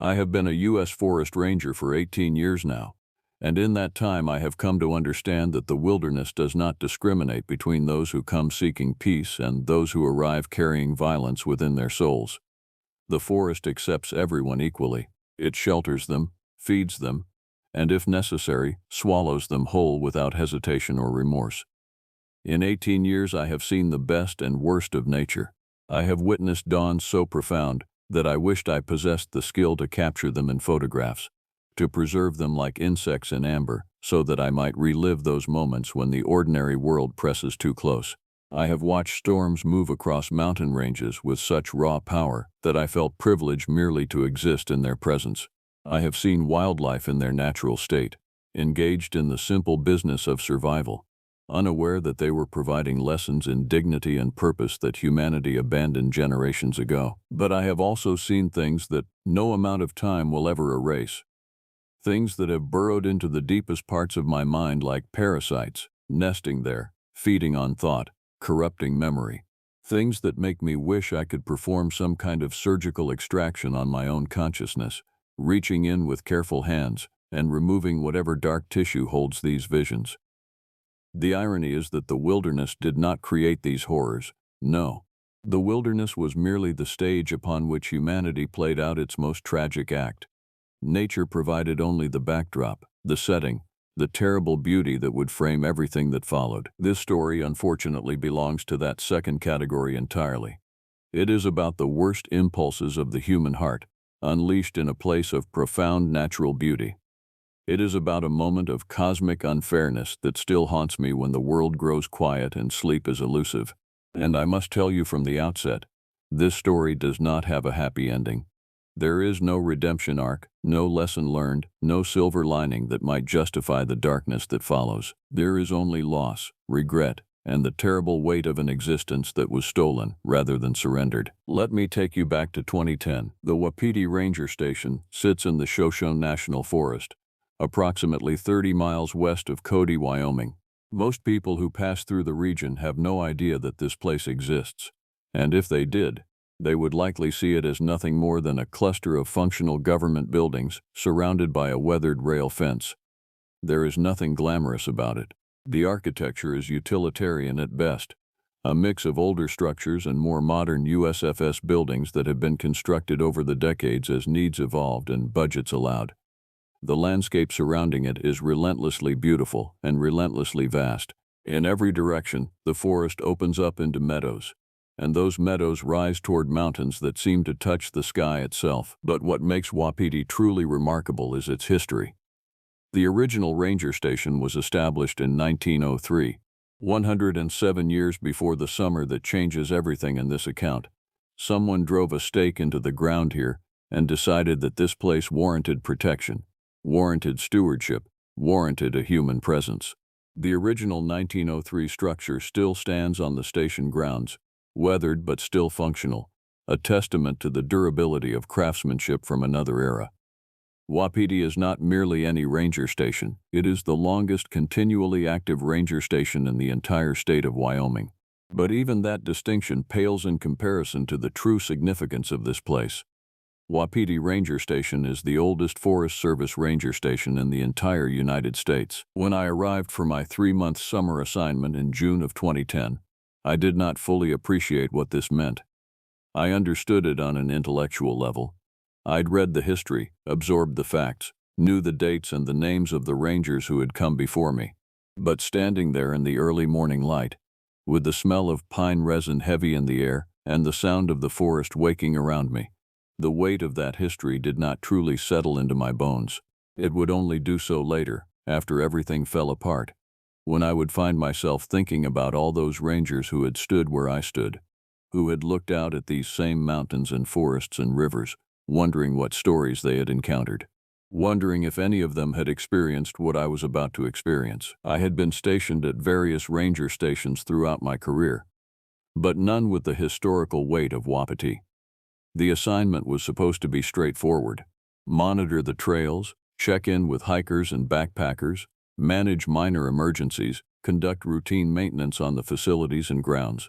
I have been a U.S. Forest Ranger for 18 years now, and in that time I have come to understand that the wilderness does not discriminate between those who come seeking peace and those who arrive carrying violence within their souls. The forest accepts everyone equally. It shelters them, feeds them, and if necessary, swallows them whole without hesitation or remorse. In 18 years I have seen the best and worst of nature. I have witnessed dawns so profound that I wished I possessed the skill to capture them in photographs, to preserve them like insects in amber, so that I might relive those moments when the ordinary world presses too close. I have watched storms move across mountain ranges with such raw power that I felt privileged merely to exist in their presence. I have seen wildlife in their natural state, engaged in the simple business of survival, unaware that they were providing lessons in dignity and purpose that humanity abandoned generations ago. But I have also seen things that no amount of time will ever erase. Things that have burrowed into the deepest parts of my mind like parasites, nesting there, feeding on thought, corrupting memory. Things that make me wish I could perform some kind of surgical extraction on my own consciousness, reaching in with careful hands and removing whatever dark tissue holds these visions. The irony is that the wilderness did not create these horrors. No. The wilderness was merely the stage upon which humanity played out its most tragic act. Nature provided only the backdrop, the setting, the terrible beauty that would frame everything that followed. This story, unfortunately, belongs to that second category entirely. It is about the worst impulses of the human heart, unleashed in a place of profound natural beauty. It is about a moment of cosmic unfairness that still haunts me when the world grows quiet and sleep is elusive. And I must tell you from the outset, this story does not have a happy ending. There is no redemption arc, no lesson learned, no silver lining that might justify the darkness that follows. There is only loss, regret, and the terrible weight of an existence that was stolen rather than surrendered. Let me take you back to 2010. The Wapiti Ranger Station sits in the Shoshone National Forest, approximately 30 miles west of Cody, Wyoming. Most people who pass through the region have no idea that this place exists, and if they did, they would likely see it as nothing more than a cluster of functional government buildings surrounded by a weathered rail fence. There is nothing glamorous about it. The architecture is utilitarian at best, a mix of older structures and more modern USFS buildings that have been constructed over the decades as needs evolved and budgets allowed. The landscape surrounding it is relentlessly beautiful and relentlessly vast. In every direction, the forest opens up into meadows, and those meadows rise toward mountains that seem to touch the sky itself. But what makes Wapiti truly remarkable is its history. The original ranger station was established in 1903, 107 years before the summer that changes everything in this account. Someone drove a stake into the ground here and decided that this place warranted protection, warranted stewardship, warranted a human presence. The original 1903 structure still stands on the station grounds, weathered but still functional, a testament to the durability of craftsmanship from another era. Wapiti is not merely any ranger station, it is the longest continually active ranger station in the entire state of Wyoming. But even that distinction pales in comparison to the true significance of this place. Wapiti Ranger Station is the oldest Forest Service ranger station in the entire United States. When I arrived for my 3-month summer assignment in June of 2010, I did not fully appreciate what this meant. I understood it on an intellectual level. I'd read the history, absorbed the facts, knew the dates and the names of the rangers who had come before me. But standing there in the early morning light, with the smell of pine resin heavy in the air and the sound of the forest waking around me, the weight of that history did not truly settle into my bones. It would only do so later, after everything fell apart, when I would find myself thinking about all those rangers who had stood where I stood, who had looked out at these same mountains and forests and rivers, wondering what stories they had encountered, wondering if any of them had experienced what I was about to experience. I had been stationed at various ranger stations throughout my career, but none with the historical weight of Wapiti. The assignment was supposed to be straightforward: monitor the trails, check in with hikers and backpackers, manage minor emergencies, conduct routine maintenance on the facilities and grounds.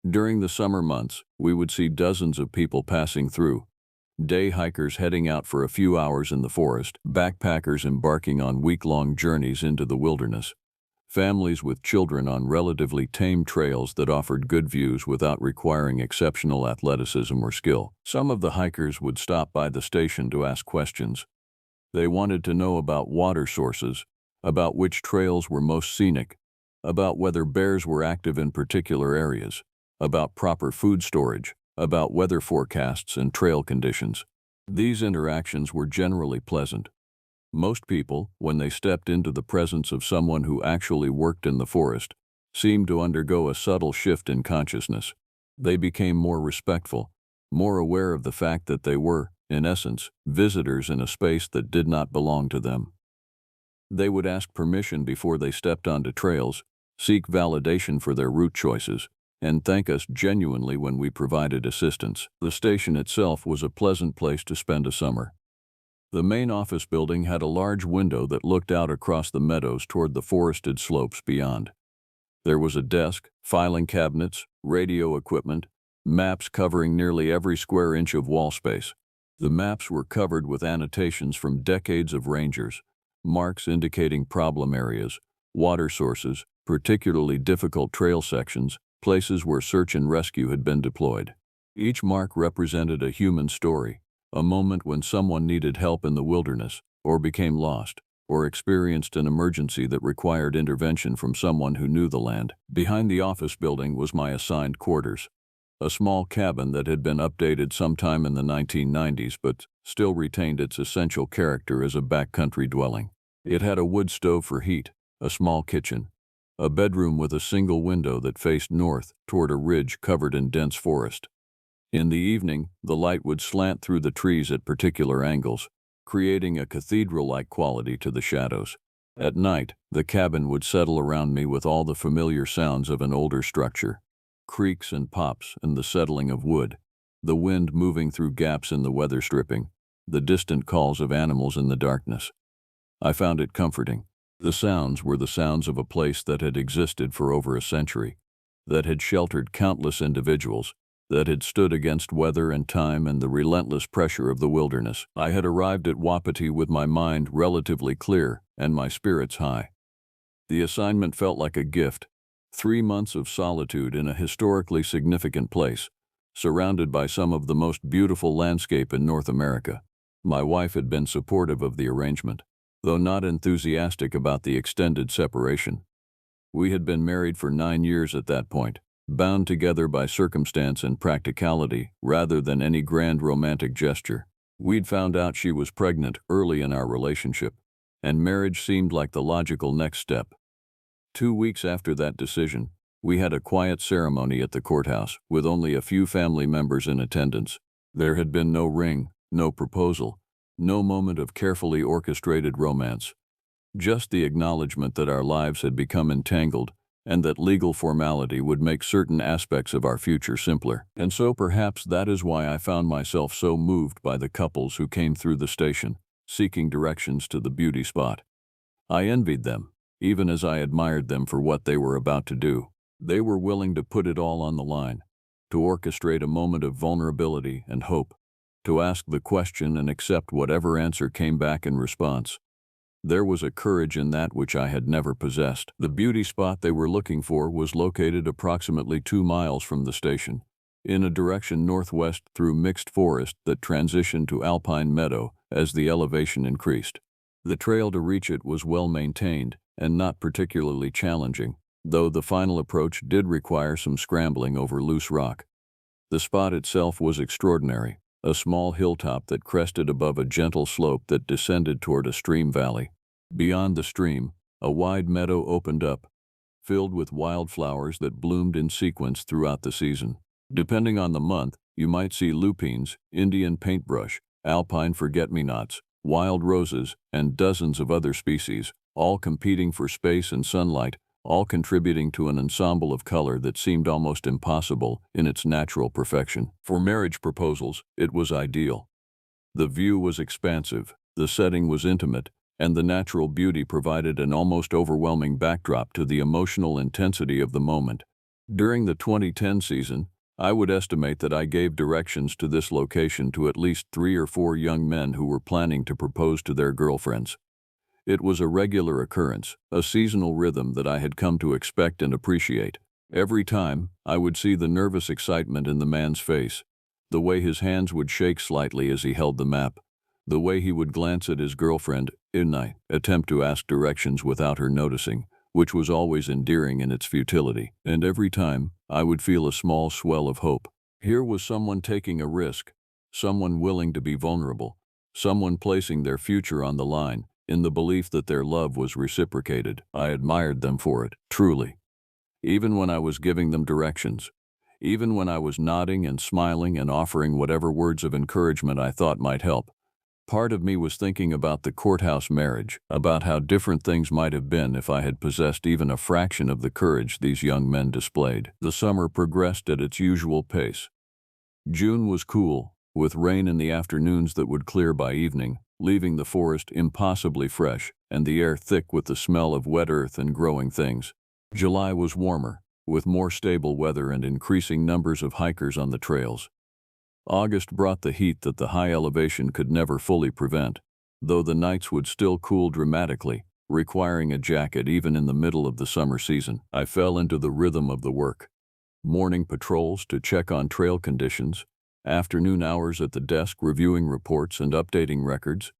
During the summer months, we would see dozens of people passing through, day hikers heading out for a few hours in the forest, backpackers embarking on week-long journeys into the wilderness, families with children on relatively tame trails that offered good views without requiring exceptional athleticism or skill. Some of the hikers would stop by the station to ask questions. They wanted to know about water sources, about which trails were most scenic, about whether bears were active in particular areas, about proper food storage, about weather forecasts and trail conditions. These interactions were generally pleasant. Most people, when they stepped into the presence of someone who actually worked in the forest, seemed to undergo a subtle shift in consciousness. They became more respectful, more aware of the fact that they were, in essence, visitors in a space that did not belong to them. They would ask permission before they stepped onto trails, seek validation for their route choices, and thank us genuinely when we provided assistance. The station itself was a pleasant place to spend a summer. The main office building had a large window that looked out across the meadows toward the forested slopes beyond. There was a desk, filing cabinets, radio equipment, maps covering nearly every square inch of wall space. The maps were covered with annotations from decades of rangers, marks indicating problem areas, water sources, particularly difficult trail sections, places where search and rescue had been deployed. Each mark represented a human story, a moment when someone needed help in the wilderness, or became lost, or experienced an emergency that required intervention from someone who knew the land. Behind the office building was my assigned quarters, a small cabin that had been updated sometime in the 1990s but still retained its essential character as a backcountry dwelling. It had a wood stove for heat, a small kitchen, a bedroom with a single window that faced north toward a ridge covered in dense forest. In the evening, the light would slant through the trees at particular angles, creating a cathedral-like quality to the shadows. At night, the cabin would settle around me with all the familiar sounds of an older structure, creaks and pops and the settling of wood, the wind moving through gaps in the weather stripping, the distant calls of animals in the darkness. I found it comforting. The sounds were the sounds of a place that had existed for over a century, that had sheltered countless individuals, that had stood against weather and time and the relentless pressure of the wilderness. I had arrived at Wapiti with my mind relatively clear and my spirits high. The assignment felt like a gift. 3 months of solitude in a historically significant place, surrounded by some of the most beautiful landscape in North America. My wife had been supportive of the arrangement, though not enthusiastic about the extended separation. We had been married for 9 years at that point, bound together by circumstance and practicality rather than any grand romantic gesture. We'd found out she was pregnant early in our relationship, and marriage seemed like the logical next step. 2 weeks after that decision, we had a quiet ceremony at the courthouse with only a few family members in attendance. There had been no ring, no proposal, no moment of carefully orchestrated romance. Just the acknowledgement that our lives had become entangled and that legal formality would make certain aspects of our future simpler. And so perhaps that is why I found myself so moved by the couples who came through the station, seeking directions to the beauty spot. I envied them, even as I admired them for what they were about to do. They were willing to put it all on the line, to orchestrate a moment of vulnerability and hope, to ask the question and accept whatever answer came back in response. There was a courage in that which I had never possessed. The beauty spot they were looking for was located approximately 2 miles from the station, in a direction northwest through mixed forest that transitioned to alpine meadow as the elevation increased. The trail to reach it was well maintained and not particularly challenging, though the final approach did require some scrambling over loose rock. The spot itself was extraordinary, a small hilltop that crested above a gentle slope that descended toward a stream valley. Beyond the stream, a wide meadow opened up, filled with wildflowers that bloomed in sequence throughout the season. Depending on the month, you might see lupines, Indian paintbrush, alpine forget-me-nots, wild roses, and dozens of other species, all competing for space and sunlight, all contributing to an ensemble of color that seemed almost impossible in its natural perfection. For marriage proposals, it was ideal. The view was expansive, the setting was intimate, and the natural beauty provided an almost overwhelming backdrop to the emotional intensity of the moment. During the 2010 season, I would estimate that I gave directions to this location to at least 3 or 4 young men who were planning to propose to their girlfriends. It was a regular occurrence, a seasonal rhythm that I had come to expect and appreciate. Every time, I would see the nervous excitement in the man's face, the way his hands would shake slightly as he held the map, the way he would glance at his girlfriend in an attempt to ask directions without her noticing, which was always endearing in its futility. And every time, I would feel a small swell of hope. Here was someone taking a risk, someone willing to be vulnerable, someone placing their future on the line, in the belief that their love was reciprocated. I admired them for it, truly. Even when I was giving them directions, even when I was nodding and smiling and offering whatever words of encouragement I thought might help, part of me was thinking about the courthouse marriage, about how different things might have been if I had possessed even a fraction of the courage these young men displayed. The summer progressed at its usual pace. June was cool, with rain in the afternoons that would clear by evening, leaving the forest impossibly fresh and the air thick with the smell of wet earth and growing things. July was warmer, with more stable weather and increasing numbers of hikers on the trails. August brought the heat that the high elevation could never fully prevent, though the nights would still cool dramatically, requiring a jacket even in the middle of the summer season. I fell into the rhythm of the work. Morning patrols to check on trail conditions, afternoon hours at the desk reviewing reports and updating records,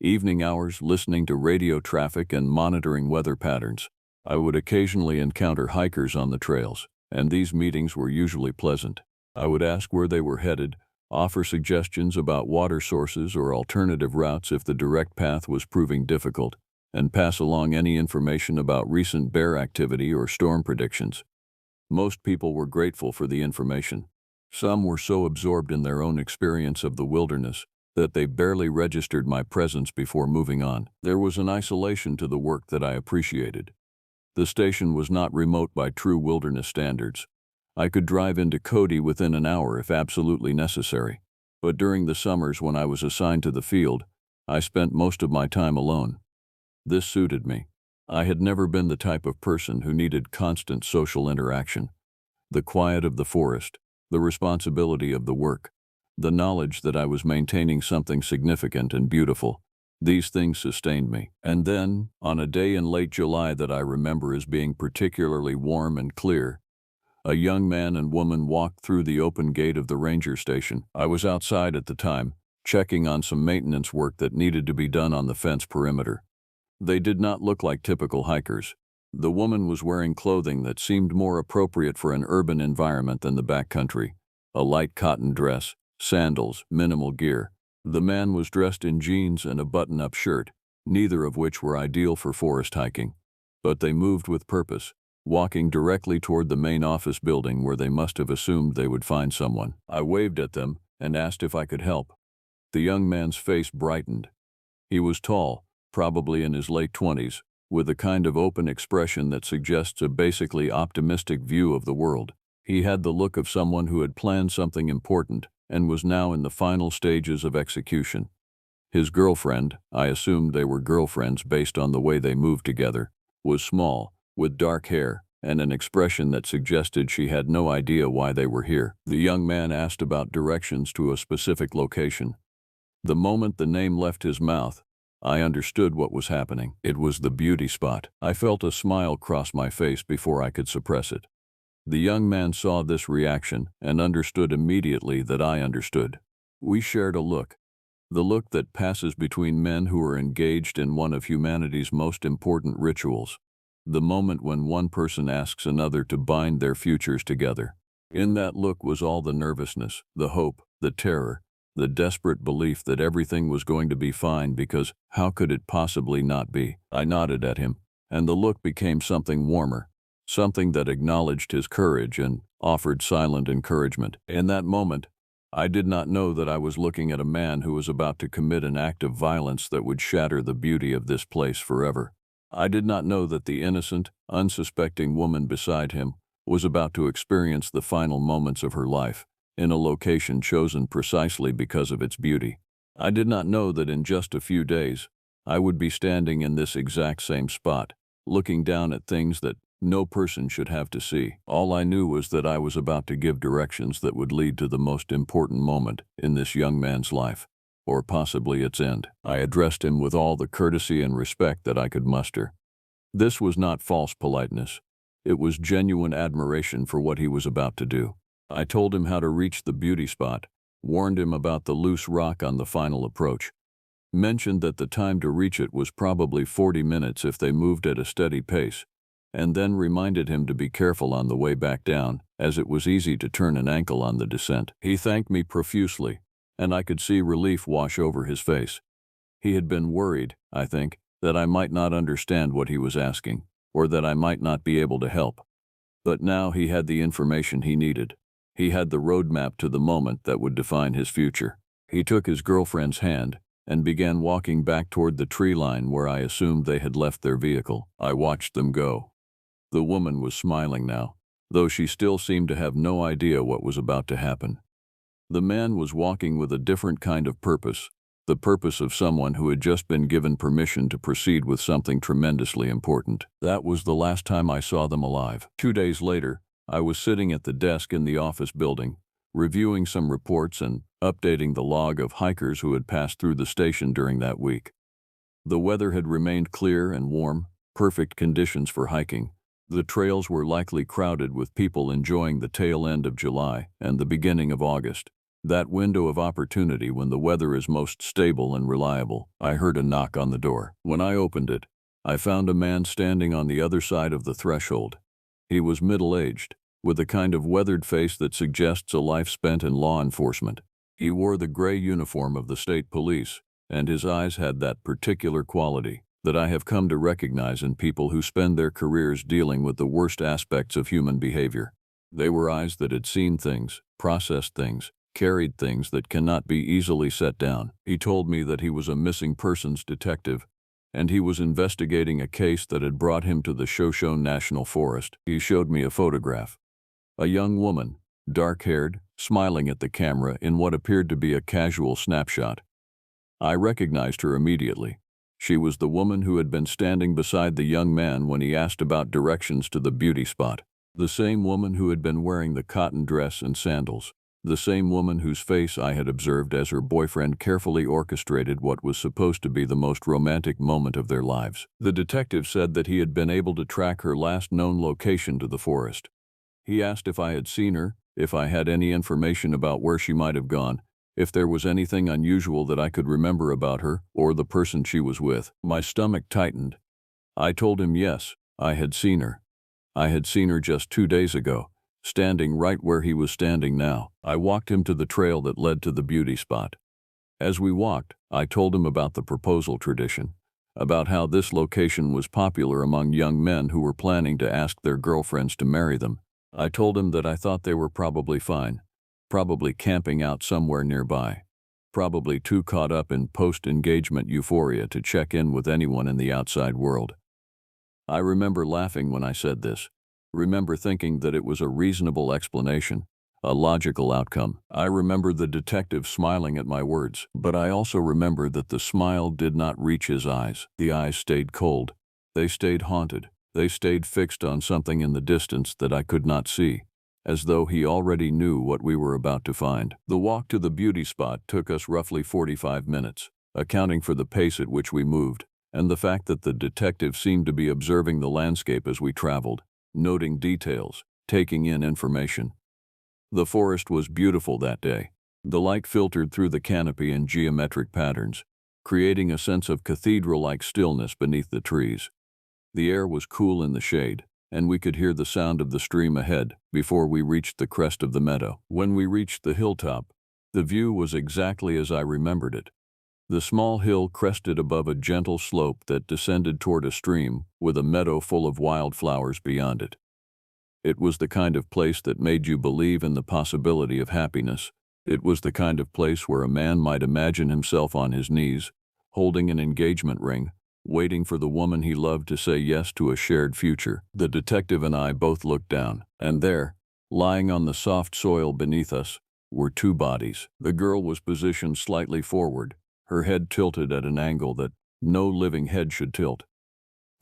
evening hours listening to radio traffic and monitoring weather patterns. I would occasionally encounter hikers on the trails, and these meetings were usually pleasant. I would ask where they were headed, offer suggestions about water sources or alternative routes if the direct path was proving difficult, and pass along any information about recent bear activity or storm predictions. Most people were grateful for the information. Some were so absorbed in their own experience of the wilderness that they barely registered my presence before moving on. There was an isolation to the work that I appreciated. The station was not remote by true wilderness standards. I could drive into Cody within an hour if absolutely necessary. But during the summers when I was assigned to the field, I spent most of my time alone. This suited me. I had never been the type of person who needed constant social interaction. The quiet of the forest, the responsibility of the work, the knowledge that I was maintaining something significant and beautiful, these things sustained me. And then, on a day in late July that I remember as being particularly warm and clear, a young man and woman walked through the open gate of the ranger station. I was outside at the time, checking on some maintenance work that needed to be done on the fence perimeter. They did not look like typical hikers. The woman was wearing clothing that seemed more appropriate for an urban environment than the backcountry. A light cotton dress, sandals, minimal gear. The man was dressed in jeans and a button-up shirt, neither of which were ideal for forest hiking. But they moved with purpose, walking directly toward the main office building where they must have assumed they would find someone. I waved at them and asked if I could help. The young man's face brightened. He was tall, probably in his late 20s, with a kind of open expression that suggests a basically optimistic view of the world. He had the look of someone who had planned something important and was now in the final stages of execution. His girlfriend, I assumed they were girlfriends based on the way they moved together, was small, with dark hair and an expression that suggested she had no idea why they were here. The young man asked about directions to a specific location. The moment the name left his mouth, I understood what was happening. It was the beauty spot. I felt a smile cross my face before I could suppress it. The young man saw this reaction and understood immediately that I understood. We shared a look, the look that passes between men who are engaged in one of humanity's most important rituals, the moment when one person asks another to bind their futures together. In that look was all the nervousness, the hope, the terror, the desperate belief that everything was going to be fine because how could it possibly not be? I nodded at him, and the look became something warmer, something that acknowledged his courage and offered silent encouragement. In that moment, I did not know that I was looking at a man who was about to commit an act of violence that would shatter the beauty of this place forever. I did not know that the innocent, unsuspecting woman beside him was about to experience the final moments of her life in a location chosen precisely because of its beauty. I did not know that in just a few days, I would be standing in this exact same spot, looking down at things that No person should have to see. All I knew was that I was about to give directions that would lead to the most important moment in this young man's life, or possibly its end. I addressed him with all the courtesy and respect that I could muster. This was not false politeness. It was genuine admiration for what he was about to do. I told him how to reach the beauty spot, warned him about the loose rock on the final approach, mentioned that the time to reach it was probably 40 minutes if they moved at a steady pace, and then reminded him to be careful on the way back down, as it was easy to turn an ankle on the descent. He thanked me profusely, and I could see relief wash over his face. He had been worried, I think, that I might not understand what he was asking, or that I might not be able to help. But now he had the information he needed. He had the roadmap to the moment that would define his future. He took his girlfriend's hand and began walking back toward the tree line where I assumed they had left their vehicle. I watched them go. The woman was smiling now, though she still seemed to have no idea what was about to happen. The man was walking with a different kind of purpose, the purpose of someone who had just been given permission to proceed with something tremendously important. That was the last time I saw them alive. 2 days later, I was sitting at the desk in the office building, reviewing some reports and updating the log of hikers who had passed through the station during that week. The weather had remained clear and warm, perfect conditions for hiking. The trails were likely crowded with people enjoying the tail end of July and the beginning of August, that window of opportunity when the weather is most stable and reliable. I heard a knock on the door. When I opened it, I found a man standing on the other side of the threshold. He was middle-aged, with a kind of weathered face that suggests a life spent in law enforcement. He wore the gray uniform of the state police, and his eyes had that particular quality that I have come to recognize in people who spend their careers dealing with the worst aspects of human behavior. They were eyes that had seen things, processed things, carried things that cannot be easily set down. He told me that he was a missing persons detective, and he was investigating a case that had brought him to the Shoshone National Forest. He showed me a photograph. A young woman, dark-haired, smiling at the camera in what appeared to be a casual snapshot. I recognized her immediately. She was the woman who had been standing beside the young man when he asked about directions to the beauty spot. The same woman who had been wearing the cotton dress and sandals. The same woman whose face I had observed as her boyfriend carefully orchestrated what was supposed to be the most romantic moment of their lives. The detective said that he had been able to track her last known location to the forest. He asked if I had seen her, if I had any information about where she might have gone, if there was anything unusual that I could remember about her or the person she was with. My stomach tightened. I told him yes, I had seen her. I had seen her just 2 days ago, standing right where he was standing now. I walked him to the trail that led to the beauty spot. As we walked, I told him about the proposal tradition, about how this location was popular among young men who were planning to ask their girlfriends to marry them. I told him that I thought they were probably fine, probably camping out somewhere nearby, probably too caught up in post-engagement euphoria to check in with anyone in the outside world. I remember laughing when I said this, remember thinking that it was a reasonable explanation, a logical outcome. I remember the detective smiling at my words, but I also remember that the smile did not reach his eyes. The eyes stayed cold. They stayed haunted. They stayed fixed on something in the distance that I could not see, as though he already knew what we were about to find. The walk to the beauty spot took us roughly 45 minutes, accounting for the pace at which we moved, and the fact that the detective seemed to be observing the landscape as we traveled, noting details, taking in information. The forest was beautiful that day. The light filtered through the canopy in geometric patterns, creating a sense of cathedral-like stillness beneath the trees. The air was cool in the shade, and we could hear the sound of the stream ahead before we reached the crest of the meadow. When we reached the hilltop, the view was exactly as I remembered it. The small hill crested above a gentle slope that descended toward a stream with a meadow full of wildflowers beyond it. It was the kind of place that made you believe in the possibility of happiness. It was the kind of place where a man might imagine himself on his knees, holding an engagement ring, waiting for the woman he loved to say yes to a shared future. The detective and I both looked down, and there, lying on the soft soil beneath us, were 2 bodies. The girl was positioned slightly forward, her head tilted at an angle that no living head should tilt.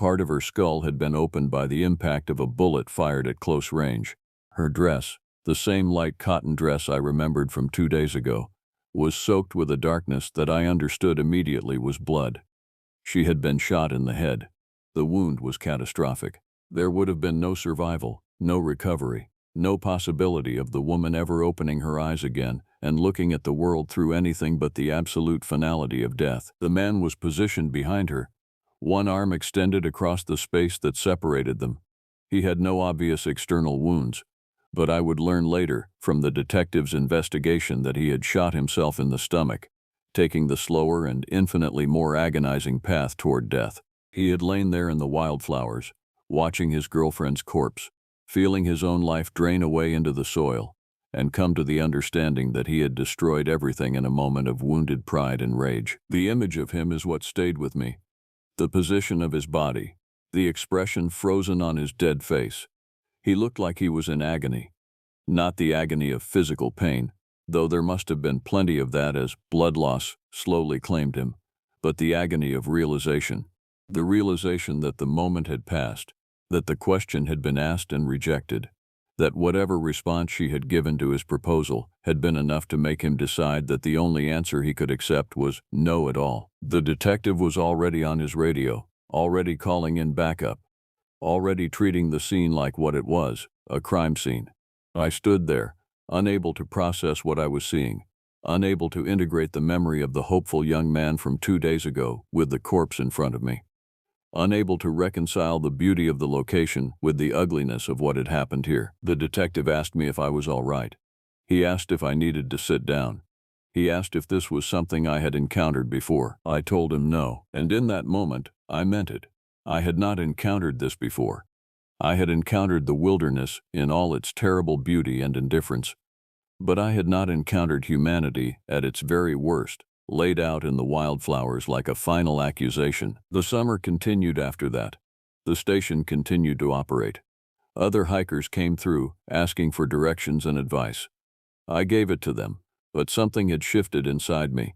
Part of her skull had been opened by the impact of a bullet fired at close range. Her dress, the same light cotton dress I remembered from 2 days ago, was soaked with a darkness that I understood immediately was blood. She had been shot in the head. The wound was catastrophic. There would have been no survival, no recovery, no possibility of the woman ever opening her eyes again and looking at the world through anything but the absolute finality of death. The man was positioned behind her, one arm extended across the space that separated them. He had no obvious external wounds, but I would learn later from the detective's investigation that he had shot himself in the stomach, taking the slower and infinitely more agonizing path toward death. He had lain there in the wildflowers, watching his girlfriend's corpse, feeling his own life drain away into the soil, and come to the understanding that he had destroyed everything in a moment of wounded pride and rage. The image of him is what stayed with me. The position of his body, the expression frozen on his dead face. He looked like he was in agony. Not the agony of physical pain, though there must have been plenty of that as blood loss slowly claimed him, but the agony of realization. The realization that the moment had passed, that the question had been asked and rejected, that whatever response she had given to his proposal had been enough to make him decide that the only answer he could accept was no at all. The detective was already on his radio, already calling in backup, already treating the scene like what it was, a crime scene. I stood there, unable to process what I was seeing, unable to integrate the memory of the hopeful young man from 2 days ago with the corpse in front of me, unable to reconcile the beauty of the location with the ugliness of what had happened here. The detective asked me if I was all right. He asked if I needed to sit down. He asked if this was something I had encountered before. I told him no, and in that moment, I meant it. I had not encountered this before. I had encountered the wilderness in all its terrible beauty and indifference, but I had not encountered humanity at its very worst, laid out in the wildflowers like a final accusation. The summer continued after that. The station continued to operate. Other hikers came through, asking for directions and advice. I gave it to them, but something had shifted inside me.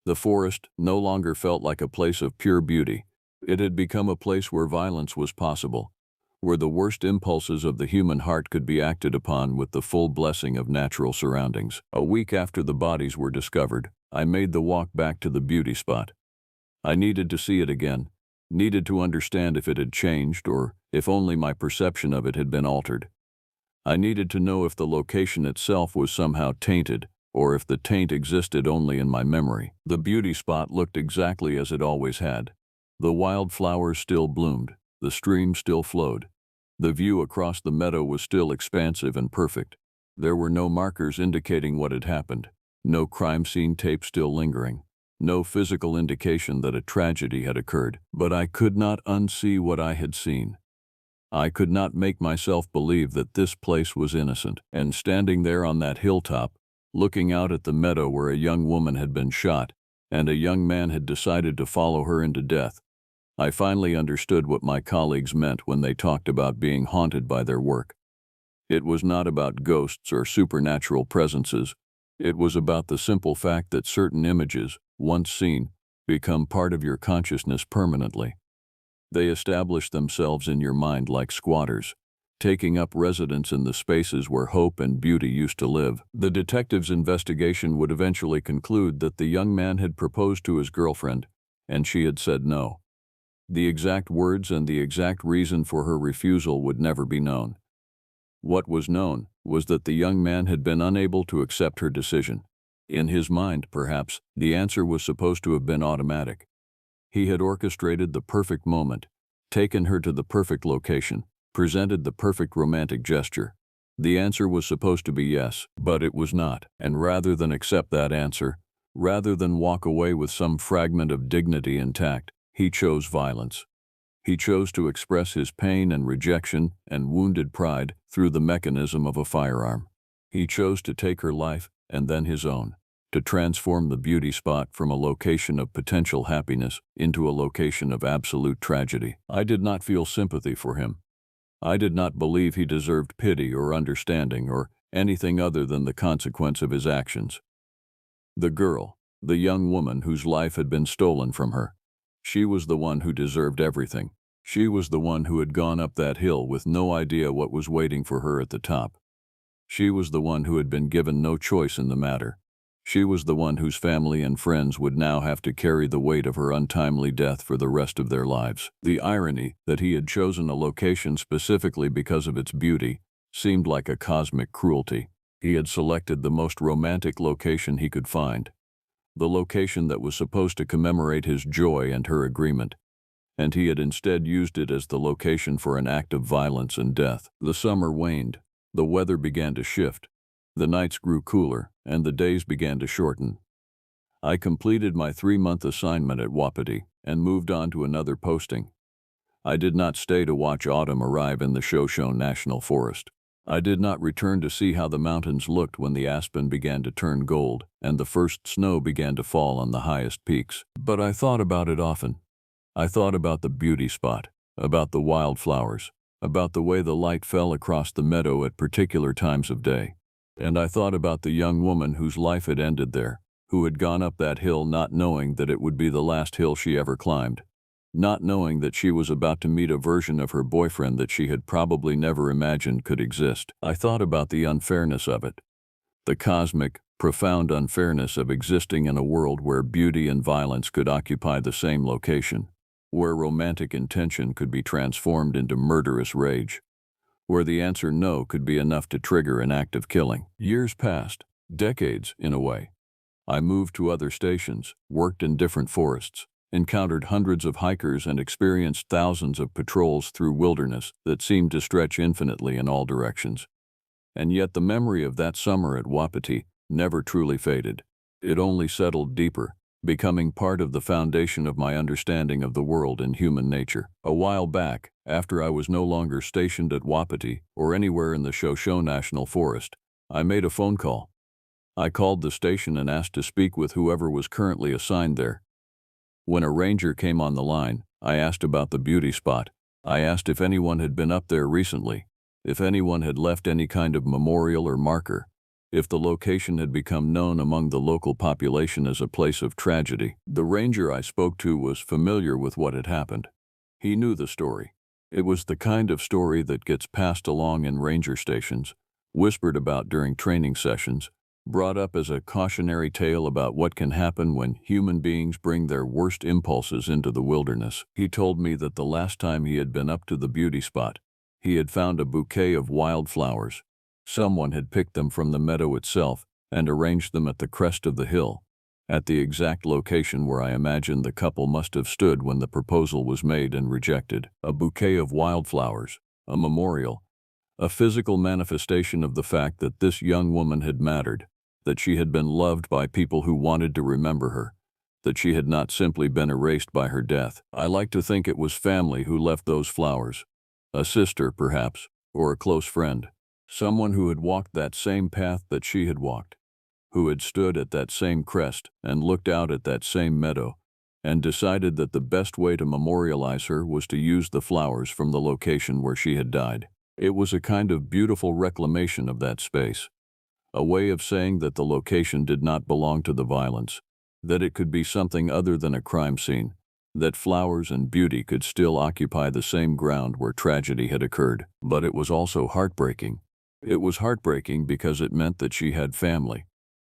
The forest no longer felt like a place of pure beauty. It had become a place where violence was possible, where the worst impulses of the human heart could be acted upon with the full blessing of natural surroundings. A week after the bodies were discovered, I made the walk back to the beauty spot. I needed to see it again, needed to understand if it had changed or if only my perception of it had been altered. I needed to know if the location itself was somehow tainted or if the taint existed only in my memory. The beauty spot looked exactly as it always had. The wildflowers still bloomed, the stream still flowed. The view across the meadow was still expansive and perfect. There were no markers indicating what had happened. No crime scene tape still lingering, no physical indication that a tragedy had occurred. But I could not unsee what I had seen. I could not make myself believe that this place was innocent. And standing there on that hilltop, looking out at the meadow where a young woman had been shot and a young man had decided to follow her into death, I finally understood what my colleagues meant when they talked about being haunted by their work. It was not about ghosts or supernatural presences. It was about the simple fact that certain images, once seen, become part of your consciousness permanently. They establish themselves in your mind like squatters, taking up residence in the spaces where hope and beauty used to live. The detective's investigation would eventually conclude that the young man had proposed to his girlfriend, and she had said no. The exact words and the exact reason for her refusal would never be known. What was known was that the young man had been unable to accept her decision. In his mind, perhaps, the answer was supposed to have been automatic. He had orchestrated the perfect moment, taken her to the perfect location, presented the perfect romantic gesture. The answer was supposed to be yes, but it was not. And rather than accept that answer, rather than walk away with some fragment of dignity intact, he chose violence. He chose to express his pain and rejection and wounded pride through the mechanism of a firearm. He chose to take her life and then his own, to transform the beauty spot from a location of potential happiness into a location of absolute tragedy. I did not feel sympathy for him. I did not believe he deserved pity or understanding or anything other than the consequence of his actions. The girl, the young woman whose life had been stolen from her, she was the one who deserved everything. She was the one who had gone up that hill with no idea what was waiting for her at the top. She was the one who had been given no choice in the matter. She was the one whose family and friends would now have to carry the weight of her untimely death for the rest of their lives. The irony that he had chosen a location specifically because of its beauty seemed like a cosmic cruelty. He had selected the most romantic location he could find, the location that was supposed to commemorate his joy and her agreement, and he had instead used it as the location for an act of violence and death. The summer waned. The weather began to shift. The nights grew cooler, and the days began to shorten. I completed my 3-month assignment at Wapiti and moved on to another posting. I did not stay to watch autumn arrive in the Shoshone National Forest. I did not return to see how the mountains looked when the aspen began to turn gold and the first snow began to fall on the highest peaks. But I thought about it often. I thought about the beauty spot, about the wildflowers, about the way the light fell across the meadow at particular times of day. And I thought about the young woman whose life had ended there, who had gone up that hill not knowing that it would be the last hill she ever climbed, not knowing that she was about to meet a version of her boyfriend that she had probably never imagined could exist. I thought about the unfairness of it, the cosmic, profound unfairness of existing in a world where beauty and violence could occupy the same location, where romantic intention could be transformed into murderous rage, where the answer no could be enough to trigger an act of killing. Years passed, decades in a way. I moved to other stations, worked in different forests, encountered hundreds of hikers and experienced thousands of patrols through wilderness that seemed to stretch infinitely in all directions. And yet the memory of that summer at Wapiti never truly faded. It only settled deeper, becoming part of the foundation of my understanding of the world and human nature. A while back, after I was no longer stationed at Wapiti or anywhere in the Shoshone National Forest, I made a phone call. I called the station and asked to speak with whoever was currently assigned there. When a ranger came on the line, I asked about the beauty spot. I asked if anyone had been up there recently, if anyone had left any kind of memorial or marker, if the location had become known among the local population as a place of tragedy. The ranger I spoke to was familiar with what had happened. He knew the story. It was the kind of story that gets passed along in ranger stations, whispered about during training sessions, brought up as a cautionary tale about what can happen when human beings bring their worst impulses into the wilderness. He told me that the last time he had been up to the beauty spot, he had found a bouquet of wildflowers. Someone had picked them from the meadow itself and arranged them at the crest of the hill, at the exact location where I imagined the couple must have stood when the proposal was made and rejected. A bouquet of wildflowers, a memorial, a physical manifestation of the fact that this young woman had mattered, that she had been loved by people who wanted to remember her, that she had not simply been erased by her death. I like to think it was family who left those flowers, a sister perhaps, or a close friend, someone who had walked that same path that she had walked, who had stood at that same crest and looked out at that same meadow, and decided that the best way to memorialize her was to use the flowers from the location where she had died. It was a kind of beautiful reclamation of that space, a way of saying that the location did not belong to the violence, that it could be something other than a crime scene, that flowers and beauty could still occupy the same ground where tragedy had occurred. But it was also heartbreaking. It was heartbreaking because it meant that she had family,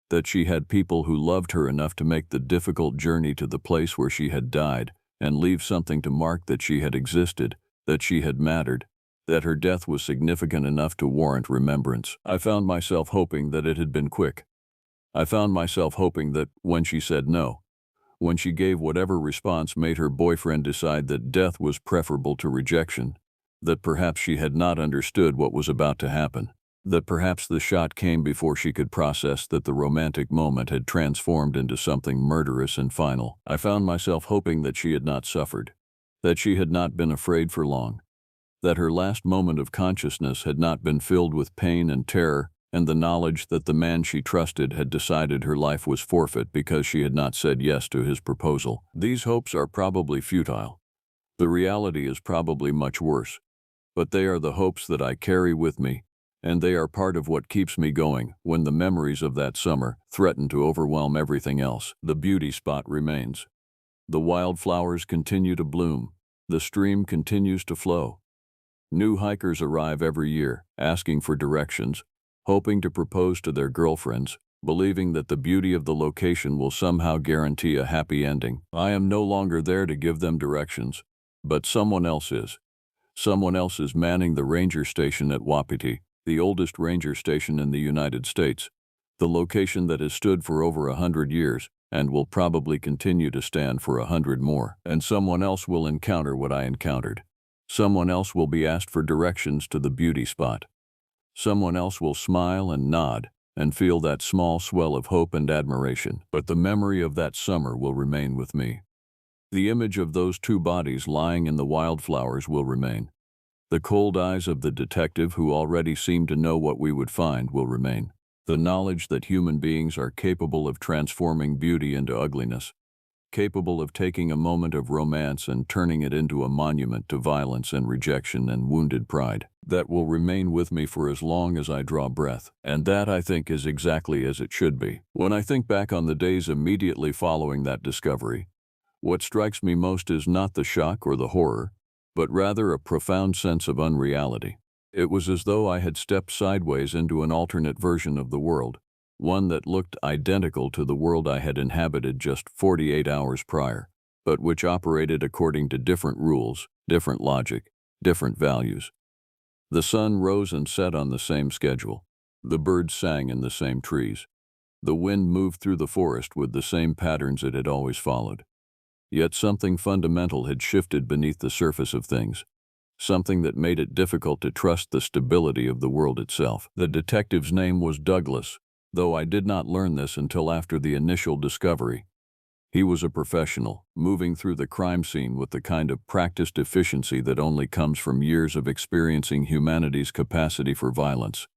that she had people who loved her enough to make the difficult journey to the place where she had died and leave something to mark that she had existed, that she had mattered, that her death was significant enough to warrant remembrance. I found myself hoping that it had been quick. I found myself hoping that when she said no, when she gave whatever response made her boyfriend decide that death was preferable to rejection, that perhaps she had not understood what was about to happen, that perhaps the shot came before she could process that the romantic moment had transformed into something murderous and final. I found myself hoping that she had not suffered, that she had not been afraid for long, that her last moment of consciousness had not been filled with pain and terror and the knowledge that the man she trusted had decided her life was forfeit because she had not said yes to his proposal. These hopes are probably futile. The reality is probably much worse, but they are the hopes that I carry with me, and they are part of what keeps me going when the memories of that summer threaten to overwhelm everything else. The beauty spot remains. The wildflowers continue to bloom. The stream continues to flow. New hikers arrive every year, asking for directions, hoping to propose to their girlfriends, believing that the beauty of the location will somehow guarantee a happy ending. I am no longer there to give them directions, but someone else is. Someone else is manning the ranger station at Wapiti, the oldest ranger station in the United States, the location that has stood for over 100 years and will probably continue to stand for 100 more. And someone else will encounter what I encountered. Someone else will be asked for directions to the beauty spot. Someone else will smile and nod and feel that small swell of hope and admiration. But the memory of that summer will remain with me. The image of those two bodies lying in the wildflowers will remain. The cold eyes of the detective who already seemed to know what we would find will remain. The knowledge that human beings are capable of transforming beauty into ugliness, capable of taking a moment of romance and turning it into a monument to violence and rejection and wounded pride, that will remain with me for as long as I draw breath. And that, I think, is exactly as it should be. When I think back on the days immediately following that discovery, what strikes me most is not the shock or the horror, but rather a profound sense of unreality. It was as though I had stepped sideways into an alternate version of the world, one that looked identical to the world I had inhabited just 48 hours prior, but which operated according to different rules, different logic, different values. The sun rose and set on the same schedule. The birds sang in the same trees. The wind moved through the forest with the same patterns it had always followed. Yet something fundamental had shifted beneath the surface of things, something that made it difficult to trust the stability of the world itself. The detective's name was Douglas, though I did not learn this until after the initial discovery. He was a professional, moving through the crime scene with the kind of practiced efficiency that only comes from years of experiencing humanity's capacity for violence.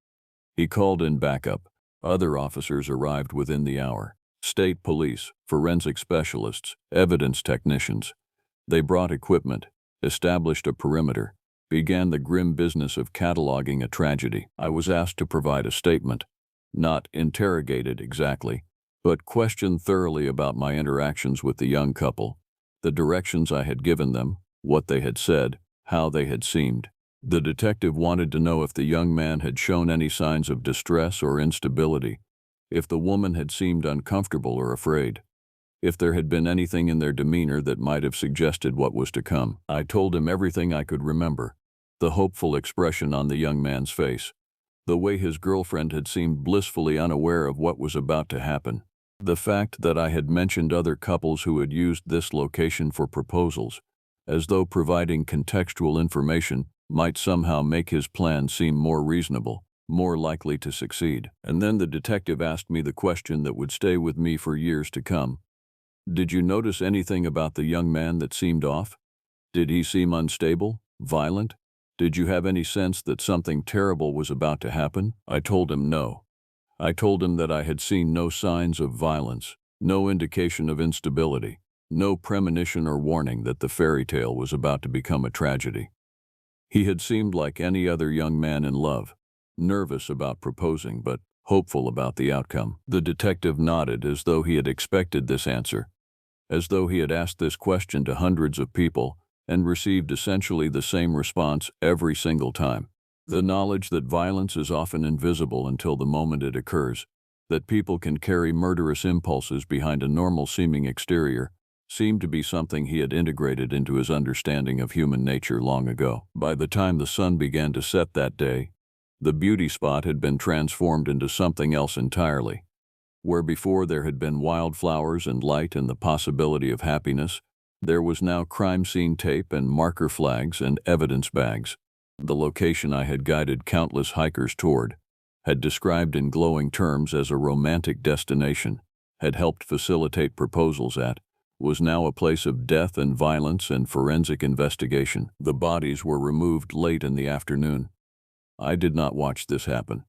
He called in backup. Other officers arrived within the hour. State police, forensic specialists, evidence technicians. They brought equipment, established a perimeter, began the grim business of cataloging a tragedy. I was asked to provide a statement, not interrogated exactly, but questioned thoroughly about my interactions with the young couple, the directions I had given them, what they had said, how they had seemed. The detective wanted to know if the young man had shown any signs of distress or instability, if the woman had seemed uncomfortable or afraid, if there had been anything in their demeanor that might have suggested what was to come. I told him everything I could remember, the hopeful expression on the young man's face, the way his girlfriend had seemed blissfully unaware of what was about to happen, the fact that I had mentioned other couples who had used this location for proposals, as though providing contextual information might somehow make his plan seem more reasonable, more likely to succeed. And then the detective asked me the question that would stay with me for years to come. Did you notice anything about the young man that seemed off? Did he seem unstable, violent? Did you have any sense that something terrible was about to happen? I told him no. I told him that I had seen no signs of violence, no indication of instability, no premonition or warning that the fairy tale was about to become a tragedy. He had seemed like any other young man in love, nervous about proposing but hopeful about the outcome. The detective nodded as though he had expected this answer, as though he had asked this question to hundreds of people and received essentially the same response every single time. The knowledge that violence is often invisible until the moment it occurs, that people can carry murderous impulses behind a normal-seeming exterior, seemed to be something he had integrated into his understanding of human nature long ago. By the time the sun began to set that day, the beauty spot had been transformed into something else entirely. Where before there had been wildflowers and light and the possibility of happiness, there was now crime scene tape and marker flags and evidence bags. The location I had guided countless hikers toward, had described in glowing terms as a romantic destination, had helped facilitate proposals at, was now a place of death and violence and forensic investigation. The bodies were removed late in the afternoon. I did not watch this happen.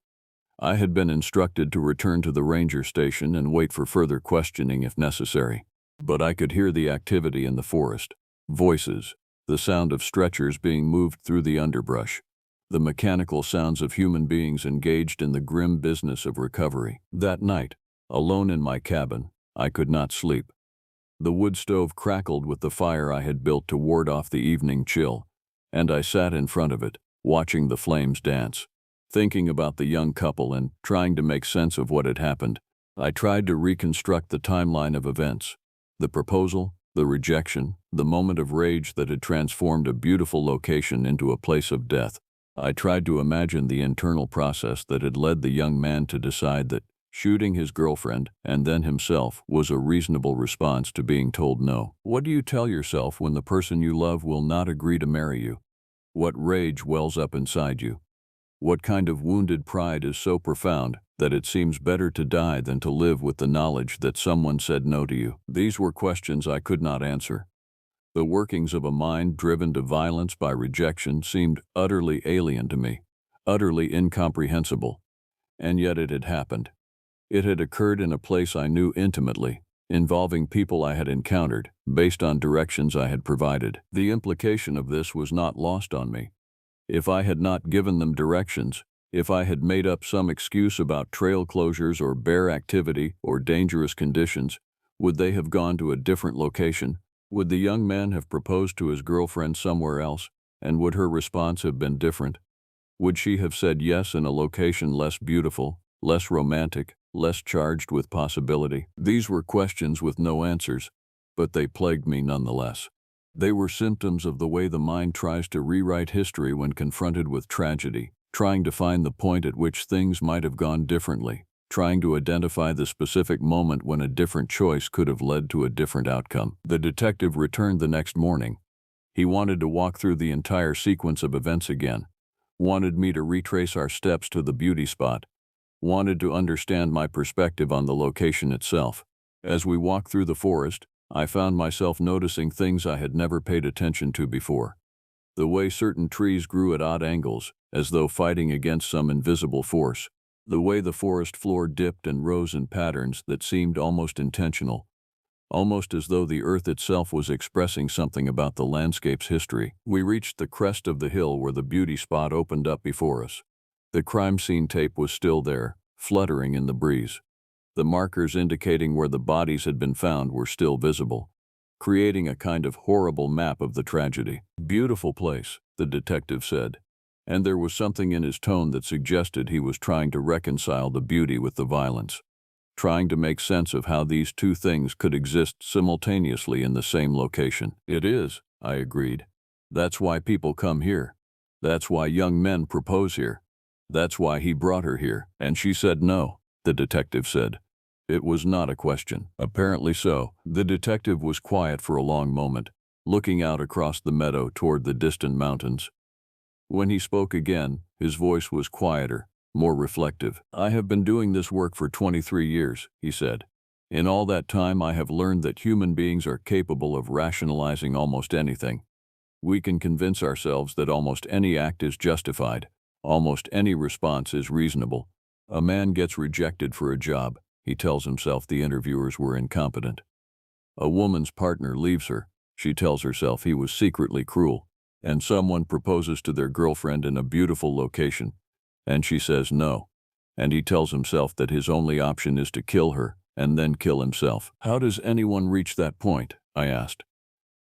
I had been instructed to return to the ranger station and wait for further questioning if necessary. But I could hear the activity in the forest, voices, the sound of stretchers being moved through the underbrush, the mechanical sounds of human beings engaged in the grim business of recovery. That night, alone in my cabin, I could not sleep. The wood stove crackled with the fire I had built to ward off the evening chill, and I sat in front of it, watching the flames dance, thinking about the young couple and trying to make sense of what had happened. I tried to reconstruct the timeline of events. The proposal, the rejection, the moment of rage that had transformed a beautiful location into a place of death. I tried to imagine the internal process that had led the young man to decide that shooting his girlfriend and then himself was a reasonable response to being told no. What do you tell yourself when the person you love will not agree to marry you? What rage wells up inside you? What kind of wounded pride is so profound that it seems better to die than to live with the knowledge that someone said no to you? These were questions I could not answer. The workings of a mind driven to violence by rejection seemed utterly alien to me, utterly incomprehensible. And yet it had happened. It had occurred in a place I knew intimately, involving people I had encountered, based on directions I had provided. The implication of this was not lost on me. If I had not given them directions, if I had made up some excuse about trail closures or bear activity or dangerous conditions, would they have gone to a different location? Would the young man have proposed to his girlfriend somewhere else, and would her response have been different? Would she have said yes in a location less beautiful, less romantic, less charged with possibility? These were questions with no answers, but they plagued me nonetheless. They were symptoms of the way the mind tries to rewrite history when confronted with tragedy, trying to find the point at which things might have gone differently, trying to identify the specific moment when a different choice could have led to a different outcome. The detective returned the next morning. He wanted to walk through the entire sequence of events again, wanted me to retrace our steps to the beauty spot, wanted to understand my perspective on the location itself. As we walked through the forest, I found myself noticing things I had never paid attention to before. The way certain trees grew at odd angles, as though fighting against some invisible force. The way the forest floor dipped and rose in patterns that seemed almost intentional, almost as though the earth itself was expressing something about the landscape's history. We reached the crest of the hill where the beauty spot opened up before us. The crime scene tape was still there, fluttering in the breeze. The markers indicating where the bodies had been found were still visible, creating a kind of horrible map of the tragedy. "Beautiful place," the detective said, and there was something in his tone that suggested he was trying to reconcile the beauty with the violence, trying to make sense of how these two things could exist simultaneously in the same location. "It is," I agreed. "That's why people come here. That's why young men propose here. That's why he brought her here." "And she said no," the detective said. It was not a question. Apparently so. The detective was quiet for a long moment, looking out across the meadow toward the distant mountains. When he spoke again, his voice was quieter, more reflective. "I have been doing this work for 23 years, he said. "In all that time I have learned that human beings are capable of rationalizing almost anything. We can convince ourselves that almost any act is justified, almost any response is reasonable. A man gets rejected for a job. He tells himself the interviewers were incompetent. A woman's partner leaves her. She tells herself he was secretly cruel. And someone proposes to their girlfriend in a beautiful location, and she says no. And he tells himself that his only option is to kill her and then kill himself." "How does anyone reach that point?" I asked.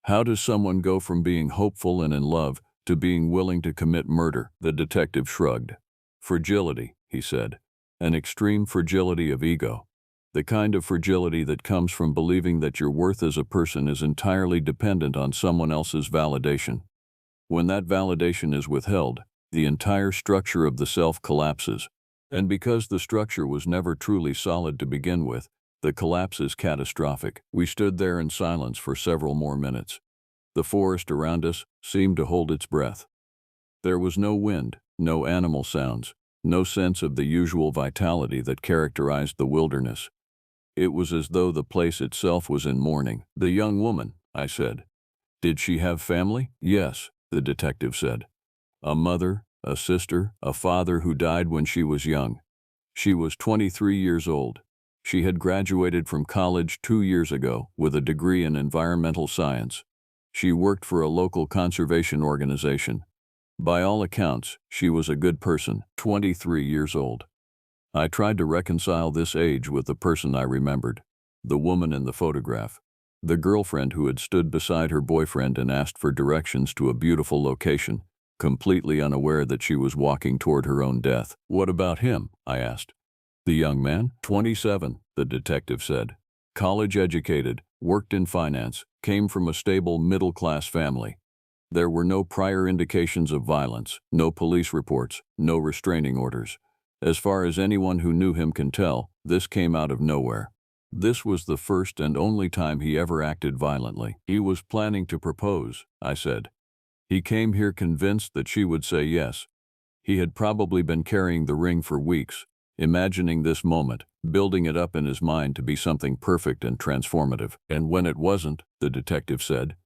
"How does someone go from being hopeful and in love to being willing to commit murder?" The detective shrugged. "Fragility," he said. "An extreme fragility of ego. The kind of fragility that comes from believing that your worth as a person is entirely dependent on someone else's validation. When that validation is withheld, the entire structure of the self collapses. And because the structure was never truly solid to begin with, the collapse is catastrophic." We stood there in silence for several more minutes. The forest around us seemed to hold its breath. There was no wind, no animal sounds, no sense of the usual vitality that characterized the wilderness. It was as though the place itself was in mourning. "The young woman," I said. "Did she have family?" "Yes," the detective said. "A mother, a sister, a father who died when she was young. She was 23 years old. She had graduated from college 2 years ago with a degree in environmental science. She worked for a local conservation organization. By all accounts, she was a good person, 23 years old." I tried to reconcile this age with the person I remembered, the woman in the photograph. The girlfriend who had stood beside her boyfriend and asked for directions to a beautiful location, completely unaware that she was walking toward her own death. "What about him?" I asked. "The young man?" "27, the detective said. "College educated, worked in finance, came from a stable middle-class family. There were no prior indications of violence, no police reports, no restraining orders. As far as anyone who knew him can tell, this came out of nowhere. This was the first and only time he ever acted violently. He was planning to propose," I said. "He came here convinced that she would say yes. He had probably been carrying the ring for weeks, imagining this moment, building it up in his mind to be something perfect and transformative. And when it wasn't," the detective said,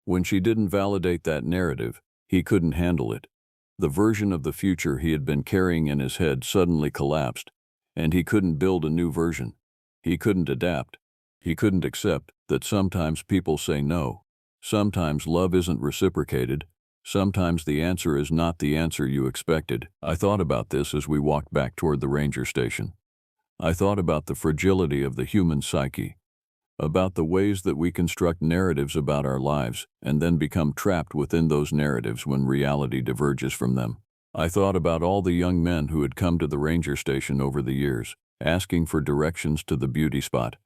"when she didn't validate that narrative, he couldn't handle it. The version of the future he had been carrying in his head suddenly collapsed, and he couldn't build a new version. He couldn't adapt. He couldn't accept that sometimes people say no. Sometimes love isn't reciprocated. Sometimes the answer is not the answer you expected." I thought about this as we walked back toward the ranger station. I thought about the fragility of the human psyche, about the ways that we construct narratives about our lives and then become trapped within those narratives when reality diverges from them. I thought about all the young men who had come to the ranger station over the years, asking for directions to the beauty spot,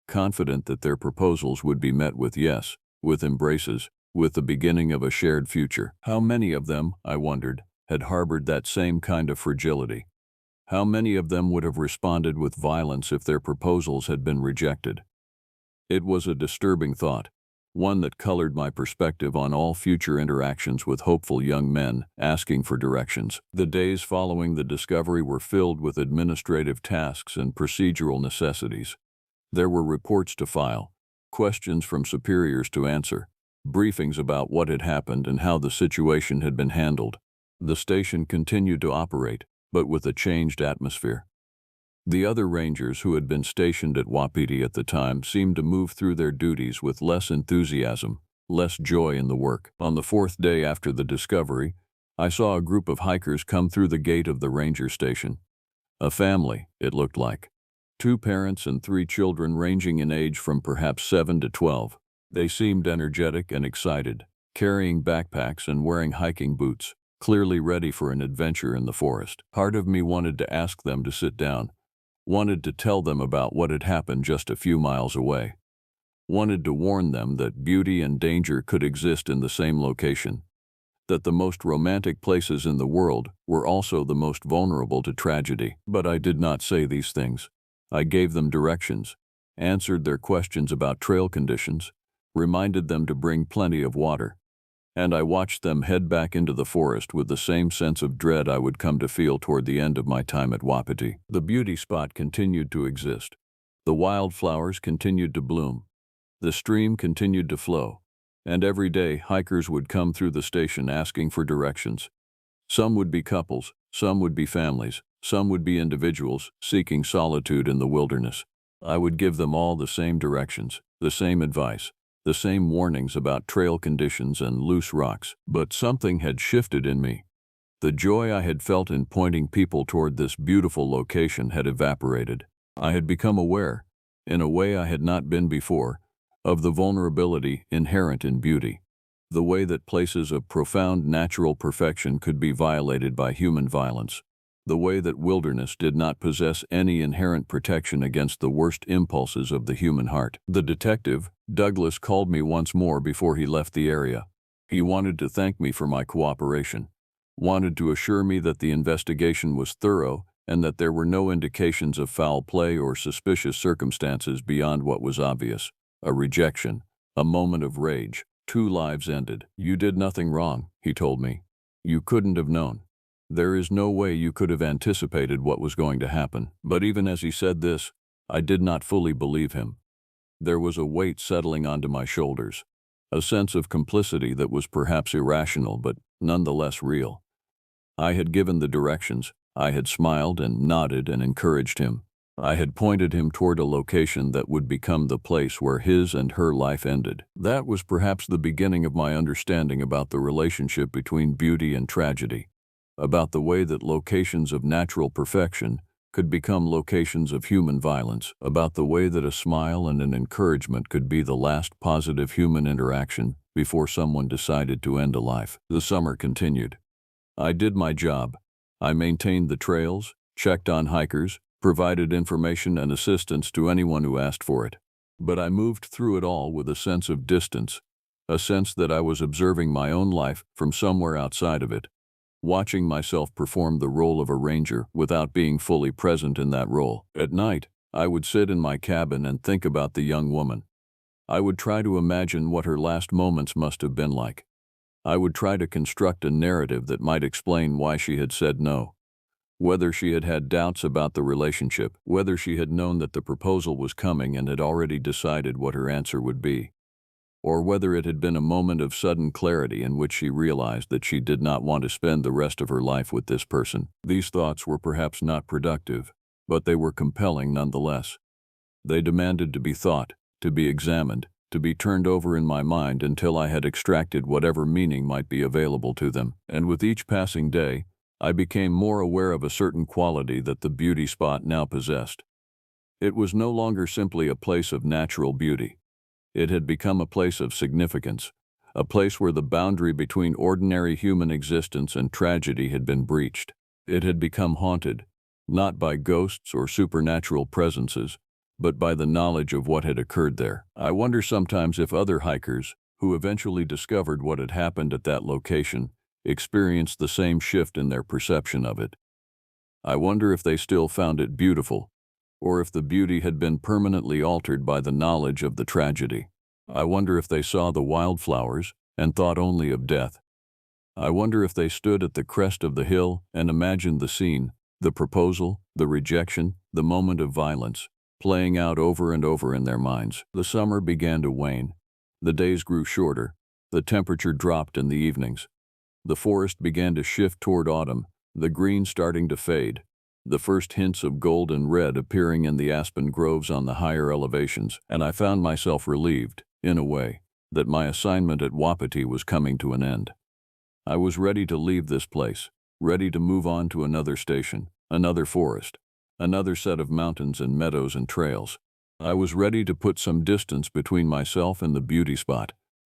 confident that their proposals would be met with yes, with embraces, with the beginning of a shared future. How many of them, I wondered, had harbored that same kind of fragility? How many of them would have responded with violence if their proposals had been rejected? It was a disturbing thought, one that colored my perspective on all future interactions with hopeful young men asking for directions. The days following the discovery were filled with administrative tasks and procedural necessities. There were reports to file, questions from superiors to answer, briefings about what had happened and how the situation had been handled. The station continued to operate, but with a changed atmosphere. The other rangers who had been stationed at Wapiti at the time seemed to move through their duties with less enthusiasm, less joy in the work. On the fourth day after the discovery, I saw a group of hikers come through the gate of the ranger station. A family, it looked like. 2 parents and 3 children ranging in age from perhaps 7 to 12. They seemed energetic and excited, carrying backpacks and wearing hiking boots, clearly ready for an adventure in the forest. Part of me wanted to ask them to sit down, wanted to tell them about what had happened just a few miles away, wanted to warn them that beauty and danger could exist in the same location, that the most romantic places in the world were also the most vulnerable to tragedy. But I did not say these things. I gave them directions, answered their questions about trail conditions, reminded them to bring plenty of water, and I watched them head back into the forest with the same sense of dread I would come to feel toward the end of my time at Wapiti. The beauty spot continued to exist. The wildflowers continued to bloom. The stream continued to flow. And every day, hikers would come through the station asking for directions. Some would be couples, some would be families, some would be individuals seeking solitude in the wilderness. I would give them all the same directions, the same advice, the same warnings about trail conditions and loose rocks. But something had shifted in me. The joy I had felt in pointing people toward this beautiful location had evaporated. I had become aware, in a way I had not been before, of the vulnerability inherent in beauty, the way that places of profound natural perfection could be violated by human violence, the way that wilderness did not possess any inherent protection against the worst impulses of the human heart. The detective, Douglas, called me once more before he left the area. He wanted to thank me for my cooperation, wanted to assure me that the investigation was thorough and that there were no indications of foul play or suspicious circumstances beyond what was obvious. A rejection, a moment of rage, 2 lives ended. "You did nothing wrong," he told me. "You couldn't have known. There is no way you could have anticipated what was going to happen." But even as he said this, I did not fully believe him. There was a weight settling onto my shoulders, a sense of complicity that was perhaps irrational but nonetheless real. I had given the directions, I had smiled and nodded and encouraged him. I had pointed him toward a location that would become the place where his and her life ended. That was perhaps the beginning of my understanding about the relationship between beauty and tragedy, about the way that locations of natural perfection could become locations of human violence, about the way that a smile and an encouragement could be the last positive human interaction before someone decided to end a life. The summer continued. I did my job. I maintained the trails, checked on hikers, provided information and assistance to anyone who asked for it. But I moved through it all with a sense of distance, a sense that I was observing my own life from somewhere outside of it, watching myself perform the role of a ranger without being fully present in that role. At night, I would sit in my cabin and think about the young woman. I would try to imagine what her last moments must have been like. I would try to construct a narrative that might explain why she had said no. Whether she had had doubts about the relationship, whether she had known that the proposal was coming and had already decided what her answer would be, or whether it had been a moment of sudden clarity in which she realized that she did not want to spend the rest of her life with this person. These thoughts were perhaps not productive, but they were compelling nonetheless. They demanded to be thought, to be examined, to be turned over in my mind until I had extracted whatever meaning might be available to them. And with each passing day, I became more aware of a certain quality that the beauty spot now possessed. It was no longer simply a place of natural beauty. It had become a place of significance, a place where the boundary between ordinary human existence and tragedy had been breached. It had become haunted, not by ghosts or supernatural presences, but by the knowledge of what had occurred there. I wonder sometimes if other hikers, who eventually discovered what had happened at that location, experienced the same shift in their perception of it. I wonder if they still found it beautiful, or if the beauty had been permanently altered by the knowledge of the tragedy. I wonder if they saw the wildflowers and thought only of death. I wonder if they stood at the crest of the hill and imagined the scene, the proposal, the rejection, the moment of violence, playing out over and over in their minds. The summer began to wane. The days grew shorter. The temperature dropped in the evenings. The forest began to shift toward autumn, the green starting to fade, the first hints of gold and red appearing in the aspen groves on the higher elevations, and I found myself relieved, in a way, that my assignment at Wapiti was coming to an end. I was ready to leave this place, ready to move on to another station, another forest, another set of mountains and meadows and trails. I was ready to put some distance between myself and the beauty spot,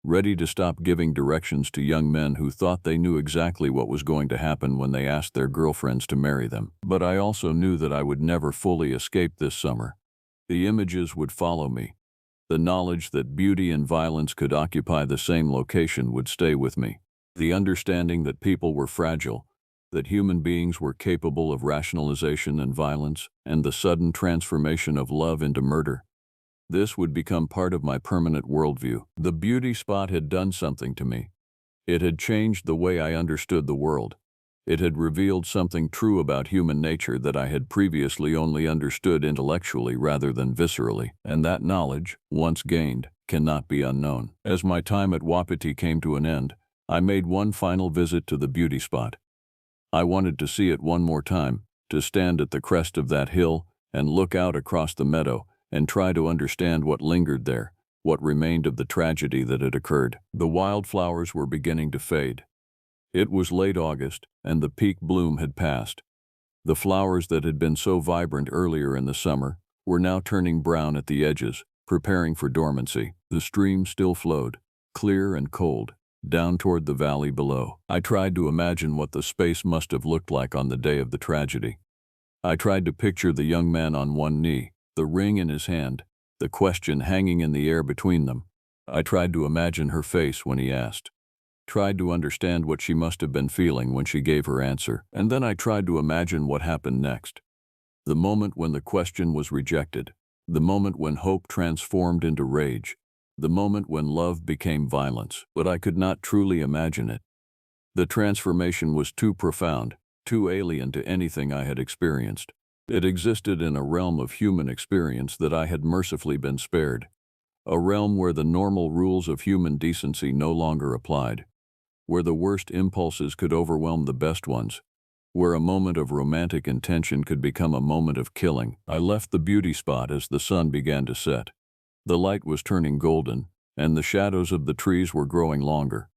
ready to stop giving directions to young men who thought they knew exactly what was going to happen when they asked their girlfriends to marry them. But I also knew that I would never fully escape this summer. The images would follow me. The knowledge that beauty and violence could occupy the same location would stay with me. The understanding that people were fragile, that human beings were capable of rationalization and violence, and the sudden transformation of love into murder. This would become part of my permanent worldview. The beauty spot had done something to me. It had changed the way I understood the world. It had revealed something true about human nature that I had previously only understood intellectually rather than viscerally, and that knowledge, once gained, cannot be unknown. As my time at Wapiti came to an end, I made one final visit to the beauty spot. I wanted to see it one more time, to stand at the crest of that hill and look out across the meadow and try to understand what lingered there, what remained of the tragedy that had occurred. The wildflowers were beginning to fade. It was late August, and the peak bloom had passed. The flowers that had been so vibrant earlier in the summer were now turning brown at the edges, preparing for dormancy. The stream still flowed, clear and cold, down toward the valley below. I tried to imagine what the space must have looked like on the day of the tragedy. I tried to picture the young man on one knee, the ring in his hand, the question hanging in the air between them. I tried to imagine her face when he asked, tried to understand what she must have been feeling when she gave her answer, and then I tried to imagine what happened next. The moment when the question was rejected, the moment when hope transformed into rage, the moment when love became violence, but I could not truly imagine it. The transformation was too profound, too alien to anything I had experienced. It existed in a realm of human experience that I had mercifully been spared, a realm where the normal rules of human decency no longer applied, where the worst impulses could overwhelm the best ones, where a moment of romantic intention could become a moment of killing. I left the beauty spot as the sun began to set. The light was turning golden, and the shadows of the trees were growing longer.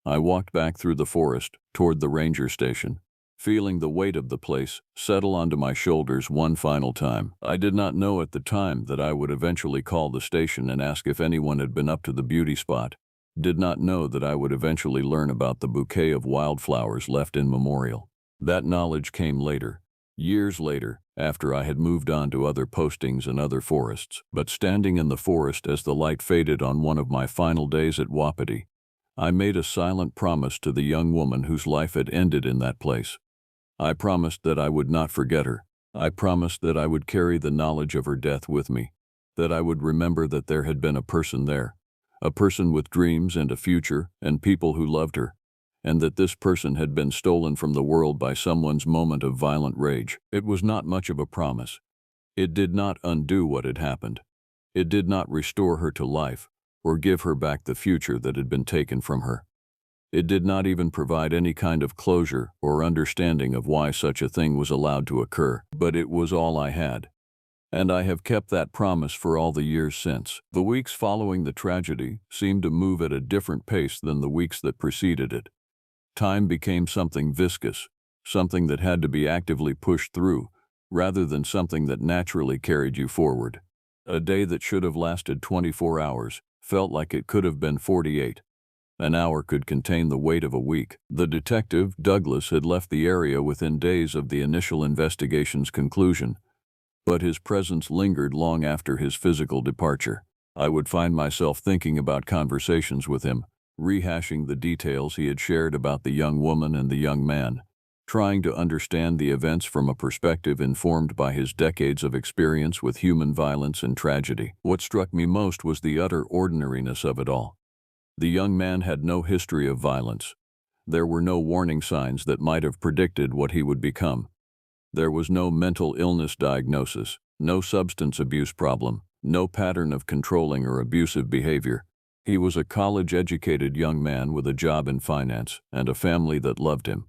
I walked back through the forest, toward the ranger station. feeling the weight of the place settle onto my shoulders one final time. I did not know at the time that I would eventually call the station and ask if anyone had been up to the beauty spot. Did not know that I would eventually learn about the bouquet of wildflowers left in memorial. That knowledge came later, years later, after I had moved on to other postings and other forests. But standing in the forest as the light faded on one of my final days at Wapiti, I made a silent promise to the young woman whose life had ended in that place. I promised that I would not forget her. I promised that I would carry the knowledge of her death with me, that I would remember that there had been a person there, a person with dreams and a future and people who loved her, and that this person had been stolen from the world by someone's moment of violent rage. It was not much of a promise. It did not undo what had happened. It did not restore her to life or give her back the future that had been taken from her. It did not even provide any kind of closure or understanding of why such a thing was allowed to occur, but it was all I had. And I have kept that promise for all the years since. The weeks following the tragedy seemed to move at a different pace than the weeks that preceded it. Time became something viscous, something that had to be actively pushed through, rather than something that naturally carried you forward. A day that should have lasted 24 hours felt like it could have been 48. An hour could contain the weight of a week. The detective, Douglas, had left the area within days of the initial investigation's conclusion, but his presence lingered long after his physical departure. I would find myself thinking about conversations with him, rehashing the details he had shared about the young woman and the young man, trying to understand the events from a perspective informed by his decades of experience with human violence and tragedy. What struck me most was the utter ordinariness of it all. The young man had no history of violence. There were no warning signs that might have predicted what he would become. There was no mental illness diagnosis, no substance abuse problem, no pattern of controlling or abusive behavior. He was a college-educated young man with a job in finance and a family that loved him.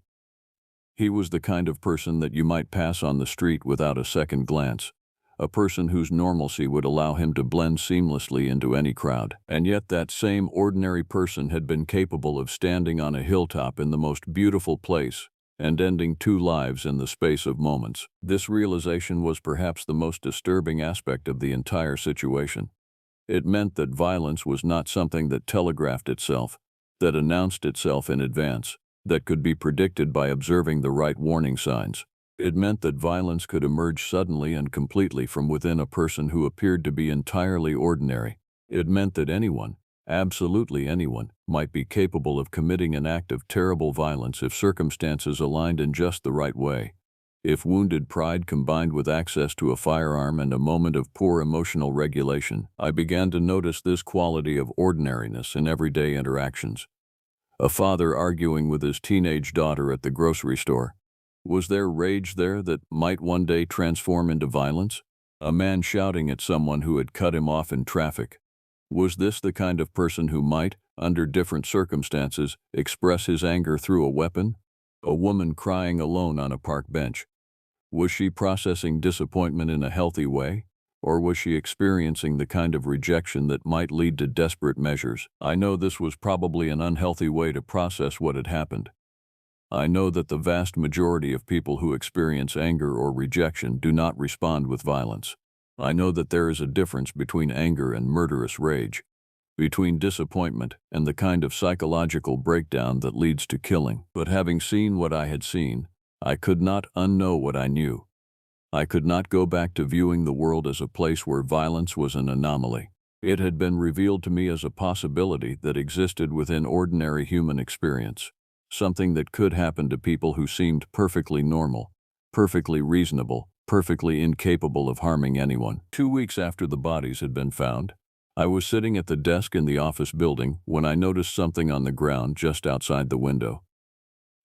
He was the kind of person that you might pass on the street without a second glance, a person whose normalcy would allow him to blend seamlessly into any crowd. And yet that same ordinary person had been capable of standing on a hilltop in the most beautiful place and ending 2 lives in the space of moments. This realization was perhaps the most disturbing aspect of the entire situation. It meant that violence was not something that telegraphed itself, that announced itself in advance, that could be predicted by observing the right warning signs. It meant that violence could emerge suddenly and completely from within a person who appeared to be entirely ordinary. It meant that anyone, absolutely anyone, might be capable of committing an act of terrible violence if circumstances aligned in just the right way. If wounded pride combined with access to a firearm and a moment of poor emotional regulation, I began to notice this quality of ordinariness in everyday interactions. A father arguing with his teenage daughter at the grocery store. Was there rage there that might one day transform into violence? A man shouting at someone who had cut him off in traffic. Was this the kind of person who might, under different circumstances, express his anger through a weapon? A woman crying alone on a park bench. Was she processing disappointment in a healthy way? Or was she experiencing the kind of rejection that might lead to desperate measures? I know this was probably an unhealthy way to process what had happened. I know that the vast majority of people who experience anger or rejection do not respond with violence. I know that there is a difference between anger and murderous rage, between disappointment and the kind of psychological breakdown that leads to killing. But having seen what I had seen, I could not unknow what I knew. I could not go back to viewing the world as a place where violence was an anomaly. It had been revealed to me as a possibility that existed within ordinary human experience. Something that could happen to people who seemed perfectly normal, perfectly reasonable, perfectly incapable of harming anyone. 2 weeks after the bodies had been found, I was sitting at the desk in the office building when I noticed something on the ground just outside the window.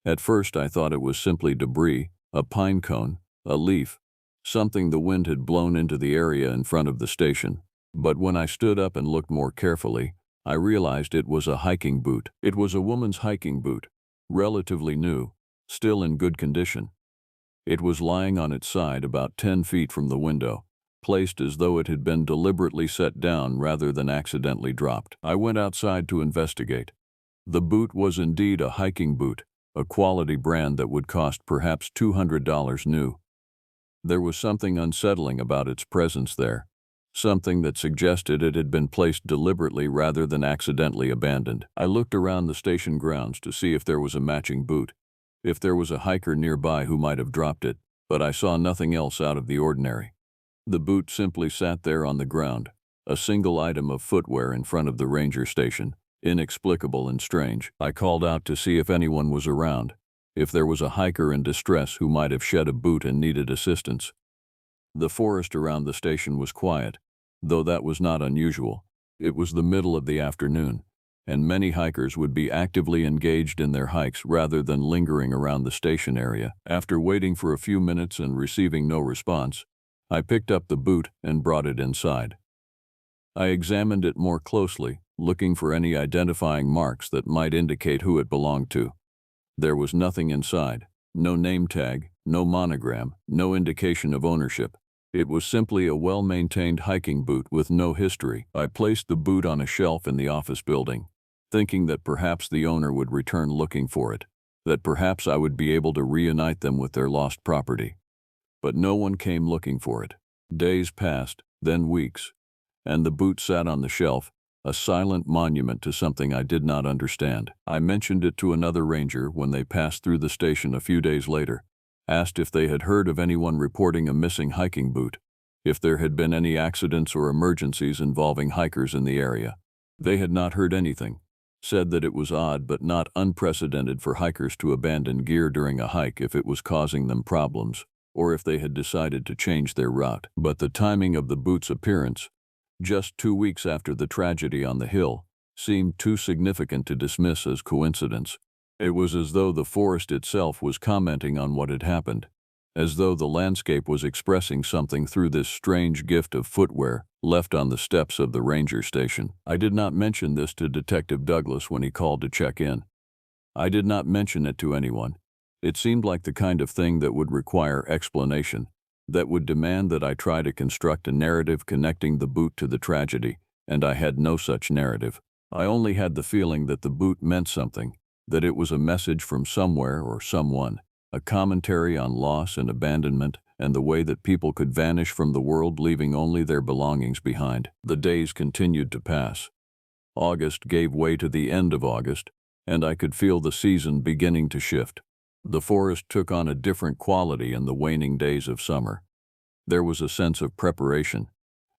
At first I thought it was simply debris, a pine cone, a leaf, something the wind had blown into the area in front of the station. But when I stood up and looked more carefully, I realized it was a hiking boot. It was a woman's hiking boot. Relatively new, still in good condition. It was lying on its side about 10 feet from the window, placed as though it had been deliberately set down rather than accidentally dropped. I went outside to investigate. The boot was indeed a hiking boot, a quality brand that would cost perhaps $200 new. There was something unsettling about its presence there, something that suggested it had been placed deliberately rather than accidentally abandoned. I looked around the station grounds to see if there was a matching boot, if there was a hiker nearby who might have dropped it, but I saw nothing else out of the ordinary. The boot simply sat there on the ground, a single item of footwear in front of the ranger station, inexplicable and strange. I called out to see if anyone was around, if there was a hiker in distress who might have shed a boot and needed assistance. The forest around the station was quiet, though that was not unusual. It was the middle of the afternoon, and many hikers would be actively engaged in their hikes rather than lingering around the station area. After waiting for a few minutes and receiving no response, I picked up the boot and brought it inside. I examined it more closely, looking for any identifying marks that might indicate who it belonged to. There was nothing inside, no name tag, no monogram, no indication of ownership. It was simply a well-maintained hiking boot with no history. I placed the boot on a shelf in the office building, thinking that perhaps the owner would return looking for it, that perhaps I would be able to reunite them with their lost property. But no one came looking for it. Days passed, then weeks, and the boot sat on the shelf, a silent monument to something I did not understand. I mentioned it to another ranger when they passed through the station a few days later, asked if they had heard of anyone reporting a missing hiking boot, if there had been any accidents or emergencies involving hikers in the area. They had not heard anything, said that it was odd but not unprecedented for hikers to abandon gear during a hike if it was causing them problems, or if they had decided to change their route. But the timing of the boot's appearance, just 2 weeks after the tragedy on the hill, seemed too significant to dismiss as coincidence. It was as though the forest itself was commenting on what had happened, as though the landscape was expressing something through this strange gift of footwear left on the steps of the ranger station. I did not mention this to Detective Douglas when he called to check in. I did not mention it to anyone. It seemed like the kind of thing that would require explanation, that would demand that I try to construct a narrative connecting the boot to the tragedy, and I had no such narrative. I only had the feeling that the boot meant something, that it was a message from somewhere or someone, a commentary on loss and abandonment and the way that people could vanish from the world leaving only their belongings behind. The days continued to pass. August gave way to the end of August, and I could feel the season beginning to shift. The forest took on a different quality in the waning days of summer. There was a sense of preparation,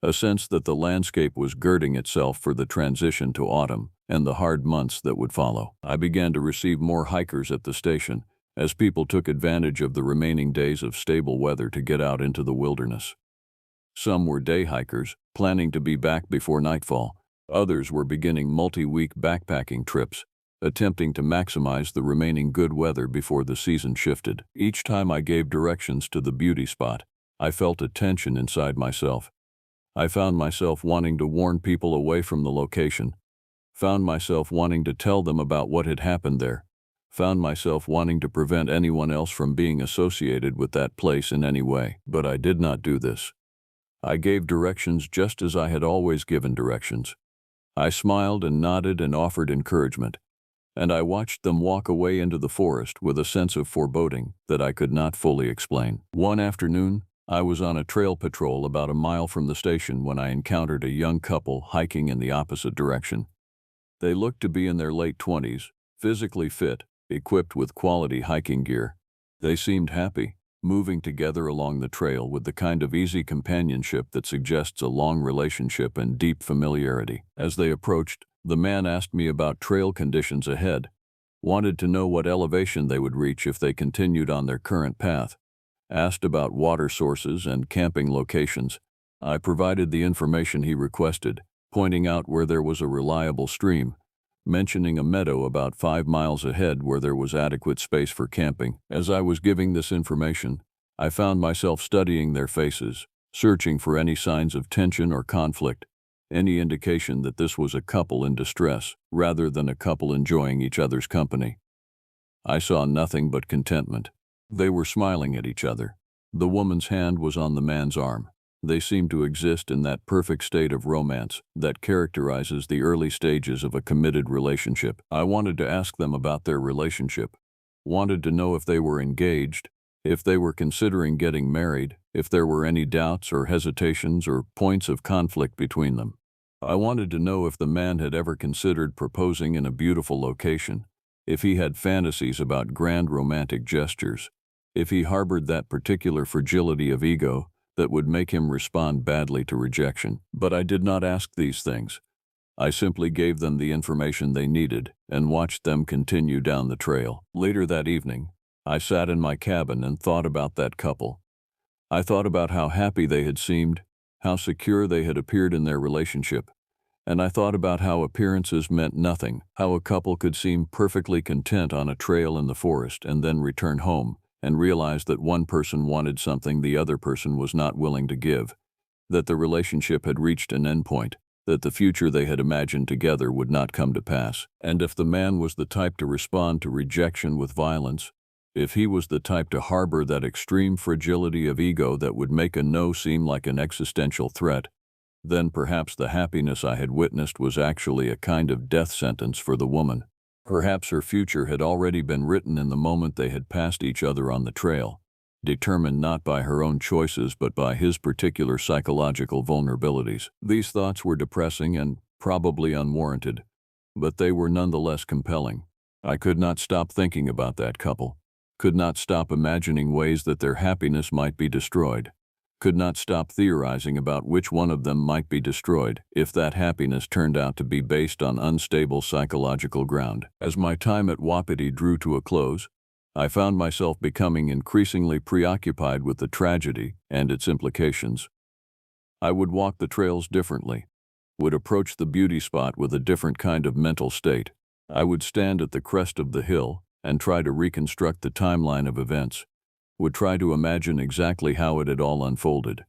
a sense that the landscape was girding itself for the transition to autumn and the hard months that would follow. I began to receive more hikers at the station, as people took advantage of the remaining days of stable weather to get out into the wilderness. Some were day hikers, planning to be back before nightfall. Others were beginning multi-week backpacking trips, attempting to maximize the remaining good weather before the season shifted. Each time I gave directions to the beauty spot, I felt a tension inside myself. I found myself wanting to warn people away from the location, found myself wanting to tell them about what had happened there, found myself wanting to prevent anyone else from being associated with that place in any way. But I did not do this. I gave directions just as I had always given directions. I smiled and nodded and offered encouragement, and I watched them walk away into the forest with a sense of foreboding that I could not fully explain. One afternoon, I was on a trail patrol about a mile from the station when I encountered a young couple hiking in the opposite direction. They looked to be in their late 20s, physically fit, equipped with quality hiking gear. They seemed happy, moving together along the trail with the kind of easy companionship that suggests a long relationship and deep familiarity. As they approached, the man asked me about trail conditions ahead, wanted to know what elevation they would reach if they continued on their current path, asked about water sources and camping locations. I provided the information he requested, pointing out where there was a reliable stream, mentioning a meadow about 5 miles ahead where there was adequate space for camping. As I was giving this information, I found myself studying their faces, searching for any signs of tension or conflict, any indication that this was a couple in distress rather than a couple enjoying each other's company. I saw nothing but contentment. They were smiling at each other. The woman's hand was on the man's arm. They seemed to exist in that perfect state of romance that characterizes the early stages of a committed relationship. I wanted to ask them about their relationship, wanted to know if they were engaged, if they were considering getting married, if there were any doubts or hesitations or points of conflict between them. I wanted to know if the man had ever considered proposing in a beautiful location, if he had fantasies about grand romantic gestures, if he harbored that particular fragility of ego that would make him respond badly to rejection. But I did not ask these things. I simply gave them the information they needed and watched them continue down the trail. Later that evening, I sat in my cabin and thought about that couple. I thought about how happy they had seemed, how secure they had appeared in their relationship, and I thought about how appearances meant nothing, how a couple could seem perfectly content on a trail in the forest and then return home and realize that one person wanted something the other person was not willing to give, that the relationship had reached an endpoint, that the future they had imagined together would not come to pass. And if the man was the type to respond to rejection with violence, if he was the type to harbor that extreme fragility of ego that would make a no seem like an existential threat, then perhaps the happiness I had witnessed was actually a kind of death sentence for the woman. Perhaps her future had already been written in the moment they had passed each other on the trail, determined not by her own choices but by his particular psychological vulnerabilities. These thoughts were depressing and probably unwarranted, but they were nonetheless compelling. I could not stop thinking about that couple, could not stop imagining ways that their happiness might be destroyed, could not stop theorizing about which one of them might be destroyed if that happiness turned out to be based on unstable psychological ground. As my time at Wapiti drew to a close, I found myself becoming increasingly preoccupied with the tragedy and its implications. I would walk the trails differently, would approach the beauty spot with a different kind of mental state. I would stand at the crest of the hill and try to reconstruct the timeline of events, would try to imagine exactly how it had all unfolded,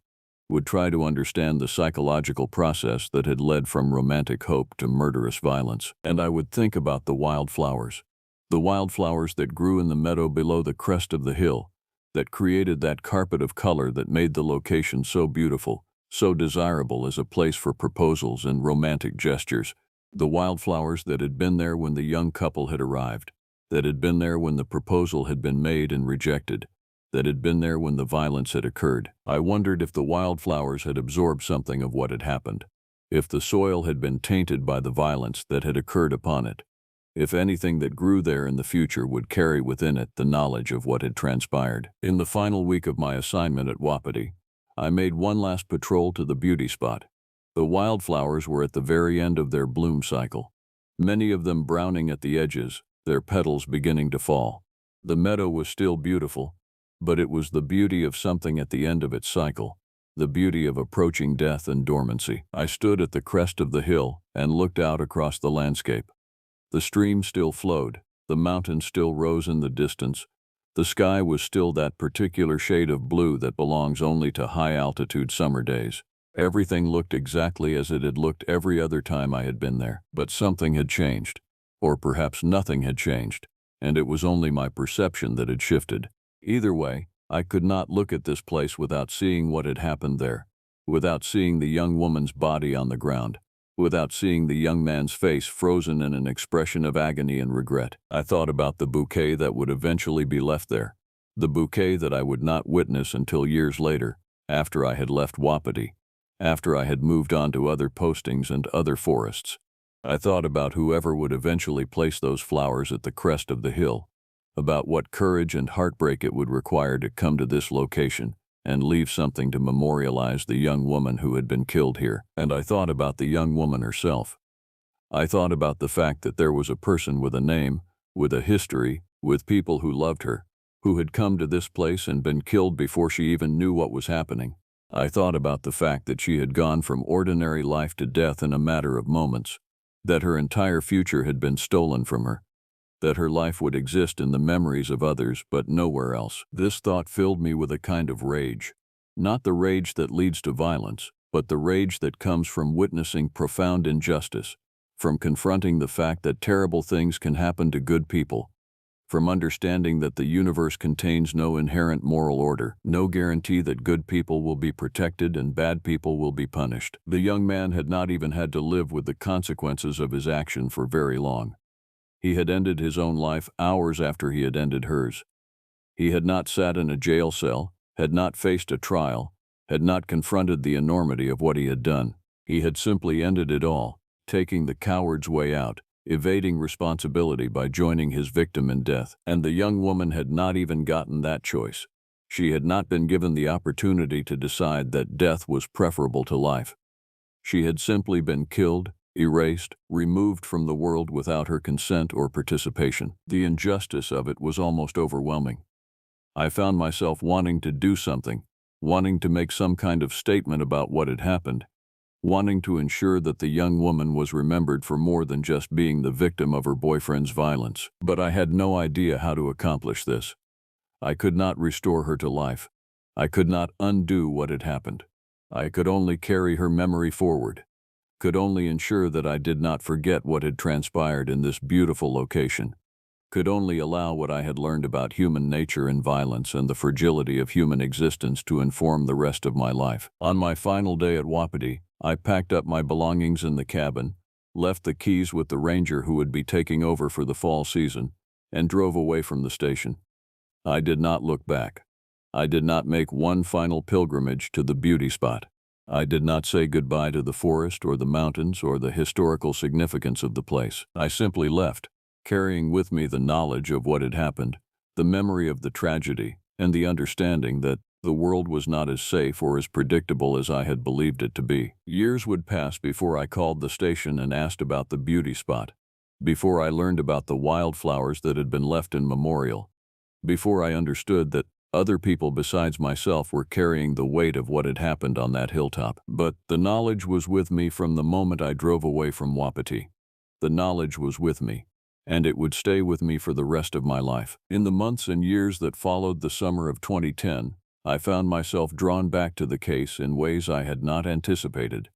would try to understand the psychological process that had led from romantic hope to murderous violence. And I would think about the wildflowers that grew in the meadow below the crest of the hill, that created that carpet of color that made the location so beautiful, so desirable as a place for proposals and romantic gestures, the wildflowers that had been there when the young couple had arrived, that had been there when the proposal had been made and rejected, that had been there when the violence had occurred. I wondered if the wildflowers had absorbed something of what had happened, if the soil had been tainted by the violence that had occurred upon it, if anything that grew there in the future would carry within it the knowledge of what had transpired. In the final week of my assignment at Wapiti, I made one last patrol to the beauty spot. The wildflowers were at the very end of their bloom cycle, many of them browning at the edges, their petals beginning to fall. The meadow was still beautiful, but it was the beauty of something at the end of its cycle, the beauty of approaching death and dormancy. I stood at the crest of the hill and looked out across the landscape. The stream still flowed, the mountain still rose in the distance, the sky was still that particular shade of blue that belongs only to high-altitude summer days. Everything looked exactly as it had looked every other time I had been there, but something had changed, or perhaps nothing had changed, and it was only my perception that had shifted. Either way, I could not look at this place without seeing what had happened there, without seeing the young woman's body on the ground, without seeing the young man's face frozen in an expression of agony and regret. I thought about the bouquet that would eventually be left there, the bouquet that I would not witness until years later, after I had left Wapiti, after I had moved on to other postings and other forests. I thought about whoever would eventually place those flowers at the crest of the hill, about what courage and heartbreak it would require to come to this location and leave something to memorialize the young woman who had been killed here. And I thought about the young woman herself. I thought about the fact that there was a person with a name, with a history, with people who loved her, who had come to this place and been killed before she even knew what was happening. I thought about the fact that she had gone from ordinary life to death in a matter of moments, that her entire future had been stolen from her, that her life would exist in the memories of others but nowhere else. This thought filled me with a kind of rage. Not the rage that leads to violence, but the rage that comes from witnessing profound injustice, from confronting the fact that terrible things can happen to good people, from understanding that the universe contains no inherent moral order, no guarantee that good people will be protected and bad people will be punished. The young man had not even had to live with the consequences of his action for very long. He had ended his own life hours after he had ended hers. He had not sat in a jail cell, had not faced a trial, had not confronted the enormity of what he had done. He had simply ended it all, taking the coward's way out, evading responsibility by joining his victim in death. And the young woman had not even gotten that choice. She had not been given the opportunity to decide that death was preferable to life. She had simply been killed, erased, removed from the world without her consent or participation. The injustice of it was almost overwhelming. I found myself wanting to do something, wanting to make some kind of statement about what had happened, wanting to ensure that the young woman was remembered for more than just being the victim of her boyfriend's violence. But I had no idea how to accomplish this. I could not restore her to life. I could not undo what had happened. I could only carry her memory forward, could only ensure that I did not forget what had transpired in this beautiful location, could only allow what I had learned about human nature and violence and the fragility of human existence to inform the rest of my life. On my final day at Wapiti, I packed up my belongings in the cabin, left the keys with the ranger who would be taking over for the fall season, and drove away from the station. I did not look back. I did not make one final pilgrimage to the beauty spot. I did not say goodbye to the forest or the mountains or the historical significance of the place. I simply left, carrying with me the knowledge of what had happened, the memory of the tragedy, and the understanding that the world was not as safe or as predictable as I had believed it to be. Years would pass before I called the station and asked about the beauty spot, before I learned about the wildflowers that had been left in memorial, before I understood that other people besides myself were carrying the weight of what had happened on that hilltop. But the knowledge was with me from the moment I drove away from Wapiti. The knowledge was with me, and it would stay with me for the rest of my life. In the months and years that followed the summer of 2010, I found myself drawn back to the case in ways I had not anticipated.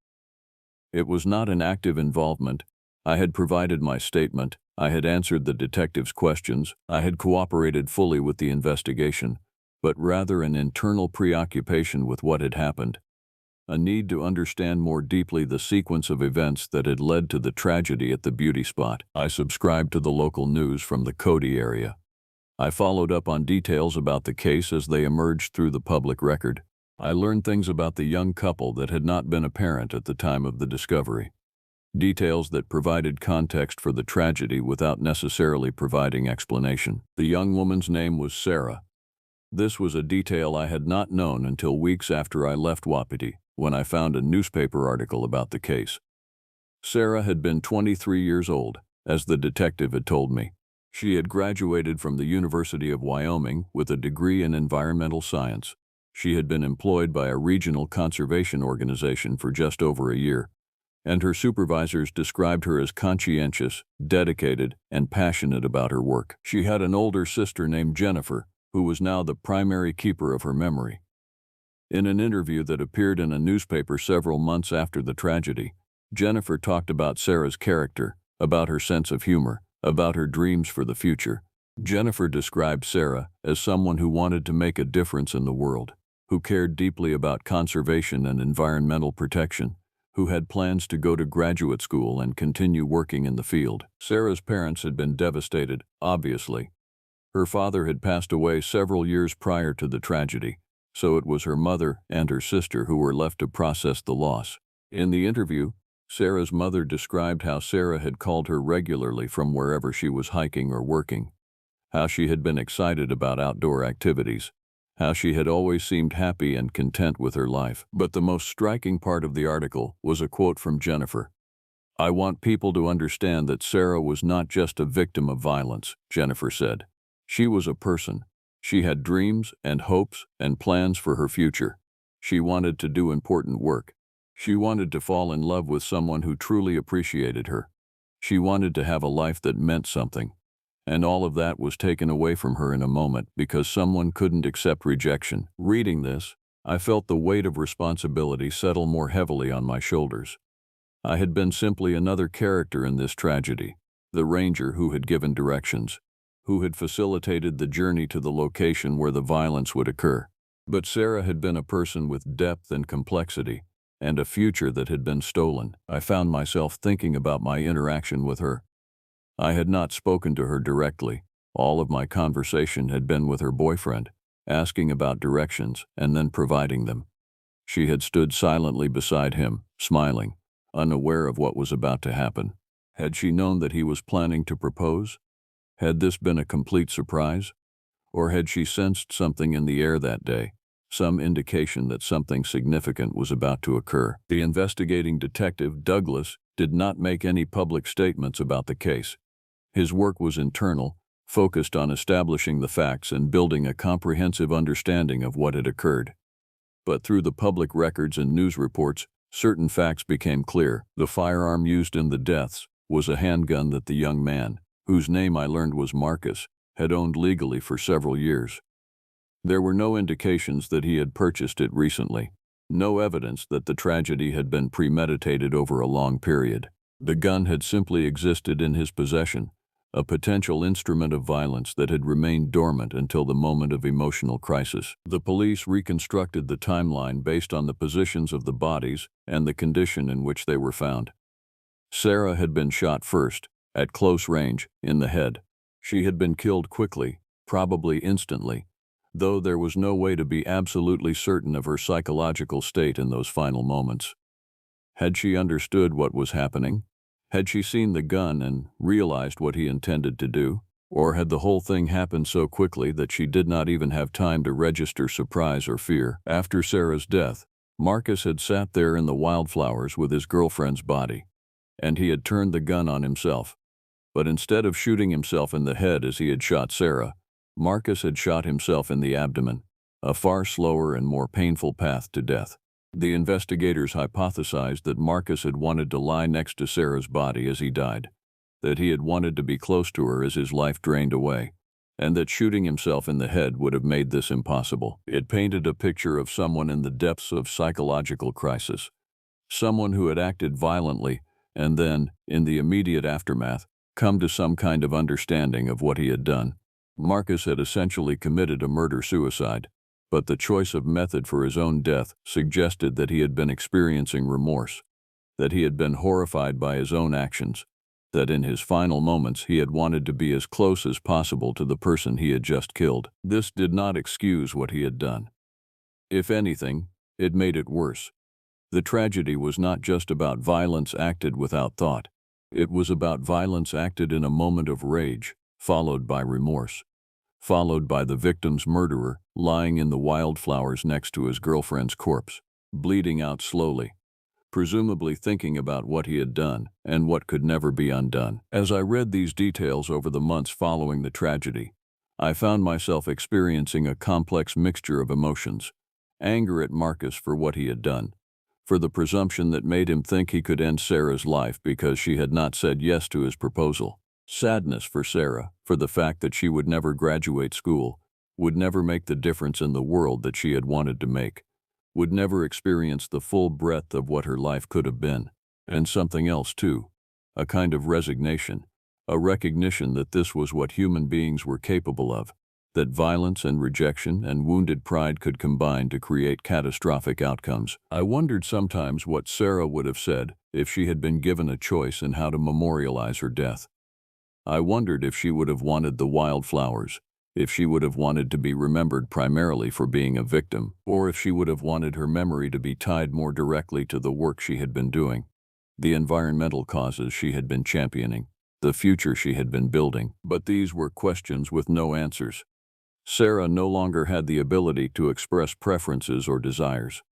It was not an active involvement. I had provided my statement, I had answered the detective's questions, I had cooperated fully with the investigation, but rather an internal preoccupation with what had happened, a need to understand more deeply the sequence of events that had led to the tragedy at the beauty spot. I subscribed to the local news from the Cody area. I followed up on details about the case as they emerged through the public record. I learned things about the young couple that had not been apparent at the time of the discovery. Details that provided context for the tragedy without necessarily providing explanation. The young woman's name was Sarah. This was a detail I had not known until weeks after I left Wapiti, when I found a newspaper article about the case. Sarah had been 23 years old, as the detective had told me. She had graduated from the University of Wyoming with a degree in environmental science. She had been employed by a regional conservation organization for just over a year, and her supervisors described her as conscientious, dedicated, and passionate about her work. She had an older sister named Jennifer, who was now the primary keeper of her memory. In an interview that appeared in a newspaper several months after the tragedy, Jennifer talked about Sarah's character, about her sense of humor, about her dreams for the future. Jennifer described Sarah as someone who wanted to make a difference in the world, who cared deeply about conservation and environmental protection, who had plans to go to graduate school and continue working in the field. Sarah's parents had been devastated, obviously. Her father had passed away several years prior to the tragedy, so it was her mother and her sister who were left to process the loss. In the interview, Sarah's mother described how Sarah had called her regularly from wherever she was hiking or working, how she had been excited about outdoor activities, how she had always seemed happy and content with her life. But the most striking part of the article was a quote from Jennifer. "I want people to understand that Sarah was not just a victim of violence," Jennifer said. "She was a person. She had dreams and hopes and plans for her future. She wanted to do important work. She wanted to fall in love with someone who truly appreciated her. She wanted to have a life that meant something. And all of that was taken away from her in a moment because someone couldn't accept rejection." Reading this, I felt the weight of responsibility settle more heavily on my shoulders. I had been simply another character in this tragedy, the ranger who had given directions, who had facilitated the journey to the location where the violence would occur. But Sarah had been a person with depth and complexity, and a future that had been stolen. I found myself thinking about my interaction with her. I had not spoken to her directly. All of my conversation had been with her boyfriend, asking about directions and then providing them. She had stood silently beside him, smiling, unaware of what was about to happen. Had she known that he was planning to propose? Had this been a complete surprise? Or had she sensed something in the air that day, some indication that something significant was about to occur? The investigating detective, Douglas, did not make any public statements about the case. His work was internal, focused on establishing the facts and building a comprehensive understanding of what had occurred. But through the public records and news reports, certain facts became clear. The firearm used in the deaths was a handgun that the young man, whose name I learned was Marcus, had owned legally for several years. There were no indications that he had purchased it recently, no evidence that the tragedy had been premeditated over a long period. The gun had simply existed in his possession, a potential instrument of violence that had remained dormant until the moment of emotional crisis. The police reconstructed the timeline based on the positions of the bodies and the condition in which they were found. Sarah had been shot first, at close range, in the head. She had been killed quickly, probably instantly, though there was no way to be absolutely certain of her psychological state in those final moments. Had she understood what was happening? Had she seen the gun and realized what he intended to do? Or had the whole thing happened so quickly that she did not even have time to register surprise or fear? After Sarah's death, Marcus had sat there in the wildflowers with his girlfriend's body, and he had turned the gun on himself. But instead of shooting himself in the head as he had shot Sarah, Marcus had shot himself in the abdomen, a far slower and more painful path to death. The investigators hypothesized that Marcus had wanted to lie next to Sarah's body as he died, that he had wanted to be close to her as his life drained away, and that shooting himself in the head would have made this impossible. It painted a picture of someone in the depths of psychological crisis, someone who had acted violently and then, in the immediate aftermath, come to some kind of understanding of what he had done. Marcus had essentially committed a murder-suicide, but the choice of method for his own death suggested that he had been experiencing remorse, that he had been horrified by his own actions, that in his final moments he had wanted to be as close as possible to the person he had just killed. This did not excuse what he had done. If anything, it made it worse. The tragedy was not just about violence acted without thought. It was about violence acted in a moment of rage, followed by remorse, followed by the victim's murderer lying in the wildflowers next to his girlfriend's corpse, bleeding out slowly, presumably thinking about what he had done and what could never be undone. As I read these details over the months following the tragedy, I found myself experiencing a complex mixture of emotions: anger at Marcus for what he had done, for the presumption that made him think he could end Sarah's life because she had not said yes to his proposal, sadness for Sarah for the fact that she would never graduate school, would never make the difference in the world that she had wanted to make, would never experience the full breadth of what her life could have been, and something else too, a kind of resignation, a recognition that this was what human beings were capable of, that violence and rejection and wounded pride could combine to create catastrophic outcomes. I wondered sometimes what Sarah would have said if she had been given a choice in how to memorialize her death. I wondered if she would have wanted the wildflowers, if she would have wanted to be remembered primarily for being a victim, or if she would have wanted her memory to be tied more directly to the work she had been doing, the environmental causes she had been championing, the future she had been building. But these were questions with no answers. Sarah no longer had the ability to express preferences or desires.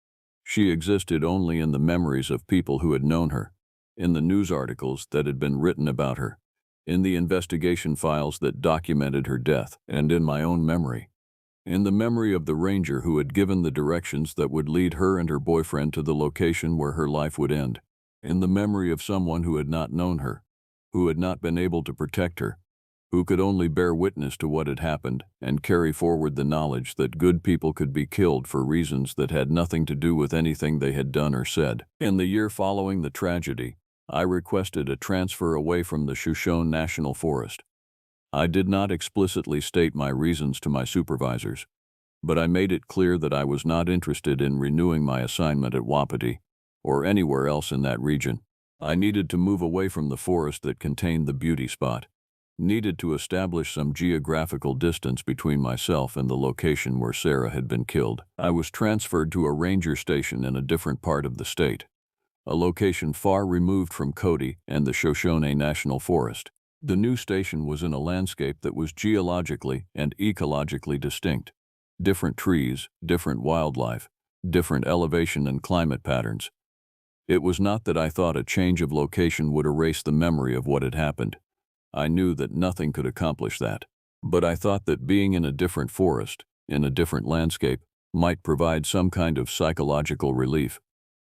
She existed only in the memories of people who had known her, in the news articles that had been written about her, in the investigation files that documented her death, and in my own memory. In the memory of the ranger who had given the directions that would lead her and her boyfriend to the location where her life would end. In the memory of someone who had not known her, who had not been able to protect her, who could only bear witness to what had happened and carry forward the knowledge that good people could be killed for reasons that had nothing to do with anything they had done or said. In the year following the tragedy, I requested a transfer away from the Shoshone National Forest. I did not explicitly state my reasons to my supervisors, but I made it clear that I was not interested in renewing my assignment at Wapiti or anywhere else in that region. I needed to move away from the forest that contained the beauty spot. needed to establish some geographical distance between myself and the location where Sarah had been killed. I was transferred to a ranger station in a different part of the state, a location far removed from Cody and the Shoshone National Forest. The new station was in a landscape that was geologically and ecologically distinct. Different trees, different wildlife, different elevation and climate patterns. It was not that I thought a change of location would erase the memory of what had happened. I knew that nothing could accomplish that. But I thought that being in a different forest, in a different landscape, might provide some kind of psychological relief.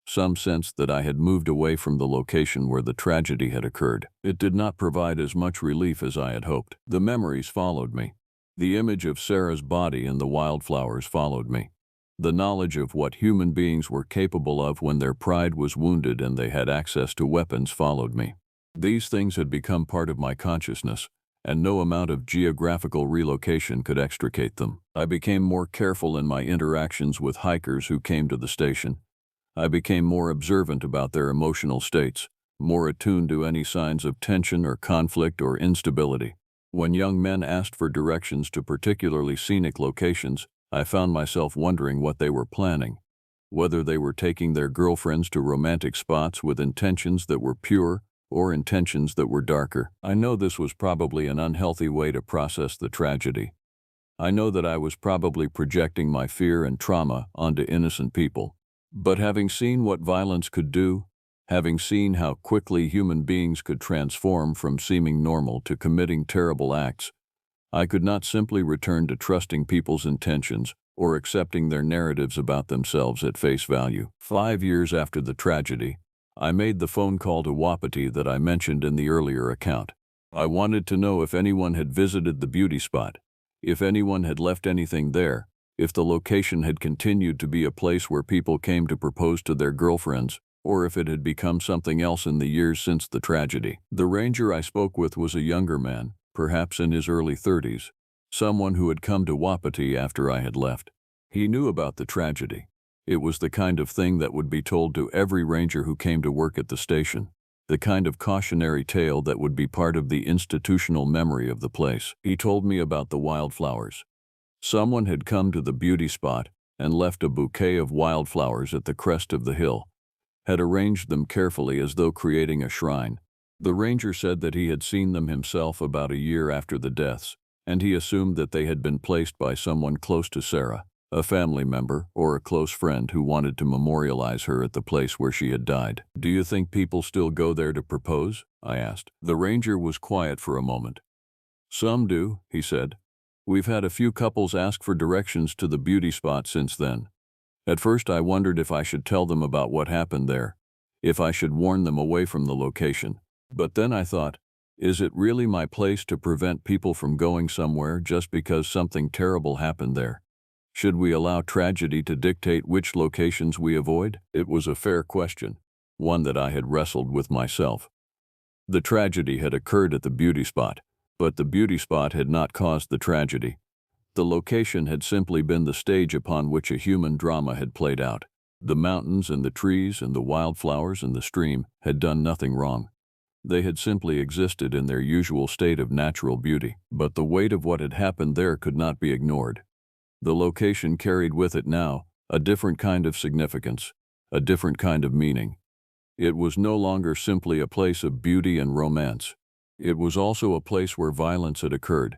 Some sense that I had moved away from the location where the tragedy had occurred. It did not provide as much relief as I had hoped. The memories followed me. The image of Sarah's body and the wildflowers followed me. The knowledge of what human beings were capable of when their pride was wounded and they had access to weapons followed me. These things had become part of my consciousness, and no amount of geographical relocation could extricate them. I became more careful in my interactions with hikers who came to the station. I became more observant about their emotional states, more attuned to any signs of tension or conflict or instability. When young men asked for directions to particularly scenic locations, I found myself wondering what they were planning, whether they were taking their girlfriends to romantic spots with intentions that were pure or intentions that were darker. I know this was probably an unhealthy way to process the tragedy. I know that I was probably projecting my fear and trauma onto innocent people. But having seen what violence could do, having seen how quickly human beings could transform from seeming normal to committing terrible acts, I could not simply return to trusting people's intentions or accepting their narratives about themselves at face value. 5 years after the tragedy, I made the phone call to Wapiti that I mentioned in the earlier account. I wanted to know if anyone had visited the beauty spot, if anyone had left anything there, if the location had continued to be a place where people came to propose to their girlfriends, or if it had become something else in the years since the tragedy. The ranger I spoke with was a younger man, perhaps in his early 30s, someone who had come to Wapiti after I had left. He knew about the tragedy. It was the kind of thing that would be told to every ranger who came to work at the station, the kind of cautionary tale that would be part of the institutional memory of the place. He told me about the wildflowers. Someone had come to the beauty spot and left a bouquet of wildflowers at the crest of the hill, had arranged them carefully as though creating a shrine. The ranger said that he had seen them himself about a year after the deaths, and he assumed that they had been placed by someone close to Sarah, a family member or a close friend who wanted to memorialize her at the place where she had died. "Do you think people still go there to propose?" I asked. The ranger was quiet for a moment. "Some do," he said. "We've had a few couples ask for directions to the beauty spot since then. At first I wondered if I should tell them about what happened there, if I should warn them away from the location. But then I thought, is it really my place to prevent people from going somewhere just because something terrible happened there? Should we allow tragedy to dictate which locations we avoid?" It was a fair question, one that I had wrestled with myself. The tragedy had occurred at the beauty spot, but the beauty spot had not caused the tragedy. The location had simply been the stage upon which a human drama had played out. The mountains and the trees and the wildflowers and the stream had done nothing wrong. They had simply existed in their usual state of natural beauty. But the weight of what had happened there could not be ignored. The location carried with it now a different kind of significance, a different kind of meaning. It was no longer simply a place of beauty and romance. It was also a place where violence had occurred,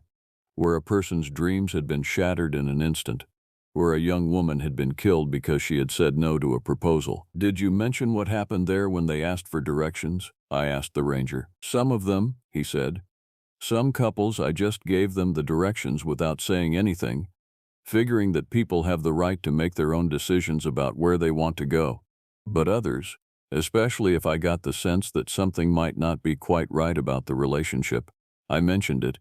where a person's dreams had been shattered in an instant, where a young woman had been killed because she had said no to a proposal. "Did you mention what happened there when they asked for directions?" I asked the ranger. "Some of them," he said. "Some couples I just gave them the directions without saying anything, figuring that people have the right to make their own decisions about where they want to go. But others, especially if I got the sense that something might not be quite right about the relationship, I mentioned it.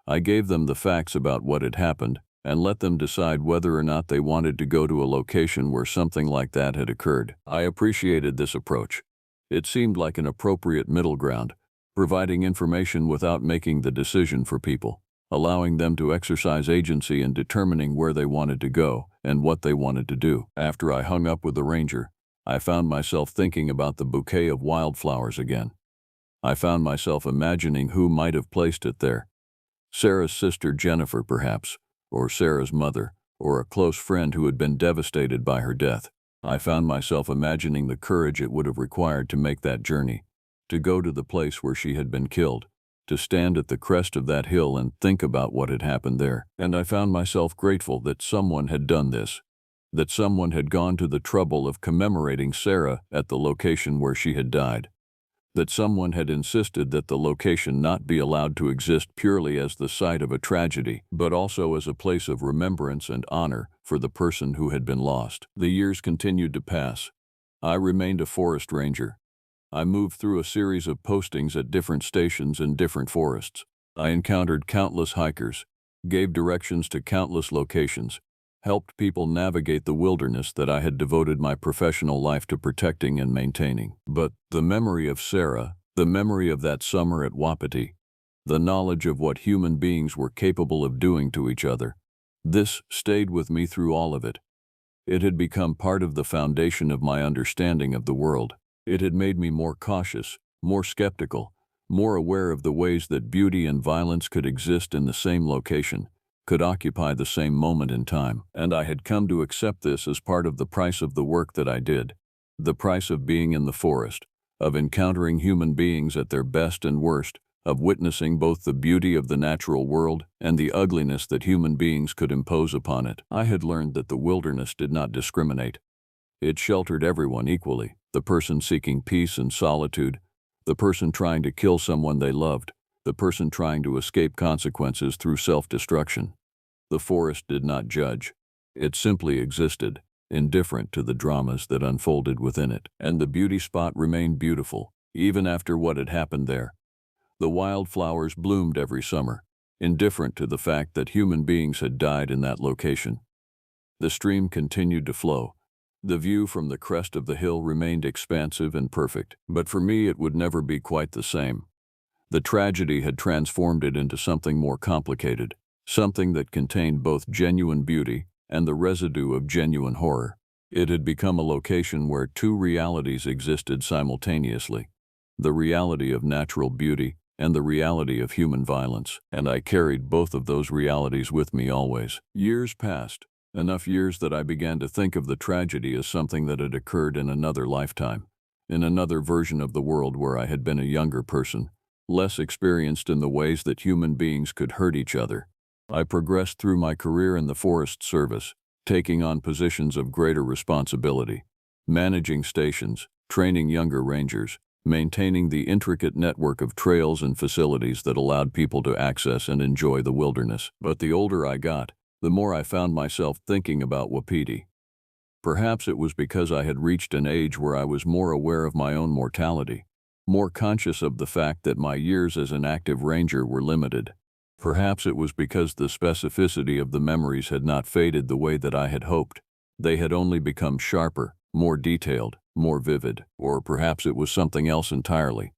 I gave them the facts about what had happened and let them decide whether or not they wanted to go to a location where something like that had occurred." I appreciated this approach. It seemed like an appropriate middle ground, providing information without making the decision for people, allowing them to exercise agency in determining where they wanted to go and what they wanted to do. After I hung up with the ranger, I found myself thinking about the bouquet of wildflowers again. I found myself imagining who might have placed it there. Sarah's sister Jennifer, perhaps, or Sarah's mother, or a close friend who had been devastated by her death. I found myself imagining the courage it would have required to make that journey, to go to the place where she had been killed, to stand at the crest of that hill and think about what had happened there. And I found myself grateful that someone had done this, that someone had gone to the trouble of commemorating Sarah at the location where she had died, that someone had insisted that the location not be allowed to exist purely as the site of a tragedy, but also as a place of remembrance and honor for the person who had been lost. The years continued to pass. I remained a forest ranger. I moved through a series of postings at different stations in different forests. I encountered countless hikers, gave directions to countless locations, helped people navigate the wilderness that I had devoted my professional life to protecting and maintaining. But the memory of Sarah, the memory of that summer at Wapiti, the knowledge of what human beings were capable of doing to each other, this stayed with me through all of it. It had become part of the foundation of my understanding of the world. It had made me more cautious, more skeptical, more aware of the ways that beauty and violence could exist in the same location, could occupy the same moment in time. And I had come to accept this as part of the price of the work that I did, the price of being in the forest, of encountering human beings at their best and worst, of witnessing both the beauty of the natural world and the ugliness that human beings could impose upon it. I had learned that the wilderness did not discriminate. It sheltered everyone equally, the person seeking peace and solitude, the person trying to kill someone they loved, the person trying to escape consequences through self-destruction. The forest did not judge. It simply existed, indifferent to the dramas that unfolded within it. And the beauty spot remained beautiful, even after what had happened there. The wildflowers bloomed every summer, indifferent to the fact that human beings had died in that location. The stream continued to flow. The view from the crest of the hill remained expansive and perfect, but for me it would never be quite the same. The tragedy had transformed it into something more complicated, something that contained both genuine beauty and the residue of genuine horror. It had become a location where two realities existed simultaneously, the reality of natural beauty and the reality of human violence, and I carried both of those realities with me always. Years passed, enough years that I began to think of the tragedy as something that had occurred in another lifetime, in another version of the world where I had been a younger person, less experienced in the ways that human beings could hurt each other. I progressed through my career in the Forest Service, taking on positions of greater responsibility, managing stations, training younger rangers, maintaining the intricate network of trails and facilities that allowed people to access and enjoy the wilderness. But the older I got, the more I found myself thinking about Wapiti. Perhaps it was because I had reached an age where I was more aware of my own mortality, more conscious of the fact that my years as an active ranger were limited. Perhaps it was because the specificity of the memories had not faded the way that I had hoped. They had only become sharper, more detailed, more vivid, or perhaps it was something else entirely.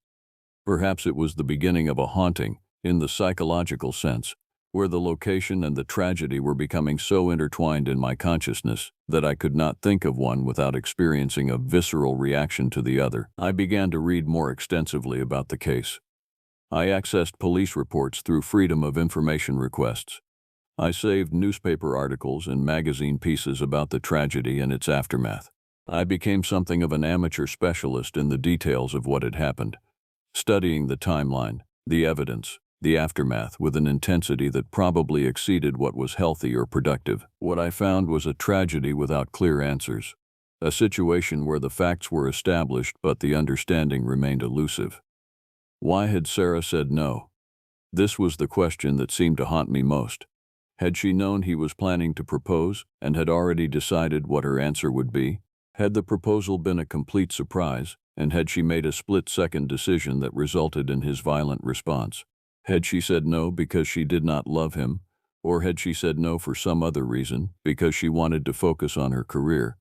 Perhaps it was the beginning of a haunting, in the psychological sense, where the location and the tragedy were becoming so intertwined in my consciousness that I could not think of one without experiencing a visceral reaction to the other. I began to read more extensively about the case. I accessed police reports through Freedom of Information requests. I saved newspaper articles and magazine pieces about the tragedy and its aftermath. I became something of an amateur specialist in the details of what had happened, studying the timeline, the evidence, the aftermath with an intensity that probably exceeded what was healthy or productive. What I found was a tragedy without clear answers, a situation where the facts were established but the understanding remained elusive. Why had Sarah said no? This was the question that seemed to haunt me most. Had she known he was planning to propose and had already decided what her answer would be? Had the proposal been a complete surprise, and had she made a split-second decision that resulted in his violent response? Had she said no because she did not love him, or had she said no for some other reason, because she wanted to focus on her career,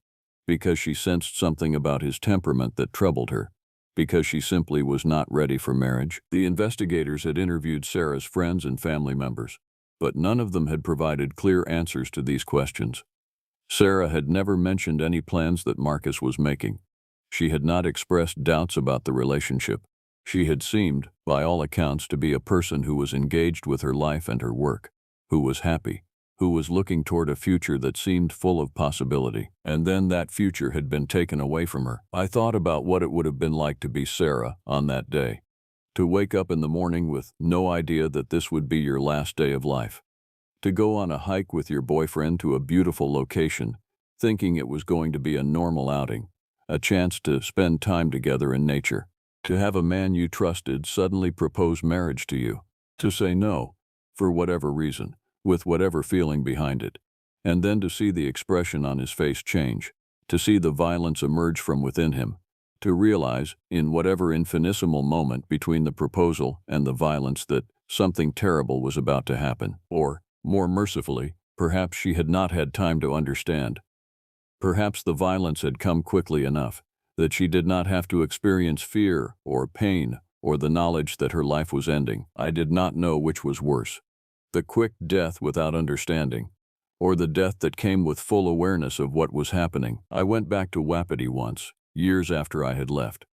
because she sensed something about his temperament that troubled her, because she simply was not ready for marriage? The investigators had interviewed Sarah's friends and family members, but none of them had provided clear answers to these questions. Sarah had never mentioned any plans that Marcus was making. She had not expressed doubts about the relationship. She had seemed, by all accounts, to be a person who was engaged with her life and her work, who was happy, who was looking toward a future that seemed full of possibility. And then that future had been taken away from her. I thought about what it would have been like to be Sarah on that day. To wake up in the morning with no idea that this would be your last day of life. To go on a hike with your boyfriend to a beautiful location, thinking it was going to be a normal outing, a chance to spend time together in nature. To have a man you trusted suddenly propose marriage to you. To say no, for whatever reason, with whatever feeling behind it. And then to see the expression on his face change. To see the violence emerge from within him. To realize, in whatever infinitesimal moment between the proposal and the violence, that something terrible was about to happen. Or, more mercifully, perhaps she had not had time to understand. Perhaps the violence had come quickly enough that she did not have to experience fear or pain or the knowledge that her life was ending. I did not know which was worse, the quick death without understanding, or the death that came with full awareness of what was happening. I went back to Wapiti once, years after I had left.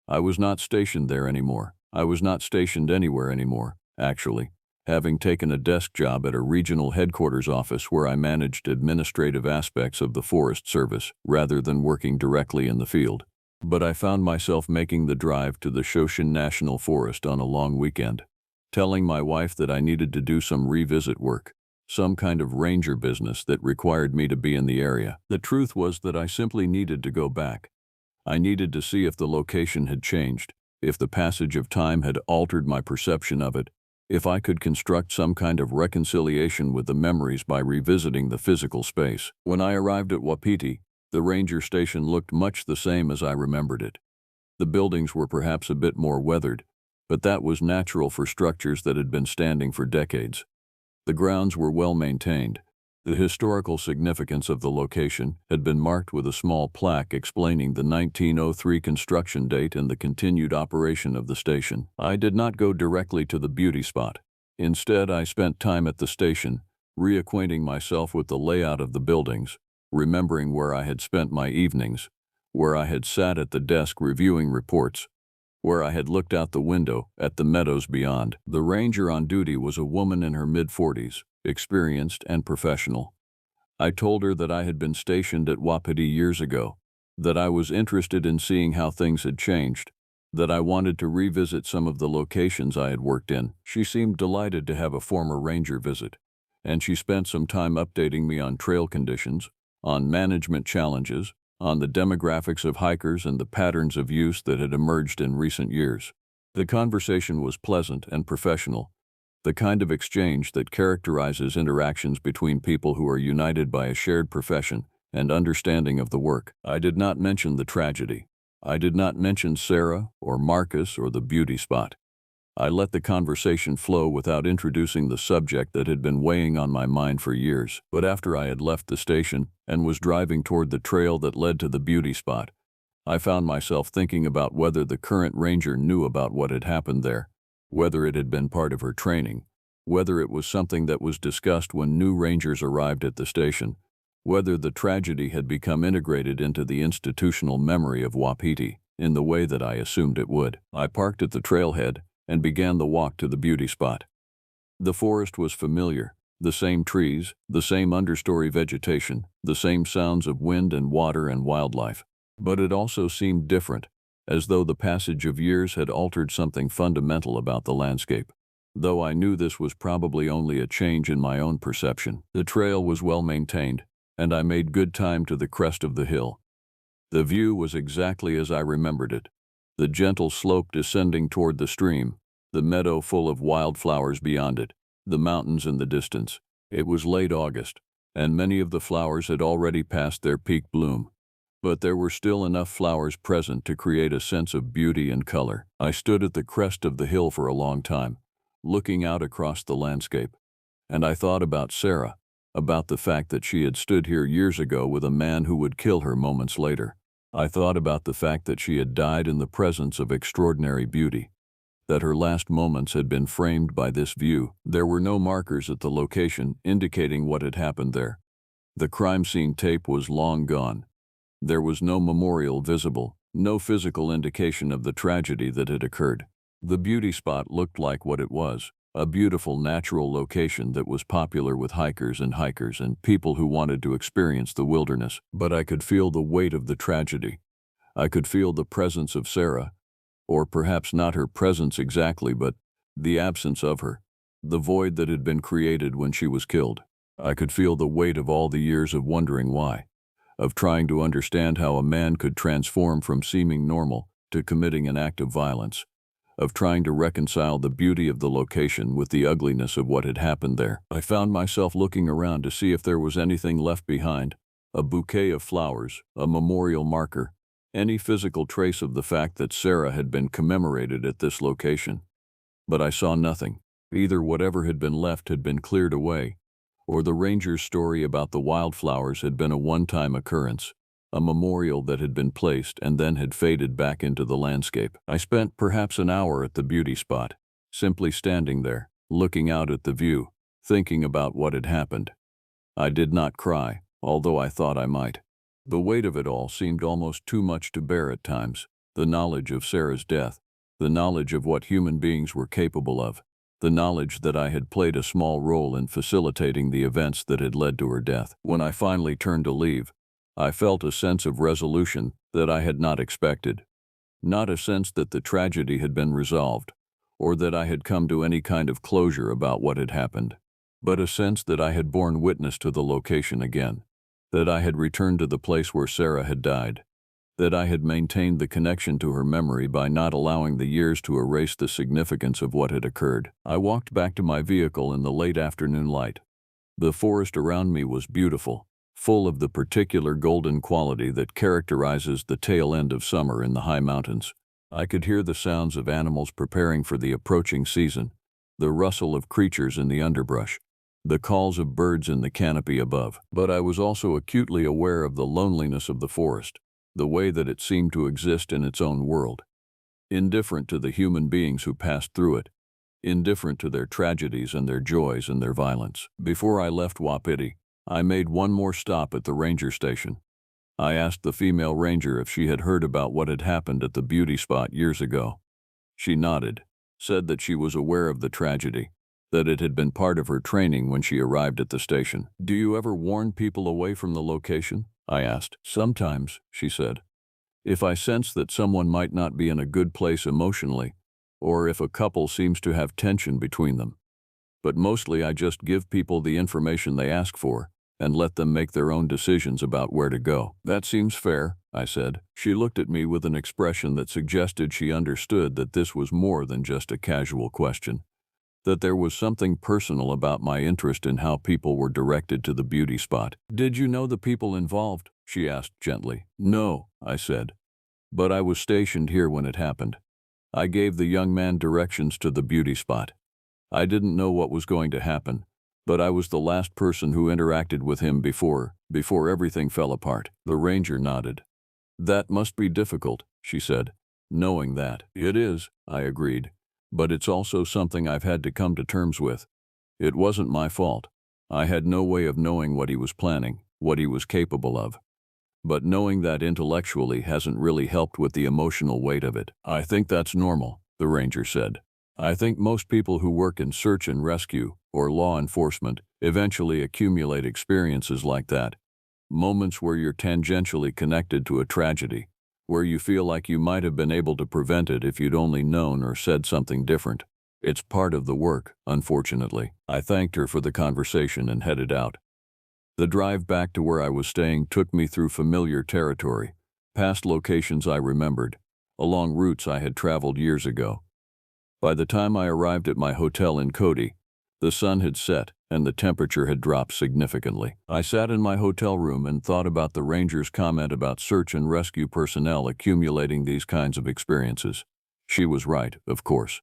I was not stationed there anymore. I was not stationed anywhere anymore, actually, having taken a desk job at a regional headquarters office where I managed administrative aspects of the Forest Service rather than working directly in the field. But I found myself making the drive to the Shoshin National Forest on a long weekend, telling my wife that I needed to do some revisit work, some kind of ranger business that required me to be in the area. The truth was that I simply needed to go back. I needed to see if the location had changed, if the passage of time had altered my perception of it, if I could construct some kind of reconciliation with the memories by revisiting the physical space. When I arrived at Wapiti, the ranger station looked much the same as I remembered it. The buildings were perhaps a bit more weathered, but that was natural for structures that had been standing for decades. The grounds were well maintained. The historical significance of the location had been marked with a small plaque explaining the 1903 construction date and the continued operation of the station. I did not go directly to the beauty spot. Instead, I spent time at the station, reacquainting myself with the layout of the buildings, remembering where I had spent my evenings, where I had sat at the desk reviewing reports, where I had looked out the window at the meadows beyond. The ranger on duty was a woman in her mid-40s, experienced and professional. I told her that I had been stationed at Wapiti years ago, that I was interested in seeing how things had changed, that I wanted to revisit some of the locations I had worked in. She seemed delighted to have a former ranger visit, and she spent some time updating me on trail conditions, on management challenges, on the demographics of hikers and the patterns of use that had emerged in recent years. The conversation was pleasant and professional, the kind of exchange that characterizes interactions between people who are united by a shared profession and understanding of the work. I did not mention the tragedy. I did not mention Sarah or Marcus or the beauty spot. I let the conversation flow without introducing the subject that had been weighing on my mind for years. But after I had left the station and was driving toward the trail that led to the beauty spot, I found myself thinking about whether the current ranger knew about what had happened there, whether it had been part of her training, whether it was something that was discussed when new rangers arrived at the station, whether the tragedy had become integrated into the institutional memory of Wapiti in the way that I assumed it would. I parked at the trailhead and began the walk to the beauty spot. The forest was familiar, the same trees, the same understory vegetation, the same sounds of wind and water and wildlife. But it also seemed different, as though the passage of years had altered something fundamental about the landscape. Though I knew this was probably only a change in my own perception. The trail was well maintained, and I made good time to the crest of the hill. The view was exactly as I remembered it. The gentle slope descending toward the stream, the meadow full of wildflowers beyond it, the mountains in the distance. It was late August, and many of the flowers had already passed their peak bloom. But there were still enough flowers present to create a sense of beauty and color. I stood at the crest of the hill for a long time, looking out across the landscape, and I thought about Sarah, about the fact that she had stood here years ago with a man who would kill her moments later. I thought about the fact that she had died in the presence of extraordinary beauty, that her last moments had been framed by this view. There were no markers at the location indicating what had happened there. The crime scene tape was long gone. There was no memorial visible, no physical indication of the tragedy that had occurred. The beauty spot looked like what it was, a beautiful natural location that was popular with hikers and people who wanted to experience the wilderness. But I could feel the weight of the tragedy. I could feel the presence of Sarah, or perhaps not her presence exactly, but the absence of her, the void that had been created when she was killed. I could feel the weight of all the years of wondering why, of trying to understand how a man could transform from seeming normal to committing an act of violence, of trying to reconcile the beauty of the location with the ugliness of what had happened there. I found myself looking around to see if there was anything left behind, a bouquet of flowers, a memorial marker, any physical trace of the fact that Sarah had been commemorated at this location. But I saw nothing. Either whatever had been left had been cleared away, or the ranger's story about the wildflowers had been a one-time occurrence, a memorial that had been placed and then had faded back into the landscape. I spent perhaps an hour at the beauty spot, simply standing there, looking out at the view, thinking about what had happened. I did not cry, although I thought I might. The weight of it all seemed almost too much to bear at times, the knowledge of Sarah's death, the knowledge of what human beings were capable of, the knowledge that I had played a small role in facilitating the events that had led to her death. When I finally turned to leave, I felt a sense of resolution that I had not expected. Not a sense that the tragedy had been resolved, or that I had come to any kind of closure about what had happened, but a sense that I had borne witness to the location again, that I had returned to the place where Sarah had died, that I had maintained the connection to her memory by not allowing the years to erase the significance of what had occurred. I walked back to my vehicle in the late afternoon light. The forest around me was beautiful, full of the particular golden quality that characterizes the tail end of summer in the high mountains. I could hear the sounds of animals preparing for the approaching season, the rustle of creatures in the underbrush, the calls of birds in the canopy above. But I was also acutely aware of the loneliness of the forest, the way that it seemed to exist in its own world, indifferent to the human beings who passed through it, indifferent to their tragedies and their joys and their violence. Before I left Wapiti, I made one more stop at the ranger station. I asked the female ranger if she had heard about what had happened at the beauty spot years ago. She nodded, said that she was aware of the tragedy, that it had been part of her training when she arrived at the station. "Do you ever warn people away from the location?" I asked. "Sometimes," she said. "If I sense that someone might not be in a good place emotionally, or if a couple seems to have tension between them. But mostly I just give people the information they ask for and let them make their own decisions about where to go." "That seems fair," I said. She looked at me with an expression that suggested she understood that this was more than just a casual question, that there was something personal about my interest in how people were directed to the beauty spot. "Did you know the people involved?" she asked gently. "No," I said, "but I was stationed here when it happened. I gave the young man directions to the beauty spot. I didn't know what was going to happen, but I was the last person who interacted with him before everything fell apart." The ranger nodded. "That must be difficult," she said, "knowing that." "It is," I agreed, "but it's also something I've had to come to terms with. It wasn't my fault. I had no way of knowing what he was planning, what he was capable of. But knowing that intellectually hasn't really helped with the emotional weight of it." "I think that's normal," the ranger said. "I think most people who work in search and rescue or law enforcement eventually accumulate experiences like that, moments where you're tangentially connected to a tragedy, where you feel like you might have been able to prevent it if you'd only known or said something different. It's part of the work, unfortunately." I thanked her for the conversation and headed out. The drive back to where I was staying took me through familiar territory, past locations I remembered, along routes I had traveled years ago. By the time I arrived at my hotel in Cody, the sun had set and the temperature had dropped significantly. I sat in my hotel room and thought about the ranger's comment about search and rescue personnel accumulating these kinds of experiences. She was right, of course.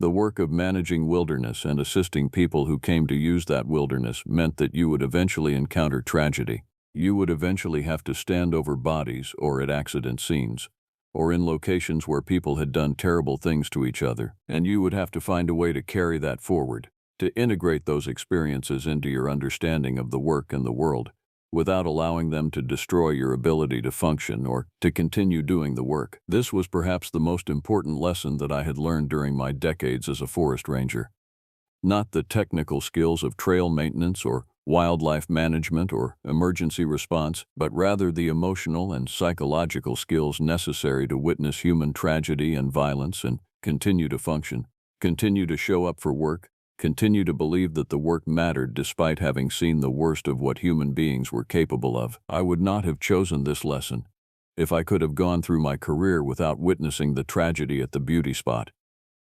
The work of managing wilderness and assisting people who came to use that wilderness meant that you would eventually encounter tragedy. You would eventually have to stand over bodies or at accident scenes, or in locations where people had done terrible things to each other, and you would have to find a way to carry that forward, to integrate those experiences into your understanding of the work and the world, without allowing them to destroy your ability to function or to continue doing the work. This was perhaps the most important lesson that I had learned during my decades as a forest ranger. Not the technical skills of trail maintenance or wildlife management or emergency response, but rather the emotional and psychological skills necessary to witness human tragedy and violence and continue to function, continue to show up for work, continue to believe that the work mattered despite having seen the worst of what human beings were capable of. I would not have chosen this lesson if I could have gone through my career without witnessing the tragedy at the beauty spot.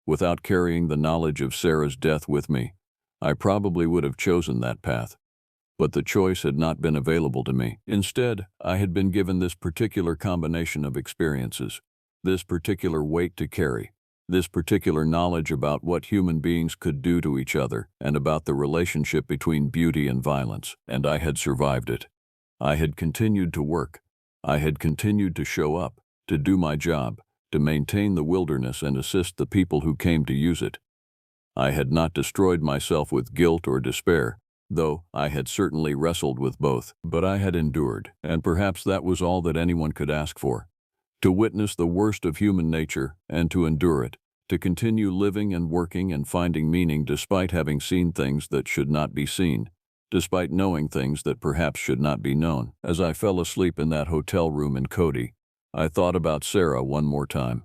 Without carrying the knowledge of Sarah's death with me, I probably would have chosen that path. But the choice had not been available to me. Instead, I had been given this particular combination of experiences, this particular weight to carry, this particular knowledge about what human beings could do to each other and about the relationship between beauty and violence, and I had survived it. I had continued to work. I had continued to show up, to do my job, to maintain the wilderness and assist the people who came to use it. I had not destroyed myself with guilt or despair, though I had certainly wrestled with both, but I had endured, and perhaps that was all that anyone could ask for. To witness the worst of human nature and to endure it, to continue living and working and finding meaning despite having seen things that should not be seen, despite knowing things that perhaps should not be known. As I fell asleep in that hotel room in Cody, I thought about Sarah one more time.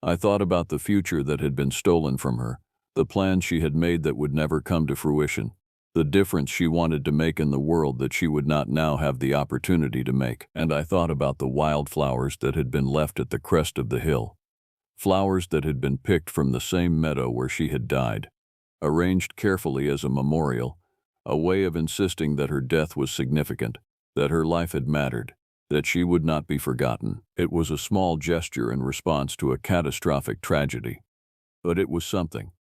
I thought about the future that had been stolen from her, the plans she had made that would never come to fruition, the difference she wanted to make in the world that she would not now have the opportunity to make. And I thought about the wildflowers that had been left at the crest of the hill, flowers that had been picked from the same meadow where she had died, arranged carefully as a memorial, a way of insisting that her death was significant, that her life had mattered, that she would not be forgotten. It was a small gesture in response to a catastrophic tragedy, but it was something.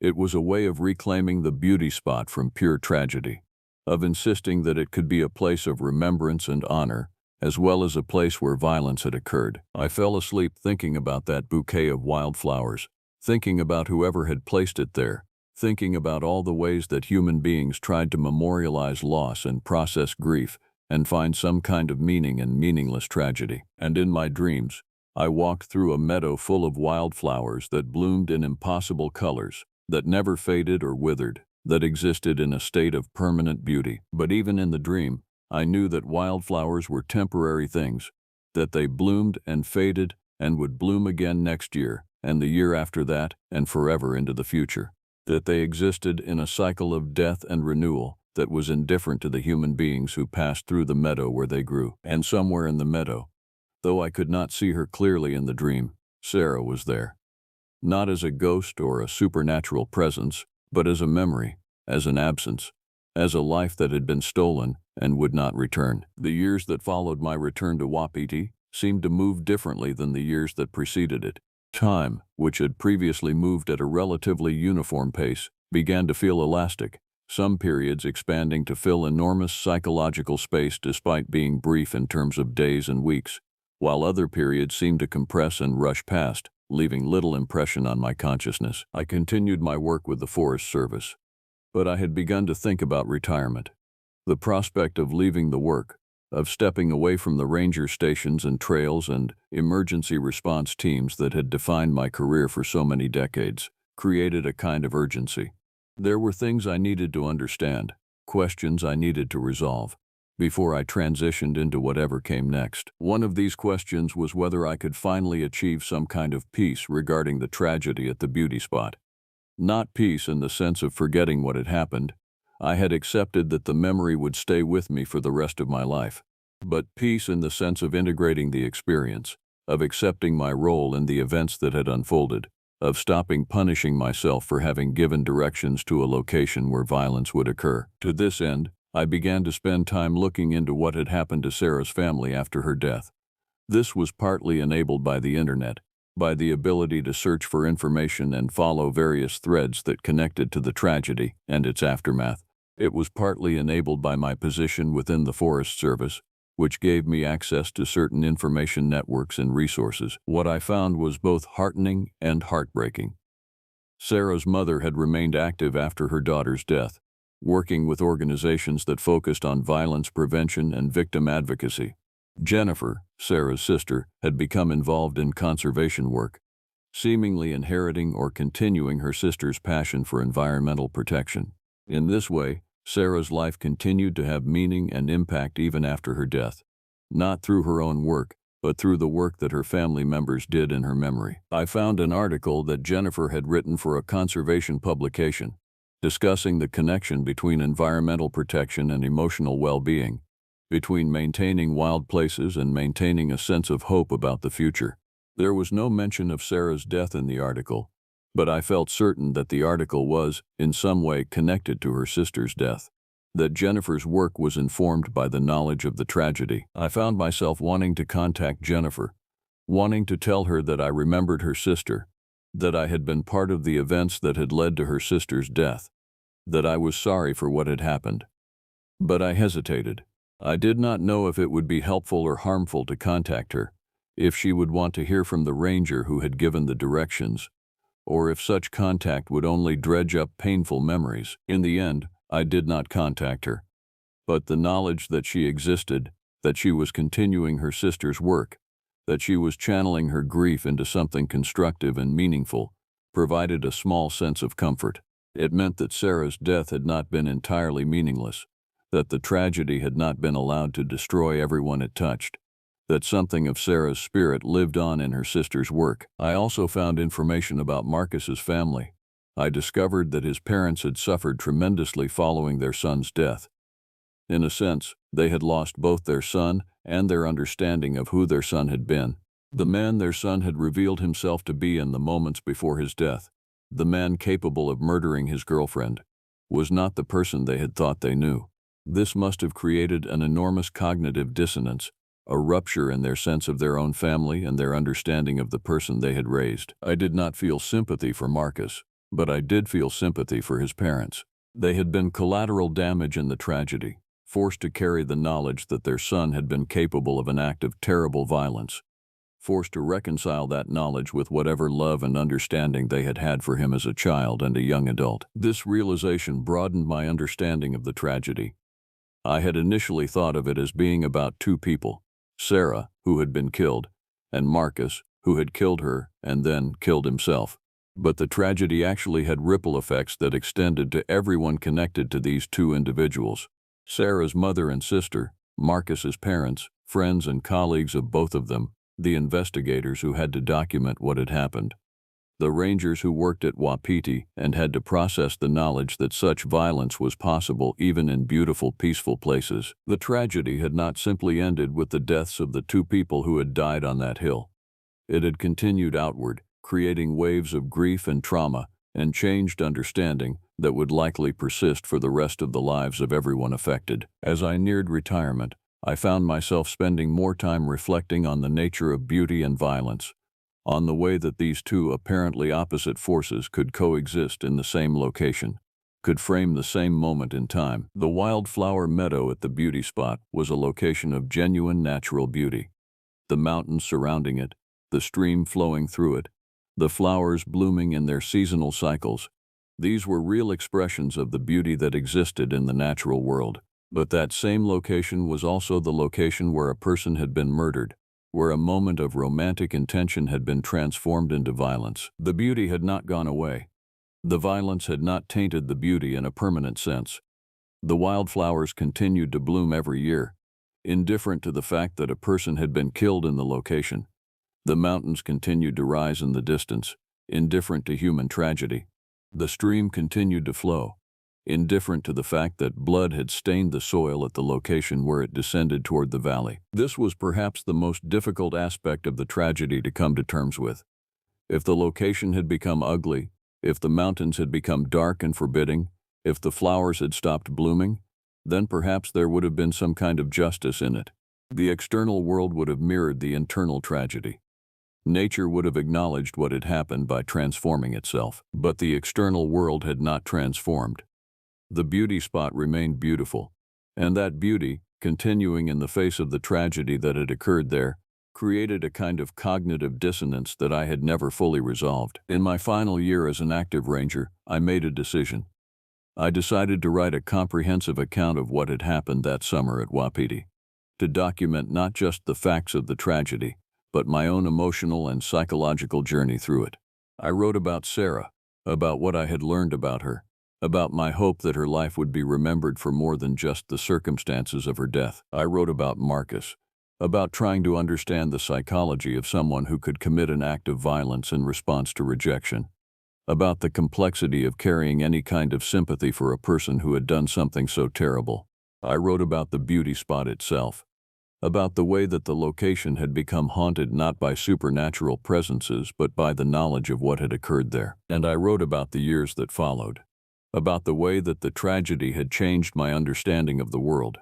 It was a way of reclaiming the beauty spot from pure tragedy, of insisting that it could be a place of remembrance and honor, as well as a place where violence had occurred. I fell asleep thinking about that bouquet of wildflowers, thinking about whoever had placed it there, thinking about all the ways that human beings tried to memorialize loss and process grief and find some kind of meaning in meaningless tragedy. And in my dreams, I walked through a meadow full of wildflowers that bloomed in impossible colors, that never faded or withered, that existed in a state of permanent beauty. But even in the dream, I knew that wildflowers were temporary things, that they bloomed and faded and would bloom again next year, and the year after that, and forever into the future, that they existed in a cycle of death and renewal that was indifferent to the human beings who passed through the meadow where they grew. And somewhere in the meadow, though I could not see her clearly in the dream, Sarah was there. Not as a ghost or a supernatural presence, but as a memory, as an absence, as a life that had been stolen and would not return. The years that followed my return to Wapiti seemed to move differently than the years that preceded it. Time, which had previously moved at a relatively uniform pace, began to feel elastic, some periods expanding to fill enormous psychological space despite being brief in terms of days and weeks, while other periods seemed to compress and rush past, leaving little impression on my consciousness. I continued my work with the Forest Service, but I had begun to think about retirement. The prospect of leaving the work, of stepping away from the ranger stations and trails and emergency response teams that had defined my career for so many decades, created a kind of urgency. There were things I needed to understand, questions I needed to resolve, before I transitioned into whatever came next. One of these questions was whether I could finally achieve some kind of peace regarding the tragedy at the beauty spot. Not peace in the sense of forgetting what had happened. I had accepted that the memory would stay with me for the rest of my life. But peace in the sense of integrating the experience, of accepting my role in the events that had unfolded, of stopping punishing myself for having given directions to a location where violence would occur. To this end, I began to spend time looking into what had happened to Sarah's family after her death. This was partly enabled by the internet, by the ability to search for information and follow various threads that connected to the tragedy and its aftermath. It was partly enabled by my position within the Forest Service, which gave me access to certain information networks and resources. What I found was both heartening and heartbreaking. Sarah's mother had remained active after her daughter's death, working with organizations that focused on violence prevention and victim advocacy. Jennifer, Sarah's sister, had become involved in conservation work, seemingly inheriting or continuing her sister's passion for environmental protection. In this way, Sarah's life continued to have meaning and impact even after her death, not through her own work, but through the work that her family members did in her memory. I found an article that Jennifer had written for a conservation publication, discussing the connection between environmental protection and emotional well-being, between maintaining wild places and maintaining a sense of hope about the future. There was no mention of Sarah's death in the article, but I felt certain that the article was, in some way, connected to her sister's death, that Jennifer's work was informed by the knowledge of the tragedy. I found myself wanting to contact Jennifer, wanting to tell her that I remembered her sister, that I had been part of the events that had led to her sister's death, that I was sorry for what had happened. But I hesitated. I did not know if it would be helpful or harmful to contact her, if she would want to hear from the ranger who had given the directions, or if such contact would only dredge up painful memories. In the end, I did not contact her, but the knowledge that she existed, that she was continuing her sister's work, that she was channeling her grief into something constructive and meaningful, provided a small sense of comfort. It meant that Sarah's death had not been entirely meaningless, that the tragedy had not been allowed to destroy everyone it touched, that something of Sarah's spirit lived on in her sister's work. I also found information about Marcus's family. I discovered that his parents had suffered tremendously following their son's death. In a sense, they had lost both their son and their understanding of who their son had been. The man their son had revealed himself to be in the moments before his death, the man capable of murdering his girlfriend, was not the person they had thought they knew. This must have created an enormous cognitive dissonance, a rupture in their sense of their own family and their understanding of the person they had raised. I did not feel sympathy for Marcus, but I did feel sympathy for his parents. They had been collateral damage in the tragedy, forced to carry the knowledge that their son had been capable of an act of terrible violence, forced to reconcile that knowledge with whatever love and understanding they had had for him as a child and a young adult. This realization broadened my understanding of the tragedy. I had initially thought of it as being about two people, Sarah, who had been killed, and Marcus, who had killed her and then killed himself. But the tragedy actually had ripple effects that extended to everyone connected to these two individuals: Sarah's mother and sister, Marcus's parents, friends and colleagues of both of them, the investigators who had to document what had happened, the rangers who worked at Wapiti and had to process the knowledge that such violence was possible even in beautiful, peaceful places. The tragedy had not simply ended with the deaths of the two people who had died on that hill. It had continued outward, creating waves of grief and trauma and changed understanding that would likely persist for the rest of the lives of everyone affected. As I neared retirement, I found myself spending more time reflecting on the nature of beauty and violence, on the way that these two apparently opposite forces could coexist in the same location, could frame the same moment in time. The wildflower meadow at the beauty spot was a location of genuine natural beauty. The mountains surrounding it, the stream flowing through it, the flowers blooming in their seasonal cycles, these were real expressions of the beauty that existed in the natural world. But that same location was also the location where a person had been murdered, where a moment of romantic intention had been transformed into violence. The beauty had not gone away. The violence had not tainted the beauty in a permanent sense. The wildflowers continued to bloom every year, indifferent to the fact that a person had been killed in the location. The mountains continued to rise in the distance, indifferent to human tragedy. The stream continued to flow, indifferent to the fact that blood had stained the soil at the location where it descended toward the valley. This was perhaps the most difficult aspect of the tragedy to come to terms with. If the location had become ugly, if the mountains had become dark and forbidding, if the flowers had stopped blooming, then perhaps there would have been some kind of justice in it. The external world would have mirrored the internal tragedy. Nature would have acknowledged what had happened by transforming itself. But the external world had not transformed. The beauty spot remained beautiful, and that beauty, continuing in the face of the tragedy that had occurred there, created a kind of cognitive dissonance that I had never fully resolved. In my final year as an active ranger, I made a decision. I decided to write a comprehensive account of what had happened that summer at Wapiti, to document not just the facts of the tragedy, but my own emotional and psychological journey through it. I wrote about Sarah, about what I had learned about her, about my hope that her life would be remembered for more than just the circumstances of her death. I wrote about Marcus, about trying to understand the psychology of someone who could commit an act of violence in response to rejection, about the complexity of carrying any kind of sympathy for a person who had done something so terrible. I wrote about the beauty spot itself, about the way that the location had become haunted not by supernatural presences but by the knowledge of what had occurred there. And I wrote about the years that followed, about the way that the tragedy had changed my understanding of the world,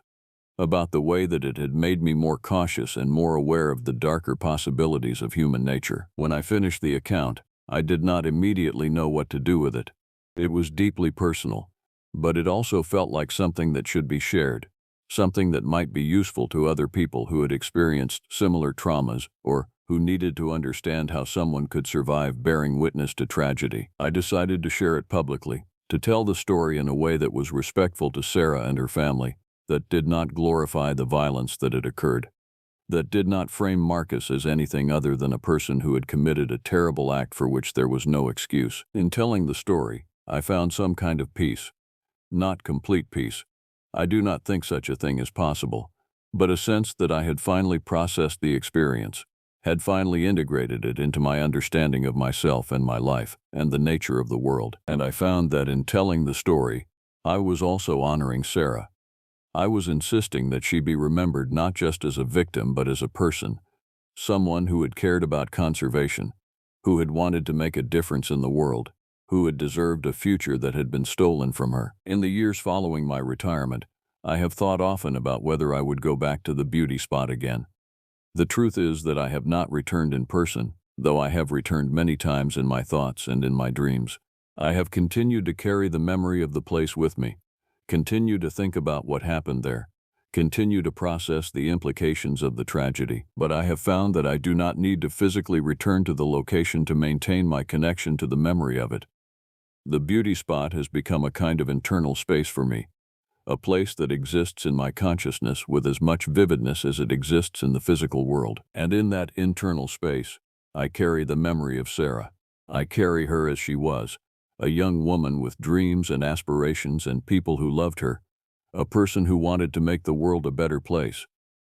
about the way that it had made me more cautious and more aware of the darker possibilities of human nature. When I finished the account, I did not immediately know what to do with it. It was deeply personal, but it also felt like something that should be shared, something that might be useful to other people who had experienced similar traumas or who needed to understand how someone could survive bearing witness to tragedy. I decided to share it publicly, to tell the story in a way that was respectful to Sarah and her family, that did not glorify the violence that had occurred, that did not frame Marcus as anything other than a person who had committed a terrible act for which there was no excuse. In telling the story, I found some kind of peace. Not complete peace. I do not think such a thing is possible, but a sense that I had finally processed the experience, had finally integrated it into my understanding of myself and my life and the nature of the world. And I found that in telling the story, I was also honoring Sarah. I was insisting that she be remembered not just as a victim but as a person, someone who had cared about conservation, who had wanted to make a difference in the world, who had deserved a future that had been stolen from her. In the years following my retirement, I have thought often about whether I would go back to the beauty spot again. The truth is that I have not returned in person, though I have returned many times in my thoughts and in my dreams. I have continued to carry the memory of the place with me, continue to think about what happened there, continue to process the implications of the tragedy, but I have found that I do not need to physically return to the location to maintain my connection to the memory of it. The beauty spot has become a kind of internal space for me, a place that exists in my consciousness with as much vividness as it exists in the physical world. And in that internal space, I carry the memory of Sarah. I carry her as she was, a young woman with dreams and aspirations and people who loved her, a person who wanted to make the world a better place,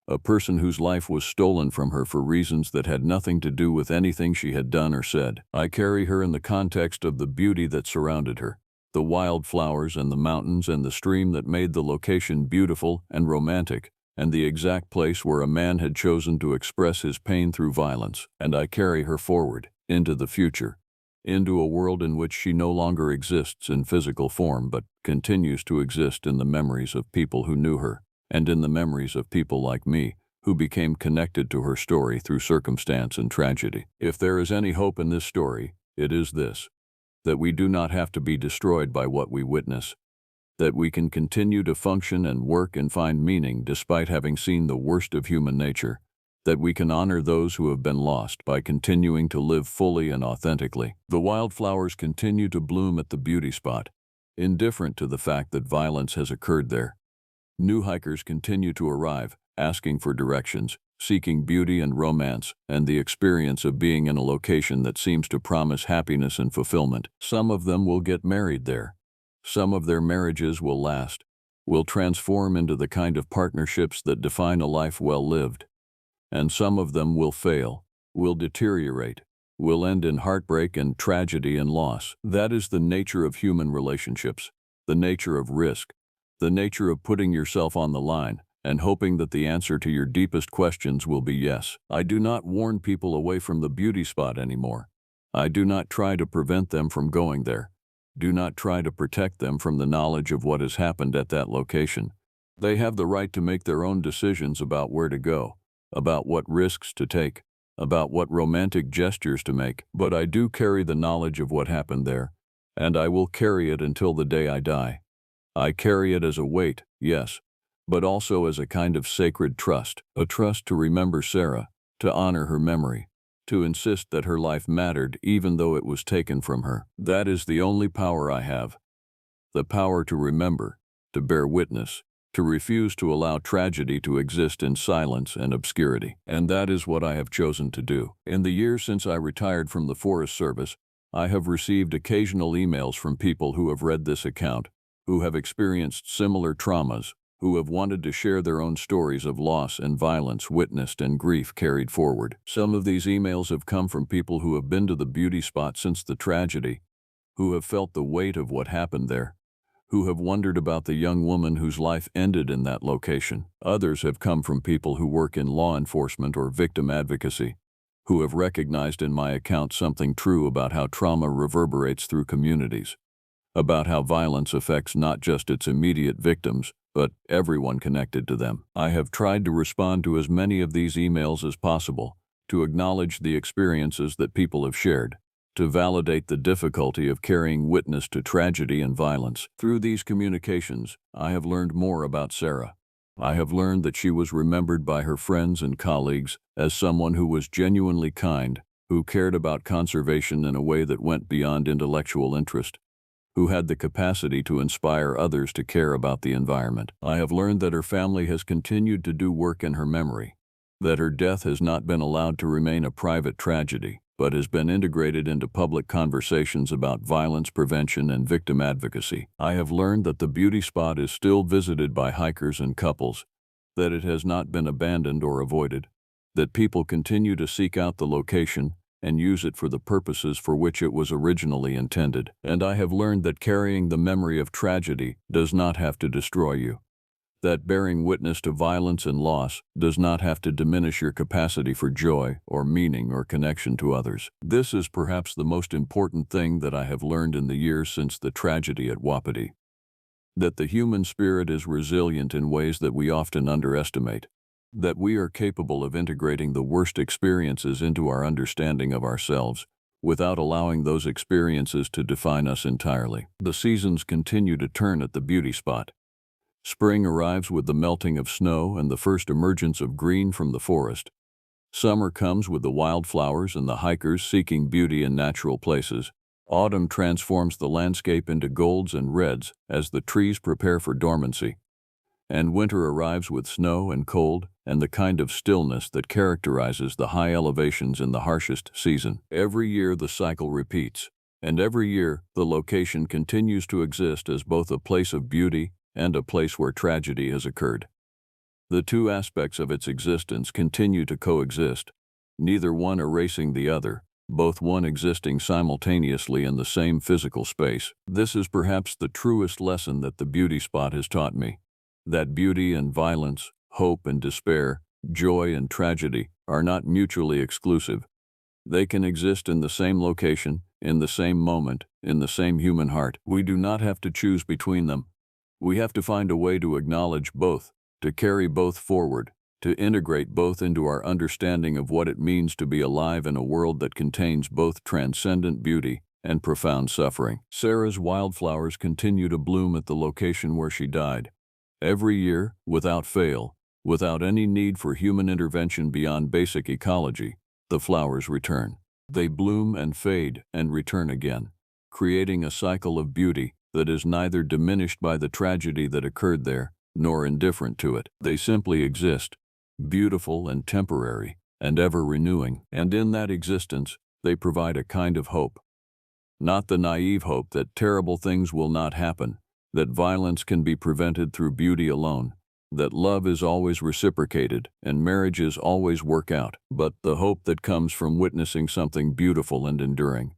a person whose life was stolen from her for reasons that had nothing to do with anything she had done or said. I carry her in the context of the beauty that surrounded her, the wildflowers and the mountains and the stream that made the location beautiful and romantic, and the exact place where a man had chosen to express his pain through violence. And I carry her forward, into the future, into a world in which she no longer exists in physical form but continues to exist in the memories of people who knew her, and in the memories of people like me who became connected to her story through circumstance and tragedy. If there is any hope in this story, it is this: that we do not have to be destroyed by what we witness, that we can continue to function and work and find meaning despite having seen the worst of human nature, that we can honor those who have been lost by continuing to live fully and authentically. The wildflowers continue to bloom at the beauty spot, indifferent to the fact that violence has occurred there. New hikers continue to arrive, asking for directions, seeking beauty and romance, and the experience of being in a location that seems to promise happiness and fulfillment. Some of them will get married there. Some of their marriages will last, will transform into the kind of partnerships that define a life well lived. And some of them will fail, will deteriorate, will end in heartbreak and tragedy and loss. That is the nature of human relationships, the nature of risk, the nature of putting yourself on the line and hoping that the answer to your deepest questions will be yes. I do not warn people away from the beauty spot anymore. I do not try to prevent them from going there. Do not try to protect them from the knowledge of what has happened at that location. They have the right to make their own decisions about where to go, about what risks to take, about what romantic gestures to make, but I do carry the knowledge of what happened there, and I will carry it until the day I die. I carry it as a weight, yes, but also as a kind of sacred trust, a trust to remember Sarah, to honor her memory, to insist that her life mattered even though it was taken from her. That is the only power I have. the power to remember, to bear witness, to refuse to allow tragedy to exist in silence and obscurity. And that is what I have chosen to do. In the years since I retired from the Forest Service, I have received occasional emails from people who have read this account, who have experienced similar traumas, who have wanted to share their own stories of loss and violence witnessed and grief carried forward. Some of these emails have come from people who have been to the beauty spot since the tragedy, who have felt the weight of what happened there, who have wondered about the young woman whose life ended in that location. Others have come from people who work in law enforcement or victim advocacy, who have recognized in my account something true about how trauma reverberates through communities, about how violence affects not just its immediate victims, but everyone connected to them. I have tried to respond to as many of these emails as possible, to acknowledge the experiences that people have shared, to validate the difficulty of carrying witness to tragedy and violence. Through these communications, I have learned more about Sarah. I have learned that she was remembered by her friends and colleagues as someone who was genuinely kind, who cared about conservation in a way that went beyond intellectual interest, who had the capacity to inspire others to care about the environment. I have learned that her family has continued to do work in her memory, that her death has not been allowed to remain a private tragedy, but has been integrated into public conversations about violence prevention and victim advocacy. I have learned that the beauty spot is still visited by hikers and couples, that it has not been abandoned or avoided, that people continue to seek out the location and use it for the purposes for which it was originally intended. And I have learned that carrying the memory of tragedy does not have to destroy you, that bearing witness to violence and loss does not have to diminish your capacity for joy or meaning or connection to others. This is perhaps the most important thing that I have learned in the years since the tragedy at Wapiti, that the human spirit is resilient in ways that we often underestimate, that we are capable of integrating the worst experiences into our understanding of ourselves without allowing those experiences to define us entirely. The seasons continue to turn at the beauty spot. Spring arrives with the melting of snow and the first emergence of green from the forest. Summer comes with the wildflowers and the hikers seeking beauty in natural places. Autumn transforms the landscape into golds and reds as the trees prepare for dormancy. And winter arrives with snow and cold and the kind of stillness that characterizes the high elevations in the harshest season. Every year the cycle repeats, and every year the location continues to exist as both a place of beauty and a place where tragedy has occurred. The two aspects of its existence continue to coexist, neither one erasing the other, both one existing simultaneously in the same physical space. This is perhaps the truest lesson that the beauty spot has taught me, that beauty and violence, hope and despair, joy and tragedy are not mutually exclusive. They can exist in the same location, in the same moment, in the same human heart. We do not have to choose between them. We have to find a way to acknowledge both, to carry both forward, to integrate both into our understanding of what it means to be alive in a world that contains both transcendent beauty and profound suffering. Sarah's wildflowers continue to bloom at the location where she died. Every year, without fail, without any need for human intervention beyond basic ecology, the flowers return. They bloom and fade and return again, creating a cycle of beauty that is neither diminished by the tragedy that occurred there, nor indifferent to it. They simply exist, beautiful and temporary, and ever-renewing. And in that existence, they provide a kind of hope. Not the naive hope that terrible things will not happen, that violence can be prevented through beauty alone, that love is always reciprocated and marriages always work out, but the hope that comes from witnessing something beautiful and enduring.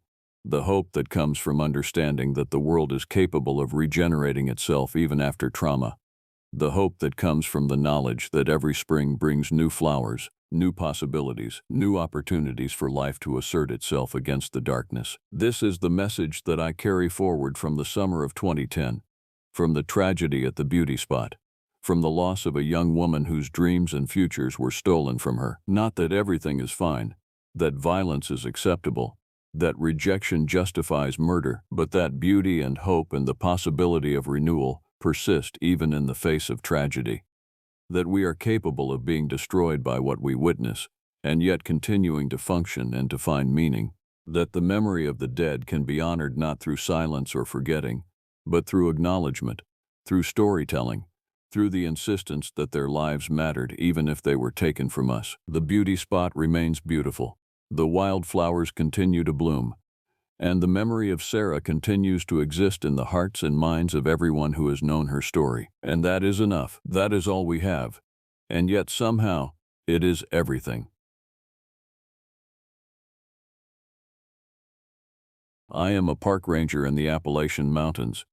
The hope that comes from understanding that the world is capable of regenerating itself even after trauma. The hope that comes from the knowledge that every spring brings new flowers, new possibilities, new opportunities for life to assert itself against the darkness. This is the message that I carry forward from the summer of 2010, from the tragedy at the beauty spot, from the loss of a young woman whose dreams and futures were stolen from her. Not that everything is fine, that violence is acceptable, that rejection justifies murder, but that beauty and hope and the possibility of renewal persist even in the face of tragedy. That we are capable of being destroyed by what we witness, and yet continuing to function and to find meaning. That the memory of the dead can be honored not through silence or forgetting, but through acknowledgement, through storytelling, through the insistence that their lives mattered even if they were taken from us. The beauty spot remains beautiful. The wildflowers continue to bloom. And the memory of Sarah continues to exist in the hearts and minds of everyone who has known her story. And that is enough. That is all we have. And yet somehow, it is everything. I am a park ranger in the Appalachian Mountains.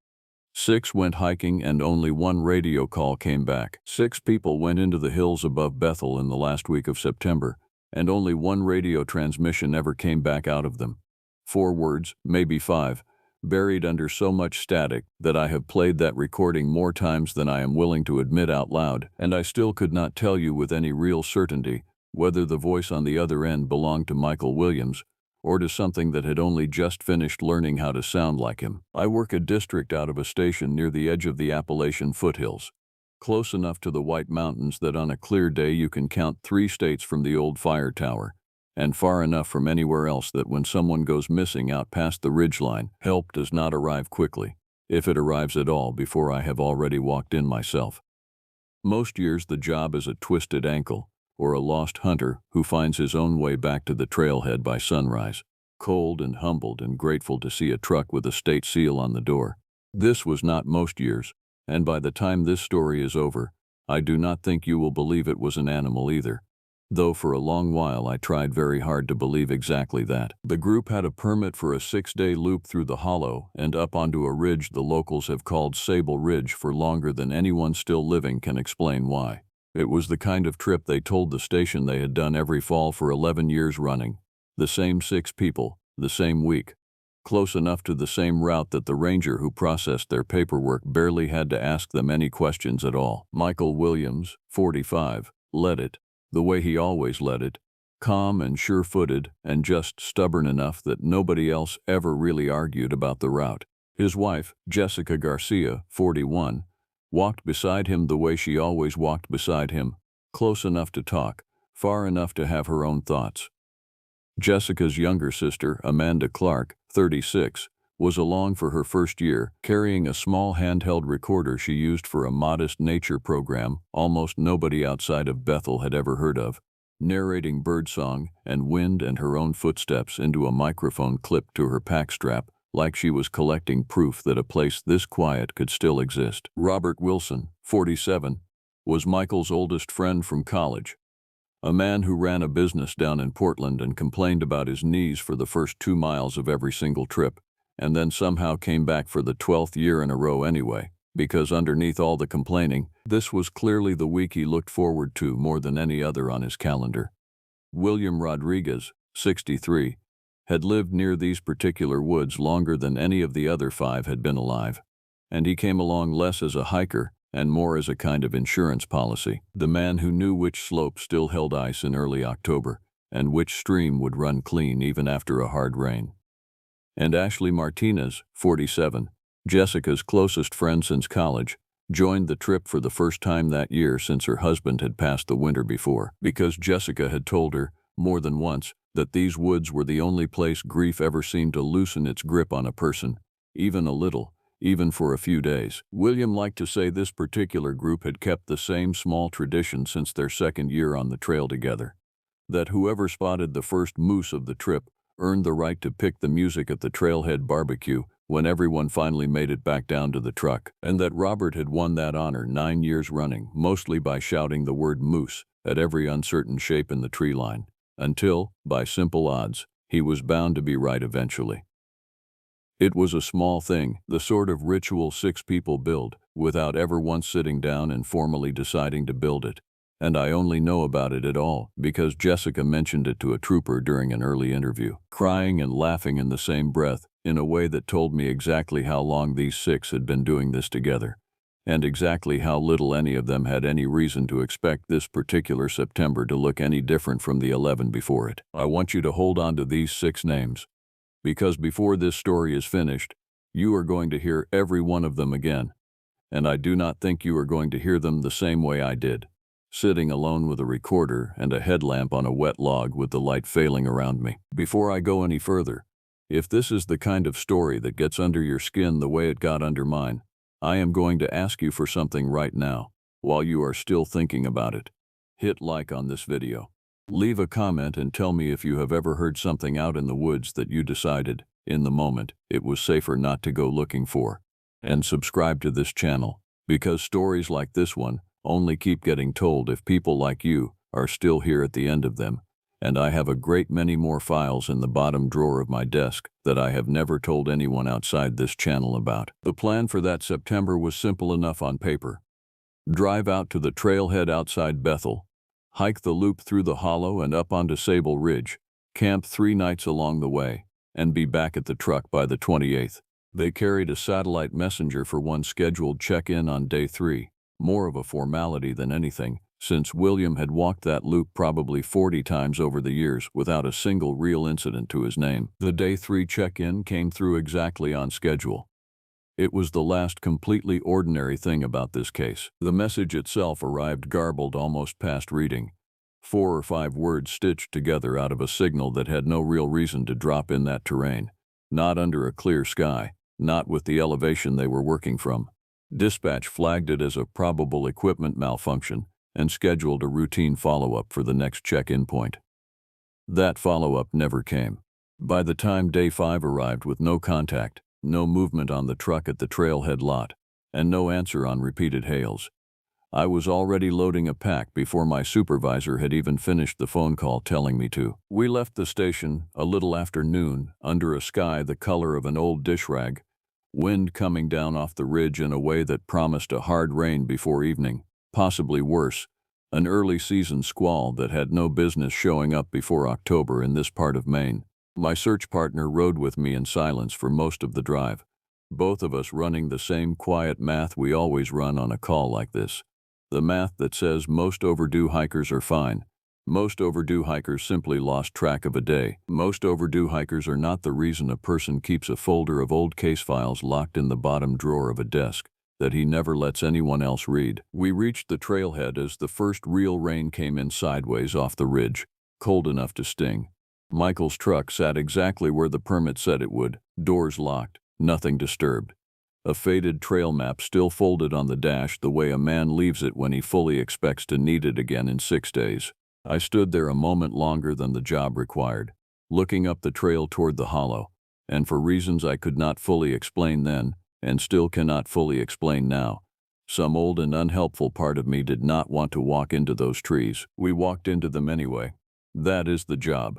6 went hiking and only 1 radio call came back. 6 people went into the hills above Bethel in the last week of September, and only 1 radio transmission ever came back out of them. 4 words, maybe 5, buried under so much static that I have played that recording more times than I am willing to admit out loud, and I still could not tell you with any real certainty whether the voice on the other end belonged to Michael Williams or to something that had only just finished learning how to sound like him. I work a district out of a station near the edge of the Appalachian foothills, close enough to the White Mountains that on a clear day you can count 3 states from the old fire tower, and far enough from anywhere else that when someone goes missing out past the ridgeline, help does not arrive quickly, if it arrives at all before I have already walked in myself. Most years the job is a twisted ankle, or a lost hunter who finds his own way back to the trailhead by sunrise, cold and humbled and grateful to see a truck with a state seal on the door. This was not most years, and by the time this story is over, I do not think you will believe it was an animal either, though for a long while I tried very hard to believe exactly that. The group had a permit for a 6-day loop through the hollow and up onto a ridge the locals have called Sable Ridge for longer than anyone still living can explain why. It was the kind of trip they told the station they had done every fall for 11 years running. The same 6 people, the same week. Close enough to the same route that the ranger who processed their paperwork barely had to ask them any questions at all. Michael Williams, 45, led it, the way he always led it, calm and sure-footed and just stubborn enough that nobody else ever really argued about the route. His wife, Jessica Garcia, 41, walked beside him the way she always walked beside him, close enough to talk, far enough to have her own thoughts. Jessica's younger sister, Amanda Clark, 36, was along for her first year, carrying a small handheld recorder she used for a modest nature program almost nobody outside of Bethel had ever heard of, narrating birdsong and wind and her own footsteps into a microphone clipped to her pack strap, like she was collecting proof that a place this quiet could still exist. Robert Wilson, 47, was Michael's oldest friend from college, a man who ran a business down in Portland and complained about his knees for the first 2 miles of every single trip, and then somehow came back for the 12th year in a row anyway, because underneath all the complaining, this was clearly the week he looked forward to more than any other on his calendar. William Rodriguez, 63, had lived near these particular woods longer than any of the other 5 had been alive, and he came along less as a hiker and more as a kind of insurance policy, the man who knew which slope still held ice in early October and which stream would run clean even after a hard rain. And Ashley Martinez, 47, Jessica's closest friend since college, joined the trip for the first time that year since her husband had passed the winter before, because Jessica had told her, more than once, that these woods were the only place grief ever seemed to loosen its grip on a person, even a little, even for a few days. William liked to say this particular group had kept the same small tradition since their 2nd year on the trail together, that whoever spotted the first moose of the trip earned the right to pick the music at the trailhead barbecue when everyone finally made it back down to the truck, and that Robert had won that honor 9 years running, mostly by shouting the word moose at every uncertain shape in the tree line, until, by simple odds, he was bound to be right eventually. It was a small thing, the sort of ritual 6 people build, without ever once sitting down and formally deciding to build it, and I only know about it at all because Jessica mentioned it to a trooper during an early interview, crying and laughing in the same breath, in a way that told me exactly how long these 6 had been doing this together, and exactly how little any of them had any reason to expect this particular September to look any different from the 11 before it. I want you to hold on to these 6 names, because before this story is finished, you are going to hear every one of them again, and I do not think you are going to hear them the same way I did, sitting alone with a recorder and a headlamp on a wet log with the light failing around me. Before I go any further, If this is the kind of story that gets under your skin the way it got under mine, I am going to ask you for something right now, while you are still thinking about it. Hit like on this video. Leave a comment and tell me if you have ever heard something out in the woods that you decided, in the moment, it was safer not to go looking for. And subscribe to this channel, because stories like this one only keep getting told if people like you are still here at the end of them. And I have a great many more files in the bottom drawer of my desk that I have never told anyone outside this channel about. The plan for that September was simple enough on paper. Drive out to the trailhead outside Bethel, hike the loop through the hollow and up onto Sable Ridge, camp 3 nights along the way, and be back at the truck by the 28th. They carried a satellite messenger for one scheduled check-in on day 3, more of a formality than anything, since William had walked that loop probably 40 times over the years without a single real incident to his name. The day 3 check-in came through exactly on schedule. It was the last completely ordinary thing about this case. The message itself arrived garbled almost past reading. 4 or 5 words stitched together out of a signal that had no real reason to drop in that terrain. Not under a clear sky, not with the elevation they were working from. Dispatch flagged it as a probable equipment malfunction and scheduled a routine follow-up for the next check-in point. That follow-up never came. By the time day 5 arrived with no contact, no movement on the truck at the trailhead lot, and no answer on repeated hails, I was already loading a pack before my supervisor had even finished the phone call telling me to. We left the station a little after noon under a sky the color of an old dish rag, wind coming down off the ridge in a way that promised a hard rain before evening. Possibly worse, an early season squall that had no business showing up before October in this part of Maine. My search partner rode with me in silence for most of the drive, both of us running the same quiet math we always run on a call like this. The math that says most overdue hikers are fine. Most overdue hikers simply lost track of a day. Most overdue hikers are not the reason a person keeps a folder of old case files locked in the bottom drawer of a desk that he never lets anyone else read. We reached the trailhead as the first real rain came in sideways off the ridge, cold enough to sting. Michael's truck sat exactly where the permit said it would, doors locked, nothing disturbed. A faded trail map still folded on the dash the way a man leaves it when he fully expects to need it again in 6 days. I stood there a moment longer than the job required, looking up the trail toward the hollow, and for reasons I could not fully explain then, and still cannot fully explain now, some old and unhelpful part of me did not want to walk into those trees. We walked into them anyway. That is the job.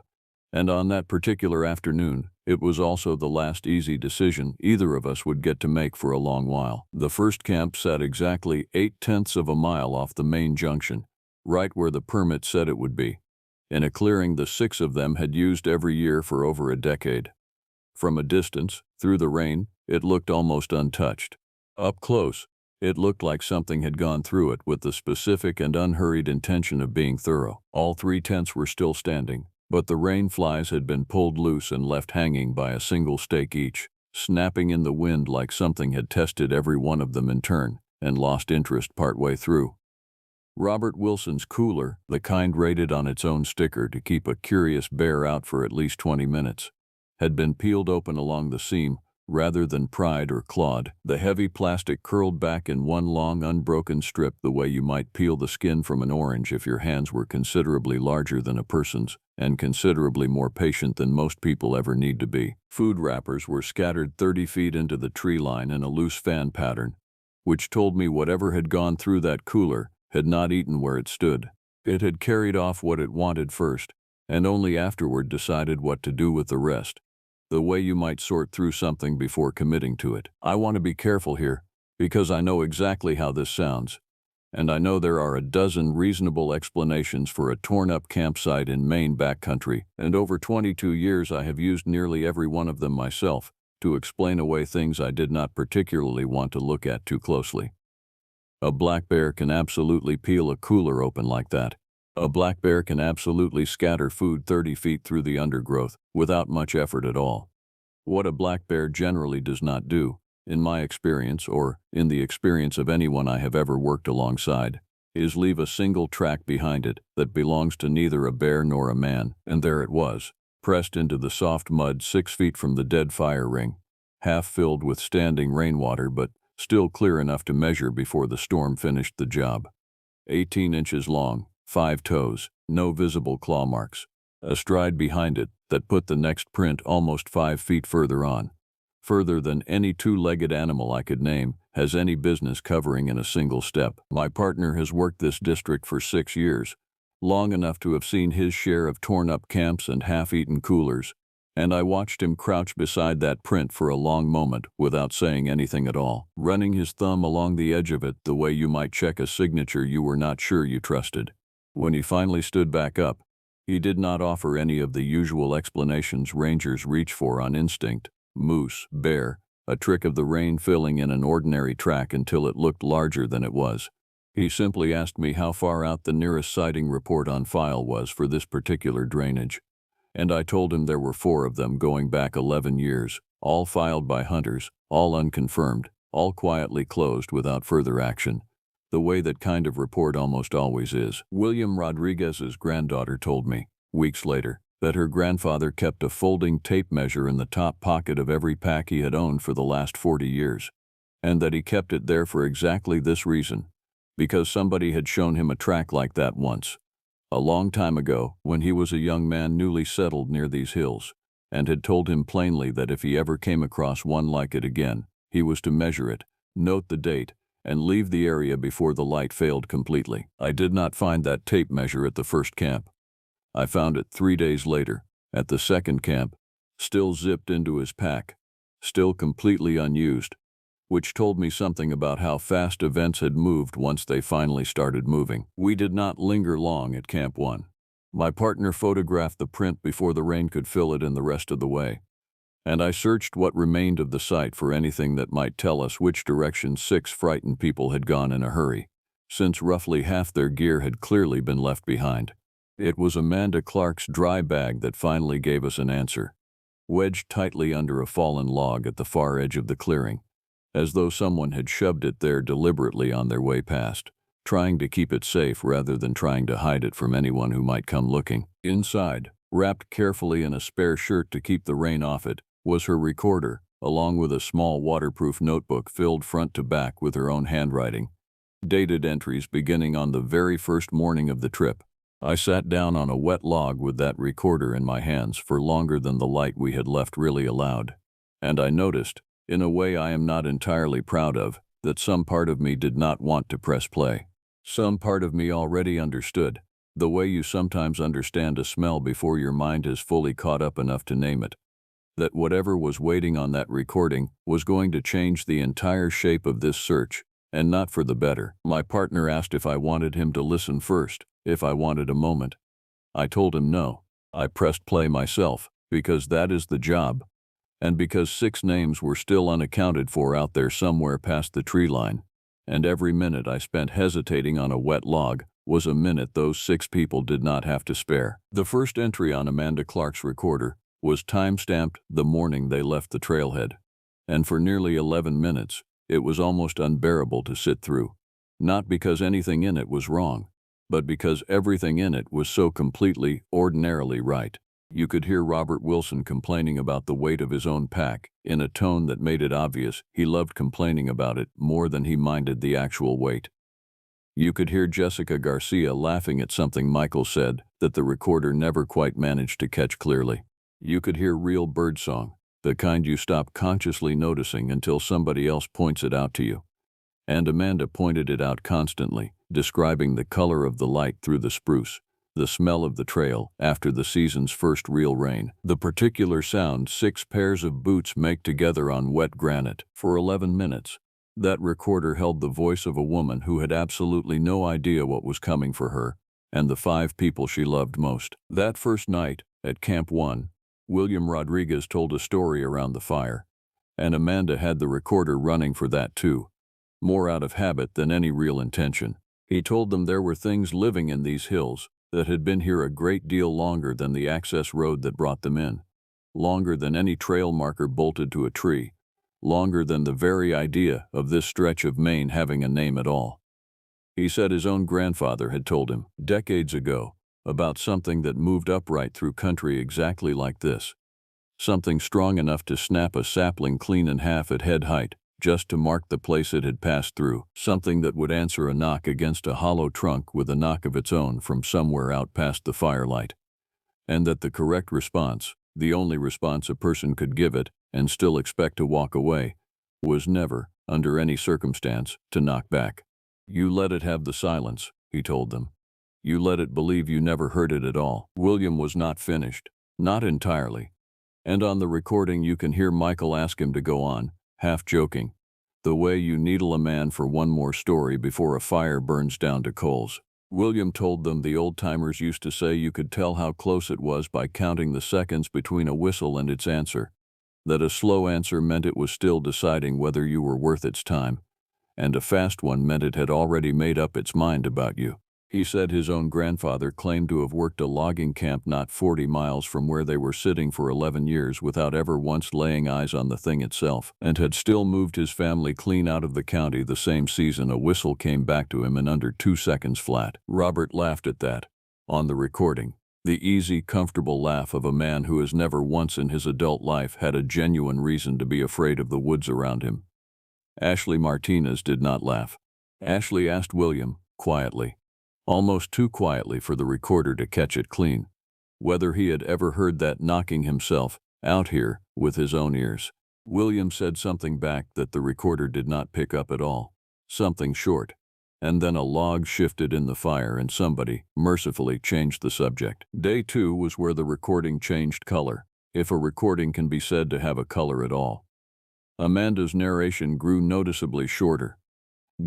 And on that particular afternoon, it was also the last easy decision either of us would get to make for a long while. The first camp sat exactly 0.8 of a mile off the main junction, right where the permit said it would be, in a clearing the 6 of them had used every year for over a decade. From a distance, through the rain, it looked almost untouched. Up close, it looked like something had gone through it with the specific and unhurried intention of being thorough. All 3 tents were still standing, but the rain flies had been pulled loose and left hanging by a single stake each, snapping in the wind like something had tested every one of them in turn and lost interest partway through. Robert Wilson's cooler, the kind rated on its own sticker to keep a curious bear out for at least 20 minutes, had been peeled open along the seam rather than pried or clawed. The heavy plastic curled back in one long unbroken strip the way you might peel the skin from an orange if your hands were considerably larger than a person's and considerably more patient than most people ever need to be. Food wrappers were scattered 30 feet into the tree line in a loose fan pattern, which told me whatever had gone through that cooler had not eaten where it stood. It had carried off what it wanted first, and only afterward decided what to do with the rest. The way you might sort through something before committing to it. I want to be careful here, because I know exactly how this sounds, and I know there are a dozen reasonable explanations for a torn-up campsite in Maine backcountry, and over 22 years I have used nearly every one of them myself to explain away things I did not particularly want to look at too closely. A black bear can absolutely peel a cooler open like that. A black bear can absolutely scatter food 30 feet through the undergrowth without much effort at all. What a black bear generally does not do, in my experience or in the experience of anyone I have ever worked alongside, is leave a single track behind it that belongs to neither a bear nor a man, and there it was, pressed into the soft mud 6 feet from the dead fire ring, half filled with standing rainwater but still clear enough to measure before the storm finished the job. 18 inches long, 5 toes, no visible claw marks. A stride behind it that put the next print almost 5 feet further on, further than any two-legged animal I could name has any business covering in a single step. My partner has worked this district for 6 years, long enough to have seen his share of torn-up camps and half-eaten coolers, and I watched him crouch beside that print for a long moment without saying anything at all, running his thumb along the edge of it the way you might check a signature you were not sure you trusted. When he finally stood back up, he did not offer any of the usual explanations rangers reach for on instinct: moose, bear, a trick of the rain filling in an ordinary track until it looked larger than it was. He simply asked me how far out the nearest sighting report on file was for this particular drainage, and I told him there were 4 of them going back 11 years, all filed by hunters, all unconfirmed, all quietly closed without further action, the way that kind of report almost always is. William Rodriguez's granddaughter told me, weeks later, that her grandfather kept a folding tape measure in the top pocket of every pack he had owned for the last 40 years, and that he kept it there for exactly this reason, because somebody had shown him a track like that once, a long time ago, when he was a young man newly settled near these hills, and had told him plainly that if he ever came across one like it again, he was to measure it, note the date, and leave the area before the light failed completely. I did not find that tape measure at the first camp. I found it 3 days later, at the second camp, still zipped into his pack, still completely unused, which told me something about how fast events had moved once they finally started moving. We did not linger long at Camp 1. My partner photographed the print before the rain could fill it in the rest of the way, and I searched what remained of the site for anything that might tell us which direction 6 frightened people had gone in a hurry, since roughly half their gear had clearly been left behind. It was Amanda Clark's dry bag that finally gave us an answer, wedged tightly under a fallen log at the far edge of the clearing, as though someone had shoved it there deliberately on their way past, trying to keep it safe rather than trying to hide it from anyone who might come looking. Inside, wrapped carefully in a spare shirt to keep the rain off it, was her recorder, along with a small waterproof notebook filled front to back with her own handwriting, dated entries beginning on the very first morning of the trip. I sat down on a wet log with that recorder in my hands for longer than the light we had left really allowed, and I noticed, in a way I am not entirely proud of, that some part of me did not want to press play. Some part of me already understood, the way you sometimes understand a smell before your mind has fully caught up enough to name it, that whatever was waiting on that recording was going to change the entire shape of this search, and not for the better. My partner asked if I wanted him to listen first, if I wanted a moment. I told him no. I pressed play myself, because that is the job, and because 6 names were still unaccounted for out there somewhere past the tree line, and every minute I spent hesitating on a wet log was a minute those 6 people did not have to spare. The first entry on Amanda Clark's recorder was time-stamped the morning they left the trailhead, and for nearly 11 minutes, it was almost unbearable to sit through, not because anything in it was wrong, but because everything in it was so completely, ordinarily right. You could hear Robert Wilson complaining about the weight of his own pack, in a tone that made it obvious he loved complaining about it more than he minded the actual weight. You could hear Jessica Garcia laughing at something Michael said that the recorder never quite managed to catch clearly. You could hear real birdsong, the kind you stop consciously noticing until somebody else points it out to you. And Amanda pointed it out constantly, describing the color of the light through the spruce, the smell of the trail after the season's first real rain, the particular sound 6 pairs of boots make together on wet granite. For 11 minutes, that recorder held the voice of a woman who had absolutely no idea what was coming for her and the 5 people she loved most. That first night, at Camp 1, William Rodriguez told a story around the fire, and Amanda had the recorder running for that too, more out of habit than any real intention. He told them there were things living in these hills that had been here a great deal longer than the access road that brought them in, longer than any trail marker bolted to a tree, longer than the very idea of this stretch of Maine having a name at all. He said his own grandfather had told him, decades ago, about something that moved upright through country exactly like this. Something strong enough to snap a sapling clean in half at head height, just to mark the place it had passed through. Something that would answer a knock against a hollow trunk with a knock of its own from somewhere out past the firelight. And that the correct response, the only response a person could give it and still expect to walk away, was never, under any circumstance, to knock back. You let it have the silence, he told them. You let it believe you never heard it at all. William was not finished. Not entirely. And on the recording you can hear Michael ask him to go on, half joking. The way you needle a man for one more story before a fire burns down to coals. William told them the old-timers used to say you could tell how close it was by counting the seconds between a whistle and its answer. That a slow answer meant it was still deciding whether you were worth its time, and a fast one meant it had already made up its mind about you. He said his own grandfather claimed to have worked a logging camp not 40 miles from where they were sitting for 11 years without ever once laying eyes on the thing itself, and had still moved his family clean out of the county the same season a whistle came back to him in under 2 seconds flat. Robert laughed at that. On the recording, the easy, comfortable laugh of a man who has never once in his adult life had a genuine reason to be afraid of the woods around him. Ashley Martinez did not laugh. Ashley asked William, quietly, almost too quietly for the recorder to catch it clean, whether he had ever heard that knocking himself, out here, with his own ears. William said something back that the recorder did not pick up at all, something short, and then a log shifted in the fire and somebody, mercifully, changed the subject. Day 2 was where the recording changed color, if a recording can be said to have a color at all. Amanda's narration grew noticeably shorter.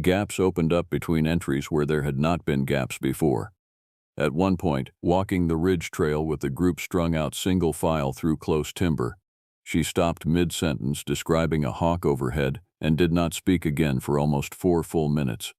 Gaps opened up between entries where there had not been gaps before. At one point, walking the ridge trail with the group strung out single file through close timber, she stopped mid-sentence describing a hawk overhead and did not speak again for almost 4 full minutes,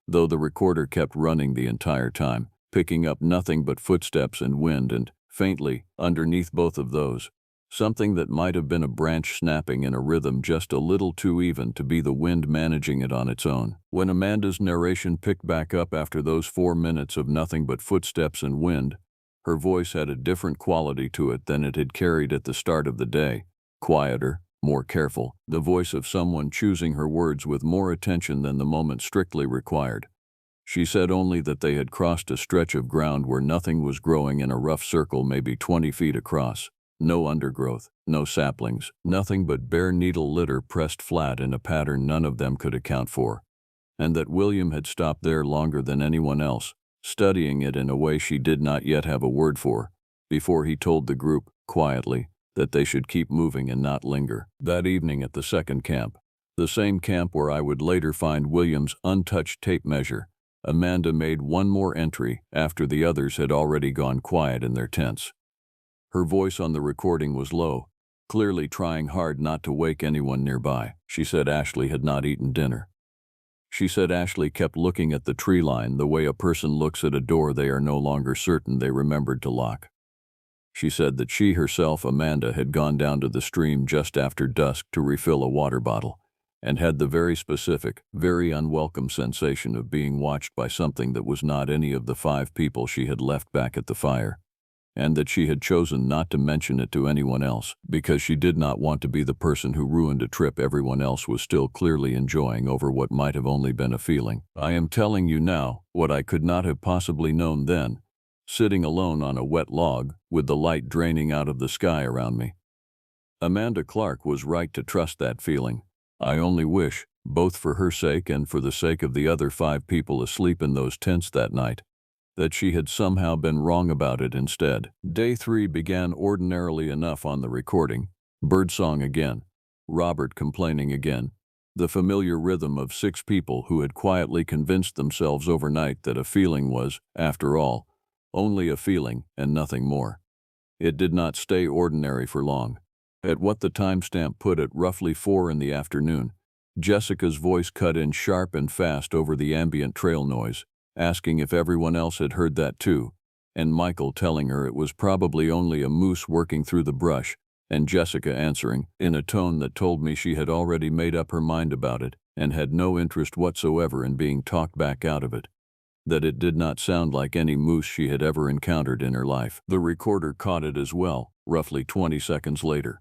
though the recorder kept running the entire time, picking up nothing but footsteps and wind and, faintly, underneath both of those, something that might have been a branch snapping in a rhythm just a little too even to be the wind managing it on its own. When Amanda's narration picked back up after those 4 minutes of nothing but footsteps and wind, her voice had a different quality to it than it had carried at the start of the day, quieter, more careful, the voice of someone choosing her words with more attention than the moment strictly required. She said only that they had crossed a stretch of ground where nothing was growing in a rough circle maybe 20 feet across. No undergrowth, no saplings, nothing but bare needle litter pressed flat in a pattern none of them could account for, and that William had stopped there longer than anyone else, studying it in a way she did not yet have a word for, before he told the group, quietly, that they should keep moving and not linger. That evening at the second camp, the same camp where I would later find William's untouched tape measure, Amanda made one more entry after the others had already gone quiet in their tents. Her voice on the recording was low, clearly trying hard not to wake anyone nearby. She said Ashley had not eaten dinner. She said Ashley kept looking at the tree line the way a person looks at a door they are no longer certain they remembered to lock. She said that she herself, Amanda, had gone down to the stream just after dusk to refill a water bottle, and had the very specific, very unwelcome sensation of being watched by something that was not any of the 5 people she had left back at the fire, and that she had chosen not to mention it to anyone else because she did not want to be the person who ruined a trip everyone else was still clearly enjoying over what might have only been a feeling. I am telling you now what I could not have possibly known then, sitting alone on a wet log with the light draining out of the sky around me. Amanda Clark was right to trust that feeling. I only wish, both for her sake and for the sake of the other 5 people asleep in those tents that night, that she had somehow been wrong about it instead. Day 3 began ordinarily enough on the recording. Birdsong again. Robert complaining again. The familiar rhythm of 6 people who had quietly convinced themselves overnight that a feeling was, after all, only a feeling and nothing more. It did not stay ordinary for long. At what the timestamp put at roughly 4 in the afternoon, Jessica's voice cut in sharp and fast over the ambient trail noise, asking if everyone else had heard that too, and Michael telling her it was probably only a moose working through the brush, and Jessica answering, in a tone that told me she had already made up her mind about it and had no interest whatsoever in being talked back out of it. that it did not sound like any moose she had ever encountered in her life. The recorder caught it as well, roughly 20 seconds later.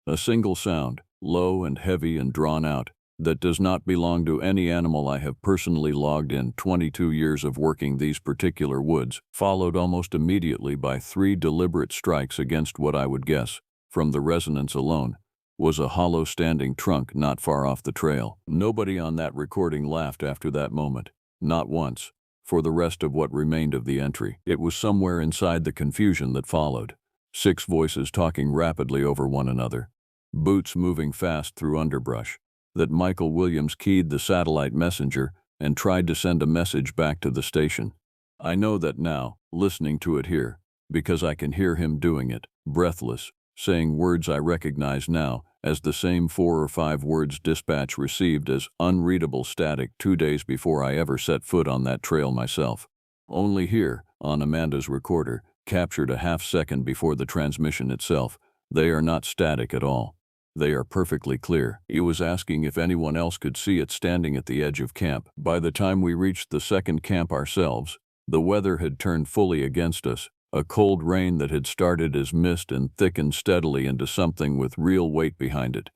A single sound, low and heavy and drawn out, that does not belong to any animal I have personally logged in 22 years of working these particular woods, followed almost immediately by 3 deliberate strikes against what I would guess, from the resonance alone, was a hollow standing trunk not far off the trail. Nobody on that recording laughed after that moment, not once, for the rest of what remained of the entry. It was somewhere inside the confusion that followed. 6 voices talking rapidly over one another, boots moving fast through underbrush, that Michael Williams keyed the satellite messenger and tried to send a message back to the station. I know that now, listening to it here, because I can hear him doing it, breathless, saying words I recognize now as the same 4 or 5 words dispatch received as unreadable static 2 days before I ever set foot on that trail myself. Only here, on Amanda's recorder, captured a half-second before the transmission itself, they are not static at all. They are perfectly clear. He was asking if anyone else could see it standing at the edge of camp. By the time we reached the second camp ourselves, the weather had turned fully against us. A cold rain that had started as mist and thickened steadily into something with real weight behind it.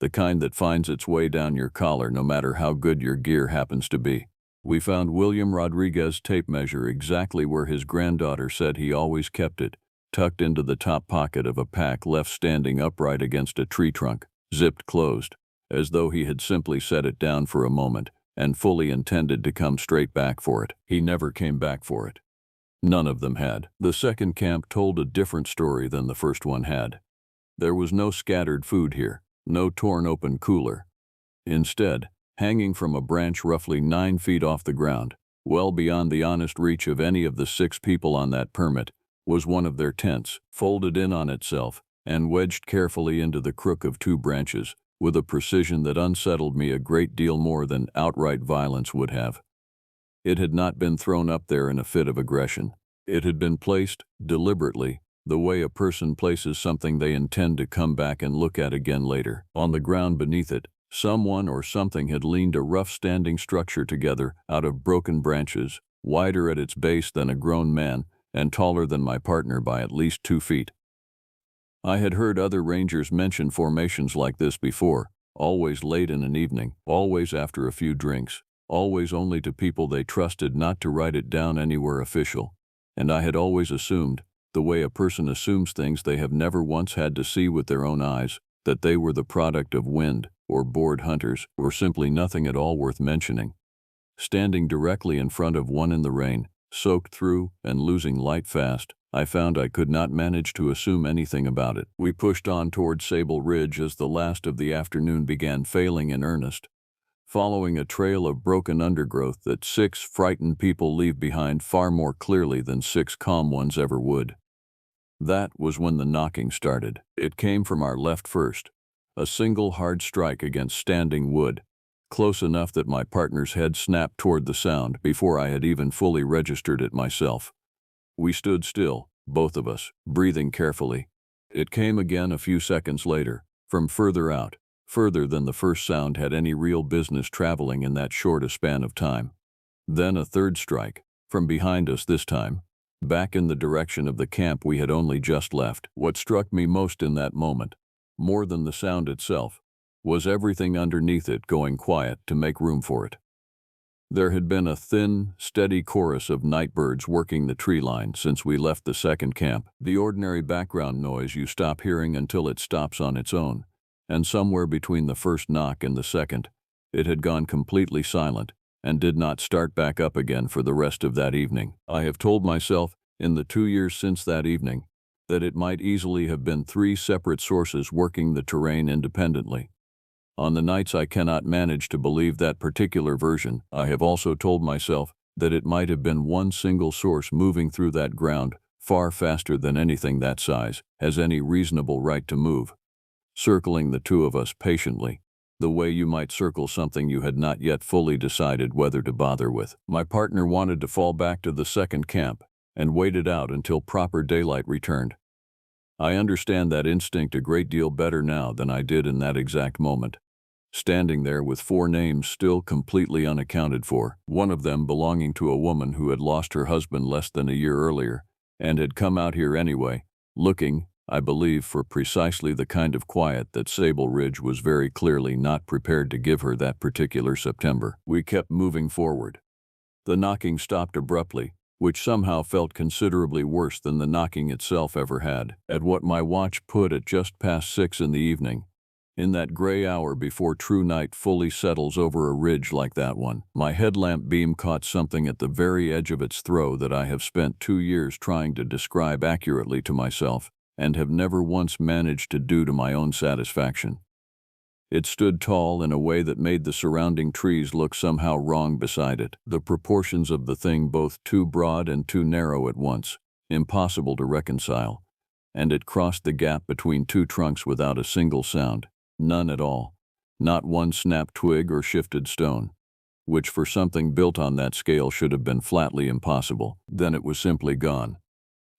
The kind that finds its way down your collar no matter how good your gear happens to be. We found William Rodriguez's tape measure exactly where his granddaughter said he always kept it, tucked into the top pocket of a pack left standing upright against a tree trunk, zipped closed, as though he had simply set it down for a moment and fully intended to come straight back for it. He never came back for it. None of them had. The second camp told a different story than the first one had. There was no scattered food here, no torn open cooler. Instead, hanging from a branch roughly 9 feet off the ground, well beyond the honest reach of any of the 6 people on that permit, was one of their tents, folded in on itself and wedged carefully into the crook of 2 branches, with a precision that unsettled me a great deal more than outright violence would have. It had not been thrown up there in a fit of aggression. It had been placed, deliberately, the way a person places something they intend to come back and look at again later. On the ground beneath it, someone or something had leaned a rough standing structure together out of broken branches, wider at its base than a grown man, and taller than my partner by at least 2 feet. I had heard other rangers mention formations like this before, always late in an evening, always after a few drinks, always only to people they trusted not to write it down anywhere official, and I had always assumed, the way a person assumes things they have never once had to see with their own eyes, that they were the product of wind, or bored hunters, or simply nothing at all worth mentioning. Standing directly in front of one in the rain, soaked through and losing light fast, I found I could not manage to assume anything about it. We pushed on toward Sable Ridge as the last of the afternoon began failing in earnest, following a trail of broken undergrowth that 6 frightened people leave behind far more clearly than 6 calm ones ever would. That was when the knocking started. It came from our left first, a single hard strike against standing wood, close enough that my partner's head snapped toward the sound before I had even fully registered it myself. We stood still, both of us, breathing carefully. It came again a few seconds later, from further out, further than the first sound had any real business traveling in that short a span of time. Then a third strike, from behind us this time, back in the direction of the camp we had only just left. What struck me most in that moment, more than the sound itself, was everything underneath it going quiet to make room for it. There had been a thin, steady chorus of nightbirds working the tree line since we left the second camp, the ordinary background noise you stop hearing until it stops on its own, and somewhere between the first knock and the second, it had gone completely silent and did not start back up again for the rest of that evening. I have told myself, in the 2 years since that evening, that it might easily have been 3 separate sources working the terrain independently. On the nights I cannot manage to believe that particular version, I have also told myself that it might have been one single source moving through that ground far faster than anything that size has any reasonable right to move, circling the 2 of us patiently, the way you might circle something you had not yet fully decided whether to bother with. My partner wanted to fall back to the second camp and waited out until proper daylight returned. I understand that instinct a great deal better now than I did in that exact moment. standing there with 4 names still completely unaccounted for, one of them belonging to a woman who had lost her husband less than a year earlier and had come out here anyway, looking, I believe, for precisely the kind of quiet that Sable Ridge was very clearly not prepared to give her that particular September. We kept moving forward. The knocking stopped abruptly, which somehow felt considerably worse than the knocking itself ever had. At what my watch put at just past 6 in the evening, in that gray hour before true night fully settles over a ridge like that one, my headlamp beam caught something at the very edge of its throw that I have spent 2 years trying to describe accurately to myself, and have never once managed to do to my own satisfaction. It stood tall in a way that made the surrounding trees look somehow wrong beside it, the proportions of the thing both too broad and too narrow at once, impossible to reconcile, and it crossed the gap between 2 trunks without a single sound, none at all, not one snapped twig or shifted stone, which for something built on that scale should have been flatly impossible. Then it was simply gone,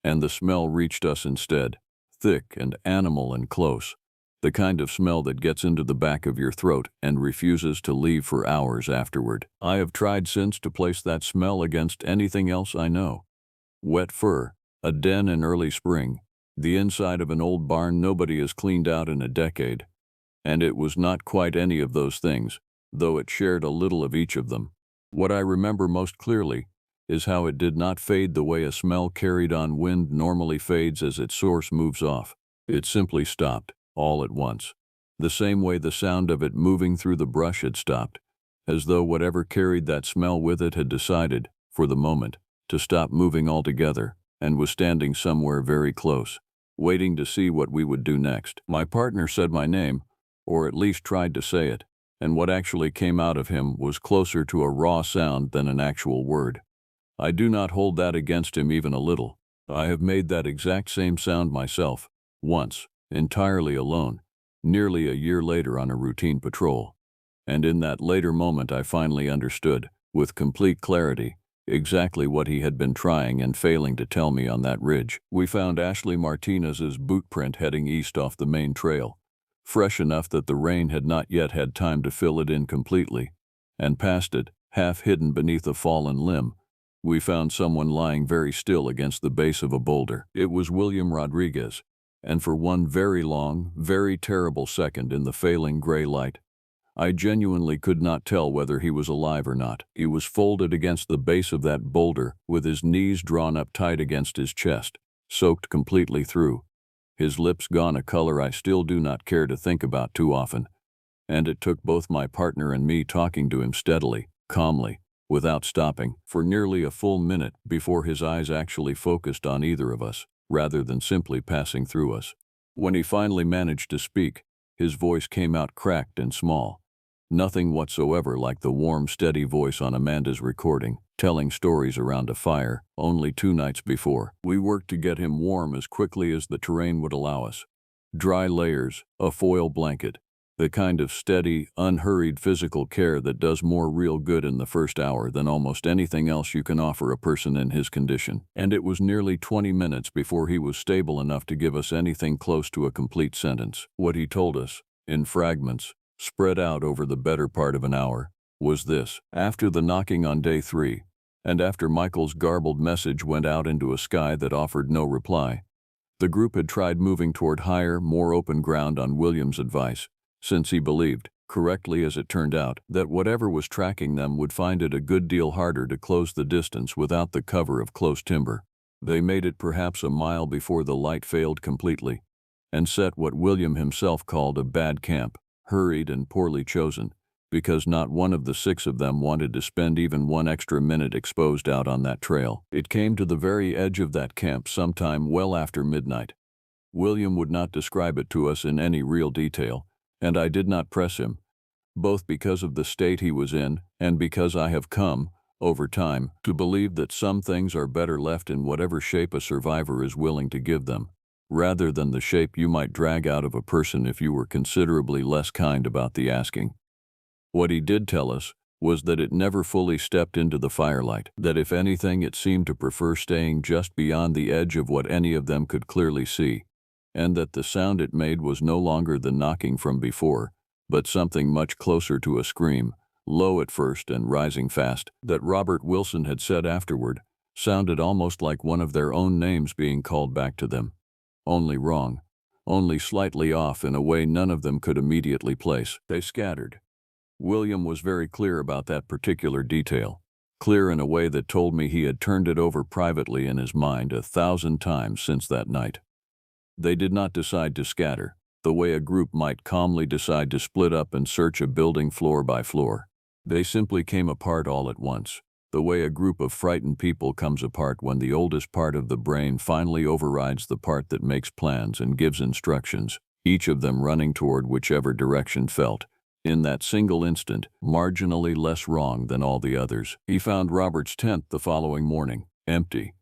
and the smell reached us instead, thick and animal and close, the kind of smell that gets into the back of your throat and refuses to leave for hours afterward. I have tried since to place that smell against anything else I know. Wet fur, a den in early spring, the inside of an old barn nobody has cleaned out in a decade. And it was not quite any of those things, though it shared a little of each of them. What I remember most clearly is how it did not fade the way a smell carried on wind normally fades as its source moves off. It simply stopped, all at once, the same way the sound of it moving through the brush had stopped, as though whatever carried that smell with it had decided, for the moment, to stop moving altogether, and was standing somewhere very close, waiting to see what we would do next. My partner said my name, or at least tried to say it, and what actually came out of him was closer to a raw sound than an actual word. I do not hold that against him even a little. I have made that exact same sound myself, once, entirely alone, nearly a year later on a routine patrol. And in that later moment I finally understood, with complete clarity, exactly what he had been trying and failing to tell me on that ridge. We found Ashley Martinez's boot print heading east off the main trail, fresh enough that the rain had not yet had time to fill it in completely, and past it, half hidden beneath a fallen limb, we found someone lying very still against the base of a boulder. It was William Rodriguez, and for one very long, very terrible second in the failing gray light, I genuinely could not tell whether he was alive or not. He was folded against the base of that boulder, with his knees drawn up tight against his chest, soaked completely through, his lips gone a color I still do not care to think about too often, and it took both my partner and me talking to him steadily, calmly, without stopping, for nearly a full minute before his eyes actually focused on either of us, rather than simply passing through us. When he finally managed to speak, his voice came out cracked and small, nothing whatsoever like the warm, steady voice on Amanda's recording, telling stories around a fire, only 2 nights before. We worked to get him warm as quickly as the terrain would allow us. Dry layers, a foil blanket, the kind of steady, unhurried physical care that does more real good in the first hour than almost anything else you can offer a person in his condition. And it was nearly 20 minutes before he was stable enough to give us anything close to a complete sentence. What he told us, in fragments, spread out over the better part of an hour, was this. After the knocking on day 3, and after Michael's garbled message went out into a sky that offered no reply, the group had tried moving toward higher, more open ground on William's advice, since he believed, correctly as it turned out, that whatever was tracking them would find it a good deal harder to close the distance without the cover of close timber. They made it perhaps a mile before the light failed completely, and set what William himself called a bad camp, hurried and poorly chosen, because not one of the 6 of them wanted to spend even 1 extra minute exposed out on that trail. It came to the very edge of that camp sometime well after midnight. William would not describe it to us in any real detail, and I did not press him, both because of the state he was in and because I have come, over time, to believe that some things are better left in whatever shape a survivor is willing to give them, rather than the shape you might drag out of a person if you were considerably less kind about the asking. What he did tell us was that it never fully stepped into the firelight, that if anything it seemed to prefer staying just beyond the edge of what any of them could clearly see, and that the sound it made was no longer the knocking from before, but something much closer to a scream, low at first and rising fast, that Robert Wilson had said afterward, sounded almost like one of their own names being called back to them. Only wrong, only slightly off in a way none of them could immediately place. They scattered. William was very clear about that particular detail, clear in a way that told me he had turned it over privately in his mind 1,000 times since that night. They did not decide to scatter, the way a group might calmly decide to split up and search a building floor by floor. They simply came apart all at once, the way a group of frightened people comes apart when the oldest part of the brain finally overrides the part that makes plans and gives instructions, each of them running toward whichever direction felt, in that single instant, marginally less wrong than all the others. He found Robert's tent the following morning, empty.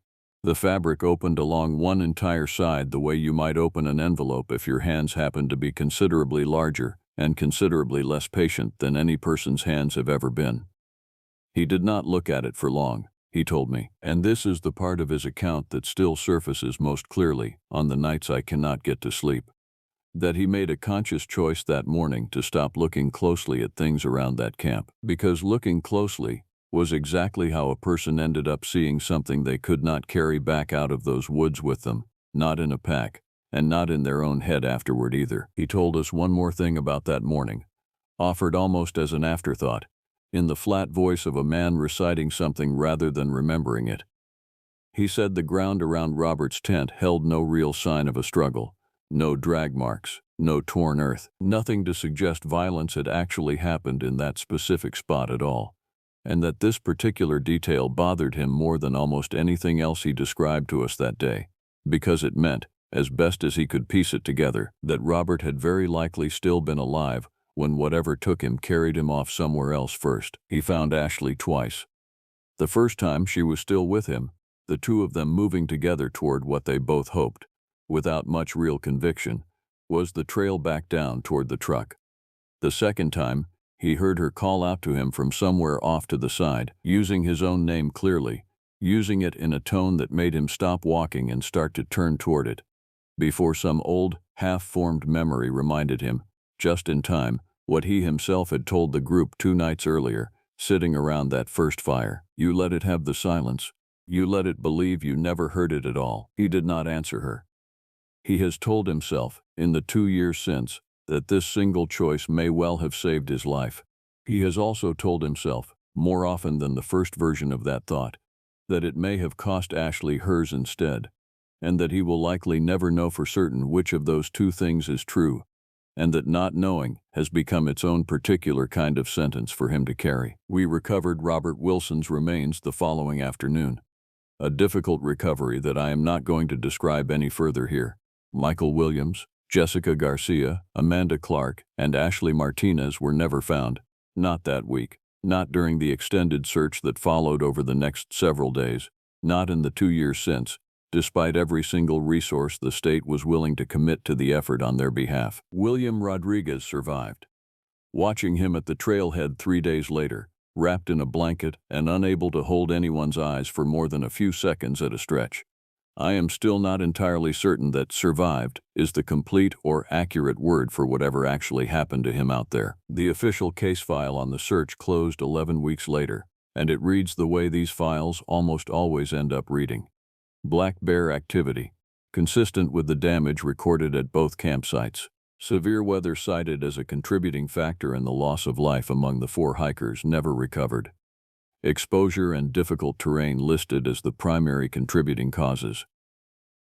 The fabric opened along one entire side the way you might open an envelope if your hands happened to be considerably larger and considerably less patient than any person's hands have ever been. He did not look at it for long, he told me, and this is the part of his account that still surfaces most clearly on the nights I cannot get to sleep. That he made a conscious choice that morning to stop looking closely at things around that camp, because looking closely was exactly how a person ended up seeing something they could not carry back out of those woods with them, not in a pack, and not in their own head afterward either. He told us one more thing about that morning, offered almost as an afterthought, in the flat voice of a man reciting something rather than remembering it. He said the ground around Robert's tent held no real sign of a struggle. No drag marks, no torn earth, nothing to suggest violence had actually happened in that specific spot at all, and that this particular detail bothered him more than almost anything else he described to us that day, because it meant, as best as he could piece it together, that Robert had very likely still been alive when whatever took him carried him off somewhere else first. He found Ashley twice. The first time she was still with him, the two of them moving together toward what they both hoped, without much real conviction, was the trail back down toward the truck. The second time, he heard her call out to him from somewhere off to the side, using his own name clearly, using it in a tone that made him stop walking and start to turn toward it, before some old, half-formed memory reminded him, just in time, what he himself had told the group 2 nights earlier, sitting around that first fire. You let it have the silence. You let it believe you never heard it at all. He did not answer her. He has told himself, in the 2 years since, that this single choice may well have saved his life. He has also told himself, more often than the first version of that thought, that it may have cost Ashley hers instead, and that he will likely never know for certain which of those 2 things is true, and that not knowing has become its own particular kind of sentence for him to carry. We recovered Robert Wilson's remains the following afternoon. A difficult recovery that I am not going to describe any further here. Michael Williams, Jessica Garcia, Amanda Clark, and Ashley Martinez were never found, not that week, not during the extended search that followed over the next several days, not in the 2 years since, despite every single resource the state was willing to commit to the effort on their behalf. William Rodriguez survived. Watching him at the trailhead 3 days later, wrapped in a blanket and unable to hold anyone's eyes for more than a few seconds at a stretch, I am still not entirely certain that survived is the complete or accurate word for whatever actually happened to him out there. The official case file on the search closed 11 weeks later, and it reads the way these files almost always end up reading. Black bear activity, consistent with the damage recorded at both campsites. Severe weather cited as a contributing factor in the loss of life among the 4 hikers never recovered. Exposure and difficult terrain listed as the primary contributing causes.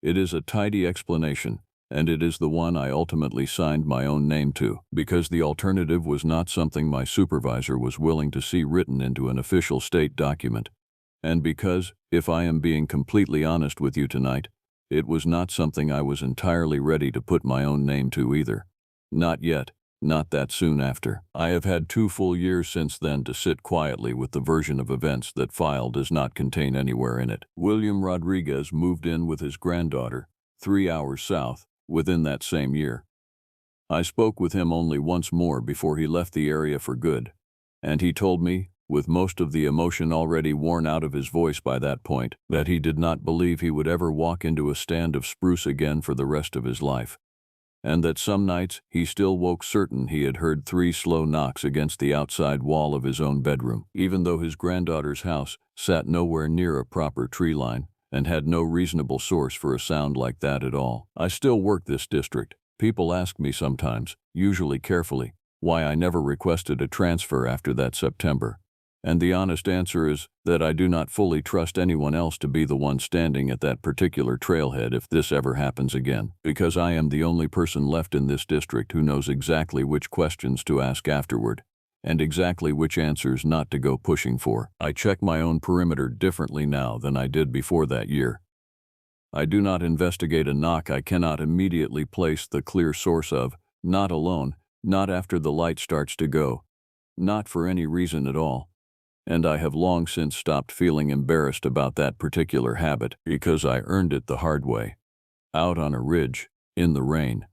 It is a tidy explanation, and it is the one I ultimately signed my own name to, because the alternative was not something my supervisor was willing to see written into an official state document, and because, if I am being completely honest with you tonight, it was not something I was entirely ready to put my own name to either. Not yet. Not that soon after. I have had 2 full years since then to sit quietly with the version of events that file does not contain anywhere in it. William Rodriguez moved in with his granddaughter, 3 hours south, within that same year. I spoke with him only once more before he left the area for good, and he told me, with most of the emotion already worn out of his voice by that point, that he did not believe he would ever walk into a stand of spruce again for the rest of his life. and that some nights he still woke certain he had heard 3 slow knocks against the outside wall of his own bedroom, even though his granddaughter's house sat nowhere near a proper tree line and had no reasonable source for a sound like that at all. I still work this district. People ask me sometimes, usually carefully, why I never requested a transfer after that September. And the honest answer is that I do not fully trust anyone else to be the one standing at that particular trailhead if this ever happens again, because I am the only person left in this district who knows exactly which questions to ask afterward, and exactly which answers not to go pushing for. I check my own perimeter differently now than I did before that year. I do not investigate a knock I cannot immediately place the clear source of, not alone, not after the light starts to go, not for any reason at all. And I have long since stopped feeling embarrassed about that particular habit because I earned it the hard way. Out on a ridge, in the rain,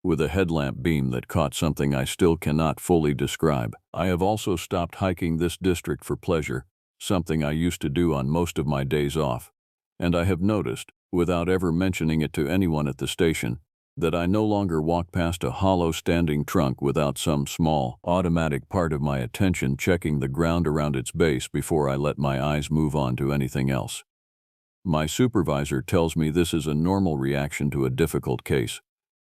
with a headlamp beam that caught something I still cannot fully describe. I have also stopped hiking this district for pleasure, something I used to do on most of my days off. And I have noticed, without ever mentioning it to anyone at the station, that I no longer walk past a hollow standing trunk without some small, automatic part of my attention checking the ground around its base before I let my eyes move on to anything else. My supervisor tells me this is a normal reaction to a difficult case,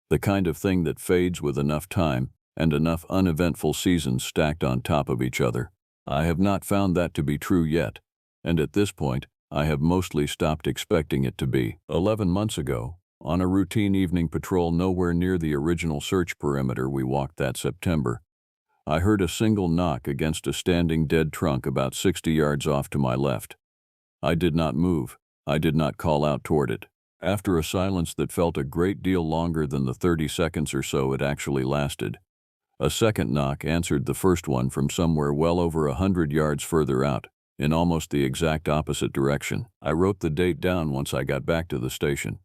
the kind of thing that fades with enough time and enough uneventful seasons stacked on top of each other. I have not found that to be true yet, and at this point, I have mostly stopped expecting it to be. 11 months ago, on a routine evening patrol nowhere near the original search perimeter we walked that September, I heard a single knock against a standing dead trunk about 60 yards off to my left. I did not move. I did not call out toward it. After a silence that felt a great deal longer than the 30 seconds or so it actually lasted, a second knock answered the first one from somewhere well over 100 yards further out, in almost the exact opposite direction. I wrote the date down once I got back to the station.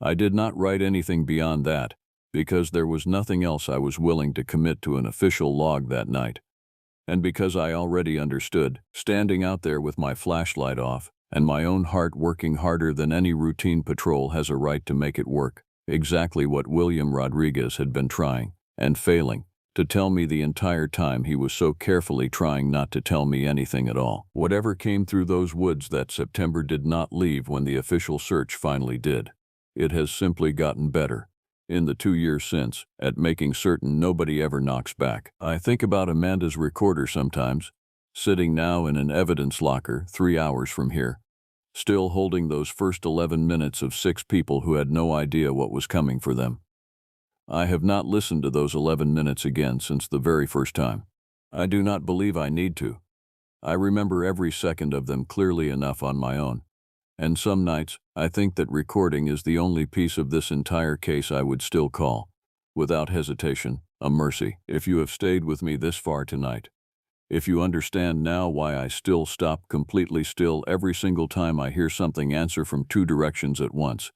I did not write anything beyond that, because there was nothing else I was willing to commit to an official log that night. And because I already understood, standing out there with my flashlight off, and my own heart working harder than any routine patrol has a right to make it work, exactly what William Rodriguez had been trying, and failing, to tell me the entire time he was so carefully trying not to tell me anything at all. Whatever came through those woods that September did not leave when the official search finally did. It has simply gotten better, in the 2 years since, at making certain nobody ever knocks back. I think about Amanda's recorder sometimes, sitting now in an evidence locker 3 hours from here, still holding those first 11 minutes of 6 people who had no idea what was coming for them. I have not listened to those 11 minutes again since the very first time. I do not believe I need to. I remember every second of them clearly enough on my own. And some nights, I think that recording is the only piece of this entire case I would still call, without hesitation, a mercy. If you have stayed with me this far tonight, if you understand now why I still stop completely still every single time I hear something answer from 2 directions at once,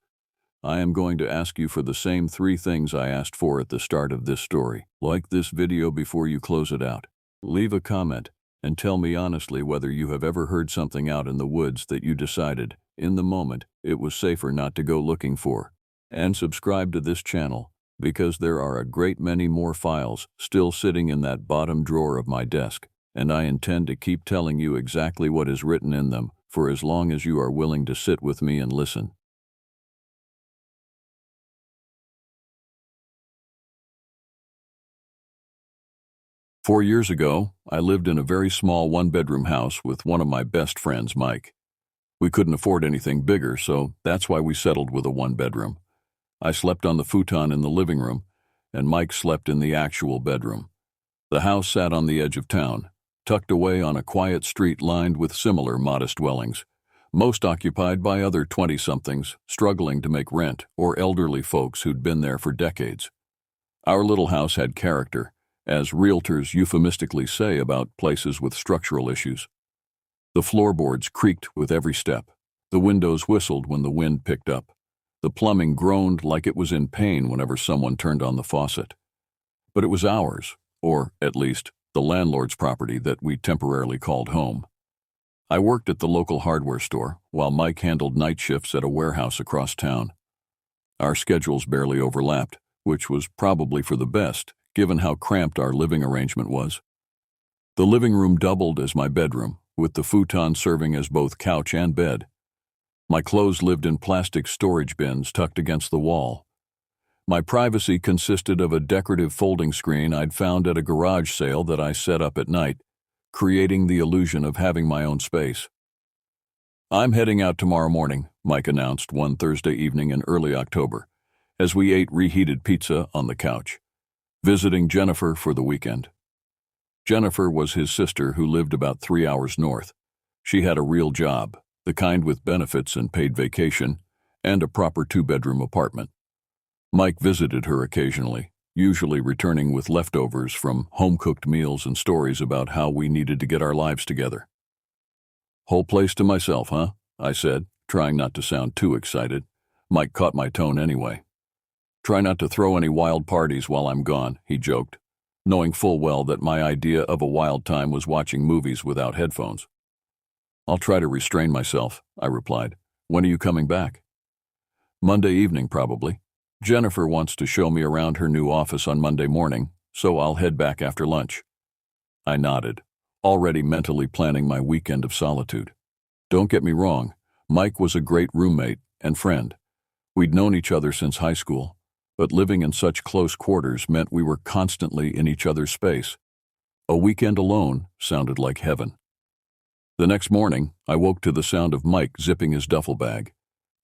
I am going to ask you for the same 3 things I asked for at the start of this story. Like this video before you close it out. Leave a comment and tell me honestly whether you have ever heard something out in the woods that you decided, in the moment, it was safer not to go looking for. And subscribe to this channel, because there are a great many more files still sitting in that bottom drawer of my desk, and I intend to keep telling you exactly what is written in them for as long as you are willing to sit with me and listen. Four years ago, I lived in a very small one-bedroom house with one of my best friends, Mike. We couldn't afford anything bigger, so that's why we settled with a one-bedroom. I slept on the futon in the living room, and Mike slept in the actual bedroom. The house sat on the edge of town, tucked away on a quiet street lined with similar modest dwellings, most occupied by other 20-somethings struggling to make rent or elderly folks who'd been there for decades. Our little house had character, as realtors euphemistically say about places with structural issues. The floorboards creaked with every step. The windows whistled when the wind picked up. The plumbing groaned like it was in pain whenever someone turned on the faucet. But it was ours, or, at least, the landlord's property that we temporarily called home. I worked at the local hardware store, while Mike handled night shifts at a warehouse across town. Our schedules barely overlapped, which was probably for the best, given how cramped our living arrangement was. The living room doubled as my bedroom, with the futon serving as both couch and bed. My clothes lived in plastic storage bins tucked against the wall. My privacy consisted of a decorative folding screen I'd found at a garage sale that I set up at night, creating the illusion of having my own space. "I'm heading out tomorrow morning," Mike announced one Thursday evening in early October, as we ate reheated pizza on the couch, visiting Jennifer for the weekend. Jennifer was his sister who lived about 3 hours north. She had a real job, the kind with benefits and paid vacation, and a proper 2-bedroom apartment. Mike visited her occasionally, usually returning with leftovers from home-cooked meals and stories about how we needed to get our lives together. "Whole place to myself, huh?" I said, trying not to sound too excited. Mike caught my tone anyway. "Try not to throw any wild parties while I'm gone," he joked, knowing full well that my idea of a wild time was watching movies without headphones. "I'll try to restrain myself," I replied. "When are you coming back?" "Monday evening, probably. Jennifer wants to show me around her new office on Monday morning, so I'll head back after lunch." I nodded, already mentally planning my weekend of solitude. Don't get me wrong, Mike was a great roommate and friend. We'd known each other since high school, but living in such close quarters meant we were constantly in each other's space. A weekend alone sounded like heaven. The next morning, I woke to the sound of Mike zipping his duffel bag.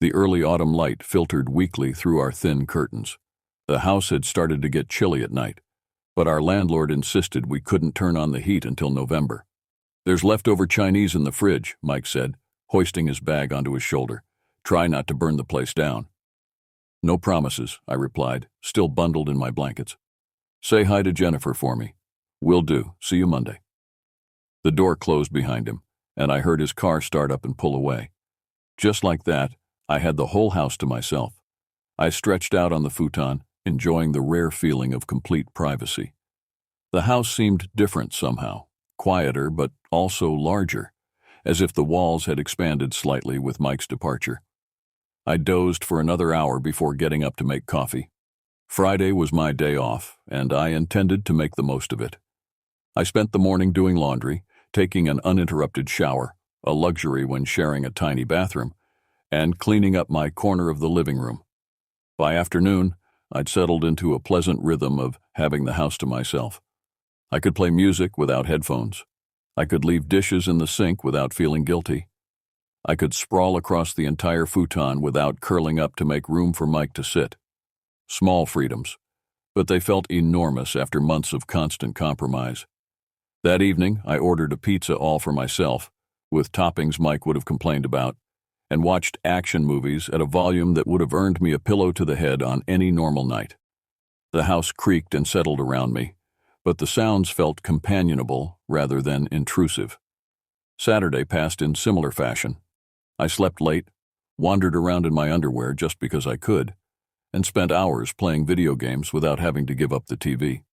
The early autumn light filtered weakly through our thin curtains. The house had started to get chilly at night, but our landlord insisted we couldn't turn on the heat until November. "There's leftover Chinese in the fridge," Mike said, hoisting his bag onto his shoulder. "Try not to burn the place down." "No promises," I replied, still bundled in my blankets. "Say hi to Jennifer for me." "Will do. See you Monday." The door closed behind him, and I heard his car start up and pull away. Just like that, I had the whole house to myself. I stretched out on the futon, enjoying the rare feeling of complete privacy. The house seemed different somehow, quieter but also larger, as if the walls had expanded slightly with Mike's departure. I dozed for another hour before getting up to make coffee. Friday was my day off, and I intended to make the most of it. I spent the morning doing laundry, taking an uninterrupted shower, a luxury when sharing a tiny bathroom, and cleaning up my corner of the living room. By afternoon, I'd settled into a pleasant rhythm of having the house to myself. I could play music without headphones. I could leave dishes in the sink without feeling guilty. I could sprawl across the entire futon without curling up to make room for Mike to sit. Small freedoms, but they felt enormous after months of constant compromise. That evening, I ordered a pizza all for myself, with toppings Mike would have complained about, and watched action movies at a volume that would have earned me a pillow to the head on any normal night. The house creaked and settled around me, but the sounds felt companionable rather than intrusive. Saturday passed in similar fashion. I slept late, wandered around in my underwear just because I could, and spent hours playing video games without having to give up the TV.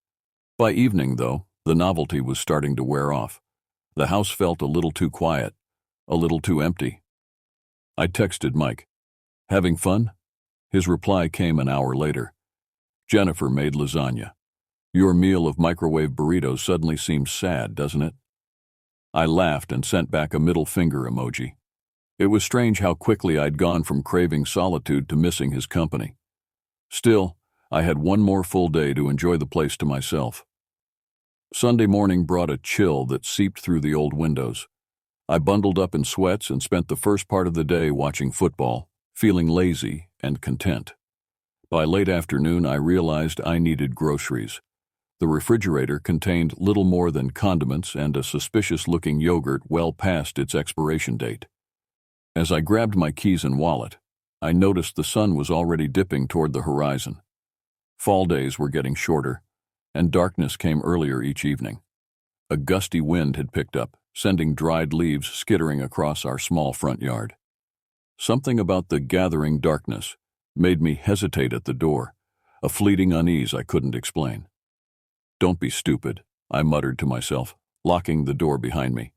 By evening, though, the novelty was starting to wear off. The house felt a little too quiet, a little too empty. I texted Mike. "Having fun?" His reply came an hour later. "Jennifer made lasagna. Your meal of microwave burritos suddenly seems sad, doesn't it?" I laughed and sent back a middle finger emoji. It was strange how quickly I'd gone from craving solitude to missing his company. Still, I had one more full day to enjoy the place to myself. Sunday morning brought a chill that seeped through the old windows. I bundled up in sweats and spent the first part of the day watching football, feeling lazy and content. By late afternoon, I realized I needed groceries. The refrigerator contained little more than condiments and a suspicious-looking yogurt well past its expiration date. As I grabbed my keys and wallet, I noticed the sun was already dipping toward the horizon. Fall days were getting shorter, and darkness came earlier each evening. A gusty wind had picked up, sending dried leaves skittering across our small front yard. Something about the gathering darkness made me hesitate at the door, a fleeting unease I couldn't explain. "Don't be stupid," I muttered to myself, locking the door behind me.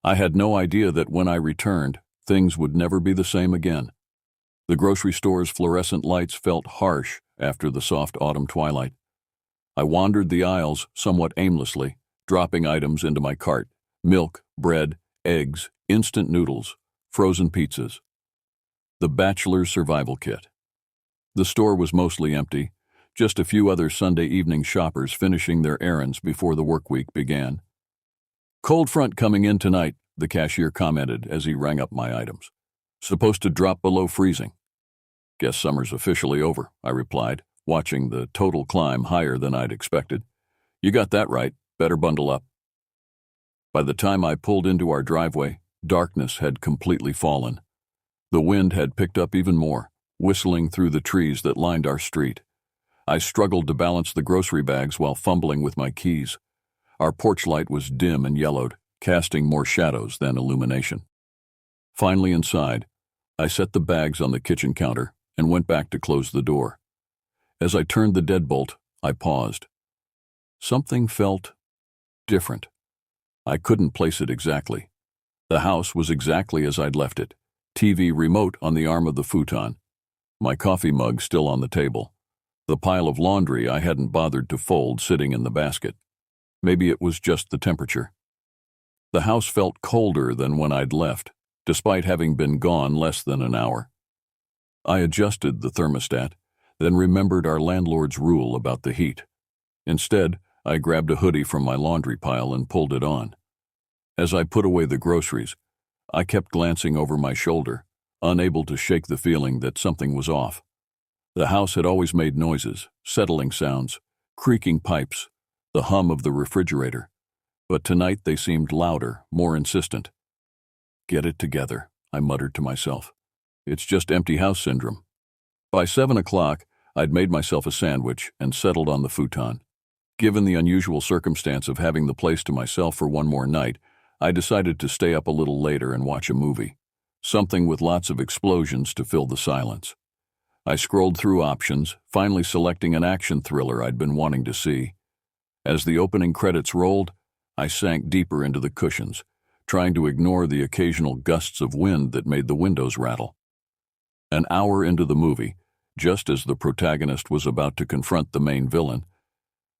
I had no idea that when I returned, things would never be the same again. The grocery store's fluorescent lights felt harsh after the soft autumn twilight. I wandered the aisles somewhat aimlessly, dropping items into my cart: milk, bread, eggs, instant noodles, frozen pizzas. The Bachelor's Survival Kit. The store was mostly empty, just a few other Sunday evening shoppers finishing their errands before the work week began. "Cold front coming in tonight," the cashier commented as he rang up my items. "Supposed to drop below freezing." "Guess summer's officially over," I replied, watching the total climb higher than I'd expected. "You got that right. Better bundle up." By the time I pulled into our driveway, darkness had completely fallen. The wind had picked up even more, whistling through the trees that lined our street. I struggled to balance the grocery bags while fumbling with my keys. Our porch light was dim and yellowed, casting more shadows than illumination. Finally inside, I set the bags on the kitchen counter and went back to close the door. As I turned the deadbolt, I paused. Something felt different. I couldn't place it exactly. The house was exactly as I'd left it: TV remote on the arm of the futon, my coffee mug still on the table, the pile of laundry I hadn't bothered to fold sitting in the basket. Maybe it was just the temperature. The house felt colder than when I'd left, despite having been gone less than an hour. I adjusted the thermostat, then remembered our landlord's rule about the heat. Instead, I grabbed a hoodie from my laundry pile and pulled it on. As I put away the groceries, I kept glancing over my shoulder, unable to shake the feeling that something was off. The house had always made noises, settling sounds, creaking pipes, the hum of the refrigerator, but tonight they seemed louder, more insistent. "Get it together," I muttered to myself. "It's just empty house syndrome." By 7 o'clock, I'd made myself a sandwich and settled on the futon. Given the unusual circumstance of having the place to myself for one more night, I decided to stay up a little later and watch a movie, something with lots of explosions to fill the silence. I scrolled through options, finally selecting an action thriller I'd been wanting to see. As the opening credits rolled, I sank deeper into the cushions, trying to ignore the occasional gusts of wind that made the windows rattle. An hour into the movie, just as the protagonist was about to confront the main villain,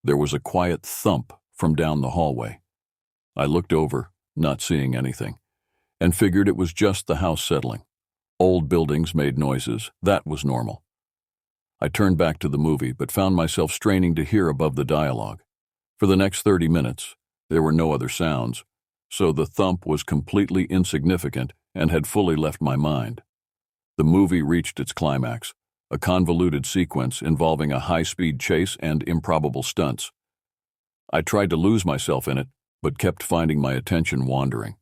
there was a quiet thump from down the hallway. I looked over, not seeing anything, and figured it was just the house settling. Old buildings made noises, that was normal. I turned back to the movie, but found myself straining to hear above the dialogue. For the next 30 minutes, there were no other sounds, so the thump was completely insignificant and had fully left my mind. The movie reached its climax, a convoluted sequence involving a high-speed chase and improbable stunts. I tried to lose myself in it, but kept finding my attention wandering.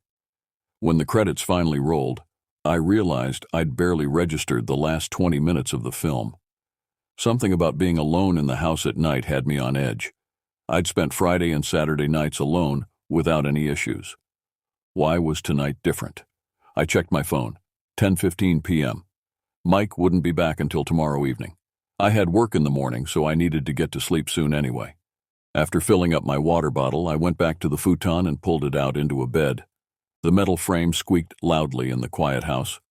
When the credits finally rolled, I realized I'd barely registered the last 20 minutes of the film. Something about being alone in the house at night had me on edge. I'd spent Friday and Saturday nights alone without any issues. Why was tonight different? I checked my phone. 10:15 p.m. Mike wouldn't be back until tomorrow evening. I had work in the morning, so I needed to get to sleep soon anyway. After filling up my water bottle, I went back to the futon and pulled it out into a bed. The metal frame squeaked loudly in the quiet house.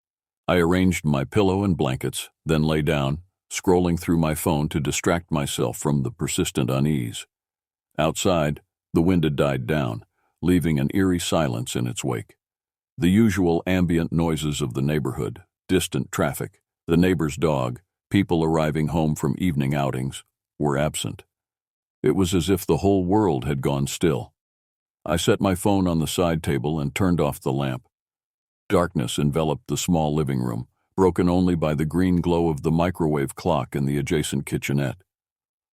I arranged my pillow and blankets, then lay down, scrolling through my phone to distract myself from the persistent unease. Outside, the wind had died down, leaving an eerie silence in its wake. The usual ambient noises of the neighborhood, distant traffic, the neighbor's dog, people arriving home from evening outings, were absent. It was as if the whole world had gone still. I set my phone on the side table and turned off the lamp. Darkness enveloped the small living room, broken only by the green glow of the microwave clock in the adjacent kitchenette.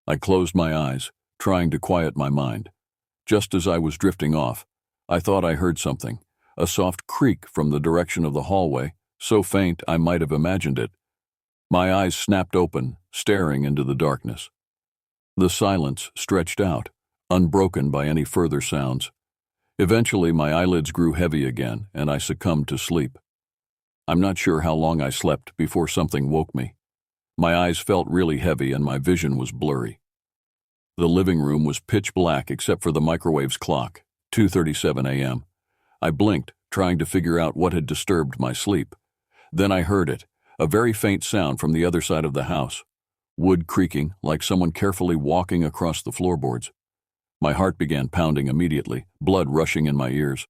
I closed my eyes, trying to quiet my mind. Just as I was drifting off, I thought I heard something, a soft creak from the direction of the hallway, so faint I might have imagined it. My eyes snapped open, staring into the darkness. The silence stretched out, unbroken by any further sounds. Eventually, my eyelids grew heavy again, and I succumbed to sleep. I'm not sure how long I slept before something woke me. My eyes felt really heavy and my vision was blurry. The living room was pitch black except for the microwave's clock, 2:37 a.m. I blinked, trying to figure out what had disturbed my sleep. Then I heard it, a very faint sound from the other side of the house. wood creaking like someone carefully walking across the floorboards. My heart began pounding immediately, blood rushing in my ears.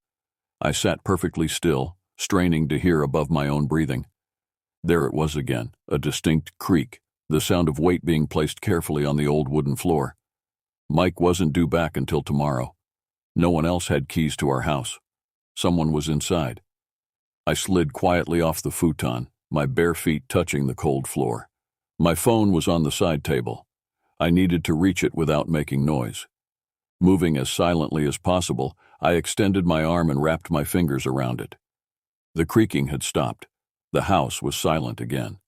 I sat perfectly still, straining to hear above my own breathing. There it was again, a distinct creak, the sound of weight being placed carefully on the old wooden floor. Mike wasn't due back until tomorrow. No one else had keys to our house. Someone was inside. I slid quietly off the futon, my bare feet touching the cold floor. My phone was on the side table. I needed to reach it without making noise. Moving as silently as possible, I extended my arm and wrapped my fingers around it. The creaking had stopped. The house was silent again.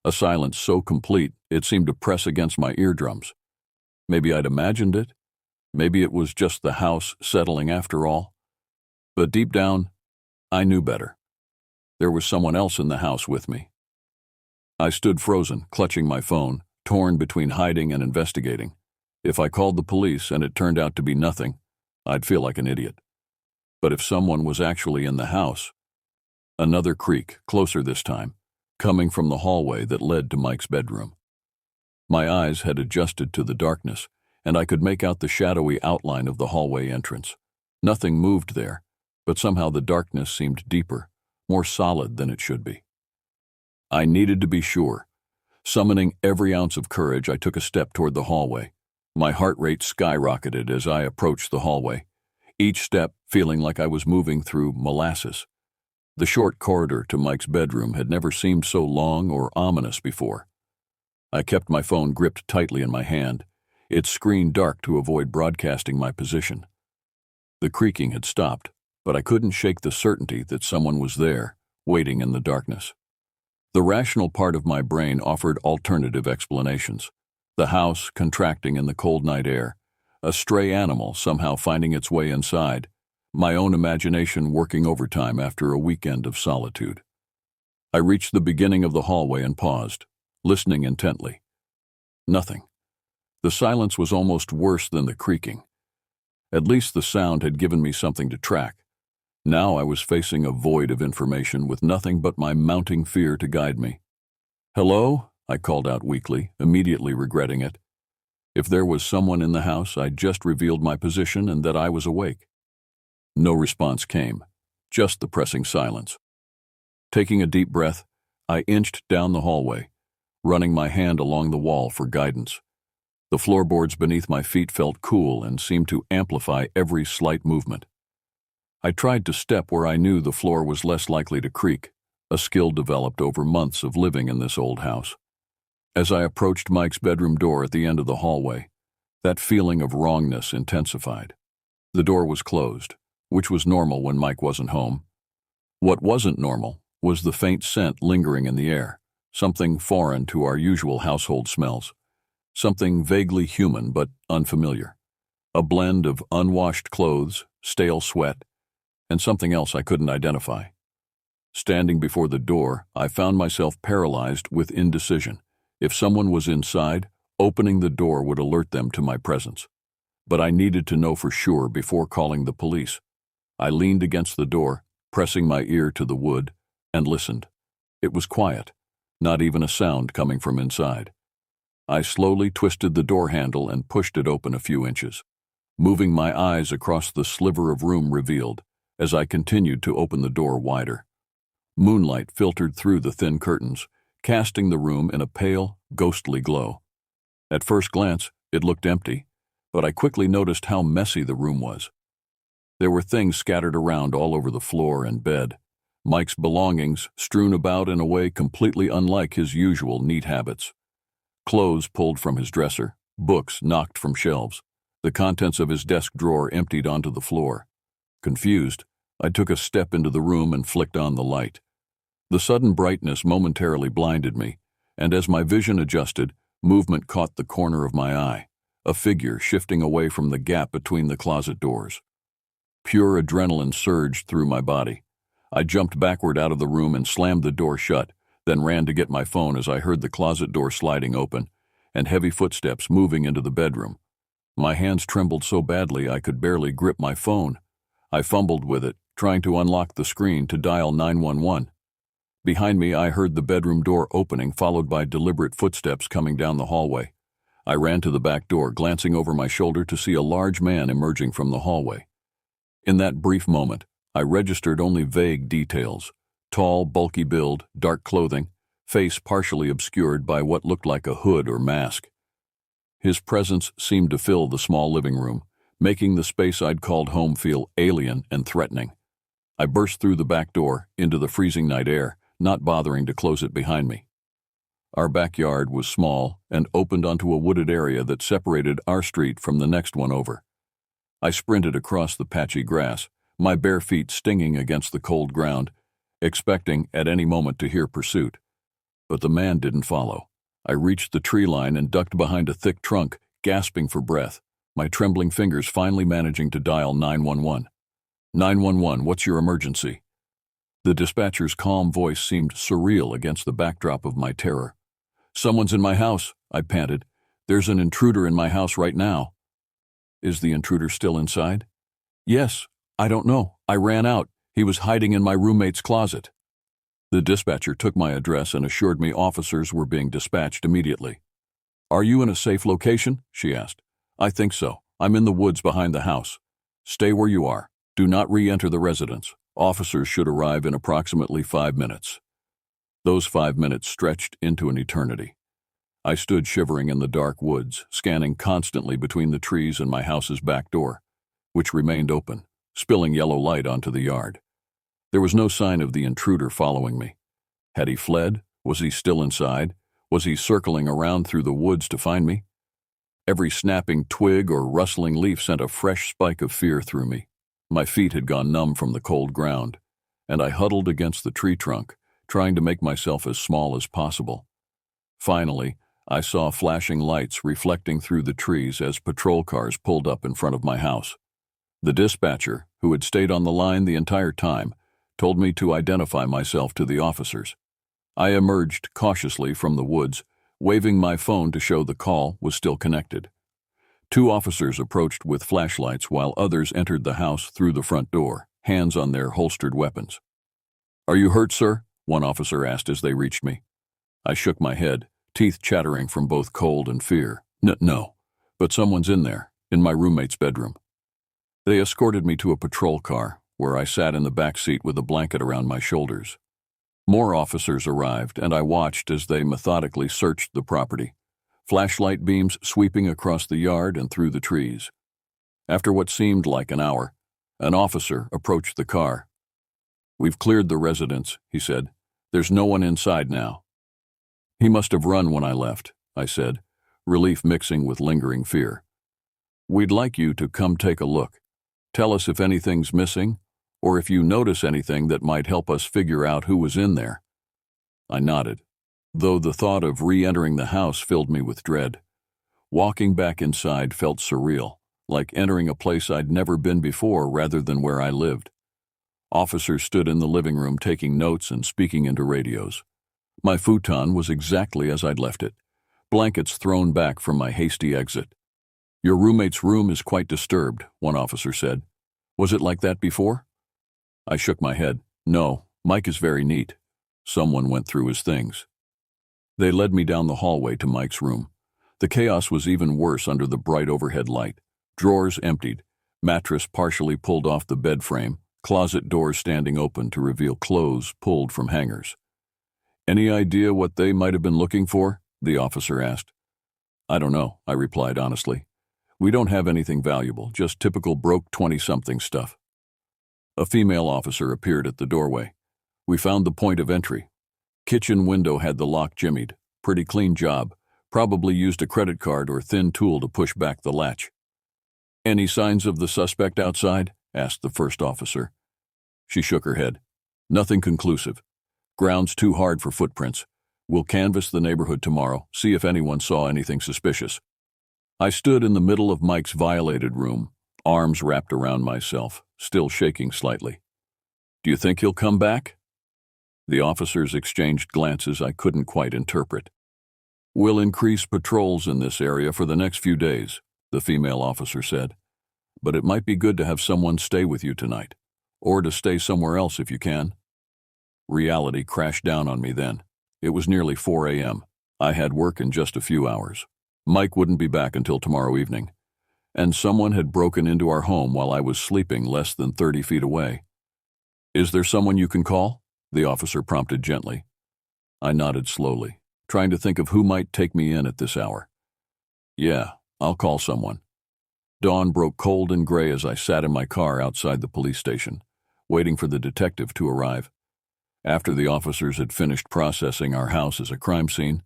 A silence so complete it seemed to press against my eardrums. Maybe I'd imagined it. Maybe it was just the house settling after all. But deep down, I knew better. There was someone else in the house with me. I stood frozen, clutching my phone, torn between hiding and investigating. If I called the police and it turned out to be nothing, I'd feel like an idiot. But if someone was actually in the house... Another creak, closer this time, coming from the hallway that led to Mike's bedroom. My eyes had adjusted to the darkness, and I could make out the shadowy outline of the hallway entrance. Nothing moved there, but somehow the darkness seemed deeper, more solid than it should be. I needed to be sure. Summoning every ounce of courage, I took a step toward the hallway. My heart rate skyrocketed as I approached the hallway, each step feeling like I was moving through molasses. The short corridor to Mike's bedroom had never seemed so long or ominous before. I kept my phone gripped tightly in my hand, its screen dark to avoid broadcasting my position. The creaking had stopped, but I couldn't shake the certainty that someone was there, waiting in the darkness. The rational part of my brain offered alternative explanations. The house contracting in the cold night air, a stray animal somehow finding its way inside, my own imagination working overtime after a weekend of solitude. I reached the beginning of the hallway and paused, listening intently. Nothing. The silence was almost worse than the creaking. At least the sound had given me something to track. Now I was facing a void of information with nothing but my mounting fear to guide me. "Hello?" I called out weakly, immediately regretting it. If there was someone in the house, I'd just revealed my position and that I was awake. No response came, just the pressing silence. Taking a deep breath, I inched down the hallway, running my hand along the wall for guidance. The floorboards beneath my feet felt cool and seemed to amplify every slight movement. I tried to step where I knew the floor was less likely to creak, a skill developed over months of living in this old house. As I approached Mike's bedroom door at the end of the hallway, that feeling of wrongness intensified. The door was closed, which was normal when Mike wasn't home. What wasn't normal was the faint scent lingering in the air, something foreign to our usual household smells, something vaguely human but unfamiliar, a blend of unwashed clothes, stale sweat, and something else I couldn't identify. Standing before the door, I found myself paralyzed with indecision. If someone was inside, opening the door would alert them to my presence. But I needed to know for sure before calling the police. I leaned against the door, pressing my ear to the wood, and listened. It was quiet, not even a sound coming from inside. I slowly twisted the door handle and pushed it open a few inches, moving my eyes across the sliver of room revealed as I continued to open the door wider. Moonlight filtered through the thin curtains, casting the room in a pale, ghostly glow. At first glance, it looked empty, but I quickly noticed how messy the room was. There were things scattered around all over the floor and bed, Mike's belongings strewn about in a way completely unlike his usual neat habits. Clothes pulled from his dresser, books knocked from shelves, the contents of his desk drawer emptied onto the floor. Confused, I took a step into the room and flicked on the light. The sudden brightness momentarily blinded me, and as my vision adjusted, movement caught the corner of my eye, a figure shifting away from the gap between the closet doors. Pure adrenaline surged through my body. I jumped backward out of the room and slammed the door shut, then ran to get my phone as I heard the closet door sliding open and heavy footsteps moving into the bedroom. My hands trembled so badly I could barely grip my phone. I fumbled with it, trying to unlock the screen to dial 911. Behind me, I heard the bedroom door opening, followed by deliberate footsteps coming down the hallway. I ran to the back door, glancing over my shoulder to see a large man emerging from the hallway. In that brief moment, I registered only vague details: tall, bulky build, dark clothing, face partially obscured by what looked like a hood or mask. His presence seemed to fill the small living room, making the space I'd called home feel alien and threatening. I burst through the back door into the freezing night air, not bothering to close it behind me. Our backyard was small and opened onto a wooded area that separated our street from the next one over. I sprinted across the patchy grass, my bare feet stinging against the cold ground, expecting at any moment to hear pursuit. But the man didn't follow. I reached the tree line and ducked behind a thick trunk, gasping for breath, my trembling fingers finally managing to dial 911. 911, what's your emergency? The dispatcher's calm voice seemed surreal against the backdrop of my terror. Someone's in my house, I panted. There's an intruder in my house right now. Is the intruder still inside? Yes, I don't know. I ran out. He was hiding in my roommate's closet. The dispatcher took my address and assured me officers were being dispatched immediately. Are you in a safe location? She asked. I think so. I'm in the woods behind the house. Stay where you are. Do not re-enter the residence. Officers should arrive in approximately 5 minutes. Those 5 minutes stretched into an eternity. I stood shivering in the dark woods, scanning constantly between the trees and my house's back door, which remained open, spilling yellow light onto the yard. There was no sign of the intruder following me. Had he fled? Was he still inside? Was he circling around through the woods to find me? Every snapping twig or rustling leaf sent a fresh spike of fear through me. My feet had gone numb from the cold ground, and I huddled against the tree trunk, trying to make myself as small as possible. Finally, I saw flashing lights reflecting through the trees as patrol cars pulled up in front of my house. The dispatcher, who had stayed on the line the entire time, told me to identify myself to the officers. I emerged cautiously from the woods, waving my phone to show the call was still connected. 2 officers approached with flashlights while others entered the house through the front door, hands on their holstered weapons. Are you hurt, sir? One officer asked as they reached me. I shook my head, teeth chattering from both cold and fear. No, but someone's in there, in my roommate's bedroom. They escorted me to a patrol car, where I sat in the back seat with a blanket around my shoulders. More officers arrived, and I watched as they methodically searched the property, flashlight beams sweeping across the yard and through the trees. After what seemed like an hour, an officer approached the car. We've cleared the residence, he said. There's no one inside now. He must have run when I left, I said, relief mixing with lingering fear. We'd like you to come take a look. Tell us if anything's missing, or if you notice anything that might help us figure out who was in there. I nodded, though the thought of re-entering the house filled me with dread. Walking back inside felt surreal, like entering a place I'd never been before rather than where I lived. Officers stood in the living room taking notes and speaking into radios. My futon was exactly as I'd left it, blankets thrown back from my hasty exit. Your roommate's room is quite disturbed, one officer said. Was it like that before? I shook my head. No, Mike is very neat. Someone went through his things. They led me down the hallway to Mike's room. The chaos was even worse under the bright overhead light. Drawers emptied, mattress partially pulled off the bed frame, closet doors standing open to reveal clothes pulled from hangers. Any idea what they might have been looking for? The officer asked. I don't know, I replied honestly. We don't have anything valuable, just typical broke 20-something stuff. A female officer appeared at the doorway. We found the point of entry. Kitchen window had the lock jimmied. Pretty clean job. Probably used a credit card or thin tool to push back the latch. Any signs of the suspect outside? Asked the first officer. She shook her head. Nothing conclusive. Ground's too hard for footprints. We'll canvass the neighborhood tomorrow, see if anyone saw anything suspicious. I stood in the middle of Mike's violated room, arms wrapped around myself, still shaking slightly. Do you think he'll come back? The officers exchanged glances I couldn't quite interpret. We'll increase patrols in this area for the next few days, the female officer said. But it might be good to have someone stay with you tonight, or to stay somewhere else if you can. Reality crashed down on me then. It was nearly 4 a.m. I had work in just a few hours. Mike wouldn't be back until tomorrow evening. And someone had broken into our home while I was sleeping less than 30 feet away. "Is there someone you can call?" the officer prompted gently. I nodded slowly, trying to think of who might take me in at this hour. "Yeah, I'll call someone." Dawn broke cold and gray as I sat in my car outside the police station, waiting for the detective to arrive. After the officers had finished processing our house as a crime scene,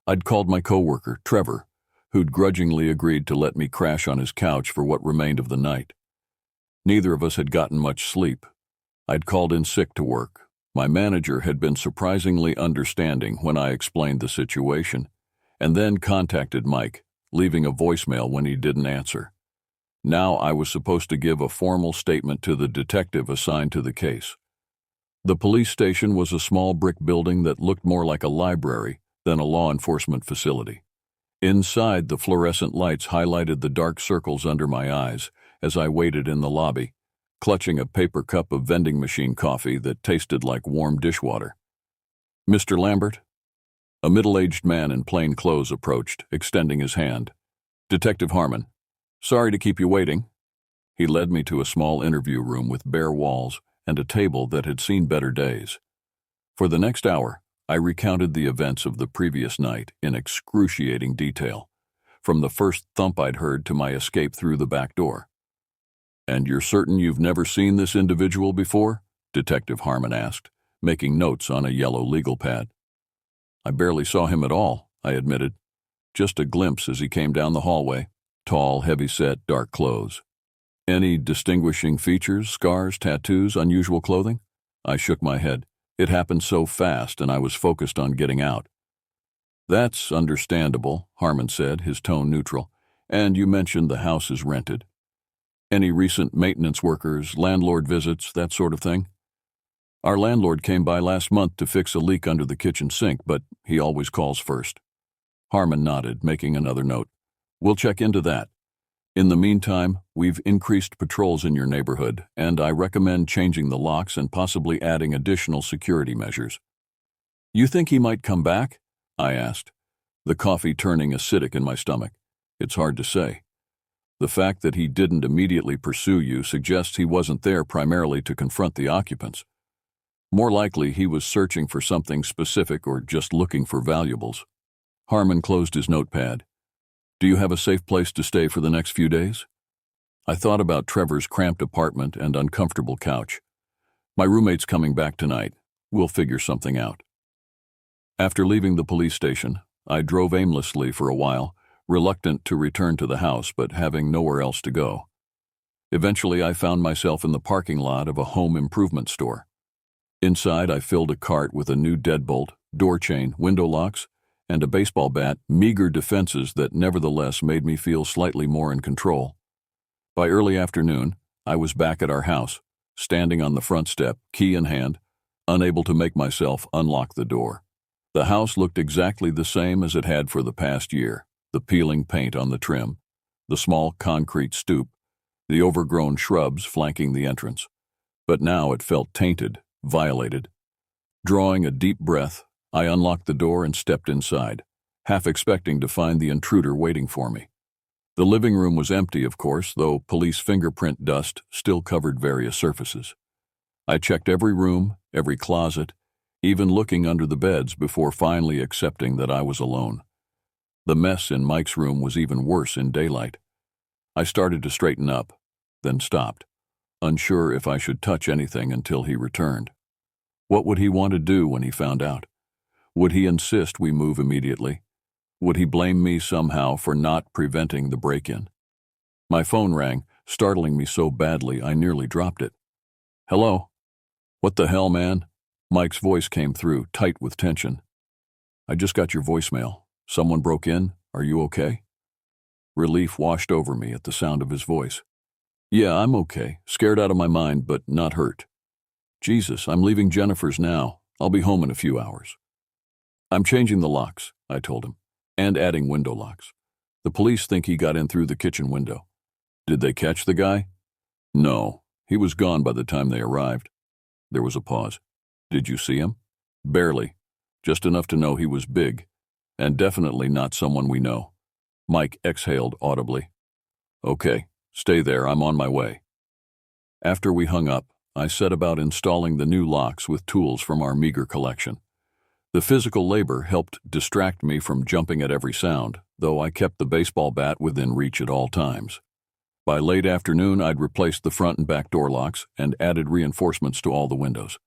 I'd called my coworker, Trevor, who'd grudgingly agreed to let me crash on his couch for what remained of the night. Neither of us had gotten much sleep. I'd called in sick to work. My manager had been surprisingly understanding when I explained the situation, and then contacted Mike, leaving a voicemail when he didn't answer. Now I was supposed to give a formal statement to the detective assigned to the case. The police station was a small brick building that looked more like a library than a law enforcement facility. Inside, the fluorescent lights highlighted the dark circles under my eyes as I waited in the lobby, clutching a paper cup of vending machine coffee that tasted like warm dishwater. "Mr. Lambert?" A middle-aged man in plain clothes approached, extending his hand. "Detective Harmon. Sorry to keep you waiting." He led me to a small interview room with bare walls and a table that had seen better days. For the next hour, I recounted the events of the previous night in excruciating detail, from the first thump I'd heard to my escape through the back door. "And you're certain you've never seen this individual before?" Detective Harmon asked, making notes on a yellow legal pad. "I barely saw him at all," I admitted. "Just a glimpse as he came down the hallway. Tall, heavy-set, dark clothes." "Any distinguishing features, scars, tattoos, unusual clothing?" I shook my head. It happened so fast, and I was focused on getting out. "That's understandable," Harmon said, his tone neutral. "And you mentioned the house is rented. Any recent maintenance workers, landlord visits, that sort of thing?" "Our landlord came by last month to fix a leak under the kitchen sink, but he always calls first." Harmon nodded, making another note. "We'll check into that. In the meantime, we've increased patrols in your neighborhood, and I recommend changing the locks and possibly adding additional security measures." "You think he might come back?" I asked, the coffee turning acidic in my stomach. "It's hard to say. The fact that he didn't immediately pursue you suggests he wasn't there primarily to confront the occupants. More likely, he was searching for something specific or just looking for valuables." Harmon closed his notepad. "Do you have a safe place to stay for the next few days?" I thought about Trevor's cramped apartment and uncomfortable couch. "My roommate's coming back tonight. We'll figure something out." After leaving the police station, I drove aimlessly for a while, reluctant to return to the house but having nowhere else to go. Eventually, I found myself in the parking lot of a home improvement store. Inside, I filled a cart with a new deadbolt, door chain, window locks, and a baseball bat, meager defenses that nevertheless made me feel slightly more in control. By early afternoon, I was back at our house, standing on the front step, key in hand, unable to make myself unlock the door. The house looked exactly the same as it had for the past year: the peeling paint on the trim, the small concrete stoop, the overgrown shrubs flanking the entrance. But now it felt tainted, violated. Drawing a deep breath, I unlocked the door and stepped inside, half expecting to find the intruder waiting for me. The living room was empty, of course, though police fingerprint dust still covered various surfaces. I checked every room, every closet, even looking under the beds before finally accepting that I was alone. The mess in Mike's room was even worse in daylight. I started to straighten up, then stopped, unsure if I should touch anything until he returned. What would he want to do when he found out? Would he insist we move immediately? Would he blame me somehow for not preventing the break-in? My phone rang, startling me so badly I nearly dropped it. "Hello?" "What the hell, man?" Mike's voice came through, tight with tension. "I just got your voicemail. Someone broke in. Are you okay?" Relief washed over me at the sound of his voice. "Yeah, I'm okay. Scared out of my mind, but not hurt. Jesus, I'm leaving Jennifer's now. I'll be home in a few hours." "I'm changing the locks," I told him, "and adding window locks. The police think he got in through the kitchen window." "Did they catch the guy?" "No. He was gone by the time they arrived." There was a pause. Did you see him? Barely. Just enough to know he was big, and definitely not someone we know. Mike exhaled audibly. Okay, stay there, I'm on my way. After we hung up, I set about installing the new locks with tools from our meager collection. The physical labor helped distract me from jumping at every sound, though I kept the baseball bat within reach at all times. By late afternoon, I'd replaced the front and back door locks and added reinforcements to all the windows.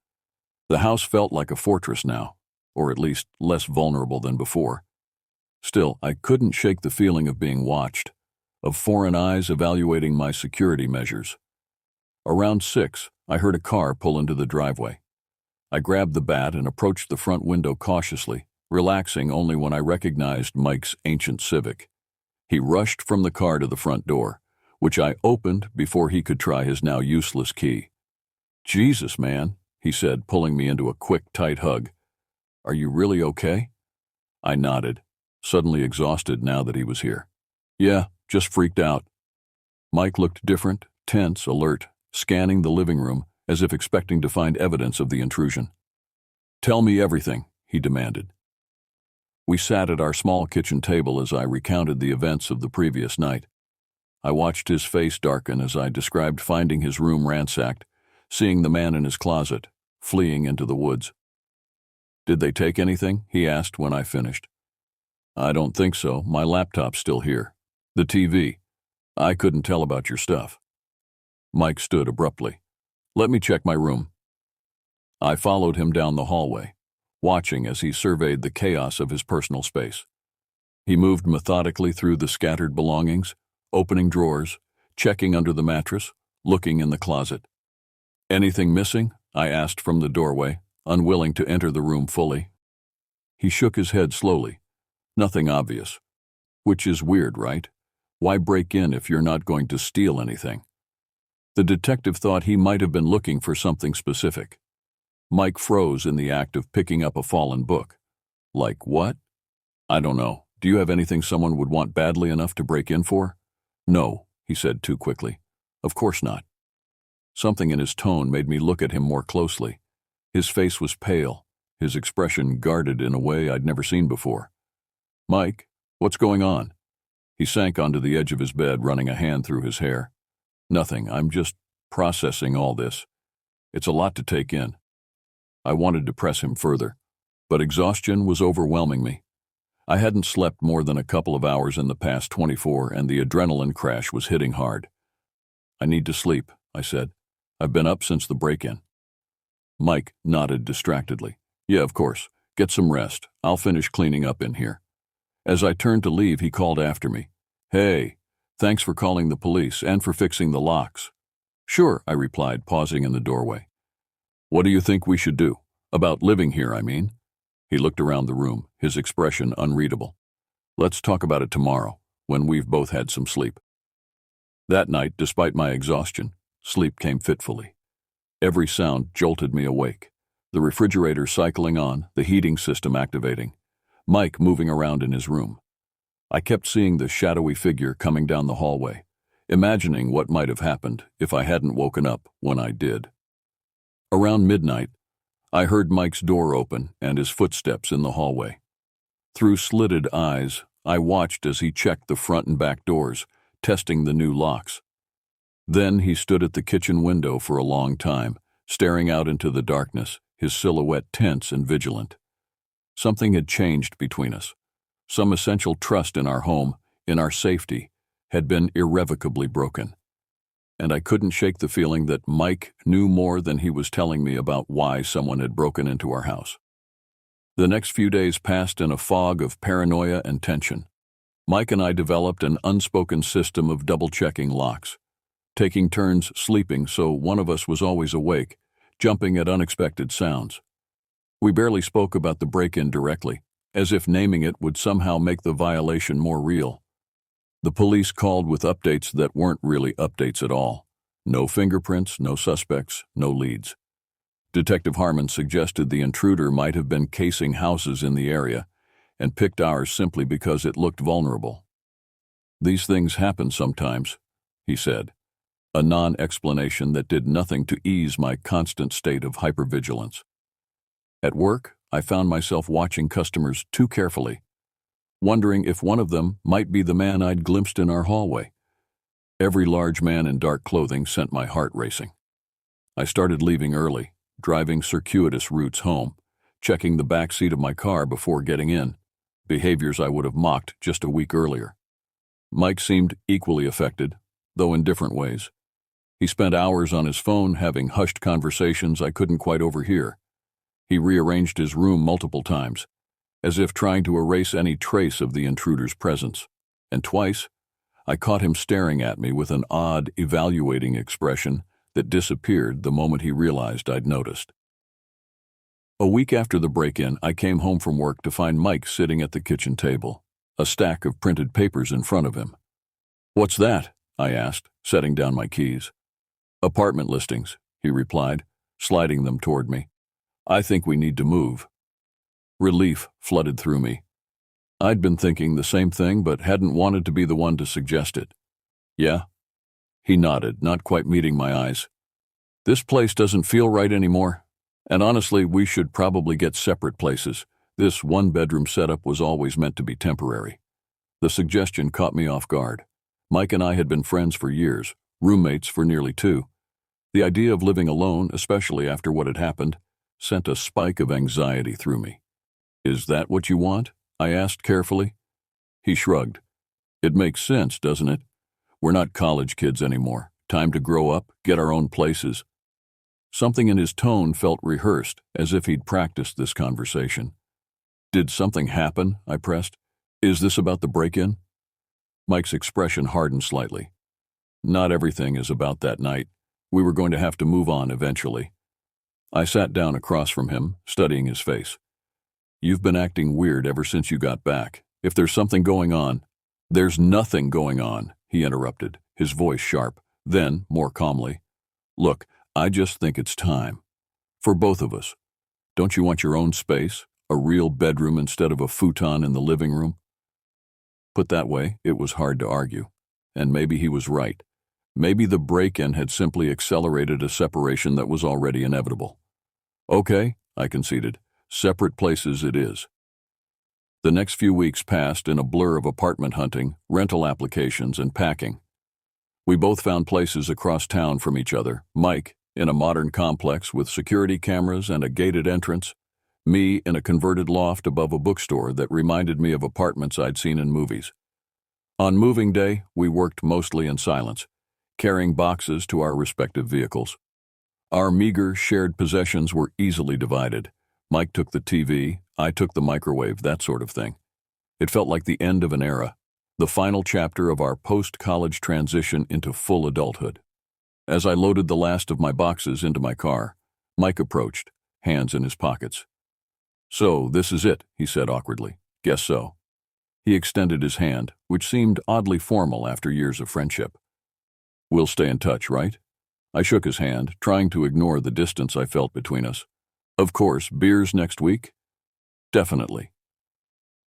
The house felt like a fortress now, or at least less vulnerable than before. Still, I couldn't shake the feeling of being watched, of foreign eyes evaluating my security measures. Around 6, I heard a car pull into the driveway. I grabbed the bat and approached the front window cautiously, relaxing only when I recognized Mike's ancient Civic. He rushed from the car to the front door, which I opened before he could try his now useless key. "Jesus, man," he said, pulling me into a quick, tight hug. "Are you really okay?" I nodded, suddenly exhausted now that he was here. "Yeah, just freaked out." Mike looked different, tense, alert, scanning the living room as if expecting to find evidence of the intrusion. "Tell me everything," he demanded. We sat at our small kitchen table as I recounted the events of the previous night. I watched his face darken as I described finding his room ransacked, seeing the man in his closet, fleeing into the woods. "Did they take anything?" he asked when I finished. "I don't think so. My laptop's still here. The TV. I couldn't tell about your stuff." Mike stood abruptly. "Let me check my room." I followed him down the hallway, watching as he surveyed the chaos of his personal space. He moved methodically through the scattered belongings, opening drawers, checking under the mattress, looking in the closet. "Anything missing?" I asked from the doorway, unwilling to enter the room fully. He shook his head slowly. "Nothing obvious." Which is weird, right? Why break in if you're not going to steal anything? The detective thought he might have been looking for something specific. Mike froze in the act of picking up a fallen book. "Like what?" "I don't know. Do you have anything someone would want badly enough to break in for?" "No," he said too quickly. "Of course not." Something in his tone made me look at him more closely. His face was pale, his expression guarded in a way I'd never seen before. "Mike, what's going on?" He sank onto the edge of his bed, running a hand through his hair. "Nothing. I'm just processing all this. It's a lot to take in." I wanted to press him further, but exhaustion was overwhelming me. I hadn't slept more than a couple of hours in the past 24, and the adrenaline crash was hitting hard. "I need to sleep," I said. "I've been up since the break-in." Mike nodded distractedly. "Yeah, of course. Get some rest. I'll finish cleaning up in here." As I turned to leave, he called after me. "Hey, thanks for calling the police and for fixing the locks." "Sure," I replied, pausing in the doorway. "What do you think we should do? About living here, I mean." He looked around the room, his expression unreadable. "Let's talk about it tomorrow, when we've both had some sleep." That night, despite my exhaustion, sleep came fitfully. Every sound jolted me awake. The refrigerator cycling on, the heating system activating, Mike moving around in his room. I kept seeing the shadowy figure coming down the hallway, imagining what might have happened if I hadn't woken up when I did. Around midnight, I heard Mike's door open and his footsteps in the hallway. Through slitted eyes, I watched as he checked the front and back doors, testing the new locks. Then he stood at the kitchen window for a long time, staring out into the darkness, his silhouette tense and vigilant. Something had changed between us. Some essential trust in our home, in our safety, had been irrevocably broken. And I couldn't shake the feeling that Mike knew more than he was telling me about why someone had broken into our house. The next few days passed in a fog of paranoia and tension. Mike and I developed an unspoken system of double-checking locks, taking turns sleeping so one of us was always awake, jumping at unexpected sounds. We barely spoke about the break-in directly, as if naming it would somehow make the violation more real. The police called with updates that weren't really updates at all. No fingerprints, no suspects, no leads. Detective Harmon suggested the intruder might have been casing houses in the area and picked ours simply because it looked vulnerable. "These things happen sometimes," he said, a non-explanation that did nothing to ease my constant state of hypervigilance. At work, I found myself watching customers too carefully, wondering if one of them might be the man I'd glimpsed in our hallway. Every large man in dark clothing sent my heart racing. I started leaving early, driving circuitous routes home, checking the back seat of my car before getting in, behaviors I would have mocked just a week earlier. Mike seemed equally affected, though in different ways. He spent hours on his phone having hushed conversations I couldn't quite overhear. He rearranged his room multiple times, as if trying to erase any trace of the intruder's presence. And twice, I caught him staring at me with an odd, evaluating expression that disappeared the moment he realized I'd noticed. A week after the break-in, I came home from work to find Mike sitting at the kitchen table, a stack of printed papers in front of him. "What's that?" I asked, setting down my keys. "Apartment listings," he replied, sliding them toward me. "I think we need to move." Relief flooded through me. I'd been thinking the same thing, but hadn't wanted to be the one to suggest it. "Yeah?" He nodded, not quite meeting my eyes. "This place doesn't feel right anymore. And honestly, we should probably get separate places. This one-bedroom setup was always meant to be temporary." The suggestion caught me off guard. Mike and I had been friends for years, roommates for nearly 2. The idea of living alone, especially after what had happened, sent a spike of anxiety through me. "Is that what you want?" I asked carefully. He shrugged. "It makes sense, doesn't it? We're not college kids anymore. Time to grow up, get our own places." Something in his tone felt rehearsed, as if he'd practiced this conversation. "Did something happen?" I pressed. "Is this about the break-in?" Mike's expression hardened slightly. "Not everything is about that night. We were going to have to move on eventually." I sat down across from him, studying his face. "You've been acting weird ever since you got back. If there's something going on—" "There's nothing going on," he interrupted, his voice sharp. Then, more calmly, "Look, I just think it's time. For both of us. Don't you want your own space? A real bedroom instead of a futon in the living room?" Put that way, it was hard to argue. And maybe he was right. Maybe the break-in had simply accelerated a separation that was already inevitable. "Okay," I conceded. "Separate places it is." The next few weeks passed in a blur of apartment hunting, rental applications, and packing. We both found places across town from each other. Mike, in a modern complex with security cameras and a gated entrance. Me in a converted loft above a bookstore that reminded me of apartments I'd seen in movies. On moving day, we worked mostly in silence, carrying boxes to our respective vehicles. Our meager shared possessions were easily divided. Mike took the TV, I took the microwave, that sort of thing. It felt like the end of an era, the final chapter of our post-college transition into full adulthood. As I loaded the last of my boxes into my car, Mike approached, hands in his pockets. "So, this is it," he said awkwardly. "Guess so." He extended his hand, which seemed oddly formal after years of friendship. "We'll stay in touch, right?" I shook his hand, trying to ignore the distance I felt between us. "Of course, beers next week?" "Definitely."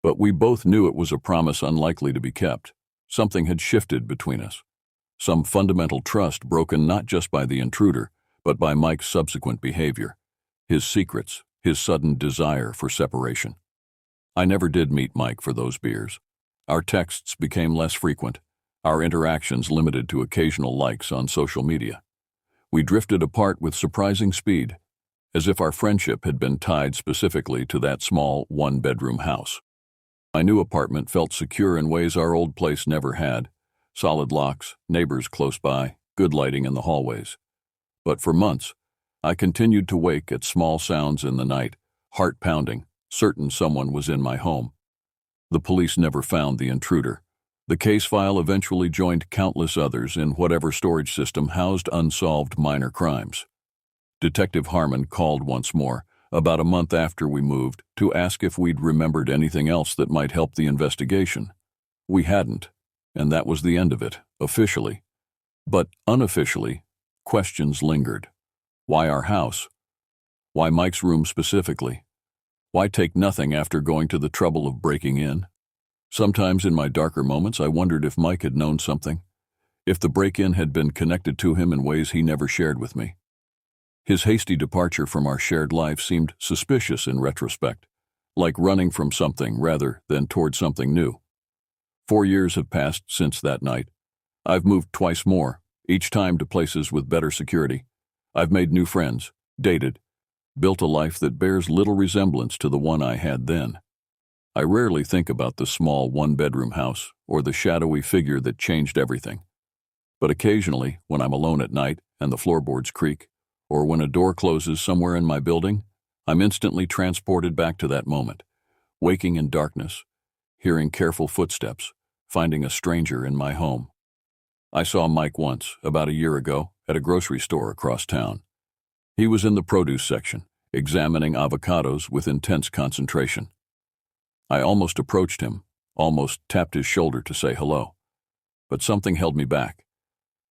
But we both knew it was a promise unlikely to be kept. Something had shifted between us. Some fundamental trust broken not just by the intruder, but by Mike's subsequent behavior, his secrets, his sudden desire for separation. I never did meet Mike for those beers. Our texts became less frequent, our interactions limited to occasional likes on social media. We drifted apart with surprising speed, as if our friendship had been tied specifically to that small, one-bedroom house. My new apartment felt secure in ways our old place never had. Solid locks, neighbors close by, good lighting in the hallways. But for months, I continued to wake at small sounds in the night, heart pounding, certain someone was in my home. The police never found the intruder. The case file eventually joined countless others in whatever storage system housed unsolved minor crimes. Detective Harmon called once more, about a month after we moved, to ask if we'd remembered anything else that might help the investigation. We hadn't, and that was the end of it, officially. But unofficially, questions lingered. Why our house? Why Mike's room specifically? Why take nothing after going to the trouble of breaking in? Sometimes in my darker moments I wondered if Mike had known something, if the break-in had been connected to him in ways he never shared with me. His hasty departure from our shared life seemed suspicious in retrospect, like running from something rather than toward something new. 4 years have passed since that night. I've moved twice more, each time to places with better security. I've made new friends, dated, built a life that bears little resemblance to the one I had then. I rarely think about the small one-bedroom house or the shadowy figure that changed everything. But occasionally, when I'm alone at night and the floorboards creak, or when a door closes somewhere in my building, I'm instantly transported back to that moment, waking in darkness, hearing careful footsteps, finding a stranger in my home. I saw Mike once, about a year ago, at a grocery store across town. He was in the produce section, examining avocados with intense concentration. I almost approached him, almost tapped his shoulder to say hello. But something held me back.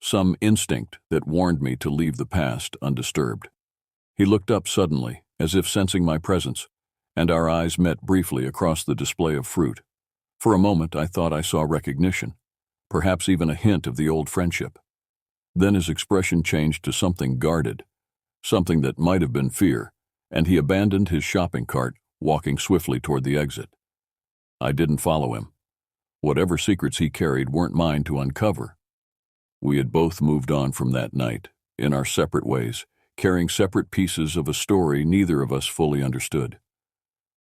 Some instinct that warned me to leave the past undisturbed. He looked up suddenly, as if sensing my presence, and our eyes met briefly across the display of fruit. For a moment I thought I saw recognition, perhaps even a hint of the old friendship. Then his expression changed to something guarded, something that might have been fear, and he abandoned his shopping cart, walking swiftly toward the exit. I didn't follow him. Whatever secrets he carried weren't mine to uncover. We had both moved on from that night, in our separate ways, carrying separate pieces of a story neither of us fully understood.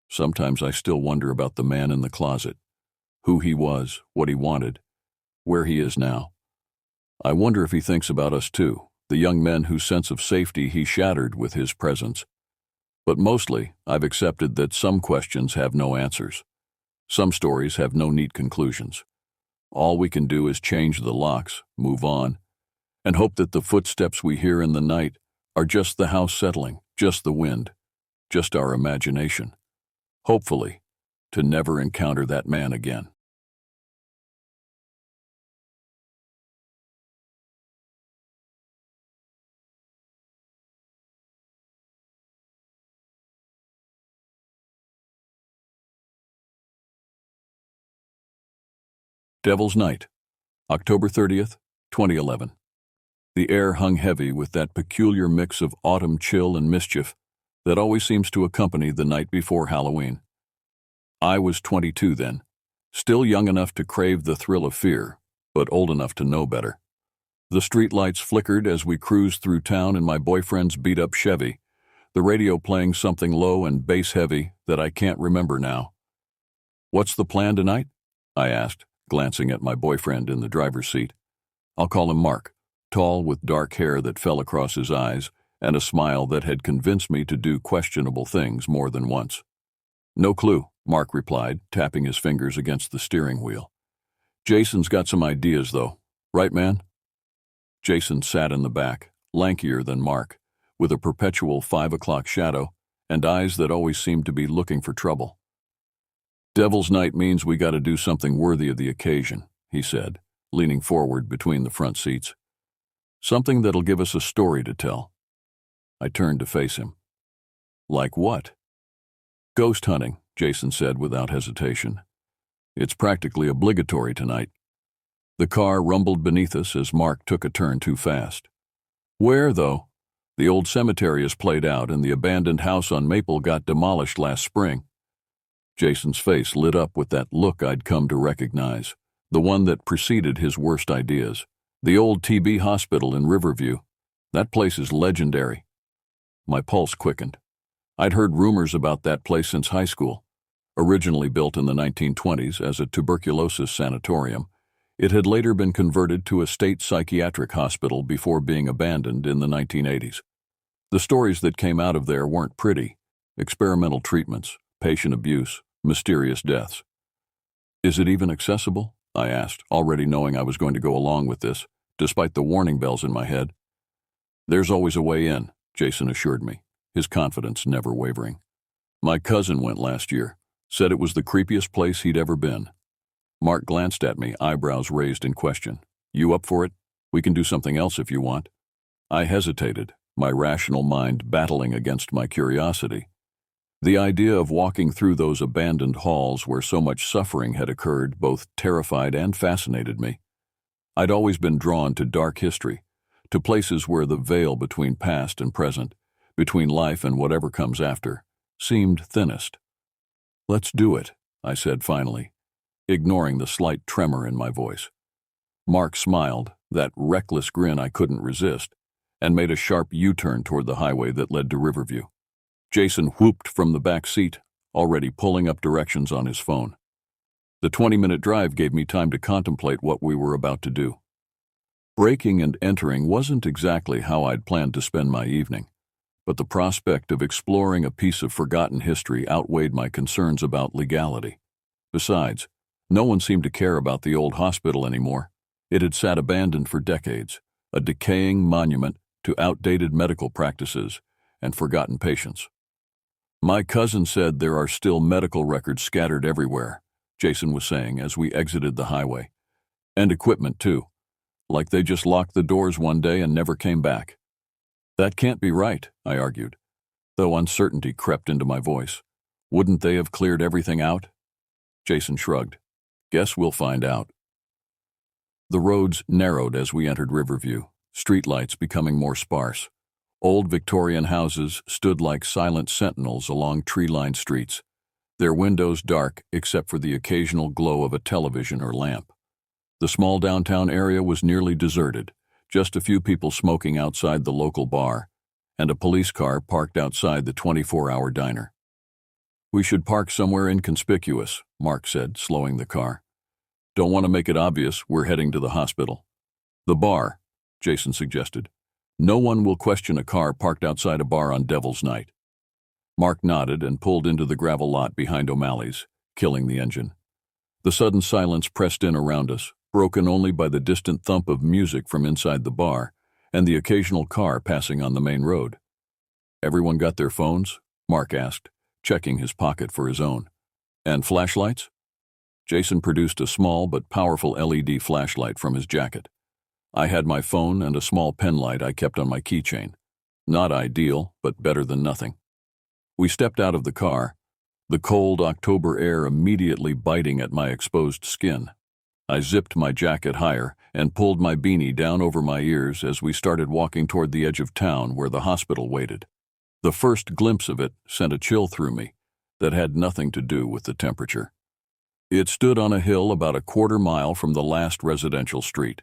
Sometimes I still wonder about the man in the closet, who he was, what he wanted, where he is now. I wonder if he thinks about us too, the young men whose sense of safety he shattered with his presence. But mostly, I've accepted that some questions have no answers. Some stories have no neat conclusions. All we can do is change the locks, move on, and hope that the footsteps we hear in the night are just the house settling, just the wind, just our imagination. Hopefully, to never encounter that man again. Devil's Night, October 30th, 2011. The air hung heavy with that peculiar mix of autumn chill and mischief that always seems to accompany the night before Halloween. I was 22 then, still young enough to crave the thrill of fear, but old enough to know better. The streetlights flickered as we cruised through town in my boyfriend's beat-up Chevy, the radio playing something low and bass-heavy that I can't remember now. "What's the plan tonight?" I asked, glancing at my boyfriend in the driver's seat. I'll call him Mark, tall with dark hair that fell across his eyes and a smile that had convinced me to do questionable things more than once. "No clue," Mark replied, tapping his fingers against the steering wheel. "Jason's got some ideas, though. Right, man?" Jason sat in the back, lankier than Mark, with a perpetual 5 o'clock shadow and eyes that always seemed to be looking for trouble. "Devil's Night means we got to do something worthy of the occasion," he said, leaning forward between the front seats. "Something that'll give us a story to tell." I turned to face him. "Like what?" "Ghost hunting," Jason said without hesitation. "It's practically obligatory tonight." The car rumbled beneath us as Mark took a turn too fast. "Where, though? The old cemetery is played out and the abandoned house on Maple got demolished last spring." Jason's face lit up with that look I'd come to recognize, the one that preceded his worst ideas. "The old TB hospital in Riverview. That place is legendary." My pulse quickened. I'd heard rumors about that place since high school. Originally built in the 1920s as a tuberculosis sanatorium, it had later been converted to a state psychiatric hospital before being abandoned in the 1980s. The stories that came out of there weren't pretty. Experimental treatments, patient abuse, mysterious deaths. "Is it even accessible?" I asked, already knowing I was going to go along with this, despite the warning bells in my head. "There's always a way in," Jason assured me, his confidence never wavering. "My cousin went last year, said it was the creepiest place he'd ever been." Mark glanced at me, eyebrows raised in question. "You up for it? We can do something else if you want." I hesitated, my rational mind battling against my curiosity. The idea of walking through those abandoned halls where so much suffering had occurred both terrified and fascinated me. I'd always been drawn to dark history, to places where the veil between past and present, between life and whatever comes after, seemed thinnest. "Let's do it," I said finally, ignoring the slight tremor in my voice. Mark smiled, that reckless grin I couldn't resist, and made a sharp U-turn toward the highway that led to Riverview. Jason whooped from the back seat, already pulling up directions on his phone. The 20-minute drive gave me time to contemplate what we were about to do. Breaking and entering wasn't exactly how I'd planned to spend my evening, but the prospect of exploring a piece of forgotten history outweighed my concerns about legality. Besides, no one seemed to care about the old hospital anymore. It had sat abandoned for decades, a decaying monument to outdated medical practices and forgotten patients. "My cousin said there are still medical records scattered everywhere," Jason was saying as we exited the highway. "And equipment, too. Like they just locked the doors one day and never came back." "That can't be right," I argued, though uncertainty crept into my voice. "Wouldn't they have cleared everything out?" Jason shrugged. "Guess we'll find out." The roads narrowed as we entered Riverview, streetlights becoming more sparse. Old Victorian houses stood like silent sentinels along tree-lined streets, their windows dark except for the occasional glow of a television or lamp. The small downtown area was nearly deserted, just a few people smoking outside the local bar, and a police car parked outside the 24-hour diner. "We should park somewhere inconspicuous," Mark said, slowing the car. "Don't want to make it obvious we're heading to the hospital." "The bar," Jason suggested. "No one will question a car parked outside a bar on Devil's Night." Mark nodded and pulled into the gravel lot behind O'Malley's, killing the engine. The sudden silence pressed in around us, broken only by the distant thump of music from inside the bar and the occasional car passing on the main road. "Everyone got their phones?" Mark asked, checking his pocket for his own. "And flashlights?" Jason produced a small but powerful LED flashlight from his jacket. I had my phone and a small pen light I kept on my keychain. Not ideal, but better than nothing. We stepped out of the car, the cold October air immediately biting at my exposed skin. I zipped my jacket higher and pulled my beanie down over my ears as we started walking toward the edge of town where the hospital waited. The first glimpse of it sent a chill through me that had nothing to do with the temperature. It stood on a hill about a quarter-mile from the last residential street,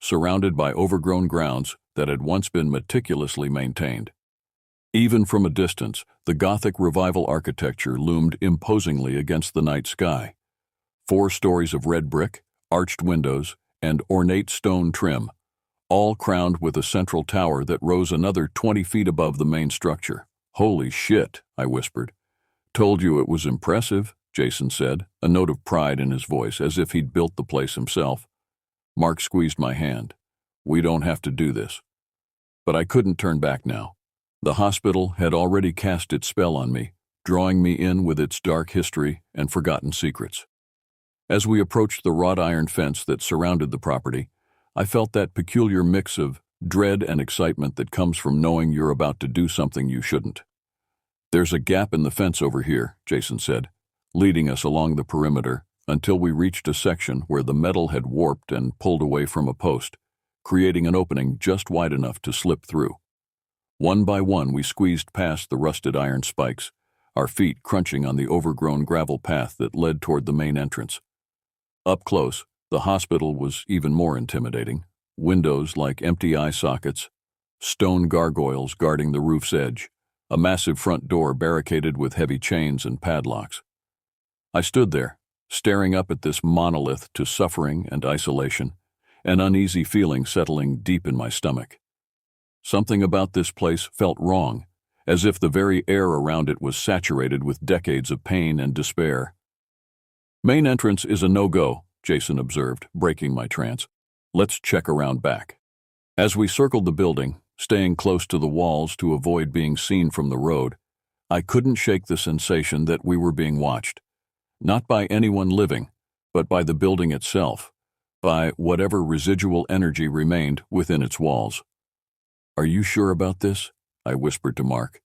surrounded by overgrown grounds that had once been meticulously maintained. Even from a distance, the Gothic Revival architecture loomed imposingly against the night sky. 4 stories of red brick, arched windows, and ornate stone trim, all crowned with a central tower that rose another 20 feet above the main structure. "Holy shit," I whispered. "Told you it was impressive," Jason said, a note of pride in his voice, as if he'd built the place himself. Mark squeezed my hand. "We don't have to do this." But I couldn't turn back now. The hospital had already cast its spell on me, drawing me in with its dark history and forgotten secrets. As we approached the wrought iron fence that surrounded the property, I felt that peculiar mix of dread and excitement that comes from knowing you're about to do something you shouldn't. "There's a gap in the fence over here," Jason said, leading us along the perimeter until we reached a section where the metal had warped and pulled away from a post, creating an opening just wide enough to slip through. One by one, we squeezed past the rusted iron spikes, our feet crunching on the overgrown gravel path that led toward the main entrance. Up close, the hospital was even more intimidating. Windows like empty eye sockets, stone gargoyles guarding the roof's edge, a massive front door barricaded with heavy chains and padlocks. I stood there, staring up at this monolith to suffering and isolation, an uneasy feeling settling deep in my stomach. Something about this place felt wrong, as if the very air around it was saturated with decades of pain and despair. "Main entrance is a no-go," Jason observed, breaking my trance. "Let's check around back." As we circled the building, staying close to the walls to avoid being seen from the road, I couldn't shake the sensation that we were being watched. Not by anyone living, but by the building itself, by whatever residual energy remained within its walls. "Are you sure about this?" I whispered to Mark.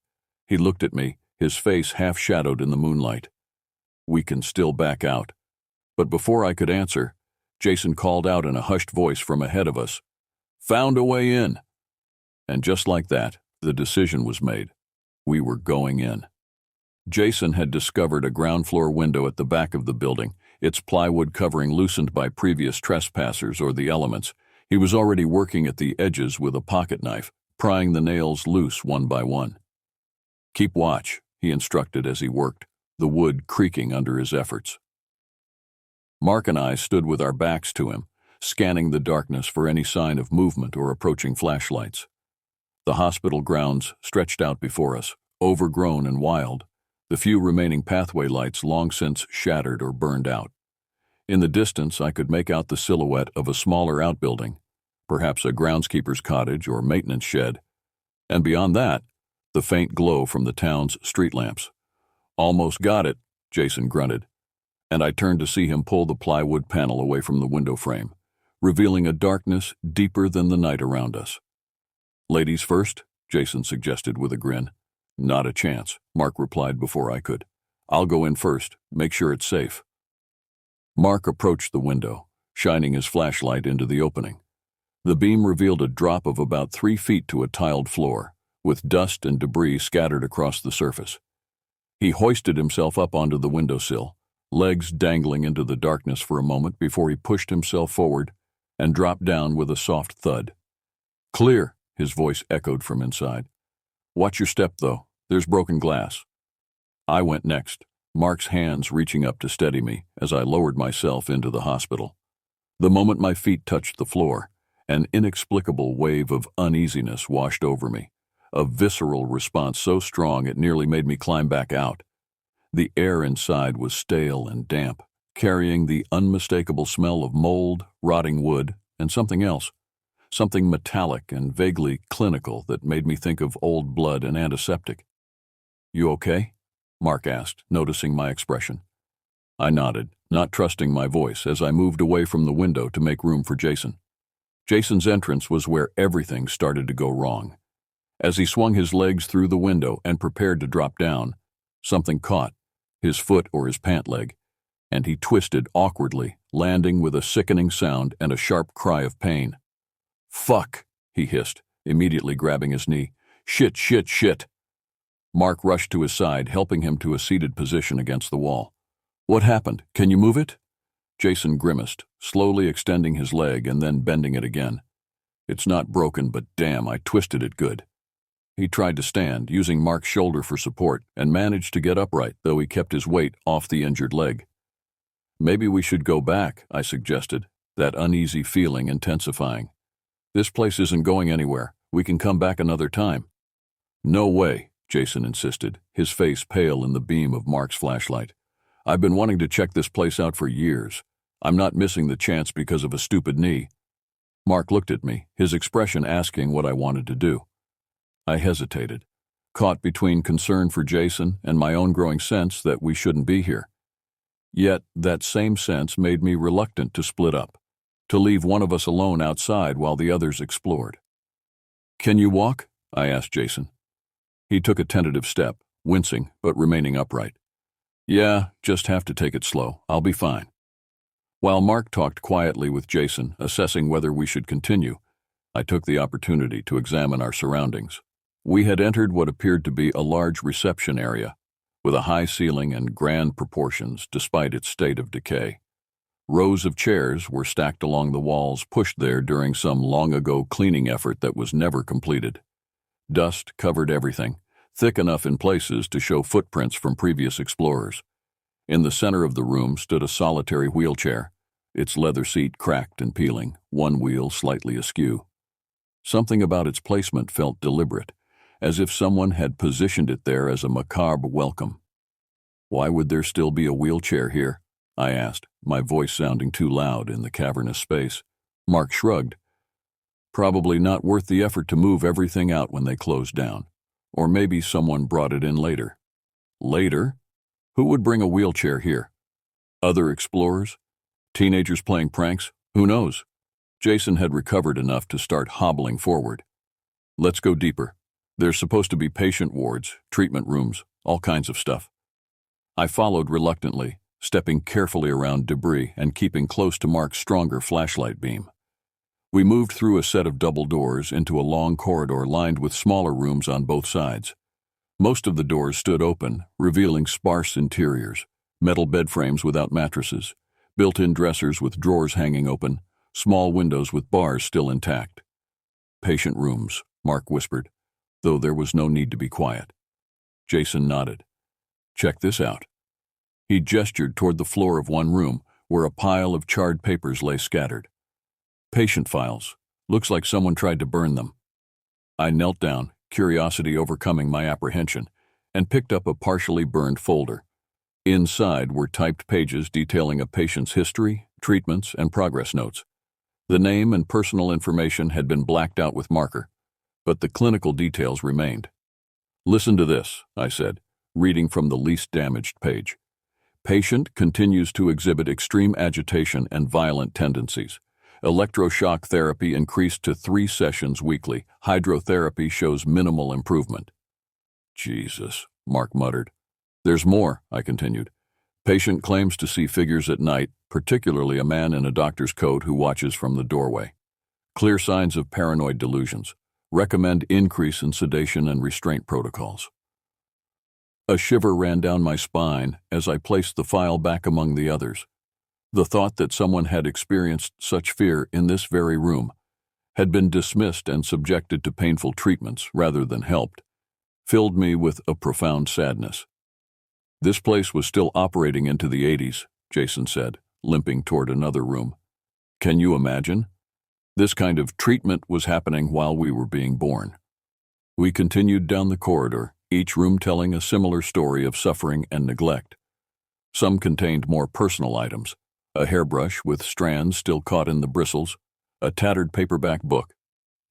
He looked at me, his face half-shadowed in the moonlight. "We can still back out." But before I could answer, Jason called out in a hushed voice from ahead of us, "Found a way in. And just like that, the decision was made. We were going in. Jason had discovered a ground floor window at the back of the building, its plywood covering loosened by previous trespassers or the elements. He was already working at the edges with a pocket knife, prying the nails loose one by one. "Keep watch," he instructed as he worked, the wood creaking under his efforts. Mark and I stood with our backs to him, scanning the darkness for any sign of movement or approaching flashlights. The hospital grounds stretched out before us, overgrown and wild, the few remaining pathway lights long since shattered or burned out. In the distance, I could make out the silhouette of a smaller outbuilding, perhaps a groundskeeper's cottage or maintenance shed, and beyond that, the faint glow from the town's street lamps. "Almost got it," Jason grunted, and I turned to see him pull the plywood panel away from the window frame, revealing a darkness deeper than the night around us. "Ladies first," Jason suggested with a grin. "Not a chance," Mark replied before I could. "I'll go in first, make sure it's safe." Mark approached the window, shining his flashlight into the opening. The beam revealed a drop of about 3 feet to a tiled floor, with dust and debris scattered across the surface. He hoisted himself up onto the windowsill, legs dangling into the darkness for a moment before he pushed himself forward and dropped down with a soft thud. "Clear," his voice echoed from inside. "Watch your step, though. There's broken glass." I went next, Mark's hands reaching up to steady me as I lowered myself into the hospital. The moment my feet touched the floor, an inexplicable wave of uneasiness washed over me, a visceral response so strong it nearly made me climb back out. The air inside was stale and damp, carrying the unmistakable smell of mold, rotting wood, and something else. Something metallic and vaguely clinical that made me think of old blood and antiseptic. "You okay?" Mark asked, noticing my expression. I nodded, not trusting my voice as I moved away from the window to make room for Jason. Jason's entrance was where everything started to go wrong. As he swung his legs through the window and prepared to drop down, something caught, his foot or his pant leg, and he twisted awkwardly, landing with a sickening sound and a sharp cry of pain. "Fuck," he hissed, immediately grabbing his knee. "Shit, shit, shit." Mark rushed to his side, helping him to a seated position against the wall. "What happened? Can you move it?" Jason grimaced, slowly extending his leg and then bending it again. "It's not broken, but damn, I twisted it good." He tried to stand, using Mark's shoulder for support, and managed to get upright, though he kept his weight off the injured leg. "Maybe we should go back," I suggested, that uneasy feeling intensifying. "This place isn't going anywhere. We can come back another time." "No way," Jason insisted, his face pale in the beam of Mark's flashlight. "I've been wanting to check this place out for years. I'm not missing the chance because of a stupid knee." Mark looked at me, his expression asking what I wanted to do. I hesitated, caught between concern for Jason and my own growing sense that we shouldn't be here. Yet that same sense made me reluctant to split up, to leave one of us alone outside while the others explored. "Can you walk?" I asked Jason. He took a tentative step, wincing but remaining upright. "Yeah, just have to take it slow. I'll be fine." While Mark talked quietly with Jason, assessing whether we should continue, I took the opportunity to examine our surroundings. We had entered what appeared to be a large reception area, with a high ceiling and grand proportions despite its state of decay. Rows of chairs were stacked along the walls, pushed there during some long-ago cleaning effort that was never completed. Dust covered everything, thick enough in places to show footprints from previous explorers. In the center of the room stood a solitary wheelchair, its leather seat cracked and peeling, one wheel slightly askew. Something about its placement felt deliberate, as if someone had positioned it there as a macabre welcome. "Why would there still be a wheelchair here?" I asked, my voice sounding too loud in the cavernous space. Mark shrugged. "Probably not worth the effort to move everything out when they closed down. Or maybe someone brought it in later." "Later? Who would bring a wheelchair here? Other explorers? Teenagers playing pranks? Who knows?" Jason had recovered enough to start hobbling forward. "Let's go deeper. There's supposed to be patient wards, treatment rooms, all kinds of stuff." I followed reluctantly, stepping carefully around debris and keeping close to Mark's stronger flashlight beam. We moved through a set of double doors into a long corridor lined with smaller rooms on both sides. Most of the doors stood open, revealing sparse interiors, metal bed frames without mattresses, built-in dressers with drawers hanging open, small windows with bars still intact. "Patient rooms," Mark whispered, though there was no need to be quiet. Jason nodded. "Check this out." He gestured toward the floor of one room, where a pile of charred papers lay scattered. "Patient files. Looks like someone tried to burn them." I knelt down, curiosity overcoming my apprehension, and picked up a partially burned folder. Inside were typed pages detailing a patient's history, treatments, and progress notes. The name and personal information had been blacked out with marker, but the clinical details remained. "Listen to this," I said, reading from the least damaged page. "Patient continues to exhibit extreme agitation and violent tendencies. Electroshock therapy increased to 3 sessions weekly. Hydrotherapy shows minimal improvement." "Jesus," Mark muttered. "There's more," I continued. "Patient claims to see figures at night, particularly a man in a doctor's coat who watches from the doorway. Clear signs of paranoid delusions. Recommend increase in sedation and restraint protocols." A shiver ran down my spine as I placed the file back among the others. The thought that someone had experienced such fear in this very room, had been dismissed and subjected to painful treatments rather than helped, filled me with a profound sadness. "This place was still operating into the 80s, Jason said, limping toward another room. "Can you imagine? This kind of treatment was happening while we were being born." We continued down the corridor, each room telling a similar story of suffering and neglect. Some contained more personal items: a hairbrush with strands still caught in the bristles, a tattered paperback book,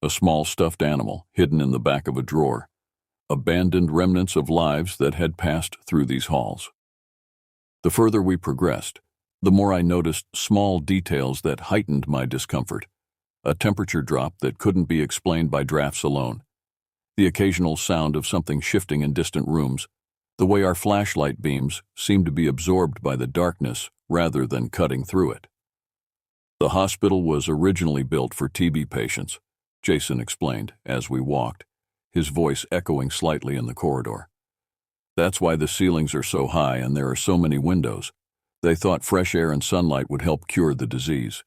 a small stuffed animal hidden in the back of a drawer, abandoned remnants of lives that had passed through these halls. The further we progressed, the more I noticed small details that heightened my discomfort: a temperature drop that couldn't be explained by drafts alone, the occasional sound of something shifting in distant rooms, the way our flashlight beams seemed to be absorbed by the darkness rather than cutting through it. "The hospital was originally built for TB patients," Jason explained as we walked, his voice echoing slightly in the corridor. "That's why the ceilings are so high and there are so many windows. They thought fresh air and sunlight would help cure the disease."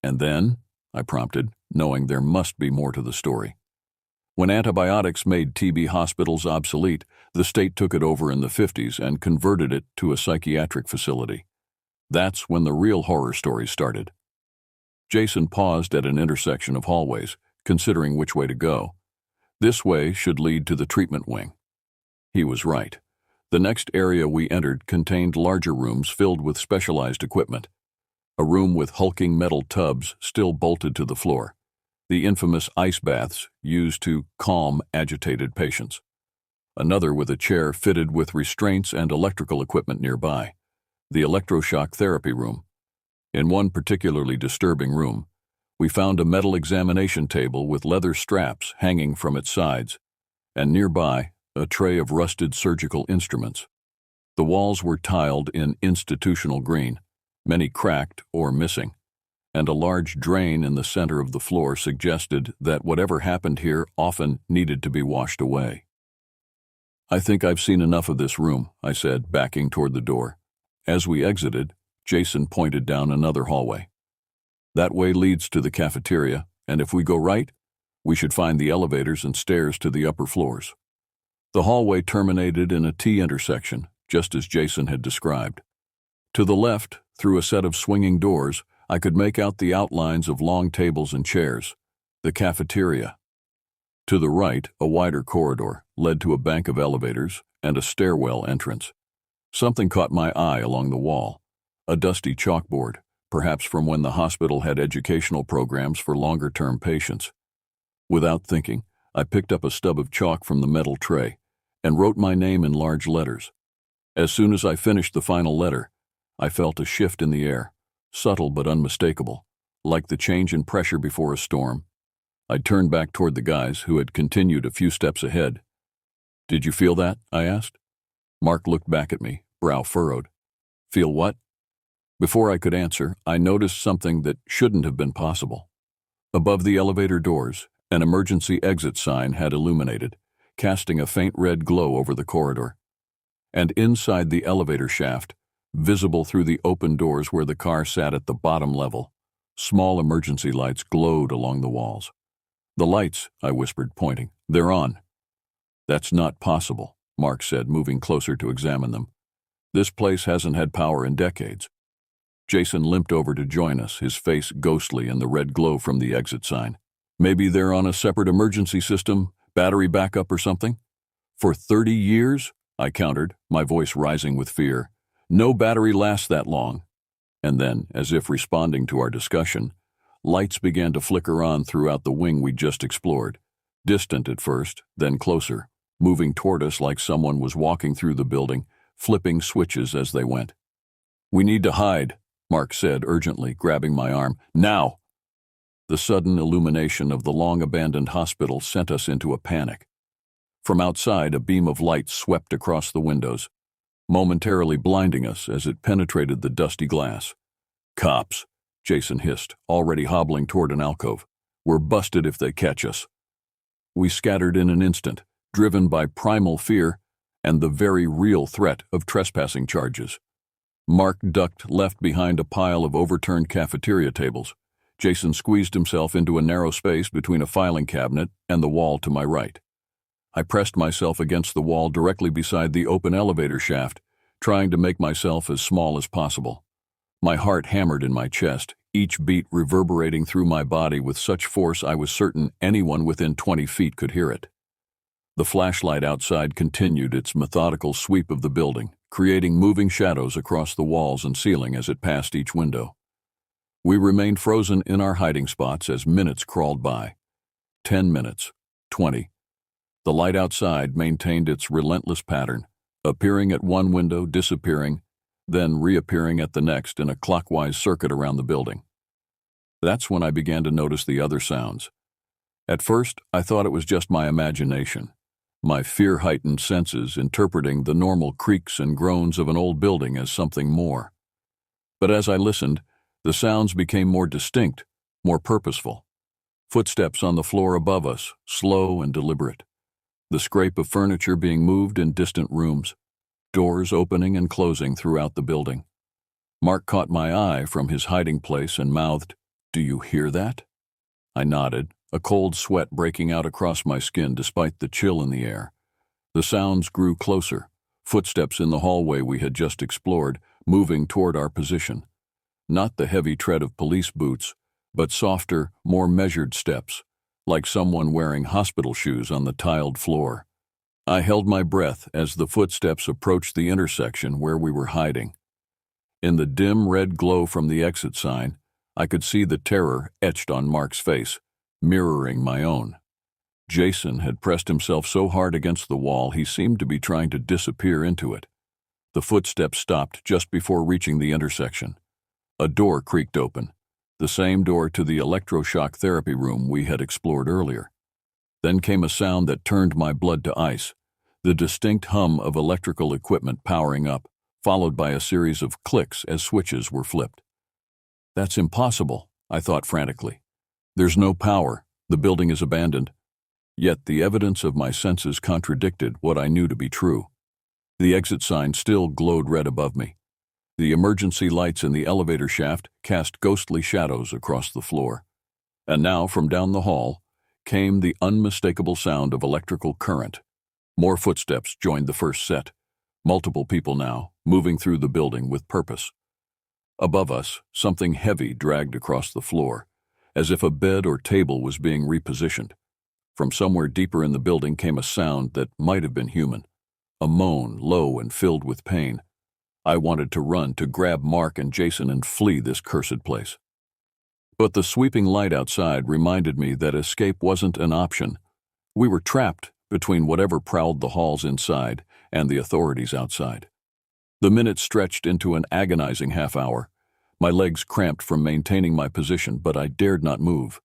"And then?" I prompted, knowing there must be more to the story. "When antibiotics made TB hospitals obsolete, the state took it over in the 50s and converted it to a psychiatric facility. That's when the real horror stories started." Jason paused at an intersection of hallways, considering which way to go. This way should lead to the treatment wing. He was right. The next area we entered contained larger rooms filled with specialized equipment. A room with hulking metal tubs still bolted to the floor, the infamous ice baths used to calm agitated patients. Another with a chair fitted with restraints and electrical equipment nearby, the electroshock therapy room. In one particularly disturbing room, we found a metal examination table with leather straps hanging from its sides, and nearby, a tray of rusted surgical instruments. The walls were tiled in institutional green, many cracked or missing, and a large drain in the center of the floor suggested that whatever happened here often needed to be washed away. "I think I've seen enough of this room," I said, backing toward the door. As we exited, Jason pointed down another hallway. "That way leads to the cafeteria, and if we go right, we should find the elevators and stairs to the upper floors." The hallway terminated in a T intersection, just as Jason had described. To the left, through a set of swinging doors, I could make out the outlines of long tables and chairs, the cafeteria. To the right, a wider corridor led to a bank of elevators and a stairwell entrance. Something caught my eye along the wall, a dusty chalkboard, perhaps from when the hospital had educational programs for longer-term patients. Without thinking, I picked up a stub of chalk from the metal tray and wrote my name in large letters. As soon as I finished the final letter, I felt a shift in the air, subtle but unmistakable, like the change in pressure before a storm. I turned back toward the guys, who had continued a few steps ahead. "Did you feel that?" I asked. Mark looked back at me, brow furrowed. "Feel what?" Before I could answer, I noticed something that shouldn't have been possible. Above the elevator doors, an emergency exit sign had illuminated, casting a faint red glow over the corridor. And inside the elevator shaft, visible through the open doors where the car sat at the bottom level, small emergency lights glowed along the walls. "The lights," I whispered, pointing. "They're on." "That's not possible," Mark said, moving closer to examine them. "This place hasn't had power in decades." Jason limped over to join us, his face ghostly in the red glow from the exit sign. "Maybe they're on a separate emergency system, battery backup or something?" "For 30 years?" I countered, my voice rising with fear. "No battery lasts that long." And then, as if responding to our discussion, lights began to flicker on throughout the wing we'd just explored, distant at first, then closer, moving toward us like someone was walking through the building, flipping switches as they went. "We need to hide," Mark said urgently, grabbing my arm. "Now!" The sudden illumination of the long-abandoned hospital sent us into a panic. From outside, a beam of light swept across the windows, momentarily blinding us as it penetrated the dusty glass. "Cops," Jason hissed, already hobbling toward an alcove. "We're busted if they catch us." We scattered in an instant, driven by primal fear and the very real threat of trespassing charges. Mark ducked left behind a pile of overturned cafeteria tables. Jason squeezed himself into a narrow space between a filing cabinet and the wall to my right. I pressed myself against the wall directly beside the open elevator shaft, trying to make myself as small as possible. My heart hammered in my chest, each beat reverberating through my body with such force I was certain anyone within 20 feet could hear it. The flashlight outside continued its methodical sweep of the building, creating moving shadows across the walls and ceiling as it passed each window. We remained frozen in our hiding spots as minutes crawled by. 10 minutes, 20. The light outside maintained its relentless pattern, appearing at one window, disappearing, then reappearing at the next in a clockwise circuit around the building. That's when I began to notice the other sounds. At first, I thought it was just my imagination, my fear-heightened senses interpreting the normal creaks and groans of an old building as something more. But as I listened, the sounds became more distinct, more purposeful. Footsteps on the floor above us, slow and deliberate. The scrape of furniture being moved in distant rooms. Doors opening and closing throughout the building. Mark caught my eye from his hiding place and mouthed, "Do you hear that?" I nodded, a cold sweat breaking out across my skin despite the chill in the air. The sounds grew closer, footsteps in the hallway we had just explored, moving toward our position. Not the heavy tread of police boots, but softer, more measured steps, like someone wearing hospital shoes on the tiled floor. I held my breath as the footsteps approached the intersection where we were hiding. In the dim red glow from the exit sign, I could see the terror etched on Mark's face, mirroring my own. Jason had pressed himself so hard against the wall he seemed to be trying to disappear into it. The footsteps stopped just before reaching the intersection. A door creaked open, the same door to the electroshock therapy room we had explored earlier. Then came a sound that turned my blood to ice, the distinct hum of electrical equipment powering up, followed by a series of clicks as switches were flipped. "That's impossible," I thought frantically. "There's no power, the building is abandoned." Yet the evidence of my senses contradicted what I knew to be true. The exit sign still glowed red above me. The emergency lights in the elevator shaft cast ghostly shadows across the floor. And now, from down the hall, came the unmistakable sound of electrical current. More footsteps joined the first set. Multiple people now, moving through the building with purpose. Above us, something heavy dragged across the floor, as if a bed or table was being repositioned. From somewhere deeper in the building came a sound that might have been human. A moan, low and filled with pain. I wanted to run, to grab Mark and Jason and flee this cursed place. But the sweeping light outside reminded me that escape wasn't an option. We were trapped between whatever prowled the halls inside and the authorities outside. The minutes stretched into an agonizing half-hour. My legs cramped from maintaining my position, but I dared not move.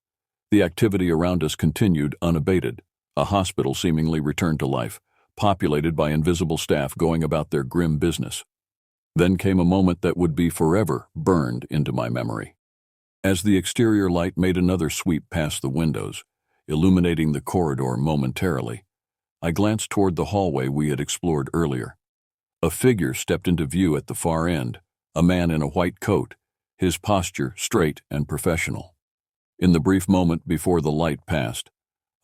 The activity around us continued unabated. A hospital seemingly returned to life, populated by invisible staff going about their grim business. Then came a moment that would be forever burned into my memory. As the exterior light made another sweep past the windows, illuminating the corridor momentarily, I glanced toward the hallway we had explored earlier. A figure stepped into view at the far end, a man in a white coat, his posture straight and professional. In the brief moment before the light passed,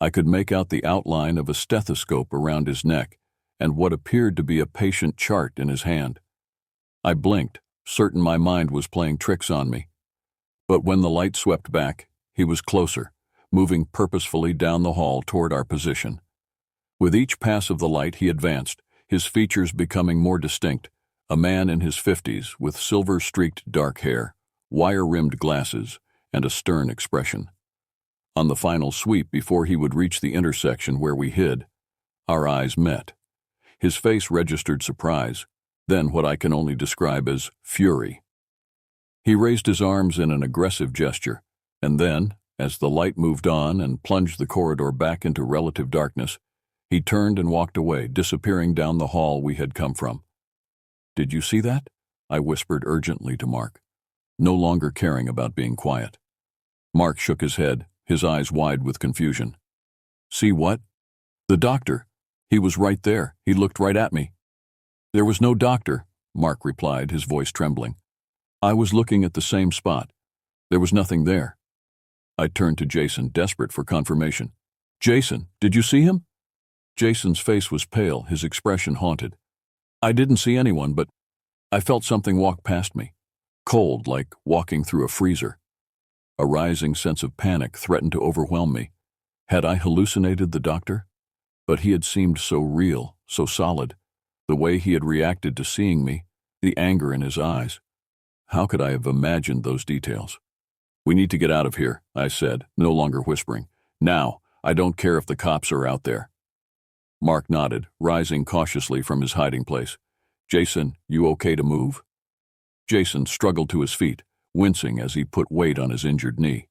I could make out the outline of a stethoscope around his neck and what appeared to be a patient chart in his hand. I blinked, certain my mind was playing tricks on me. But when the light swept back, he was closer, moving purposefully down the hall toward our position. With each pass of the light he advanced, his features becoming more distinct, a man in his 50s with silver-streaked dark hair, wire-rimmed glasses, and a stern expression. On the final sweep before he would reach the intersection where we hid, our eyes met. His face registered surprise, then what I can only describe as fury. He raised his arms in an aggressive gesture, and then, as the light moved on and plunged the corridor back into relative darkness, he turned and walked away, disappearing down the hall we had come from. "Did you see that?" I whispered urgently to Mark, no longer caring about being quiet. Mark shook his head, his eyes wide with confusion. "See what?" "The doctor. He was right there. He looked right at me." "There was no doctor," Mark replied, his voice trembling. "I was looking at the same spot. There was nothing there." I turned to Jason, desperate for confirmation. "Jason, did you see him?" Jason's face was pale, his expression haunted. "I didn't see anyone, but I felt something walk past me. Cold, like walking through a freezer." A rising sense of panic threatened to overwhelm me. Had I hallucinated the doctor? But he had seemed so real, so solid. The way he had reacted to seeing me, the anger in his eyes. How could I have imagined those details? "We need to get out of here," I said, no longer whispering. "Now, I don't care if the cops are out there." Mark nodded, rising cautiously from his hiding place. "Jason, you okay to move?" Jason struggled to his feet, wincing as he put weight on his injured knee.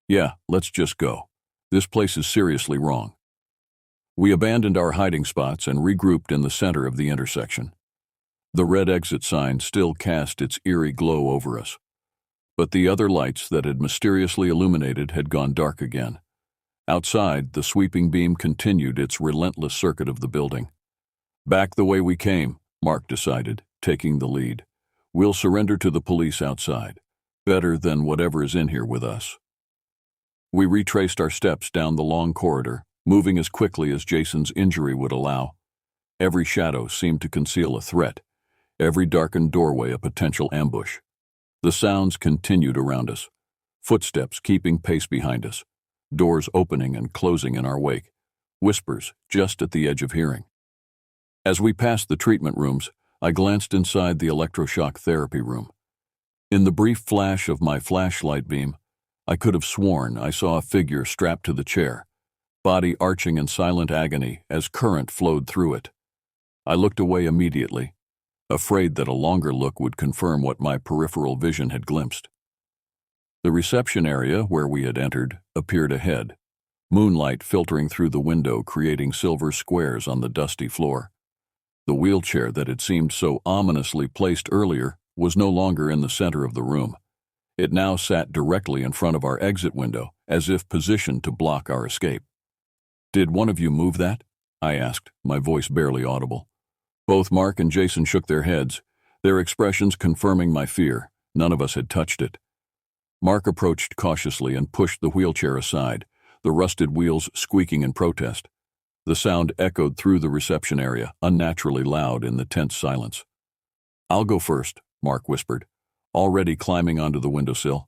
"Yeah, let's just go. This place is seriously wrong." We abandoned our hiding spots and regrouped in the center of the intersection. The red exit sign still cast its eerie glow over us, but the other lights that had mysteriously illuminated had gone dark again. Outside, the sweeping beam continued its relentless circuit of the building. "Back the way we came," Mark decided, taking the lead. "We'll surrender to the police outside. Better than whatever is in here with us." We retraced our steps down the long corridor, moving as quickly as Jason's injury would allow. Every shadow seemed to conceal a threat, every darkened doorway a potential ambush. The sounds continued around us, footsteps keeping pace behind us, doors opening and closing in our wake, whispers just at the edge of hearing. As we passed the treatment rooms, I glanced inside the electroshock therapy room. In the brief flash of my flashlight beam, I could have sworn I saw a figure strapped to the chair, body arching in silent agony as current flowed through it. I looked away immediately, afraid that a longer look would confirm what my peripheral vision had glimpsed. The reception area where we had entered appeared ahead, moonlight filtering through the window creating silver squares on the dusty floor. The wheelchair that had seemed so ominously placed earlier was no longer in the center of the room. It now sat directly in front of our exit window, as if positioned to block our escape. "Did one of you move that?" I asked, my voice barely audible. Both Mark and Jason shook their heads, their expressions confirming my fear. None of us had touched it. Mark approached cautiously and pushed the wheelchair aside, the rusted wheels squeaking in protest. The sound echoed through the reception area, unnaturally loud in the tense silence. "I'll go first," Mark whispered, already climbing onto the windowsill.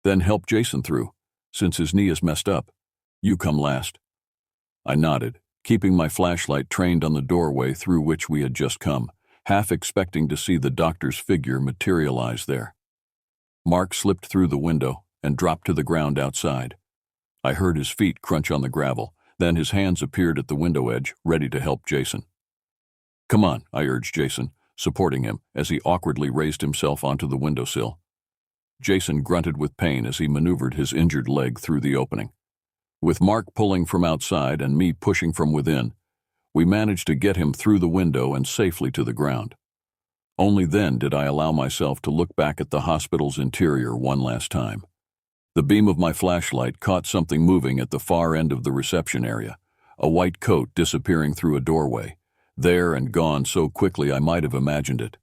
"Then help Jason through, since his knee is messed up. You come last." I nodded, keeping my flashlight trained on the doorway through which we had just come, half expecting to see the doctor's figure materialize there. Mark slipped through the window and dropped to the ground outside. I heard his feet crunch on the gravel, then his hands appeared at the window edge, ready to help Jason. "Come on," I urged Jason, supporting him as he awkwardly raised himself onto the windowsill. Jason grunted with pain as he maneuvered his injured leg through the opening. With Mark pulling from outside and me pushing from within, we managed to get him through the window and safely to the ground. Only then did I allow myself to look back at the hospital's interior one last time. The beam of my flashlight caught something moving at the far end of the reception area, a white coat disappearing through a doorway, there and gone so quickly I might have imagined it.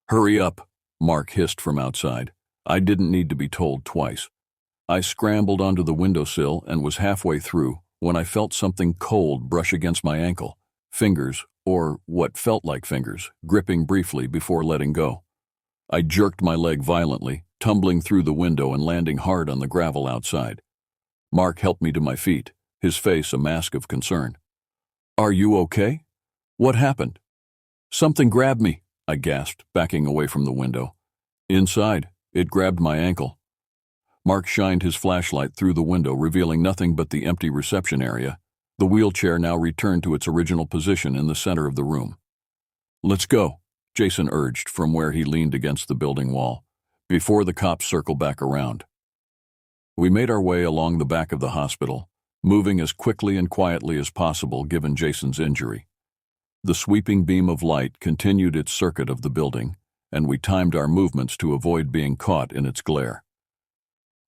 "Hurry up," Mark hissed from outside. I didn't need to be told twice. I scrambled onto the windowsill and was halfway through when I felt something cold brush against my ankle, fingers, or what felt like fingers, gripping briefly before letting go. I jerked my leg violently, tumbling through the window and landing hard on the gravel outside. Mark helped me to my feet, his face a mask of concern. "Are you okay? What happened?" "Something grabbed me," I gasped, backing away from the window. "Inside, it grabbed my ankle." Mark shined his flashlight through the window, revealing nothing but the empty reception area. The wheelchair now returned to its original position in the center of the room. "Let's go," Jason urged from where he leaned against the building wall, before the cops circled back around. We made our way along the back of the hospital, moving as quickly and quietly as possible given Jason's injury. The sweeping beam of light continued its circuit of the building, and we timed our movements to avoid being caught in its glare.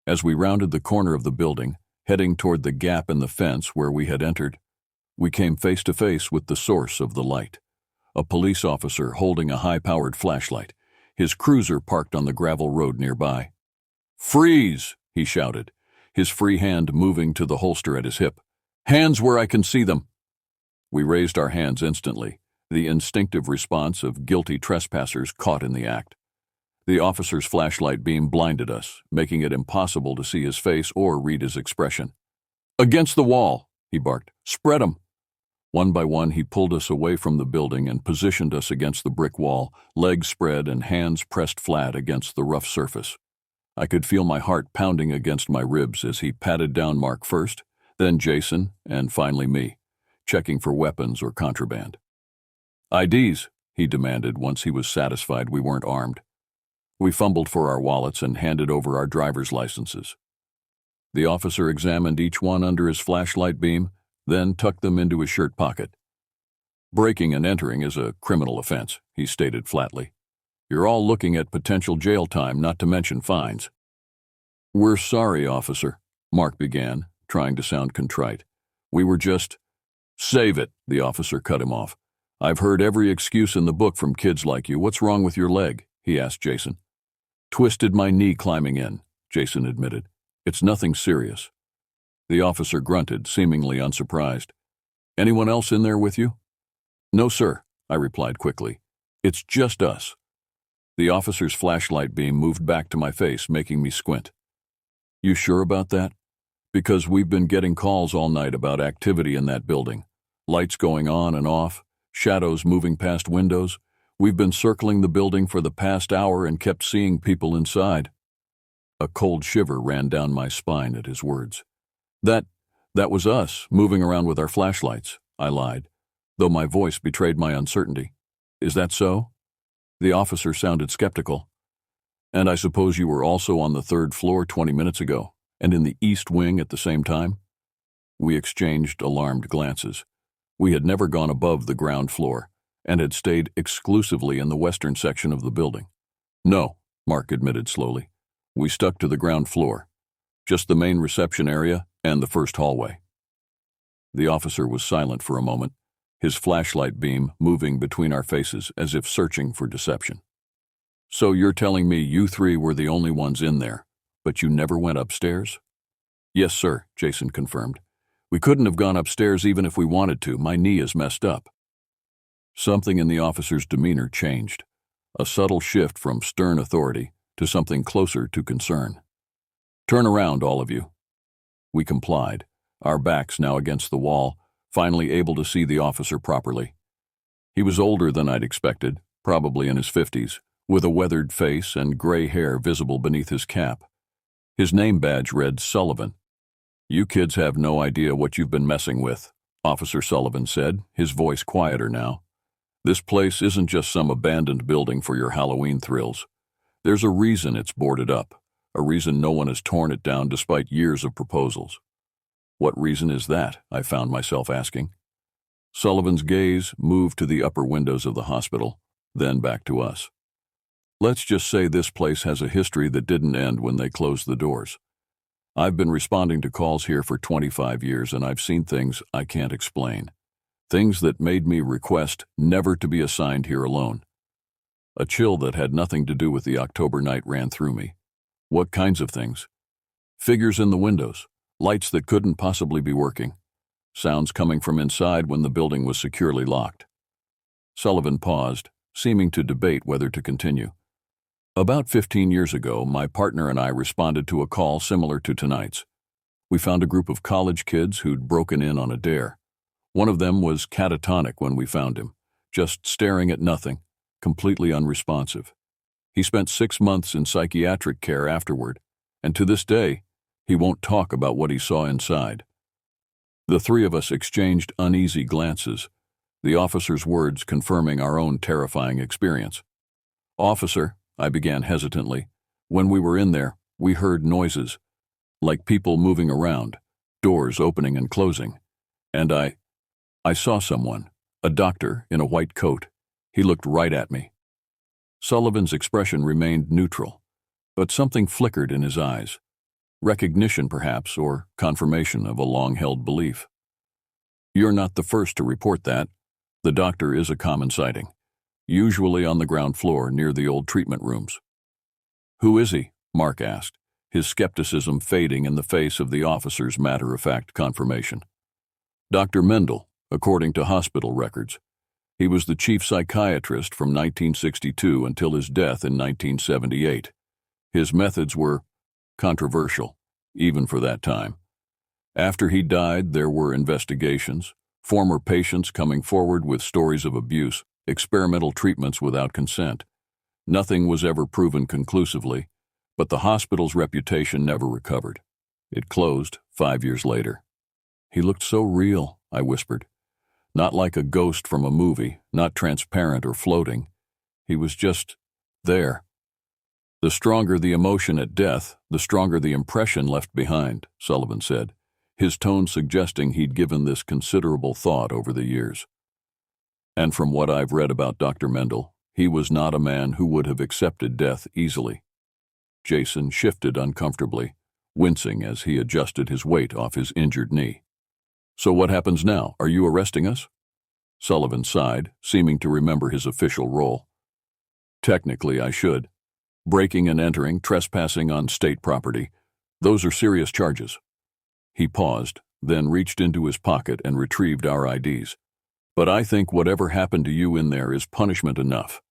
As we rounded the corner of the building, heading toward the gap in the fence where we had entered, we came face to face with the source of the light, a police officer holding a high-powered flashlight, his cruiser parked on the gravel road nearby. "Freeze!" he shouted, his free hand moving to the holster at his hip. "Hands where I can see them!" We raised our hands instantly, the instinctive response of guilty trespassers caught in the act. The officer's flashlight beam blinded us, making it impossible to see his face or read his expression. "Against the wall!" he barked. "Spread 'em!" One by one, he pulled us away from the building and positioned us against the brick wall, legs spread and hands pressed flat against the rough surface. I could feel my heart pounding against my ribs as he patted down Mark first, then Jason, and finally me, checking for weapons or contraband. "IDs," he demanded once he was satisfied we weren't armed. We fumbled for our wallets and handed over our driver's licenses. The officer examined each one under his flashlight beam, then tucked them into his shirt pocket. "Breaking and entering is a criminal offense," he stated flatly. "You're all looking at potential jail time, not to mention fines." "We're sorry, officer," Mark began, trying to sound contrite. "We were just—" "Save it," the officer cut him off. "I've heard every excuse in the book from kids like you. What's wrong with your leg?" he asked Jason. "Twisted my knee climbing in," Jason admitted. "It's nothing serious." The officer grunted, seemingly unsurprised. "Anyone else in there with you?" "No, sir," I replied quickly. "It's just us." The officer's flashlight beam moved back to my face, making me squint. "You sure about that? Because we've been getting calls all night about activity in that building. Lights going on and off, shadows moving past windows. We've been circling the building for the past hour and kept seeing people inside." A cold shiver ran down my spine at his words. That was us, moving around with our flashlights," I lied, though my voice betrayed my uncertainty. "Is that so?" The officer sounded skeptical. "And I suppose you were also on the 3rd floor 20 minutes ago, and in the east wing at the same time?" We exchanged alarmed glances. We had never gone above the ground floor, and had stayed exclusively in the western section of the building. "No," Mark admitted slowly. "We stuck to the ground floor. Just the main reception area and the first hallway." The officer was silent for a moment, his flashlight beam moving between our faces as if searching for deception. "So you're telling me you three were the only ones in there, but you never went upstairs?" "Yes, sir," Jason confirmed. "We couldn't have gone upstairs even if we wanted to. My knee is messed up." Something in the officer's demeanor changed, a subtle shift from stern authority to something closer to concern. "Turn around, all of you." We complied, our backs now against the wall, finally able to see the officer properly. He was older than I'd expected, probably in his 50s, with a weathered face and gray hair visible beneath his cap. His name badge read Sullivan. "You kids have no idea what you've been messing with," Officer Sullivan said, his voice quieter now. "This place isn't just some abandoned building for your Halloween thrills. There's a reason it's boarded up, a reason no one has torn it down despite years of proposals." "What reason is that?" I found myself asking. Sullivan's gaze moved to the upper windows of the hospital, then back to us. "Let's just say this place has a history that didn't end when they closed the doors. I've been responding to calls here for 25 years and I've seen things I can't explain. Things that made me request never to be assigned here alone. A chill that had nothing to do with the October night ran through me. What kinds of things? Figures in the windows, lights that couldn't possibly be working, sounds coming from inside when the building was securely locked. Sullivan paused, seeming to debate whether to continue. About 15 years ago, my partner and I responded to a call similar to tonight's. We found a group of college kids who'd broken in on a dare. One of them was catatonic when we found him, just staring at nothing, completely unresponsive. He spent 6 months in psychiatric care afterward, and to this day, he won't talk about what he saw inside. The three of us exchanged uneasy glances, the officer's words confirming our own terrifying experience. "Officer," I began hesitantly, "when we were in there, we heard noises, like people moving around, doors opening and closing. And I saw someone, a doctor in a white coat. He looked right at me." Sullivan's expression remained neutral, but something flickered in his eyes. Recognition, perhaps, or confirmation of a long-held belief. "You're not the first to report that. The doctor is a common sighting, usually on the ground floor near the old treatment rooms." "Who is he?" Mark asked, his skepticism fading in the face of the officer's matter-of-fact confirmation. "Dr. Mendel, according to hospital records. He was the chief psychiatrist from 1962 until his death in 1978. His methods were controversial, even for that time. After he died, there were investigations, former patients coming forward with stories of abuse, experimental treatments without consent. Nothing was ever proven conclusively, but the hospital's reputation never recovered. It closed 5 years later. He looked so real, I whispered. Not like a ghost from a movie, not transparent or floating. He was just there. "The stronger the emotion at death, the stronger the impression left behind," Sullivan said, his tone suggesting he'd given this considerable thought over the years. "And from what I've read about Dr. Mendel, he was not a man who would have accepted death easily." Jason shifted uncomfortably, wincing as he adjusted his weight off his injured knee. "So what happens now? Are you arresting us?" Sullivan sighed, seeming to remember his official role. "Technically, I should. Breaking and entering, trespassing on state property. Those are serious charges." He paused, then reached into his pocket and retrieved our IDs. "But I think whatever happened to you in there is punishment enough.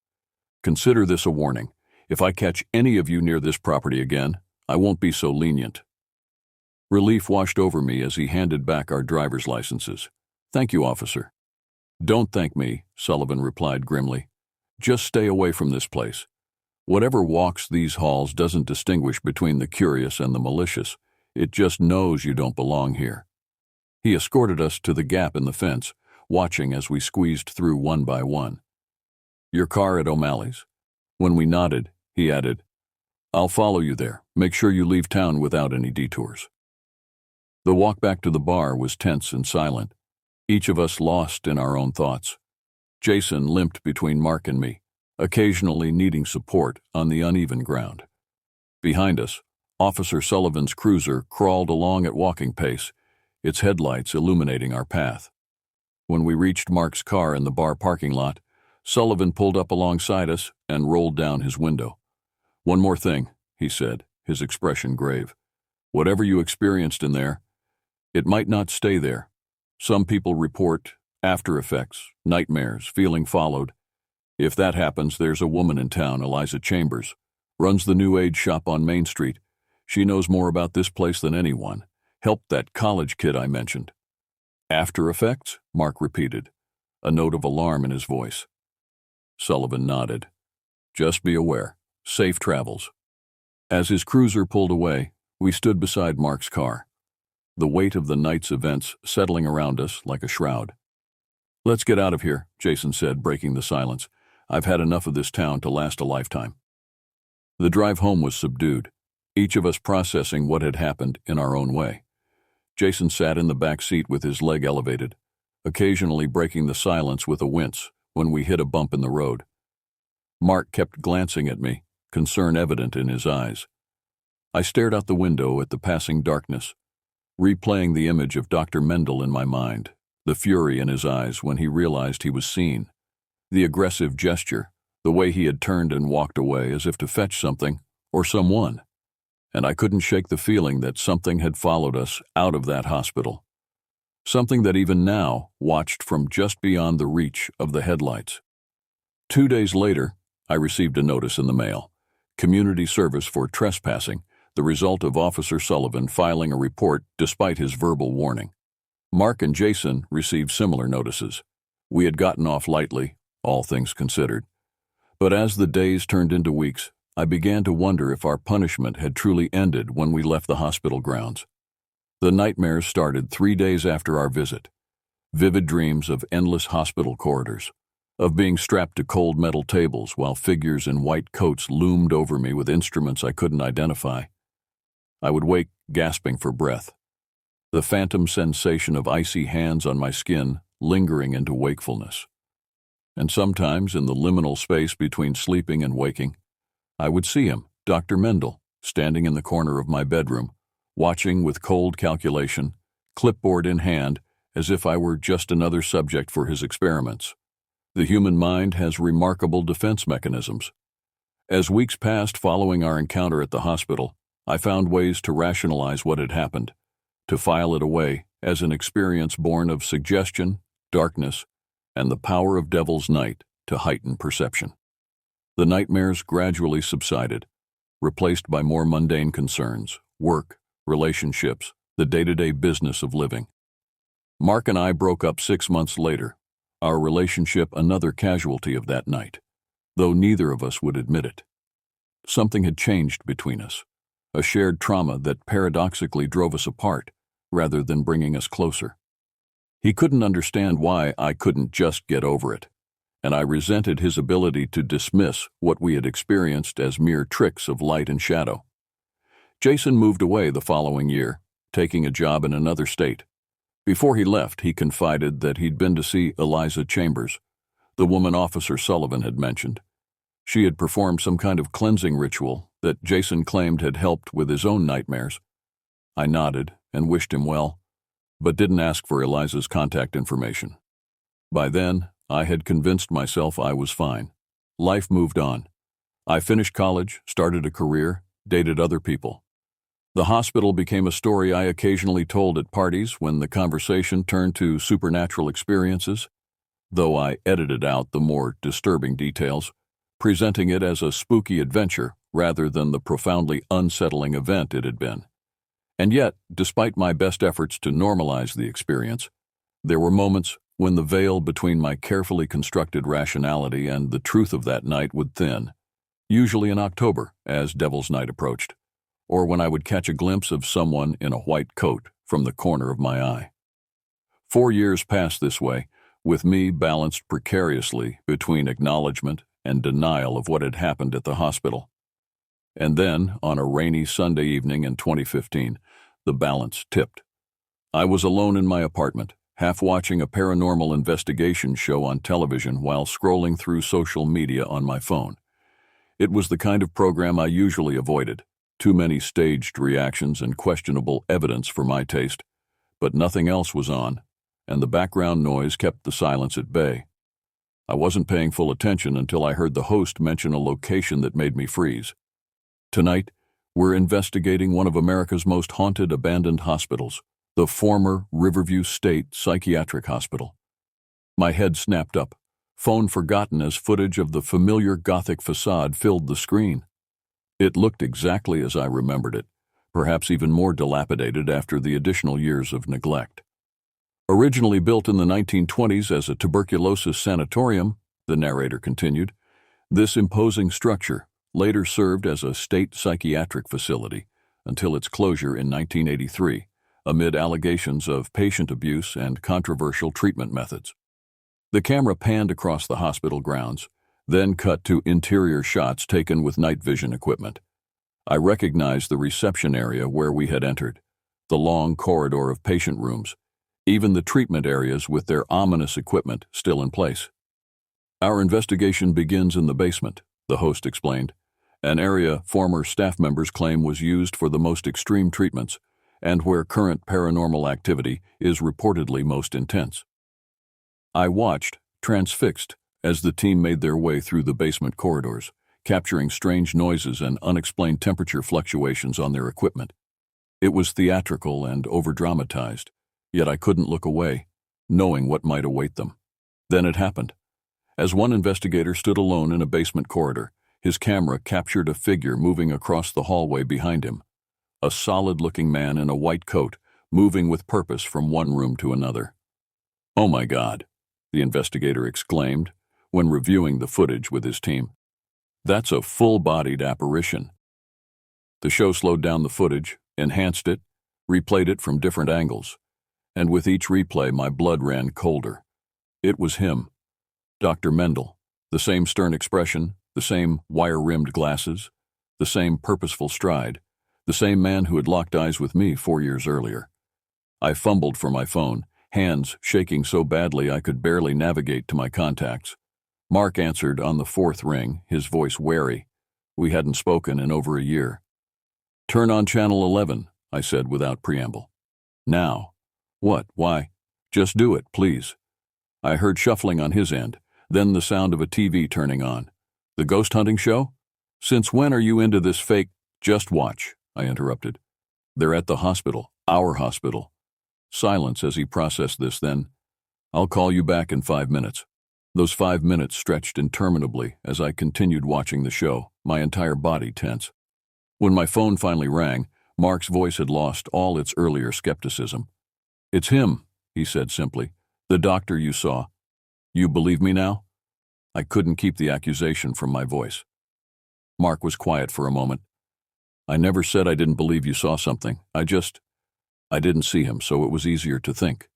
Consider this a warning. If I catch any of you near this property again, I won't be so lenient." Relief washed over me as he handed back our driver's licenses. "Thank you, officer." "Don't thank me," Sullivan replied grimly. "Just stay away from this place. Whatever walks these halls doesn't distinguish between the curious and the malicious. It just knows you don't belong here." He escorted us to the gap in the fence, watching as we squeezed through one by one. "Your car at O'Malley's?" When we nodded, he added, "I'll follow you there. Make sure you leave town without any detours." The walk back to the bar was tense and silent, each of us lost in our own thoughts. Jason limped between Mark and me, occasionally needing support on the uneven ground. Behind us, Officer Sullivan's cruiser crawled along at walking pace, its headlights illuminating our path. When we reached Mark's car in the bar parking lot, Sullivan pulled up alongside us and rolled down his window. "One more thing," he said, his expression grave. "Whatever you experienced in there, it might not stay there. Some people report after effects, nightmares, feeling followed. If that happens, there's a woman in town, Eliza Chambers, runs the New Age shop on Main Street. She knows more about this place than anyone. Helped that college kid I mentioned." "After effects?" Mark repeated, a note of alarm in his voice. Sullivan nodded. "Just be aware. Safe travels." As his cruiser pulled away, we stood beside Mark's car, the weight of the night's events settling around us like a shroud. "Let's get out of here," Jason said, breaking the silence. "I've had enough of this town to last a lifetime." The drive home was subdued, each of us processing what had happened in our own way. Jason sat in the back seat with his leg elevated, occasionally breaking the silence with a wince when we hit a bump in the road. Mark kept glancing at me, concern evident in his eyes. I stared out the window at the passing darkness, replaying the image of Dr. Mendel in my mind, the fury in his eyes when he realized he was seen, the aggressive gesture, the way he had turned and walked away as if to fetch something or someone. And I couldn't shake the feeling that something had followed us out of that hospital. Something that even now watched from just beyond the reach of the headlights. 2 days later, I received a notice in the mail. Community service for trespassing, the result of Officer Sullivan filing a report despite his verbal warning. Mark and Jason received similar notices. We had gotten off lightly, all things considered. But as the days turned into weeks, I began to wonder if our punishment had truly ended when we left the hospital grounds. The nightmares started 3 days after our visit. Vivid dreams of endless hospital corridors, of being strapped to cold metal tables while figures in white coats loomed over me with instruments I couldn't identify. I would wake gasping for breath, the phantom sensation of icy hands on my skin lingering into wakefulness. And sometimes, in the liminal space between sleeping and waking, I would see him, Dr. Mendel, standing in the corner of my bedroom, watching with cold calculation, clipboard in hand, as if I were just another subject for his experiments. The human mind has remarkable defense mechanisms. As weeks passed following our encounter at the hospital, I found ways to rationalize what had happened, to file it away as an experience born of suggestion, darkness, and the power of Devil's Night to heighten perception. The nightmares gradually subsided, replaced by more mundane concerns, work, relationships, the day-to-day business of living. Mark and I broke up 6 months later, our relationship another casualty of that night, though neither of us would admit it. Something had changed between us, a shared trauma that paradoxically drove us apart rather than bringing us closer. He couldn't understand why I couldn't just get over it, and I resented his ability to dismiss what we had experienced as mere tricks of light and shadow. Jason moved away the following year, taking a job in another state. Before he left, he confided that he'd been to see Eliza Chambers, the woman Officer Sullivan had mentioned. She had performed some kind of cleansing ritual that Jason claimed had helped with his own nightmares. I nodded and wished him well, but didn't ask for Eliza's contact information. By then, I had convinced myself I was fine. Life moved on. I finished college, started a career, dated other people. The hospital became a story I occasionally told at parties when the conversation turned to supernatural experiences, though I edited out the more disturbing details, presenting it as a spooky adventure rather than the profoundly unsettling event it had been. And yet, despite my best efforts to normalize the experience, there were moments when the veil between my carefully constructed rationality and the truth of that night would thin, usually in October as Devil's Night approached, or when I would catch a glimpse of someone in a white coat from the corner of my eye. 4 years passed this way, with me balanced precariously between acknowledgement and denial of what had happened at the hospital. And then, on a rainy Sunday evening in 2015, the balance tipped. I was alone in my apartment, half watching a paranormal investigation show on television while scrolling through social media on my phone. It was the kind of program I usually avoided, too many staged reactions and questionable evidence for my taste, but nothing else was on, and the background noise kept the silence at bay. I wasn't paying full attention until I heard the host mention a location that made me freeze. Tonight, we're investigating one of America's most haunted abandoned hospitals, the former Riverview State Psychiatric Hospital. My head snapped up, phone forgotten as footage of the familiar Gothic facade filled the screen. It looked exactly as I remembered it, perhaps even more dilapidated after the additional years of neglect. Originally built in the 1920s as a tuberculosis sanatorium, the narrator continued, this imposing structure later served as a state psychiatric facility until its closure in 1983, amid allegations of patient abuse and controversial treatment methods. The camera panned across the hospital grounds, then cut to interior shots taken with night vision equipment. I recognized the reception area where we had entered, the long corridor of patient rooms, even the treatment areas with their ominous equipment still in place. Our investigation begins in the basement, the host explained, an area former staff members claim was used for the most extreme treatments and where current paranormal activity is reportedly most intense. I watched, transfixed, as the team made their way through the basement corridors, capturing strange noises and unexplained temperature fluctuations on their equipment. It was theatrical and over-dramatized, yet I couldn't look away, knowing what might await them. Then it happened. As one investigator stood alone in a basement corridor, his camera captured a figure moving across the hallway behind him. A solid-looking man in a white coat, moving with purpose from one room to another. "Oh my God," the investigator exclaimed when reviewing the footage with his team. "That's a full-bodied apparition." The show slowed down the footage, enhanced it, replayed it from different angles, and with each replay my blood ran colder. It was him, Dr. Mendel, the same stern expression, the same wire-rimmed glasses, the same purposeful stride, the same man who had locked eyes with me 4 years earlier. I fumbled for my phone, hands shaking so badly I could barely navigate to my contacts. Mark answered on the 4th ring, his voice wary. We hadn't spoken in over a year. "Turn on channel 11, I said without preamble. "Now." "What? Why?" "Just do it, please." I heard shuffling on his end, then the sound of a TV turning on. "The ghost hunting show? Since when are you into this fake—" "Just watch," I interrupted. "They're at the hospital, our hospital." Silence as he processed this, then, "I'll call you back in 5 minutes. Those 5 minutes stretched interminably as I continued watching the show, my entire body tense. When my phone finally rang, Mark's voice had lost all its earlier skepticism. "It's him," he said simply. "The doctor you saw. You believe me now?" I couldn't keep the accusation from my voice. Mark was quiet for a moment. "I never said I didn't believe you saw something. I didn't see him, so it was easier to think.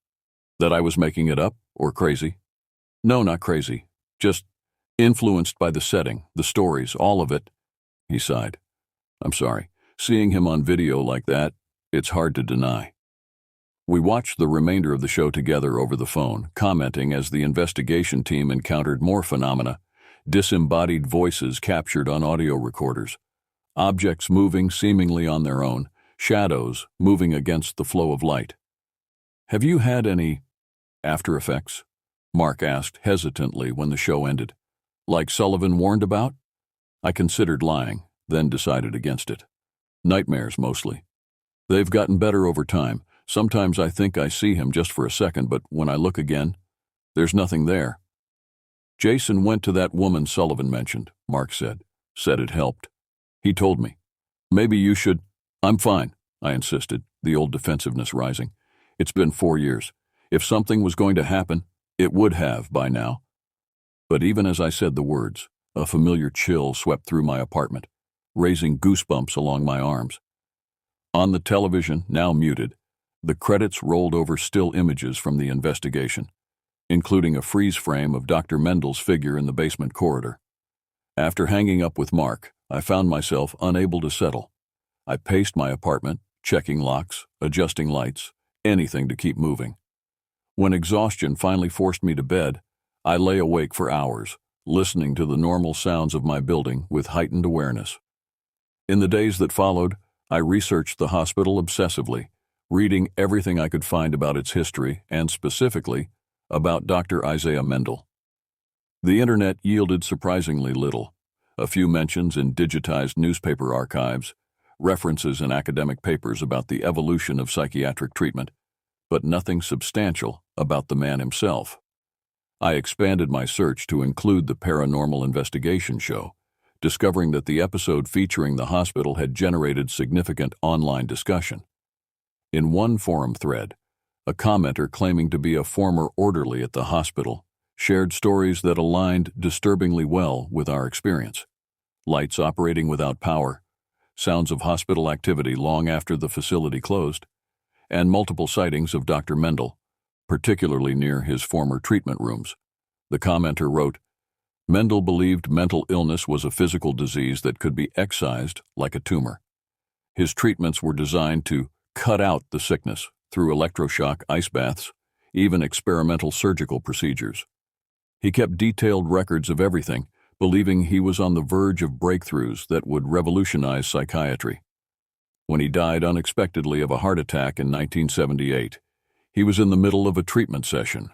That I was making it up, or crazy? No, not crazy. Just influenced by the setting, the stories, all of it." He sighed. "I'm sorry. Seeing him on video like that, it's hard to deny." We watched the remainder of the show together over the phone, commenting as the investigation team encountered more phenomena, disembodied voices captured on audio recorders, objects moving seemingly on their own, shadows moving against the flow of light. "Have you had any after effects?" Mark asked hesitantly when the show ended. "Like Sullivan warned about?" I considered lying, then decided against it. "Nightmares, mostly. They've gotten better over time. Sometimes I think I see him just for a second, but when I look again, there's nothing there." "Jason went to that woman Sullivan mentioned," Mark said it helped. "He told me. Maybe you should—" "I'm fine," I insisted, the old defensiveness rising. "It's been 4 years. If something was going to happen, it would have by now." But even as I said the words, a familiar chill swept through my apartment, raising goosebumps along my arms. On the television, now muted, the credits rolled over still images from the investigation, including a freeze frame of Dr. Mendel's figure in the basement corridor. After hanging up with Mark, I found myself unable to settle. I paced my apartment, checking locks, adjusting lights, anything to keep moving. When exhaustion finally forced me to bed, I lay awake for hours, listening to the normal sounds of my building with heightened awareness. In the days that followed, I researched the hospital obsessively, reading everything I could find about its history and, specifically, about Dr. Isaiah Mendel. The internet yielded surprisingly little. A few mentions in digitized newspaper archives, references in academic papers about the evolution of psychiatric treatment, but nothing substantial about the man himself. I expanded my search to include the paranormal investigation show, discovering that the episode featuring the hospital had generated significant online discussion. In one forum thread, a commenter claiming to be a former orderly at the hospital shared stories that aligned disturbingly well with our experience. Lights operating without power, sounds of hospital activity long after the facility closed, and multiple sightings of Dr. Mendel, particularly near his former treatment rooms. The commenter wrote, "Mendel believed mental illness was a physical disease that could be excised like a tumor. His treatments were designed to cut out the sickness through electroshock ice baths, even experimental surgical procedures. He kept detailed records of everything, believing he was on the verge of breakthroughs that would revolutionize psychiatry. When he died unexpectedly of a heart attack in 1978, he was in the middle of a treatment session.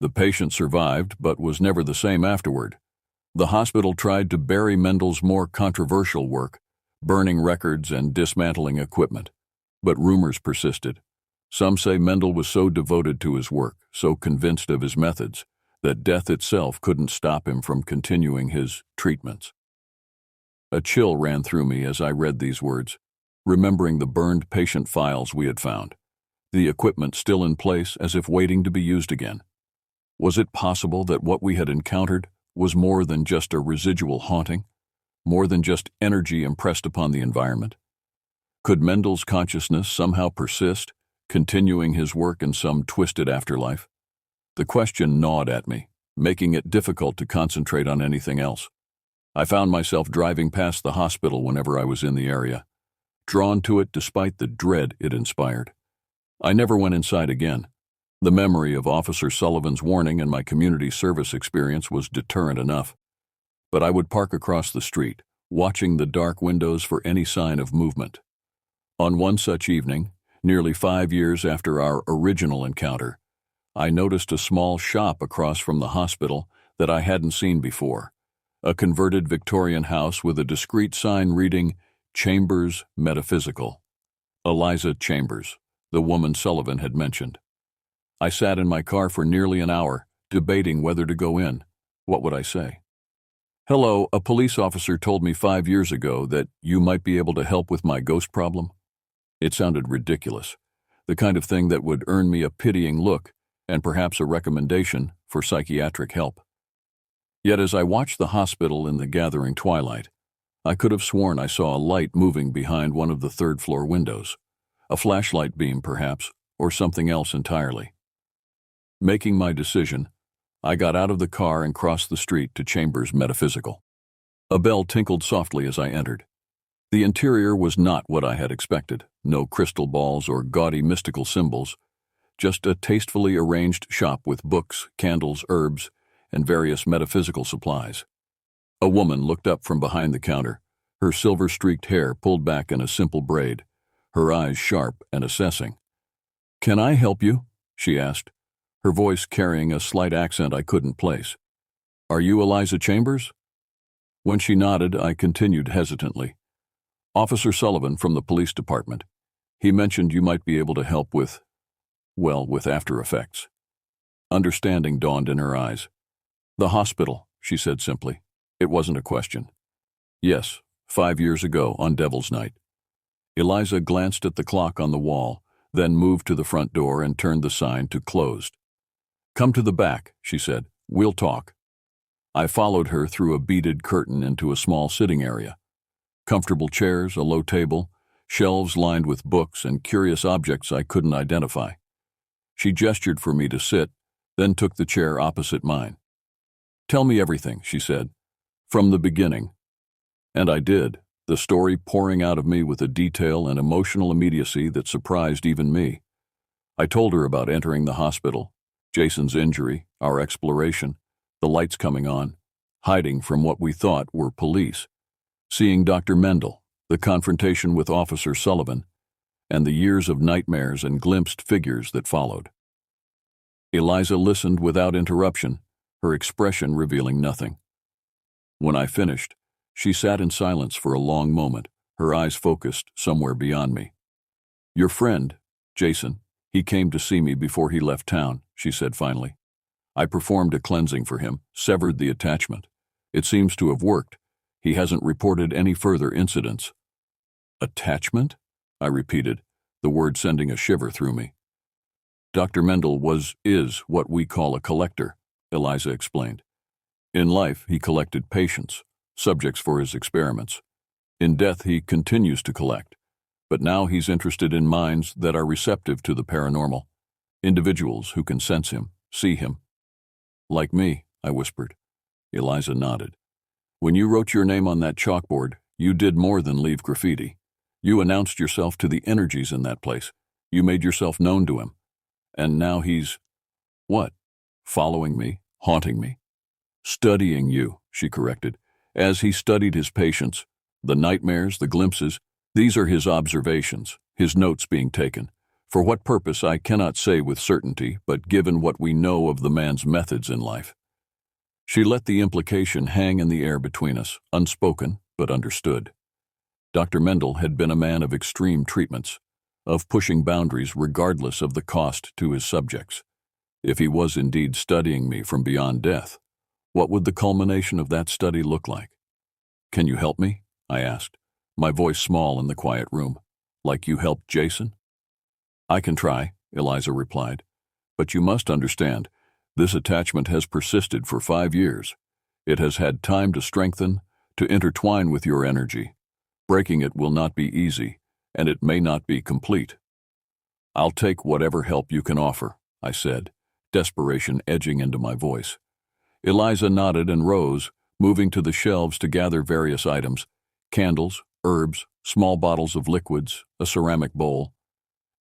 The patient survived, but was never the same afterward. The hospital tried to bury Mendel's more controversial work, burning records and dismantling equipment. But rumors persisted. Some say Mendel was so devoted to his work, so convinced of his methods, that death itself couldn't stop him from continuing his treatments. A chill ran through me as I read these words, remembering the burned patient files we had found, the equipment still in place as if waiting to be used again. Was it possible that what we had encountered was more than just a residual haunting, more than just energy impressed upon the environment? Could Mendel's consciousness somehow persist, continuing his work in some twisted afterlife? The question gnawed at me, making it difficult to concentrate on anything else. I found myself driving past the hospital whenever I was in the area, drawn to it despite the dread it inspired. I never went inside again. The memory of Officer Sullivan's warning and my community service experience was deterrent enough. But I would park across the street, watching the dark windows for any sign of movement. On one such evening, nearly 5 years after our original encounter, I noticed a small shop across from the hospital that I hadn't seen before, a converted Victorian house with a discreet sign reading, Chambers Metaphysical. Eliza Chambers, the woman Sullivan had mentioned. I sat in my car for nearly an hour, debating whether to go in. What would I say? "Hello, a police officer told me 5 years ago that you might be able to help with my ghost problem." It sounded ridiculous, the kind of thing that would earn me a pitying look and perhaps a recommendation for psychiatric help. Yet as I watched the hospital in the gathering twilight, I could have sworn I saw a light moving behind one of the third-floor windows, a flashlight beam perhaps, or something else entirely. Making my decision, I got out of the car and crossed the street to Chambers Metaphysical. A bell tinkled softly as I entered. The interior was not what I had expected, no crystal balls or gaudy mystical symbols, just a tastefully arranged shop with books, candles, herbs, and various metaphysical supplies. A woman looked up from behind the counter, her silver-streaked hair pulled back in a simple braid, her eyes sharp and assessing. "Can I help you?" she asked, her voice carrying a slight accent I couldn't place. "Are you Eliza Chambers?" When she nodded, I continued hesitantly. "Officer Sullivan from the police department. He mentioned you might be able to help with after effects." Understanding dawned in her eyes. "The hospital," she said simply. It wasn't a question. "Yes, 5 years ago on Devil's Night." Eliza glanced at the clock on the wall, then moved to the front door and turned the sign to closed. "Come to the back," she said. "We'll talk." I followed her through a beaded curtain into a small sitting area. Comfortable chairs, a low table, shelves lined with books and curious objects I couldn't identify. She gestured for me to sit, then took the chair opposite mine. "Tell me everything," she said, "from the beginning." And I did, the story pouring out of me with a detail and emotional immediacy that surprised even me. I told her about entering the hospital, Jason's injury, our exploration, the lights coming on, hiding from what we thought were police, seeing Dr. Mendel, the confrontation with Officer Sullivan, and the years of nightmares and glimpsed figures that followed. Eliza listened without interruption, her expression revealing nothing. When I finished, she sat in silence for a long moment, her eyes focused somewhere beyond me. "Your friend, Jason, he came to see me before he left town," she said finally. "I performed a cleansing for him, severed the attachment. It seems to have worked. He hasn't reported any further incidents." "Attachment?" I repeated, the word sending a shiver through me. "Dr. Mendel is what we call a collector," Eliza explained. "In life, he collected patients, subjects for his experiments. In death, he continues to collect, but now he's interested in minds that are receptive to the paranormal, individuals who can sense him, see him." "Like me," I whispered. Eliza nodded. "When you wrote your name on that chalkboard, you did more than leave graffiti. You announced yourself to the energies in that place. You made yourself known to him. And now he's... what? Following me, haunting me. Studying you," she corrected, as he studied his patients. The nightmares, the glimpses, these are his observations, his notes being taken. For what purpose I cannot say with certainty, but given what we know of the man's methods in life. She let the implication hang in the air between us, unspoken but understood. Dr. Mendel had been a man of extreme treatments, of pushing boundaries regardless of the cost to his subjects. If he was indeed studying me from beyond death, what would the culmination of that study look like? "Can you help me?" I asked, my voice small in the quiet room. "Like you helped Jason?" "I can try," Eliza replied. "But you must understand, this attachment has persisted for 5 years. It has had time to strengthen, to intertwine with your energy. Breaking it will not be easy, and it may not be complete." "I'll take whatever help you can offer," I said, desperation edging into my voice. Eliza nodded and rose, moving to the shelves to gather various items: candles, herbs, small bottles of liquids, a ceramic bowl.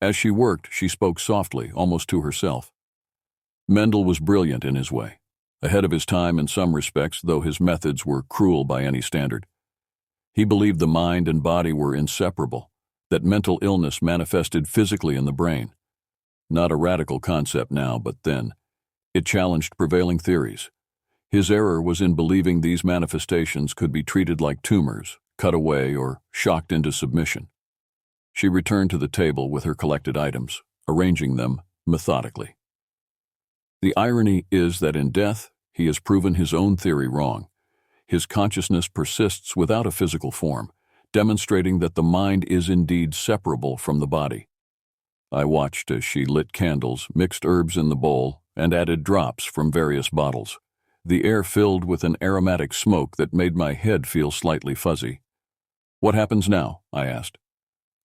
As she worked, she spoke softly, almost to herself. Mendel was brilliant in his way, ahead of his time in some respects, though his methods were cruel by any standard. He believed the mind and body were inseparable, that mental illness manifested physically in the brain. Not a radical concept now, but then. It challenged prevailing theories. His error was in believing these manifestations could be treated like tumors, cut away, or shocked into submission. She returned to the table with her collected items, arranging them methodically. The irony is that in death, he has proven his own theory wrong. His consciousness persists without a physical form, demonstrating that the mind is indeed separable from the body. I watched as she lit candles, mixed herbs in the bowl, and added drops from various bottles. The air filled with an aromatic smoke that made my head feel slightly fuzzy. "What happens now?" I asked.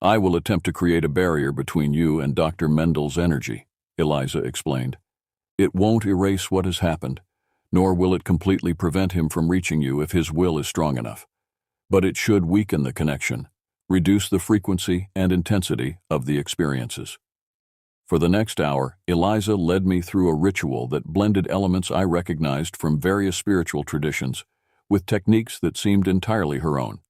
"I will attempt to create a barrier between you and Dr. Mendel's energy," Eliza explained. "It won't erase what has happened, nor will it completely prevent him from reaching you if his will is strong enough. But it should weaken the connection, reduce the frequency and intensity of the experiences." For the next hour, Eliza led me through a ritual that blended elements I recognized from various spiritual traditions with techniques that seemed entirely her own.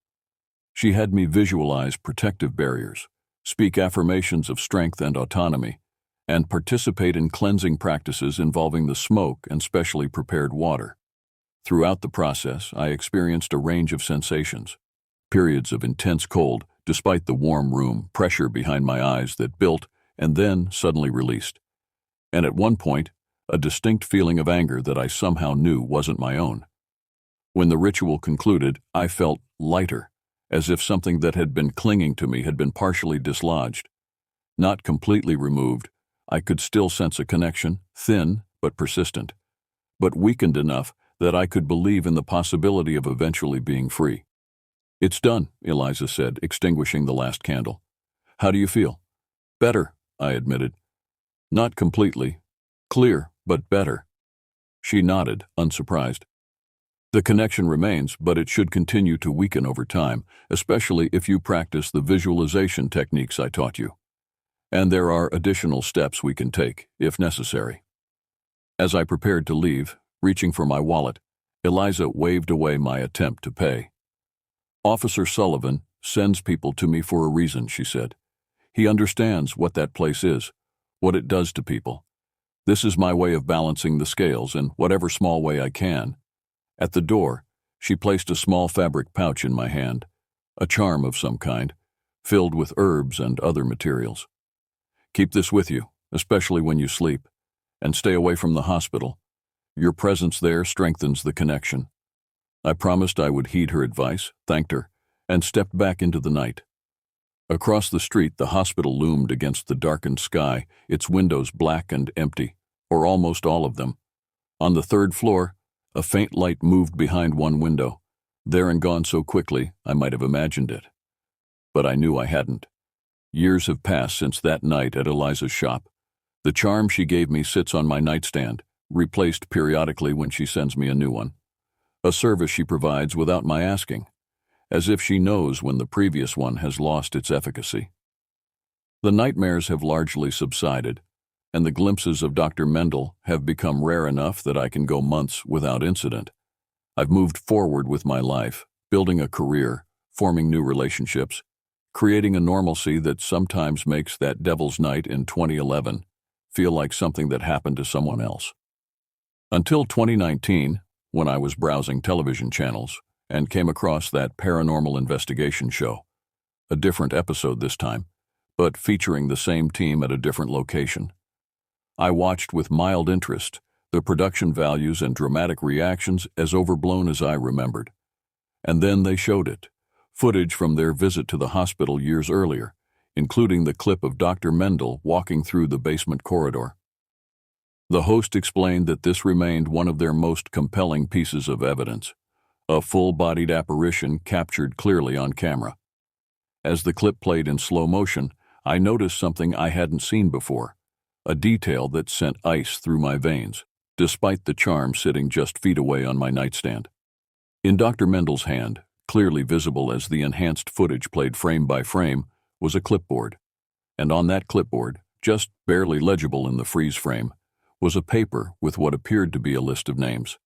She had me visualize protective barriers, speak affirmations of strength and autonomy, and participate in cleansing practices involving the smoke and specially prepared water. Throughout the process, I experienced a range of sensations: periods of intense cold, despite the warm room, pressure behind my eyes that built and then suddenly released, and at one point, a distinct feeling of anger that I somehow knew wasn't my own. When the ritual concluded, I felt lighter, as if something that had been clinging to me had been partially dislodged. Not completely removed, I could still sense a connection, thin but persistent, but weakened enough that I could believe in the possibility of eventually being free. "It's done," Eliza said, extinguishing the last candle. "How do you feel?" "Better," I admitted. "Not completely. Clear, but better." She nodded, unsurprised. "The connection remains, but it should continue to weaken over time, especially if you practice the visualization techniques I taught you. And there are additional steps we can take, if necessary." As I prepared to leave, reaching for my wallet, Eliza waved away my attempt to pay. "Officer Sullivan sends people to me for a reason," she said. "He understands what that place is, what it does to people. This is my way of balancing the scales in whatever small way I can." At the door, she placed a small fabric pouch in my hand, a charm of some kind, filled with herbs and other materials. "Keep this with you, especially when you sleep, and stay away from the hospital. Your presence there strengthens the connection." I promised I would heed her advice, thanked her, and stepped back into the night. Across the street, the hospital loomed against the darkened sky, its windows black and empty, or almost all of them. On the 3rd floor, a faint light moved behind one window, there and gone so quickly I might have imagined it. But I knew I hadn't. Years have passed since that night at Eliza's shop. The charm she gave me sits on my nightstand, replaced periodically when she sends me a new one. A service she provides without my asking, as if she knows when the previous one has lost its efficacy. The nightmares have largely subsided, and the glimpses of Dr. Mendel have become rare enough that I can go months without incident. I've moved forward with my life, building a career, forming new relationships, creating a normalcy that sometimes makes that devil's night in 2011 feel like something that happened to someone else. Until 2019, when I was browsing television channels and came across that paranormal investigation show, a different episode this time, but featuring the same team at a different location. I watched with mild interest, the production values and dramatic reactions as overblown as I remembered. And then they showed it, footage from their visit to the hospital years earlier, including the clip of Dr. Mendel walking through the basement corridor. The host explained that this remained one of their most compelling pieces of evidence, a full-bodied apparition captured clearly on camera. As the clip played in slow motion, I noticed something I hadn't seen before, a detail that sent ice through my veins, despite the charm sitting just feet away on my nightstand. In Dr. Mendel's hand, clearly visible as the enhanced footage played frame by frame, was a clipboard. And on that clipboard, just barely legible in the freeze frame, was a paper with what appeared to be a list of names.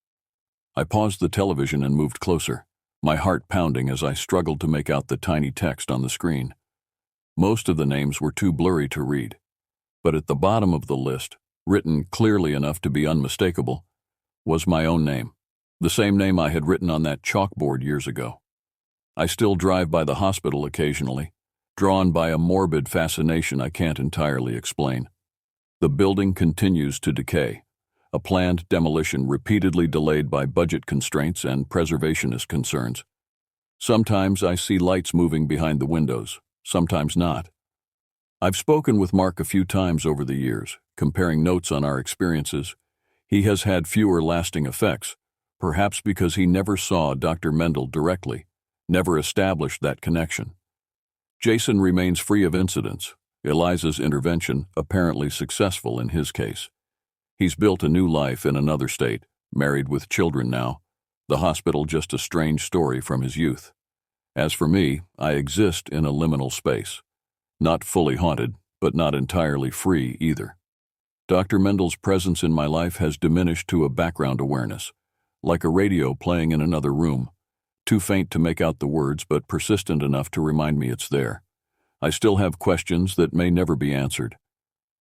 I paused the television and moved closer, my heart pounding as I struggled to make out the tiny text on the screen. Most of the names were too blurry to read, but at the bottom of the list, written clearly enough to be unmistakable, was my own name, the same name I had written on that chalkboard years ago. I still drive by the hospital occasionally, drawn by a morbid fascination I can't entirely explain. The building continues to decay, a planned demolition repeatedly delayed by budget constraints and preservationist concerns. Sometimes I see lights moving behind the windows, sometimes not. I've spoken with Mark a few times over the years, comparing notes on our experiences. He has had fewer lasting effects, perhaps because he never saw Dr. Mendel directly, never established that connection. Jason remains free of incidents, Eliza's intervention apparently successful in his case. He's built a new life in another state, married with children now, the hospital just a strange story from his youth. As for me, I exist in a liminal space. Not fully haunted, but not entirely free either. Dr. Mendel's presence in my life has diminished to a background awareness, like a radio playing in another room, too faint to make out the words but persistent enough to remind me it's there. I still have questions that may never be answered.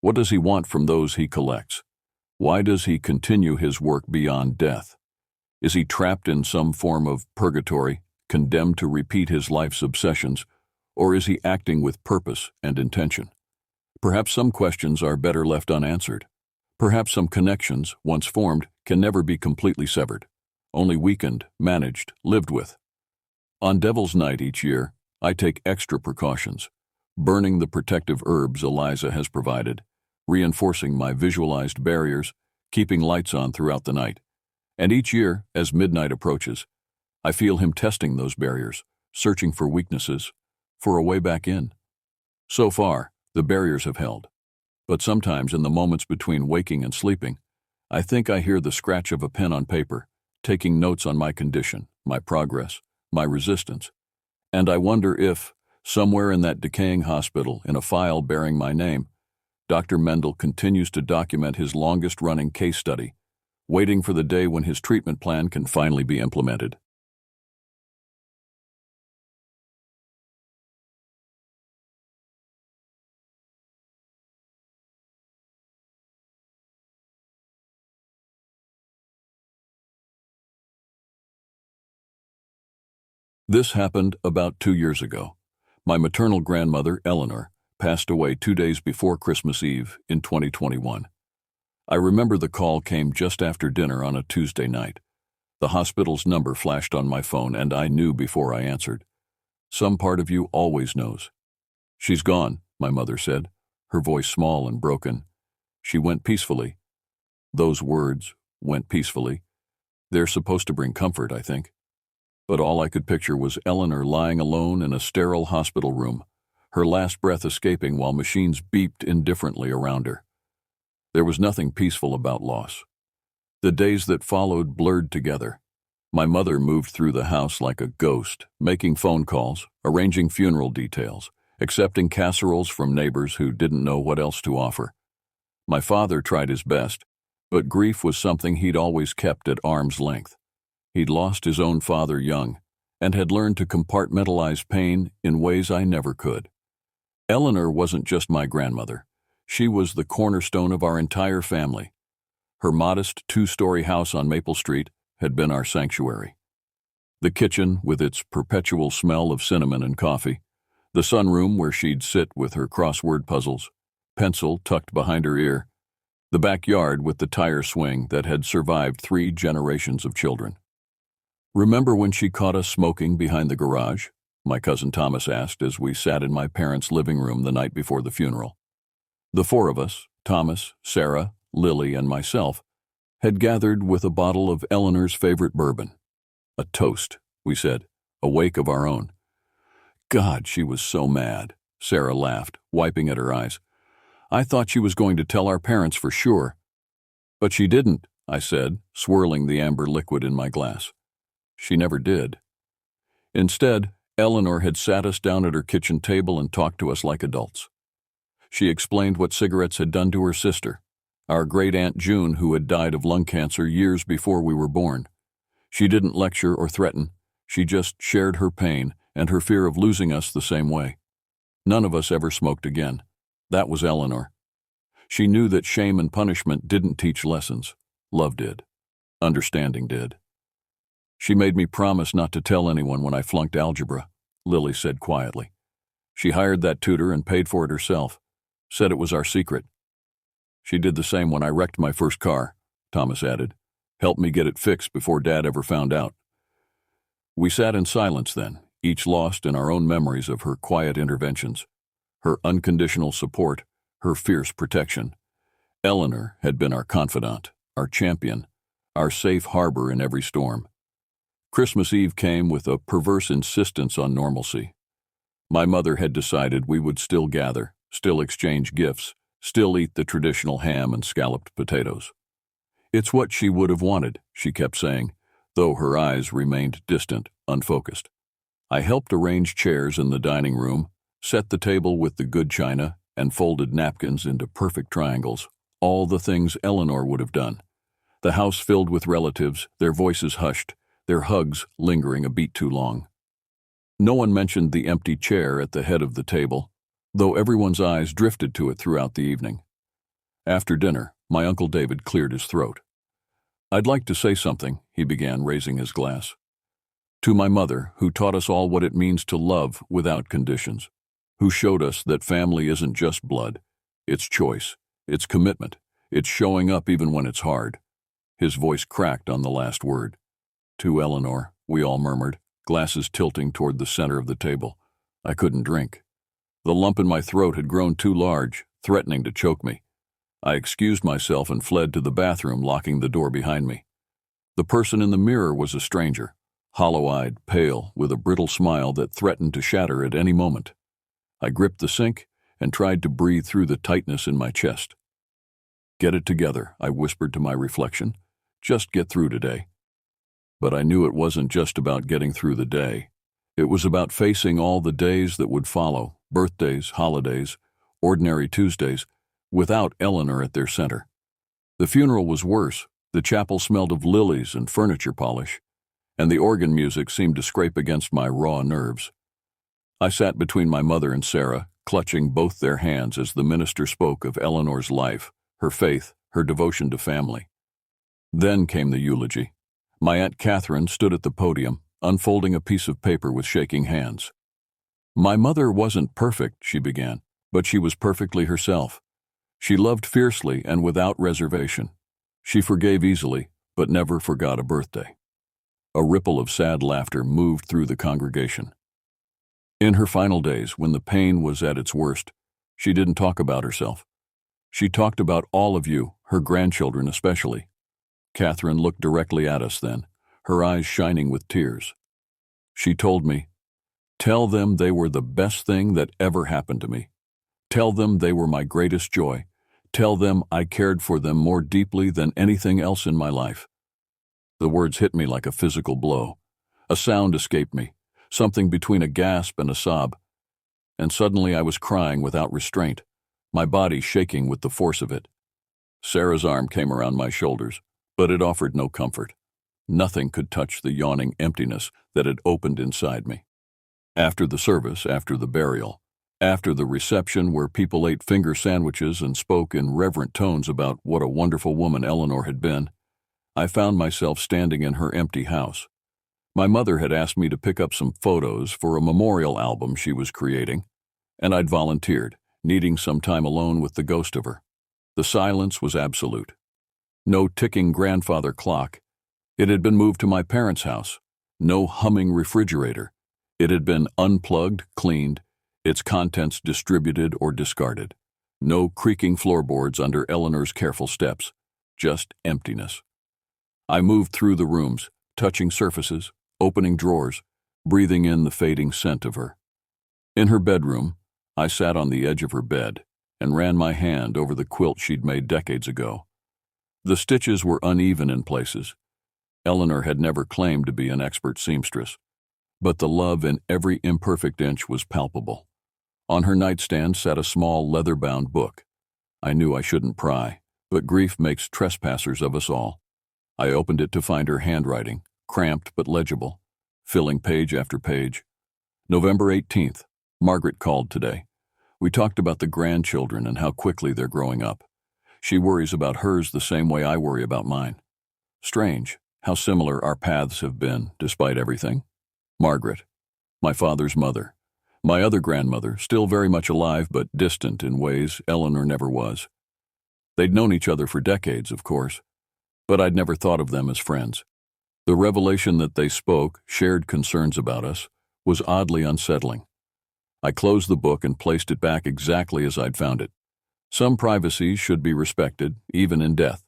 What does he want from those he collects? Why does he continue his work beyond death? Is he trapped in some form of purgatory, condemned to repeat his life's obsessions, or is he acting with purpose and intention? Perhaps some questions are better left unanswered. Perhaps some connections, once formed, can never be completely severed, only weakened, managed, lived with. On Devil's Night each year, I take extra precautions, burning the protective herbs Eliza has provided, reinforcing my visualized barriers, keeping lights on throughout the night. And each year, as midnight approaches, I feel him testing those barriers, searching for weaknesses, for a way back in. So far, the barriers have held. But sometimes in the moments between waking and sleeping, I think I hear the scratch of a pen on paper, taking notes on my condition, my progress, my resistance. And I wonder if, somewhere in that decaying hospital, in a file bearing my name, Dr. Mendel continues to document his longest-running case study, waiting for the day when his treatment plan can finally be implemented. This happened about 2 years ago. My maternal grandmother, Eleanor, passed away 2 days before Christmas Eve in 2021. I remember the call came just after dinner on a Tuesday night. The hospital's number flashed on my phone, and I knew before I answered. Some part of you always knows. "She's gone," my mother said, her voice small and broken. "She went peacefully." Those words, "went peacefully," they're supposed to bring comfort, I think. But all I could picture was Eleanor lying alone in a sterile hospital room, her last breath escaping while machines beeped indifferently around her. There was nothing peaceful about loss. The days that followed blurred together. My mother moved through the house like a ghost, making phone calls, arranging funeral details, accepting casseroles from neighbors who didn't know what else to offer. My father tried his best, but grief was something he'd always kept at arm's length. He'd lost his own father young and had learned to compartmentalize pain in ways I never could. Eleanor wasn't just my grandmother. She was the cornerstone of our entire family. Her modest two-story house on Maple Street had been our sanctuary. The kitchen, with its perpetual smell of cinnamon and coffee, the sunroom where she'd sit with her crossword puzzles, pencil tucked behind her ear, the backyard with the tire swing that had survived 3 generations of children. "Remember when she caught us smoking behind the garage?" my cousin Thomas asked as we sat in my parents' living room the night before the funeral. The 4 of us, Thomas, Sarah, Lily, and myself, had gathered with a bottle of Eleanor's favorite bourbon. "A toast," we said, a wake of our own. "God, she was so mad," Sarah laughed, wiping at her eyes. "I thought she was going to tell our parents for sure." "But she didn't," I said, swirling the amber liquid in my glass. "She never did." Instead, Eleanor had sat us down at her kitchen table and talked to us like adults. She explained what cigarettes had done to her sister, our great-aunt June, who had died of lung cancer years before we were born. She didn't lecture or threaten. She just shared her pain and her fear of losing us the same way. None of us ever smoked again. That was Eleanor. She knew that shame and punishment didn't teach lessons. Love did. Understanding did. "She made me promise not to tell anyone when I flunked algebra," Lily said quietly. "She hired that tutor and paid for it herself. Said it was our secret." "She did the same when I wrecked my first car," Thomas added. "Helped me get it fixed before Dad ever found out." We sat in silence then, each lost in our own memories of her quiet interventions, her unconditional support, her fierce protection. Eleanor had been our confidant, our champion, our safe harbor in every storm. Christmas Eve came with a perverse insistence on normalcy. My mother had decided we would still gather, still exchange gifts, still eat the traditional ham and scalloped potatoes. "It's what she would have wanted," she kept saying, though her eyes remained distant, unfocused. I helped arrange chairs in the dining room, set the table with the good china, and folded napkins into perfect triangles, all the things Eleanor would have done. The house filled with relatives, their voices hushed, their hugs lingering a beat too long. No one mentioned the empty chair at the head of the table, though everyone's eyes drifted to it throughout the evening. After dinner, my Uncle David cleared his throat. "I'd like to say something," he began, raising his glass. "To my mother, who taught us all what it means to love without conditions, who showed us that family isn't just blood, it's choice, it's commitment, it's showing up even when it's hard." His voice cracked on the last word. "To Eleanor," we all murmured, glasses tilting toward the center of the table. I couldn't drink. The lump in my throat had grown too large, threatening to choke me. I excused myself and fled to the bathroom, locking the door behind me. The person in the mirror was a stranger, hollow-eyed, pale, with a brittle smile that threatened to shatter at any moment. I gripped the sink and tried to breathe through the tightness in my chest. "Get it together," I whispered to my reflection. "Just get through today." But I knew it wasn't just about getting through the day. It was about facing all the days that would follow, birthdays, holidays, ordinary Tuesdays, without Eleanor at their center. The funeral was worse. The chapel smelled of lilies and furniture polish, and the organ music seemed to scrape against my raw nerves. I sat between my mother and Sarah, clutching both their hands as the minister spoke of Eleanor's life, her faith, her devotion to family. Then came the eulogy. My Aunt Catherine stood at the podium, unfolding a piece of paper with shaking hands. "My mother wasn't perfect," she began, "but she was perfectly herself. She loved fiercely and without reservation. She forgave easily, but never forgot a birthday." A ripple of sad laughter moved through the congregation. In her final days, when the pain was at its worst, she didn't talk about herself. She talked about all of you, her grandchildren especially. Catherine looked directly at us then, her eyes shining with tears. She told me, "Tell them they were the best thing that ever happened to me. Tell them they were my greatest joy. Tell them I cared for them more deeply than anything else in my life." The words hit me like a physical blow. A sound escaped me, something between a gasp and a sob, and suddenly I was crying without restraint, my body shaking with the force of it. Sarah's arm came around my shoulders, but it offered no comfort. Nothing could touch the yawning emptiness that had opened inside me. After the service, after the burial, after the reception where people ate finger sandwiches and spoke in reverent tones about what a wonderful woman Eleanor had been, I found myself standing in her empty house. My mother had asked me to pick up some photos for a memorial album she was creating, and I'd volunteered, needing some time alone with the ghost of her. The silence was absolute. No ticking grandfather clock. It had been moved to my parents' house. No humming refrigerator. It had been unplugged, cleaned, its contents distributed or discarded. No creaking floorboards under Eleanor's careful steps. Just emptiness. I moved through the rooms, touching surfaces, opening drawers, breathing in the fading scent of her. In her bedroom, I sat on the edge of her bed and ran my hand over the quilt she'd made decades ago. The stitches were uneven in places. Eleanor had never claimed to be an expert seamstress, but the love in every imperfect inch was palpable. On her nightstand sat a small leather-bound book. I knew I shouldn't pry, but grief makes trespassers of us all. I opened it to find her handwriting, cramped but legible, filling page after page. November 18th, Margaret called today. We talked about the grandchildren and how quickly they're growing up. She worries about hers the same way I worry about mine. Strange how similar our paths have been, despite everything. Margaret, my father's mother. My other grandmother, still very much alive but distant in ways Eleanor never was. They'd known each other for decades, of course, but I'd never thought of them as friends. The revelation that they spoke, shared concerns about us, was oddly unsettling. I closed the book and placed it back exactly as I'd found it. Some privacies should be respected, even in death.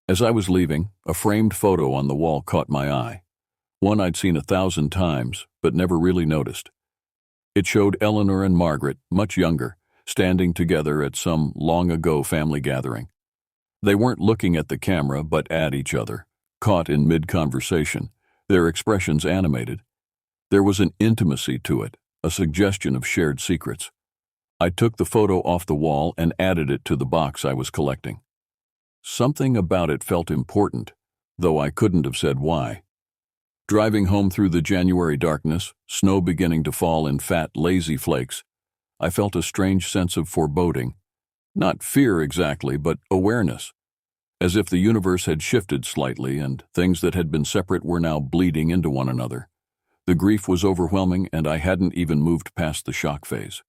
As I was leaving, a framed photo on the wall caught my eye. One I'd seen 1,000 times, but never really noticed. It showed Eleanor and Margaret, much younger, standing together at some long-ago family gathering. They weren't looking at the camera, but at each other, caught in mid-conversation, their expressions animated. There was an intimacy to it, a suggestion of shared secrets. I took the photo off the wall and added it to the box I was collecting. Something about it felt important, though I couldn't have said why. Driving home through the January darkness, snow beginning to fall in fat, lazy flakes, I felt a strange sense of foreboding. Not fear exactly, but awareness. As if the universe had shifted slightly and things that had been separate were now bleeding into one another. The grief was overwhelming and I hadn't even moved past the shock phase.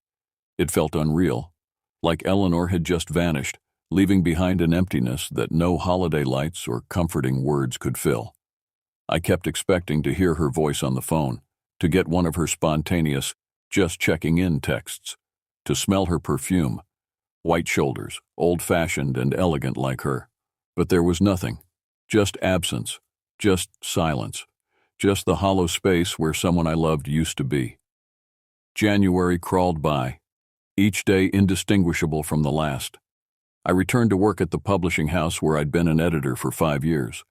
It felt unreal, like Eleanor had just vanished, leaving behind an emptiness that no holiday lights or comforting words could fill. I kept expecting to hear her voice on the phone, to get one of her spontaneous, just checking in texts, to smell her perfume, white shoulders, old-fashioned and elegant like her. But there was nothing, just absence, just silence, just the hollow space where someone I loved used to be. January crawled by, each day indistinguishable from the last. I returned to work at the publishing house where I'd been an editor for 5 years,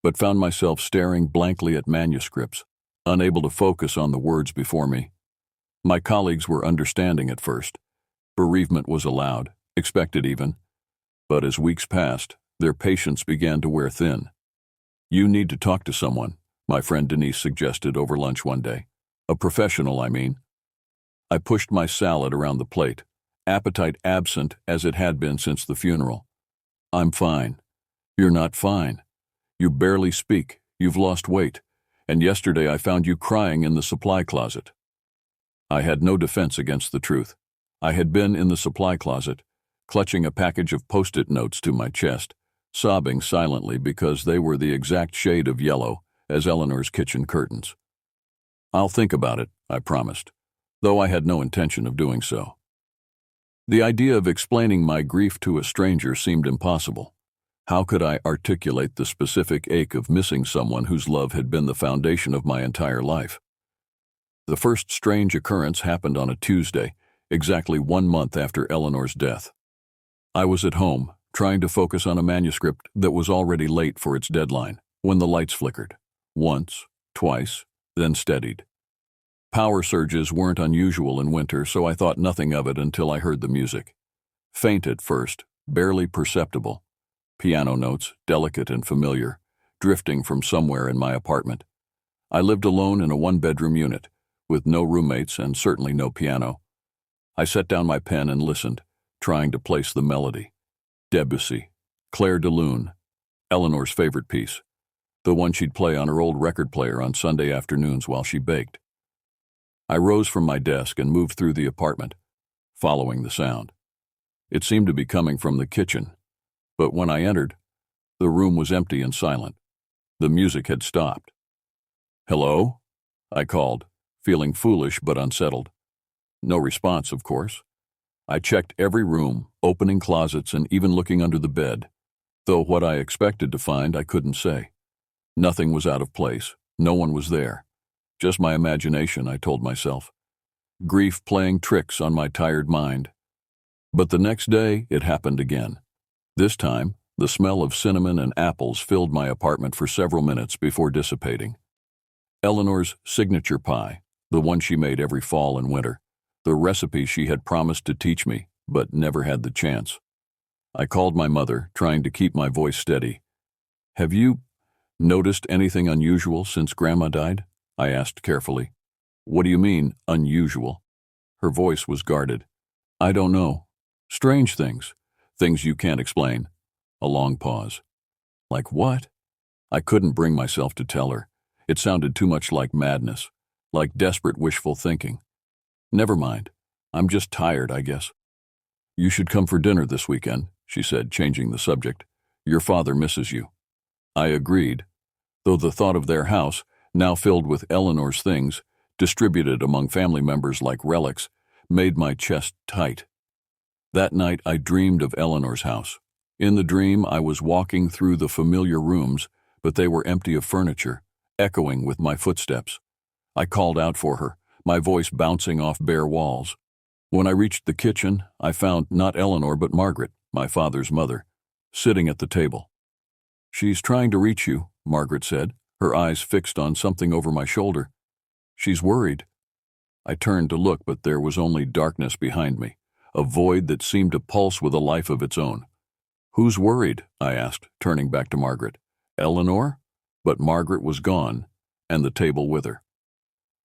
but found myself staring blankly at manuscripts, unable to focus on the words before me. My colleagues were understanding at first. Bereavement was allowed, expected even. But as weeks passed, their patience began to wear thin. "You need to talk to someone," my friend Denise suggested over lunch one day. "A professional, I mean." I pushed my salad around the plate, appetite absent as it had been since the funeral. "I'm fine." "You're not fine. You barely speak, you've lost weight, and yesterday I found you crying in the supply closet." I had no defense against the truth. I had been in the supply closet, clutching a package of Post-it notes to my chest, sobbing silently because they were the exact shade of yellow as Eleanor's kitchen curtains. "I'll think about it," I promised, though I had no intention of doing so. The idea of explaining my grief to a stranger seemed impossible. How could I articulate the specific ache of missing someone whose love had been the foundation of my entire life? The first strange occurrence happened on a Tuesday, exactly 1 month after Eleanor's death. I was at home, trying to focus on a manuscript that was already late for its deadline, when the lights flickered. Once, twice, then steadied. Power surges weren't unusual in winter, so I thought nothing of it until I heard the music. Faint at first, barely perceptible. Piano notes, delicate and familiar, drifting from somewhere in my apartment. I lived alone in a one-bedroom unit, with no roommates and certainly no piano. I set down my pen and listened, trying to place the melody. Debussy, Clair de Lune, Eleanor's favorite piece, the one she'd play on her old record player on Sunday afternoons while she baked. I rose from my desk and moved through the apartment, following the sound. It seemed to be coming from the kitchen, but when I entered, the room was empty and silent. The music had stopped. "Hello?" I called, feeling foolish but unsettled. No response, of course. I checked every room, opening closets and even looking under the bed, though what I expected to find I couldn't say. Nothing was out of place. No one was there. Just my imagination, I told myself. Grief playing tricks on my tired mind. But the next day, it happened again. This time, the smell of cinnamon and apples filled my apartment for several minutes before dissipating. Eleanor's signature pie, the one she made every fall and winter, the recipe she had promised to teach me, but never had the chance. I called my mother, trying to keep my voice steady. "Have you noticed anything unusual since Grandma died?" I asked carefully. "What do you mean, unusual?" Her voice was guarded. "I don't know. Strange things. Things you can't explain." A long pause. "Like what?" I couldn't bring myself to tell her. It sounded too much like madness, like desperate wishful thinking. "Never mind. I'm just tired, I guess." "You should come for dinner this weekend," she said, changing the subject. "Your father misses you." I agreed, though the thought of their house, now filled with Eleanor's things, distributed among family members like relics, made my chest tight. That night I dreamed of Eleanor's house. In the dream I was walking through the familiar rooms, but they were empty of furniture, echoing with my footsteps. I called out for her, my voice bouncing off bare walls. When I reached the kitchen, I found not Eleanor but Margaret, my father's mother, sitting at the table. "She's trying to reach you," Margaret said, her eyes fixed on something over my shoulder. "She's worried." I turned to look, but there was only darkness behind me, a void that seemed to pulse with a life of its own. "Who's worried?" I asked, turning back to Margaret. "Eleanor?" But Margaret was gone, and the table with her.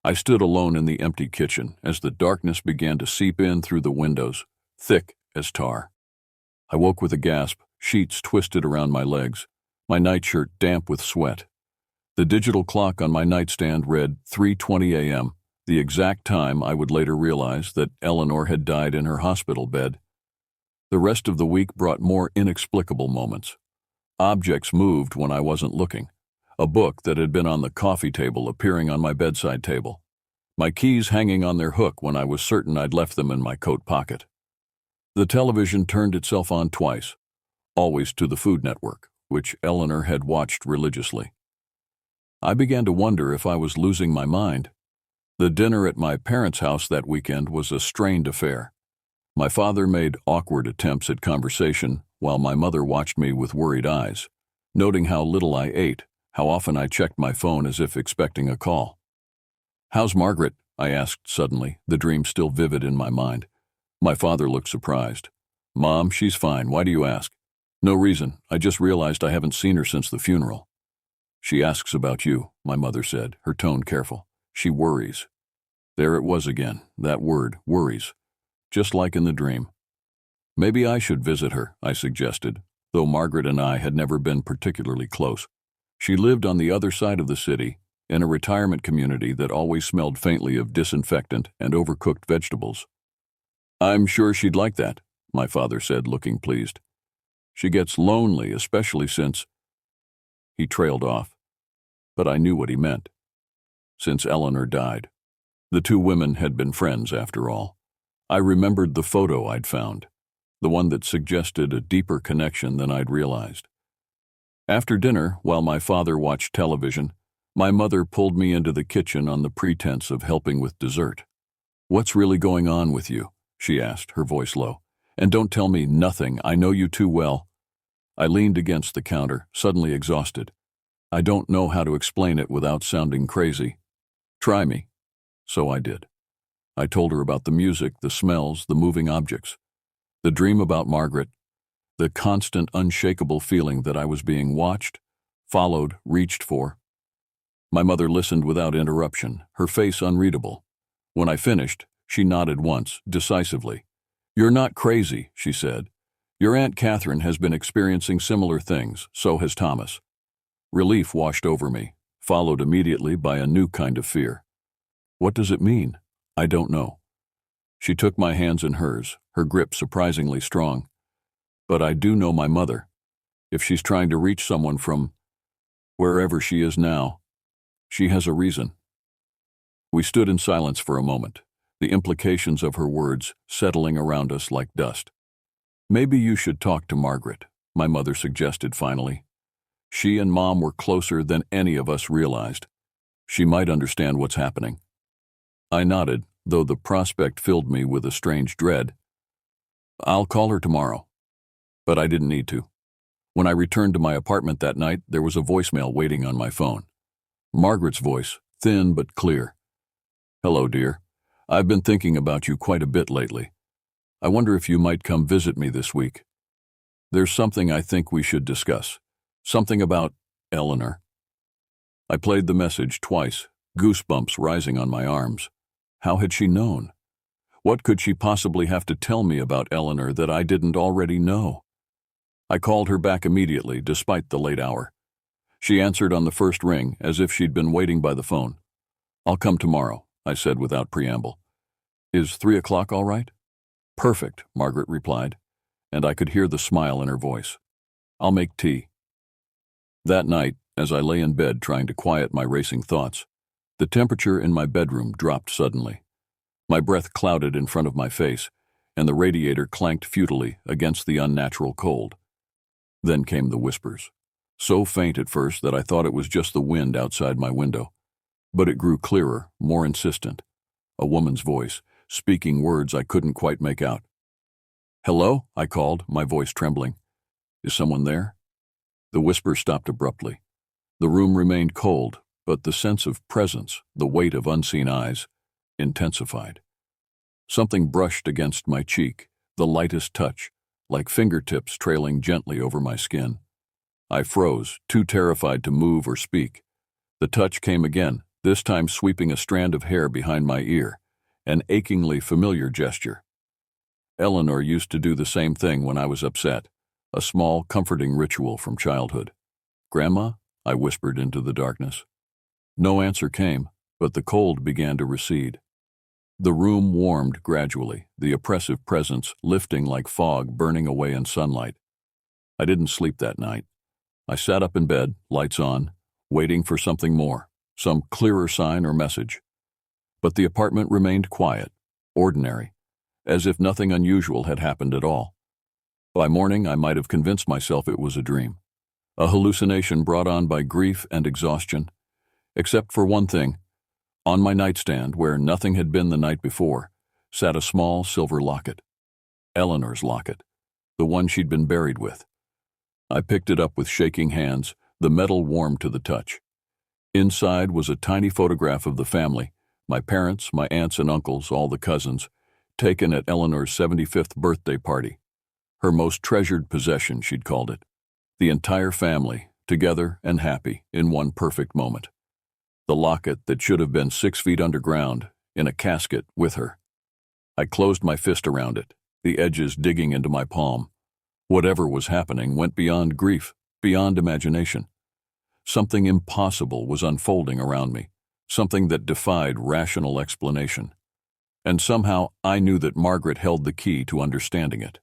I stood alone in the empty kitchen as the darkness began to seep in through the windows, thick as tar. I woke with a gasp, sheets twisted around my legs, my nightshirt damp with sweat. The digital clock on my nightstand read 3:20 a.m., the exact time I would later realize that Eleanor had died in her hospital bed. The rest of the week brought more inexplicable moments. Objects moved when I wasn't looking. A book that had been on the coffee table appearing on my bedside table. My keys hanging on their hook when I was certain I'd left them in my coat pocket. The television turned itself on twice, always to the Food Network, which Eleanor had watched religiously. I began to wonder if I was losing my mind. The dinner at my parents' house that weekend was a strained affair. My father made awkward attempts at conversation, while my mother watched me with worried eyes, noting how little I ate, how often I checked my phone as if expecting a call. "How's Margaret?" I asked suddenly, the dream still vivid in my mind. My father looked surprised. "Mom, she's fine. Why do you ask?" "No reason. I just realized I haven't seen her since the funeral." "She asks about you," my mother said, her tone careful. "She worries." There it was again, that word, worries, just like in the dream. "Maybe I should visit her," I suggested, though Margaret and I had never been particularly close. She lived on the other side of the city, in a retirement community that always smelled faintly of disinfectant and overcooked vegetables. "I'm sure she'd like that," my father said, looking pleased. "She gets lonely, especially since—" He trailed off, but I knew what he meant. Since Eleanor died. The two women had been friends, after all. I remembered the photo I'd found, the one that suggested a deeper connection than I'd realized. After dinner, while my father watched television, my mother pulled me into the kitchen on the pretense of helping with dessert. "What's really going on with you?" she asked, her voice low. "And don't tell me nothing. I know you too well." I leaned against the counter, suddenly exhausted. I don't know how to explain it without sounding crazy. "Try me." So I did. I told her about the music, the smells, the moving objects, the dream about Margaret, the constant, unshakable feeling that I was being watched, followed, reached for. My mother listened without interruption, her face unreadable. When I finished, she nodded once, decisively. "You're not crazy," she said. "Your Aunt Catherine has been experiencing similar things, so has Thomas." Relief washed over me, followed immediately by a new kind of fear. "What does it mean?" "I don't know." She took my hands in hers, her grip surprisingly strong. "But I do know my mother. If she's trying to reach someone from wherever she is now, she has a reason." We stood in silence for a moment, the implications of her words settling around us like dust. "Maybe you should talk to Margaret," my mother suggested finally. "She and Mom were closer than any of us realized. She might understand what's happening." I nodded, though the prospect filled me with a strange dread. "I'll call her tomorrow." But I didn't need to. When I returned to my apartment that night, there was a voicemail waiting on my phone. Margaret's voice, thin but clear. "Hello, dear. I've been thinking about you quite a bit lately. I wonder if you might come visit me this week. There's something I think we should discuss. Something about Eleanor." I played the message twice, goosebumps rising on my arms. How had she known? What could she possibly have to tell me about Eleanor that I didn't already know? I called her back immediately, despite the late hour. She answered on the first ring, as if she'd been waiting by the phone. "I'll come tomorrow," I said without preamble. "Is 3 o'clock all right?" "Perfect," Margaret replied, and I could hear the smile in her voice. "I'll make tea." That night, as I lay in bed trying to quiet my racing thoughts, the temperature in my bedroom dropped suddenly. My breath clouded in front of my face, and the radiator clanked futilely against the unnatural cold. Then came the whispers, so faint at first that I thought it was just the wind outside my window. But it grew clearer, more insistent. A woman's voice, speaking words I couldn't quite make out. "Hello?" I called, my voice trembling. "Is someone there?" The whisper stopped abruptly. The room remained cold, but the sense of presence, the weight of unseen eyes, intensified. Something brushed against my cheek, the lightest touch, like fingertips trailing gently over my skin. I froze, too terrified to move or speak. The touch came again, this time sweeping a strand of hair behind my ear, an achingly familiar gesture. Eleanor used to do the same thing when I was upset, a small, comforting ritual from childhood. "Grandma?" I whispered into the darkness. No answer came, but the cold began to recede. The room warmed gradually, the oppressive presence lifting like fog burning away in sunlight. I didn't sleep that night. I sat up in bed, lights on, waiting for something more, some clearer sign or message. But the apartment remained quiet, ordinary, as if nothing unusual had happened at all. By morning, I might have convinced myself it was a dream, a hallucination brought on by grief and exhaustion. Except for one thing. On my nightstand, where nothing had been the night before, sat a small silver locket. Eleanor's locket, the one she'd been buried with. I picked it up with shaking hands, the metal warm to the touch. Inside was a tiny photograph of the family, my parents, my aunts and uncles, all the cousins, taken at Eleanor's 75th birthday party. Her most treasured possession, she'd called it. The entire family, together and happy, in one perfect moment. The locket that should have been 6 feet underground, in a casket with her. I closed my fist around it, the edges digging into my palm. Whatever was happening went beyond grief, beyond imagination. Something impossible was unfolding around me, something that defied rational explanation. And somehow I knew that Margaret held the key to understanding it.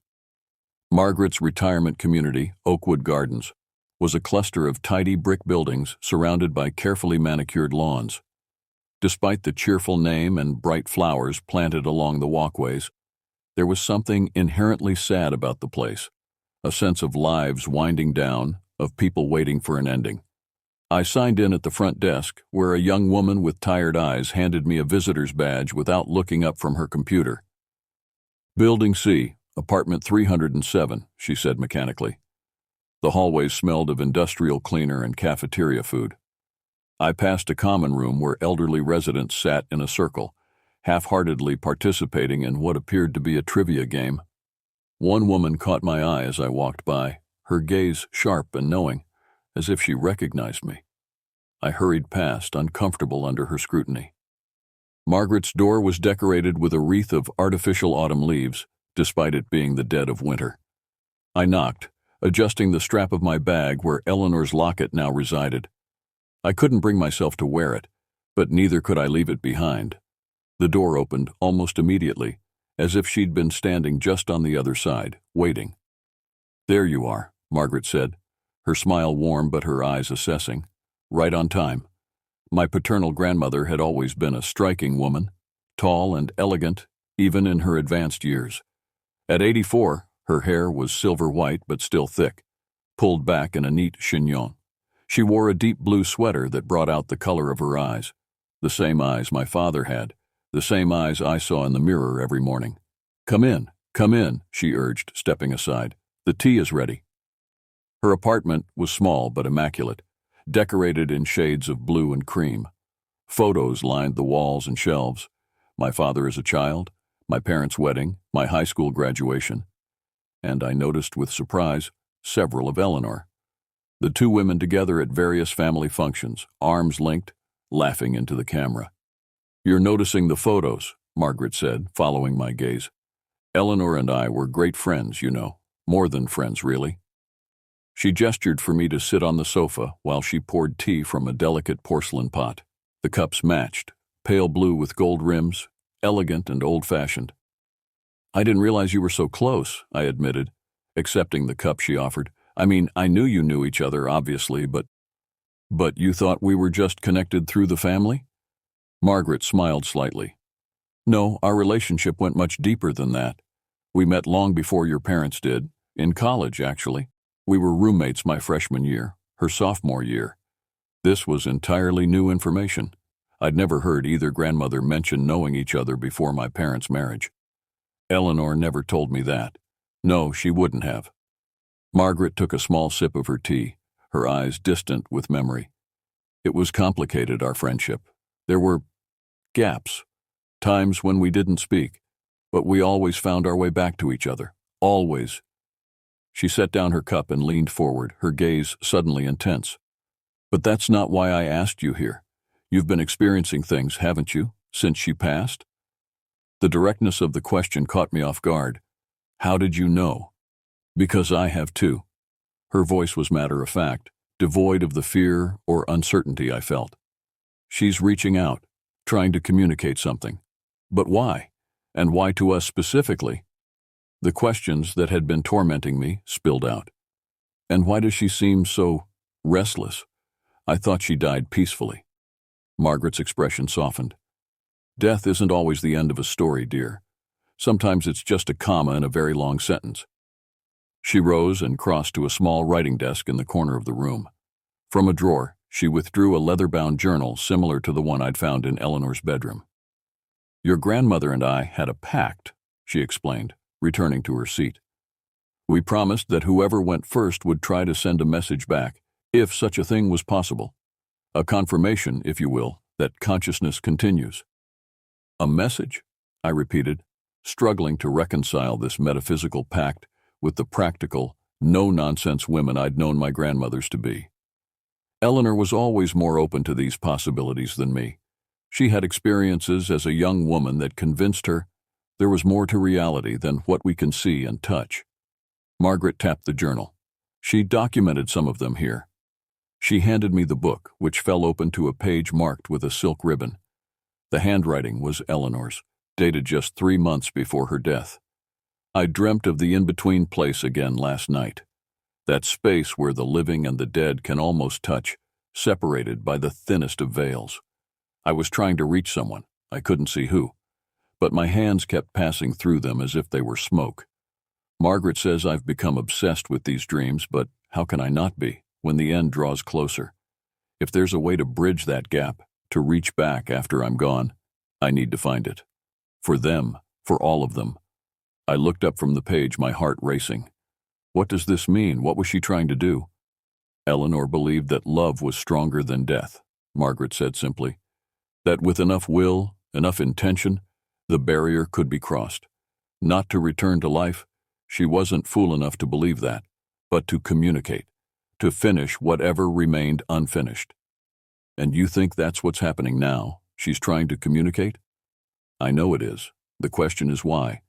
Margaret's retirement community, Oakwood Gardens, was a cluster of tidy brick buildings surrounded by carefully manicured lawns. Despite the cheerful name and bright flowers planted along the walkways, there was something inherently sad about the place, a sense of lives winding down, of people waiting for an ending. I signed in at the front desk, where a young woman with tired eyes handed me a visitor's badge without looking up from her computer. "Building C, apartment 307, she said mechanically. The hallways smelled of industrial cleaner and cafeteria food. I passed a common room where elderly residents sat in a circle, half-heartedly participating in what appeared to be a trivia game. One woman caught my eye as I walked by, her gaze sharp and knowing, as if she recognized me. I hurried past, uncomfortable under her scrutiny. Margaret's door was decorated with a wreath of artificial autumn leaves, despite it being the dead of winter. I knocked, adjusting the strap of my bag where Eleanor's locket now resided. I couldn't bring myself to wear it, but neither could I leave it behind. The door opened almost immediately, as if she'd been standing just on the other side, waiting. "There you are," Margaret said, her smile warm but her eyes assessing. "Right on time." My paternal grandmother had always been a striking woman, tall and elegant, even in her advanced years. At 84, her hair was silver white but still thick, pulled back in a neat chignon. She wore a deep blue sweater that brought out the color of her eyes, the same eyes my father had, the same eyes I saw in the mirror every morning. Come in," she urged, stepping aside. "The tea is ready." Her apartment was small but immaculate, decorated in shades of blue and cream. Photos lined the walls and shelves. My father as a child, my parents' wedding, my high school graduation, and I noticed with surprise several of Eleanor. The two women together at various family functions, arms linked, laughing into the camera. "You're noticing the photos," Margaret said, following my gaze. "Eleanor and I were great friends, you know. More than friends, really." She gestured for me to sit on the sofa while she poured tea from a delicate porcelain pot. The cups matched, pale blue with gold rims, elegant and old-fashioned. "I didn't realize you were so close," I admitted, accepting the cup she offered. "I mean, I knew you knew each other, obviously, but you thought we were just connected through the family?" Margaret smiled slightly. "No, our relationship went much deeper than that. We met long before your parents did, in college, actually. We were roommates my freshman year, her sophomore year. This was entirely new information. I'd never heard either grandmother mention knowing each other before my parents' marriage. Eleanor never told me that. No, she wouldn't have." Margaret took a small sip of her tea, her eyes distant with memory. "It was complicated, our friendship. There were gaps, times when we didn't speak, but we always found our way back to each other. Always." She set down her cup and leaned forward, her gaze suddenly intense. "But that's not why I asked you here. You've been experiencing things, haven't you, since she passed?" The directness of the question caught me off guard. "How did you know?" "Because I have too." Her voice was matter-of-fact, devoid of the fear or uncertainty I felt. "She's reaching out, trying to communicate something. But why? And why to us specifically?" The questions that had been tormenting me spilled out. "And why does she seem so restless? I thought she died peacefully." Margaret's expression softened. "Death isn't always the end of a story, dear. Sometimes it's just a comma in a very long sentence." She rose and crossed to a small writing desk in the corner of the room. From a drawer, she withdrew a leather-bound journal similar to the one I'd found in Eleanor's bedroom. "Your grandmother and I had a pact," she explained, returning to her seat. "We promised that whoever went first would try to send a message back, if such a thing was possible. A confirmation, if you will, that consciousness continues." "A message?" I repeated, struggling to reconcile this metaphysical pact with the practical, no-nonsense women I'd known my grandmothers to be. Eleanor was always more open to these possibilities than me. She had experiences as a young woman that convinced her there was more to reality than what we can see and touch. Margaret tapped the journal. She documented some of them here. She handed me the book, which fell open to a page marked with a silk ribbon. The handwriting was Eleanor's, dated just 3 months before her death. I dreamt of the in-between place again last night. That space where the living and the dead can almost touch, separated by the thinnest of veils. I was trying to reach someone. I couldn't see who. But my hands kept passing through them as if they were smoke. Margaret says I've become obsessed with these dreams, but how can I not be when the end draws closer? If there's a way to bridge that gap, to reach back after I'm gone, I need to find it. For them, for all of them. I looked up from the page, my heart racing. What does this mean? What was she trying to do? Eleanor believed that love was stronger than death, Margaret said simply. That with enough will, enough intention, the barrier could be crossed. Not to return to life, she wasn't fool enough to believe that, but to communicate, to finish whatever remained unfinished. And you think that's what's happening now? She's trying to communicate? I know it is. The question is why.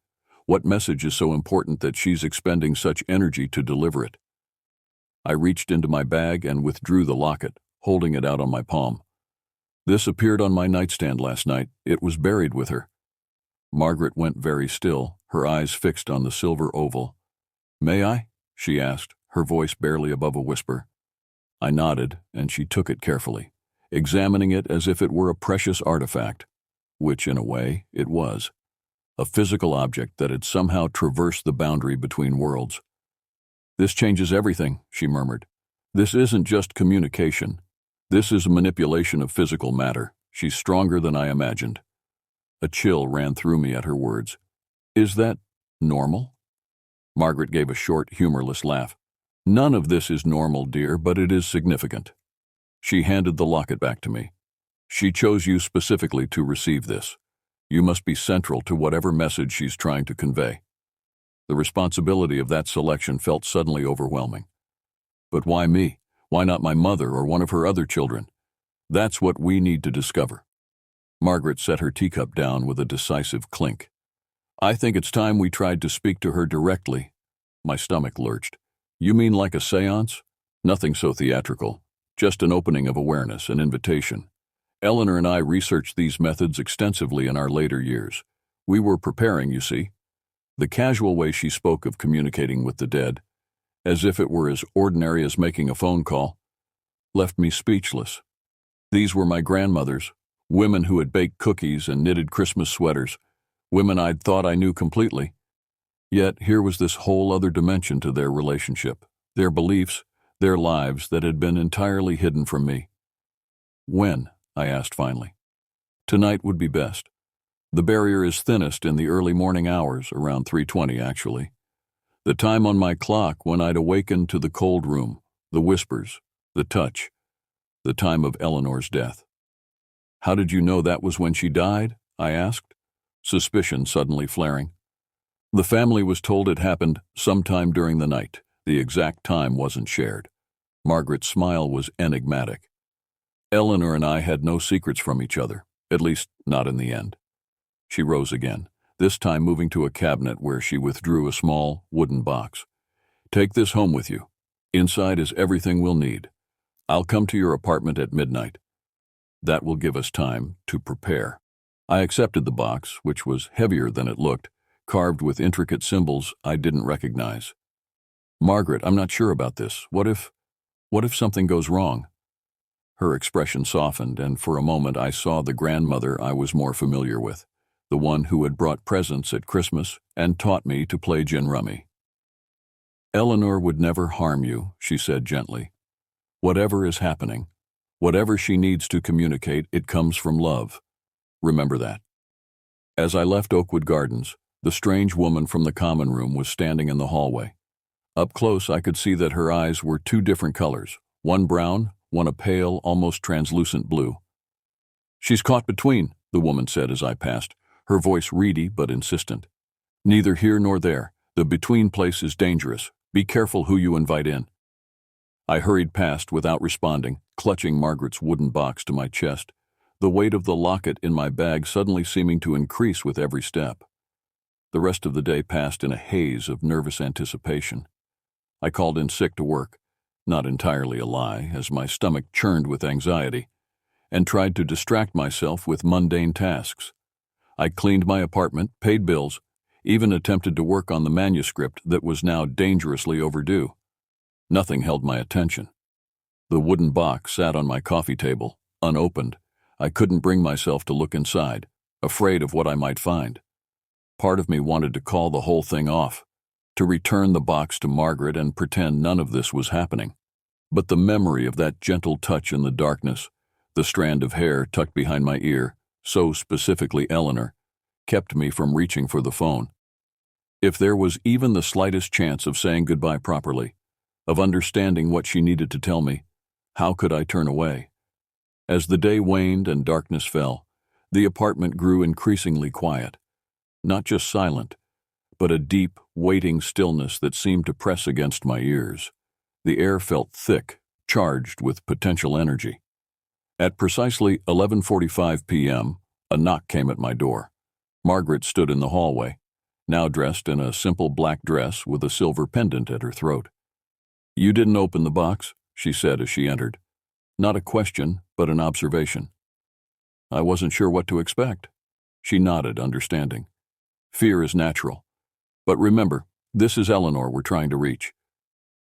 What message is so important that she's expending such energy to deliver it? I reached into my bag and withdrew the locket, holding it out on my palm. This appeared on my nightstand last night. It was buried with her. Margaret went very still, her eyes fixed on the silver oval. "May I?" she asked, her voice barely above a whisper. I nodded, and she took it carefully, examining it as if it were a precious artifact, which, in a way, it was. A physical object that had somehow traversed the boundary between worlds. "This changes everything," she murmured. "This isn't just communication. This is a manipulation of physical matter. She's stronger than I imagined." A chill ran through me at her words. "Is that normal?" Margaret gave a short, humorless laugh. "None of this is normal, dear, but it is significant." She handed the locket back to me. "She chose you specifically to receive this. You must be central to whatever message she's trying to convey." The responsibility of that selection felt suddenly overwhelming. But why me? Why not my mother or one of her other children? That's what we need to discover. Margaret set her teacup down with a decisive clink. "I think it's time we tried to speak to her directly." My stomach lurched. "You mean like a seance?" "Nothing so theatrical. Just an opening of awareness, an invitation. Eleanor and I researched these methods extensively in our later years. We were preparing, you see." The casual way she spoke of communicating with the dead, as if it were as ordinary as making a phone call, left me speechless. These were my grandmothers, women who had baked cookies and knitted Christmas sweaters, women I'd thought I knew completely. Yet here was this whole other dimension to their relationship, their beliefs, their lives that had been entirely hidden from me. "When?" I asked finally. "Tonight would be best. The barrier is thinnest in the early morning hours, around 3:20 actually. The time on my clock when I'd awakened to the cold room, the whispers, the touch, the time of Eleanor's death." "How did you know that was when she died?" I asked, suspicion suddenly flaring. "The family was told it happened sometime during the night. The exact time wasn't shared." Margaret's smile was enigmatic. "Eleanor and I had no secrets from each other, at least not in the end." She rose again, this time moving to a cabinet where she withdrew a small, wooden box. "Take this home with you. Inside is everything we'll need. I'll come to your apartment at midnight. That will give us time to prepare." I accepted the box, which was heavier than it looked, carved with intricate symbols I didn't recognize. "Margaret, I'm not sure about this. What if something goes wrong?" Her expression softened, and for a moment I saw the grandmother I was more familiar with, the one who had brought presents at Christmas and taught me to play gin rummy. "Eleanor would never harm you," she said gently. "Whatever is happening, whatever she needs to communicate, it comes from love. Remember that." As I left Oakwood Gardens, the strange woman from the common room was standing in the hallway. Up close, I could see that her eyes were two different colors, one brown, one a pale, almost translucent blue. "She's caught between," the woman said as I passed, her voice reedy but insistent. "Neither here nor there. The between place is dangerous. Be careful who you invite in." I hurried past without responding, clutching Margaret's wooden box to my chest, the weight of the locket in my bag suddenly seeming to increase with every step. The rest of the day passed in a haze of nervous anticipation. I called in sick to work, not entirely a lie, as my stomach churned with anxiety, and tried to distract myself with mundane tasks. I cleaned my apartment, paid bills, even attempted to work on the manuscript that was now dangerously overdue. Nothing held my attention. The wooden box sat on my coffee table, unopened. I couldn't bring myself to look inside, afraid of what I might find. Part of me wanted to call the whole thing off, to return the box to Margaret and pretend none of this was happening. But the memory of that gentle touch in the darkness, the strand of hair tucked behind my ear, so specifically Eleanor, kept me from reaching for the phone. If there was even the slightest chance of saying goodbye properly, of understanding what she needed to tell me, how could I turn away? As the day waned and darkness fell, the apartment grew increasingly quiet. Not just silent, but a deep, waiting stillness that seemed to press against my ears. The air felt thick, charged with potential energy. At precisely 11:45 p.m., a knock came at my door. Margaret stood in the hallway, now dressed in a simple black dress with a silver pendant at her throat. "You didn't open the box," she said as she entered. Not a question, but an observation. I wasn't sure what to expect. She nodded, understanding. "Fear is natural. But remember, this is Eleanor we're trying to reach.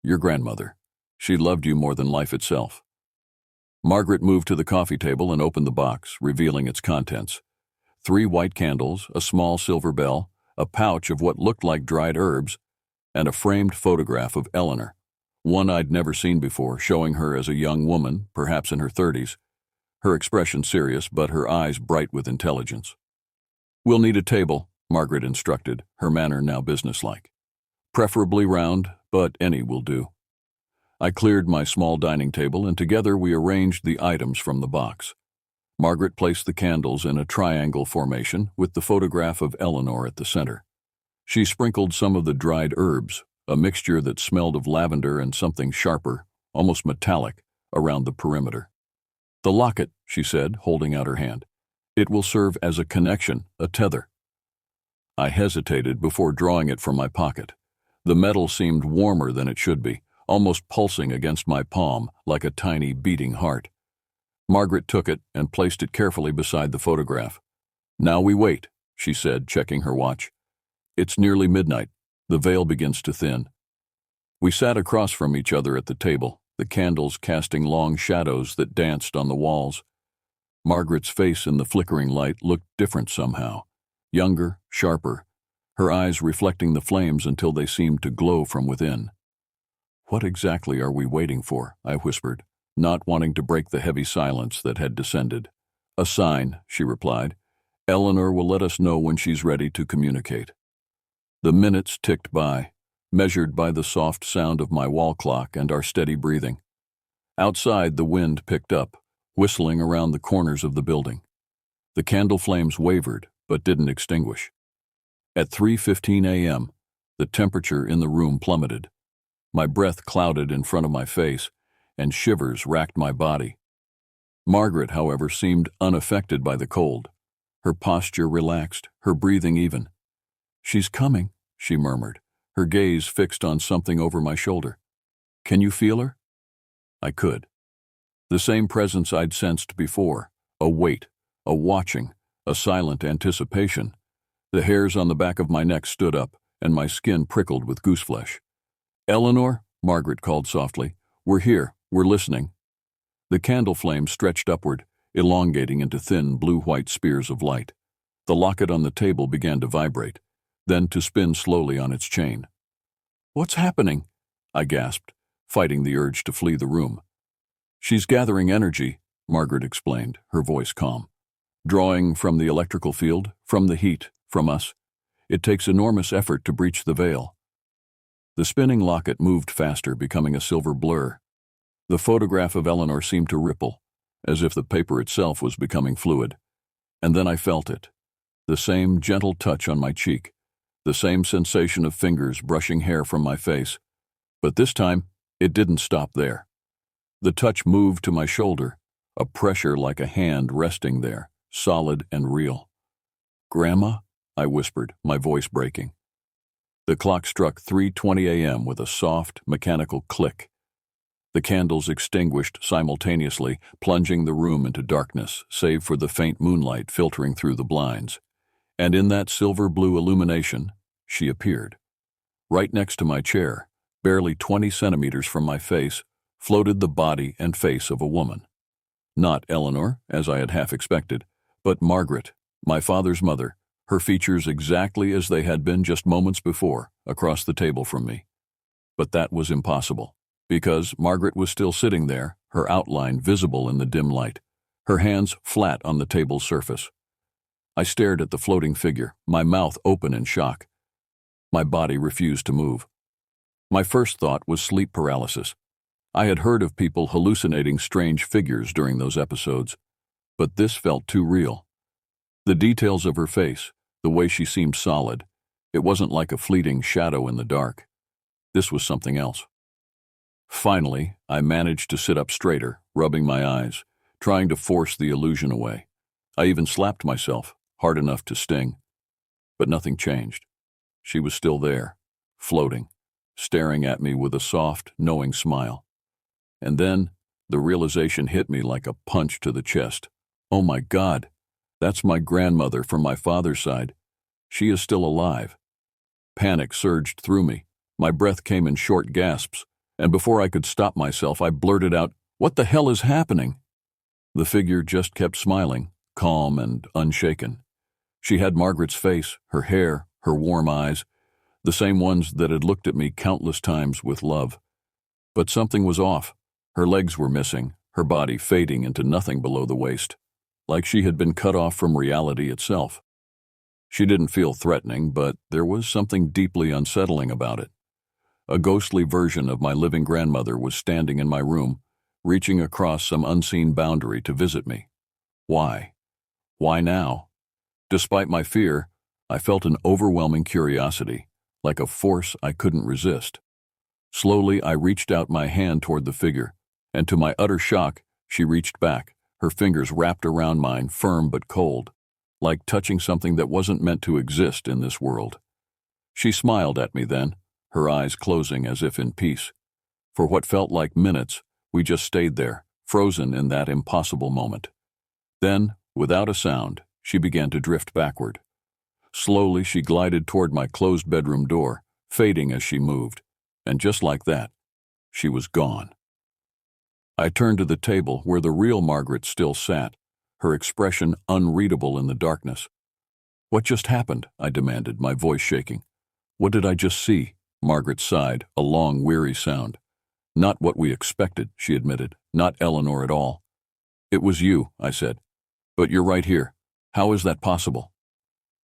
Your grandmother. She loved you more than life itself." Margaret moved to the coffee table and opened the box, revealing its contents. 3 white candles, a small silver bell, a pouch of what looked like dried herbs, and a framed photograph of Eleanor, one I'd never seen before, showing her as a young woman, perhaps in her 30s, her expression serious but her eyes bright with intelligence. "We'll need a table," Margaret instructed, her manner now businesslike. "Preferably round, but any will do." I cleared my small dining table, and together we arranged the items from the box. Margaret placed the candles in a triangle formation with the photograph of Eleanor at the center. She sprinkled some of the dried herbs, a mixture that smelled of lavender and something sharper, almost metallic, around the perimeter. "The locket," she said, holding out her hand. "It will serve as a connection, a tether." I hesitated before drawing it from my pocket. The metal seemed warmer than it should be, almost pulsing against my palm like a tiny beating heart. Margaret took it and placed it carefully beside the photograph. "Now we wait," she said, checking her watch. "It's nearly midnight. The veil begins to thin." We sat across from each other at the table, the candles casting long shadows that danced on the walls. Margaret's face in the flickering light looked different somehow, younger, sharper, her eyes reflecting the flames until they seemed to glow from within. "What exactly are we waiting for?" I whispered, not wanting to break the heavy silence that had descended. "A sign," she replied. "Eleanor will let us know when she's ready to communicate." The minutes ticked by, measured by the soft sound of my wall clock and our steady breathing. Outside, the wind picked up, whistling around the corners of the building. The candle flames wavered, but didn't extinguish. At 3:15 a.m., the temperature in the room plummeted. My breath clouded in front of my face, and shivers racked my body. Margaret, however, seemed unaffected by the cold. Her posture relaxed, her breathing even. "She's coming," she murmured, her gaze fixed on something over my shoulder. "Can you feel her?" I could. The same presence I'd sensed before, a weight, a watching, a silent anticipation. The hairs on the back of my neck stood up, and my skin prickled with gooseflesh. "Eleanor," Margaret called softly, "we're here, we're listening." The candle flame stretched upward, elongating into thin blue-white spears of light. The locket on the table began to vibrate, then to spin slowly on its chain. "What's happening?" I gasped, fighting the urge to flee the room. "She's gathering energy," Margaret explained, her voice calm. "Drawing from the electrical field, from the heat, from us. It takes enormous effort to breach the veil." The spinning locket moved faster, becoming a silver blur. The photograph of Eleanor seemed to ripple, as if the paper itself was becoming fluid. And then I felt it. The same gentle touch on my cheek, the same sensation of fingers brushing hair from my face. But this time, it didn't stop there. The touch moved to my shoulder, a pressure like a hand resting there, solid and real. "Grandma?" I whispered, my voice breaking. The clock struck 3:20 a.m. with a soft, mechanical click. The candles extinguished simultaneously, plunging the room into darkness, save for the faint moonlight filtering through the blinds. And in that silver-blue illumination, she appeared. Right next to my chair, barely 20 centimeters from my face, floated the body and face of a woman. Not Eleanor, as I had half expected, but Margaret, my father's mother, her features exactly as they had been just moments before, across the table from me. But that was impossible, because Margaret was still sitting there, her outline visible in the dim light, her hands flat on the table's surface. I stared at the floating figure, my mouth open in shock. My body refused to move. My first thought was sleep paralysis. I had heard of people hallucinating strange figures during those episodes, but this felt too real. The details of her face, the way she seemed solid, it wasn't like a fleeting shadow in the dark. This was something else. Finally, I managed to sit up straighter, rubbing my eyes, trying to force the illusion away. I even slapped myself, hard enough to sting. But nothing changed. She was still there, floating, staring at me with a soft, knowing smile. And then, the realization hit me like a punch to the chest. Oh my God, that's my grandmother from my father's side. She is still alive. Panic surged through me. My breath came in short gasps, and before I could stop myself, I blurted out, "What the hell is happening?" The figure just kept smiling, calm and unshaken. She had Margaret's face, her hair, her warm eyes, the same ones that had looked at me countless times with love. But something was off. Her legs were missing, her body fading into nothing below the waist, like she had been cut off from reality itself. She didn't feel threatening, but there was something deeply unsettling about it. A ghostly version of my living grandmother was standing in my room, reaching across some unseen boundary to visit me. Why? Why now? Despite my fear, I felt an overwhelming curiosity, like a force I couldn't resist. Slowly, I reached out my hand toward the figure, and to my utter shock, she reached back, her fingers wrapped around mine, firm but cold, like touching something that wasn't meant to exist in this world. She smiled at me then, her eyes closing as if in peace. For what felt like minutes, we just stayed there, frozen in that impossible moment. Then, without a sound, she began to drift backward. Slowly, she glided toward my closed bedroom door, fading as she moved, and just like that, she was gone. I turned to the table where the real Margaret still sat, her expression unreadable in the darkness. "What just happened?" I demanded, my voice shaking. "What did I just see?" Margaret sighed, a long, weary sound. "Not what we expected," she admitted. "Not Eleanor at all." "It was you," I said. "But you're right here. How is that possible?"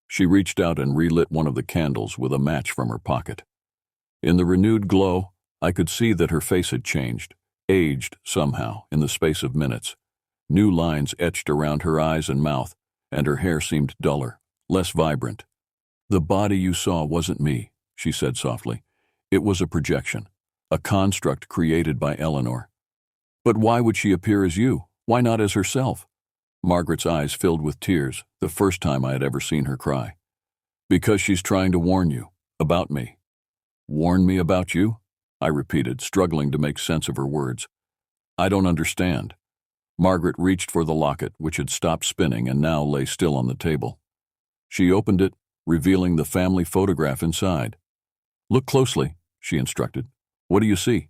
She reached out and relit one of the candles with a match from her pocket. In the renewed glow, I could see that her face had changed, aged somehow in the space of minutes. New lines etched around her eyes and mouth, and her hair seemed duller, less vibrant. "The body you saw wasn't me," she said softly. "It was a projection, a construct created by Eleanor." "But why would she appear as you? Why not as herself?" Margaret's eyes filled with tears, the first time I had ever seen her cry. "Because she's trying to warn you, about me." "Warn me about you?" I repeated, struggling to make sense of her words. "I don't understand." Margaret reached for the locket, which had stopped spinning and now lay still on the table. She opened it, revealing the family photograph inside. "Look closely," she instructed. "What do you see?"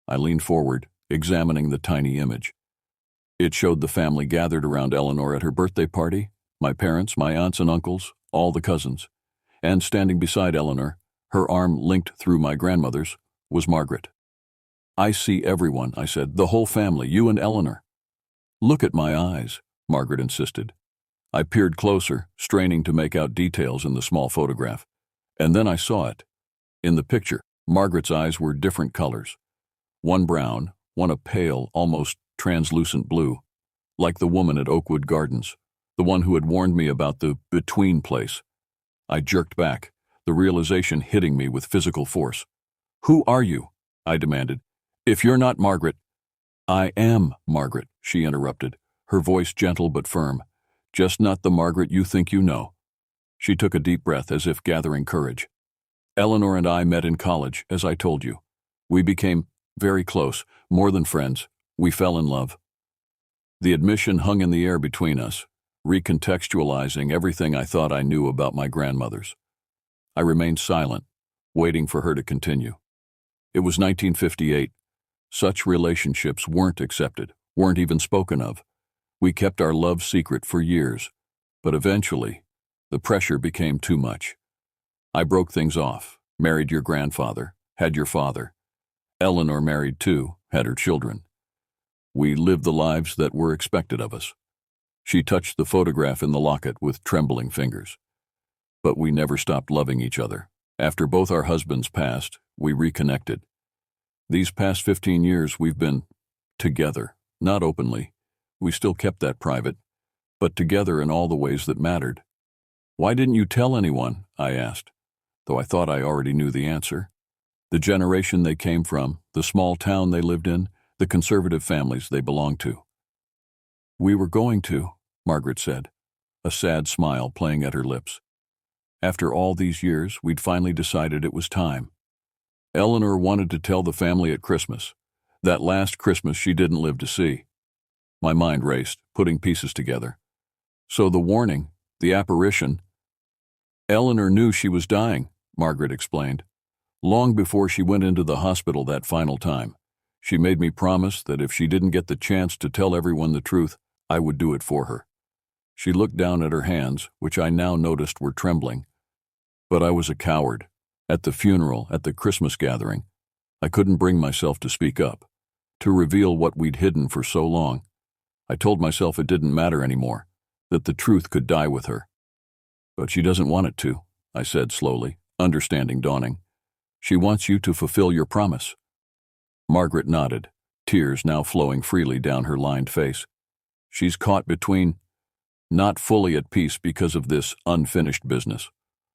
I leaned forward, examining the tiny image. It showed the family gathered around Eleanor at her birthday party, my parents, my aunts and uncles, all the cousins. And standing beside Eleanor, her arm linked through my grandmother's, was Margaret. "I see everyone," I said, "the whole family, you and Eleanor." "Look at my eyes," Margaret insisted. I peered closer, straining to make out details in the small photograph. And then I saw it. In the picture, Margaret's eyes were different colors. One brown, one a pale, almost translucent blue, like the woman at Oakwood Gardens, the one who had warned me about the between place. I jerked back, the realization hitting me with physical force. "Who are you?" I demanded. "If you're not Margaret—" "I am Margaret," she interrupted, her voice gentle but firm. "Just not the Margaret you think you know." She took a deep breath as if gathering courage. "Eleanor and I met in college, as I told you. We became very close, more than friends. We fell in love." The admission hung in the air between us, recontextualizing everything I thought I knew about my grandmothers. I remained silent, waiting for her to continue. It was 1958. Such relationships weren't accepted, weren't even spoken of. We kept our love secret for years, but eventually, the pressure became too much. I broke things off, married your grandfather, had your father. Eleanor married too, had her children. We lived the lives that were expected of us. She touched the photograph in the locket with trembling fingers. But we never stopped loving each other. After both our husbands passed, we reconnected. These past 15 years we've been together, not openly. We still kept that private, but together in all the ways that mattered. "Why didn't you tell anyone?" I asked, though I thought I already knew the answer. The generation they came from, the small town they lived in, the conservative families they belonged to. "We were going to," Margaret said, a sad smile playing at her lips. "After all these years, we'd finally decided it was time. Eleanor wanted to tell the family at Christmas, that last Christmas she didn't live to see." My mind raced, putting pieces together. "So the warning, the apparition—" "Eleanor knew she was dying," Margaret explained. "Long before she went into the hospital that final time, she made me promise that if she didn't get the chance to tell everyone the truth, I would do it for her." She looked down at her hands, which I now noticed were trembling. "But I was a coward. At the funeral, at the Christmas gathering, I couldn't bring myself to speak up, to reveal what we'd hidden for so long. I told myself it didn't matter anymore, that the truth could die with her." "But she doesn't want it to," I said slowly, understanding dawning. "She wants you to fulfill your promise." Margaret nodded, tears now flowing freely down her lined face. "She's caught between, not fully at peace because of this unfinished business.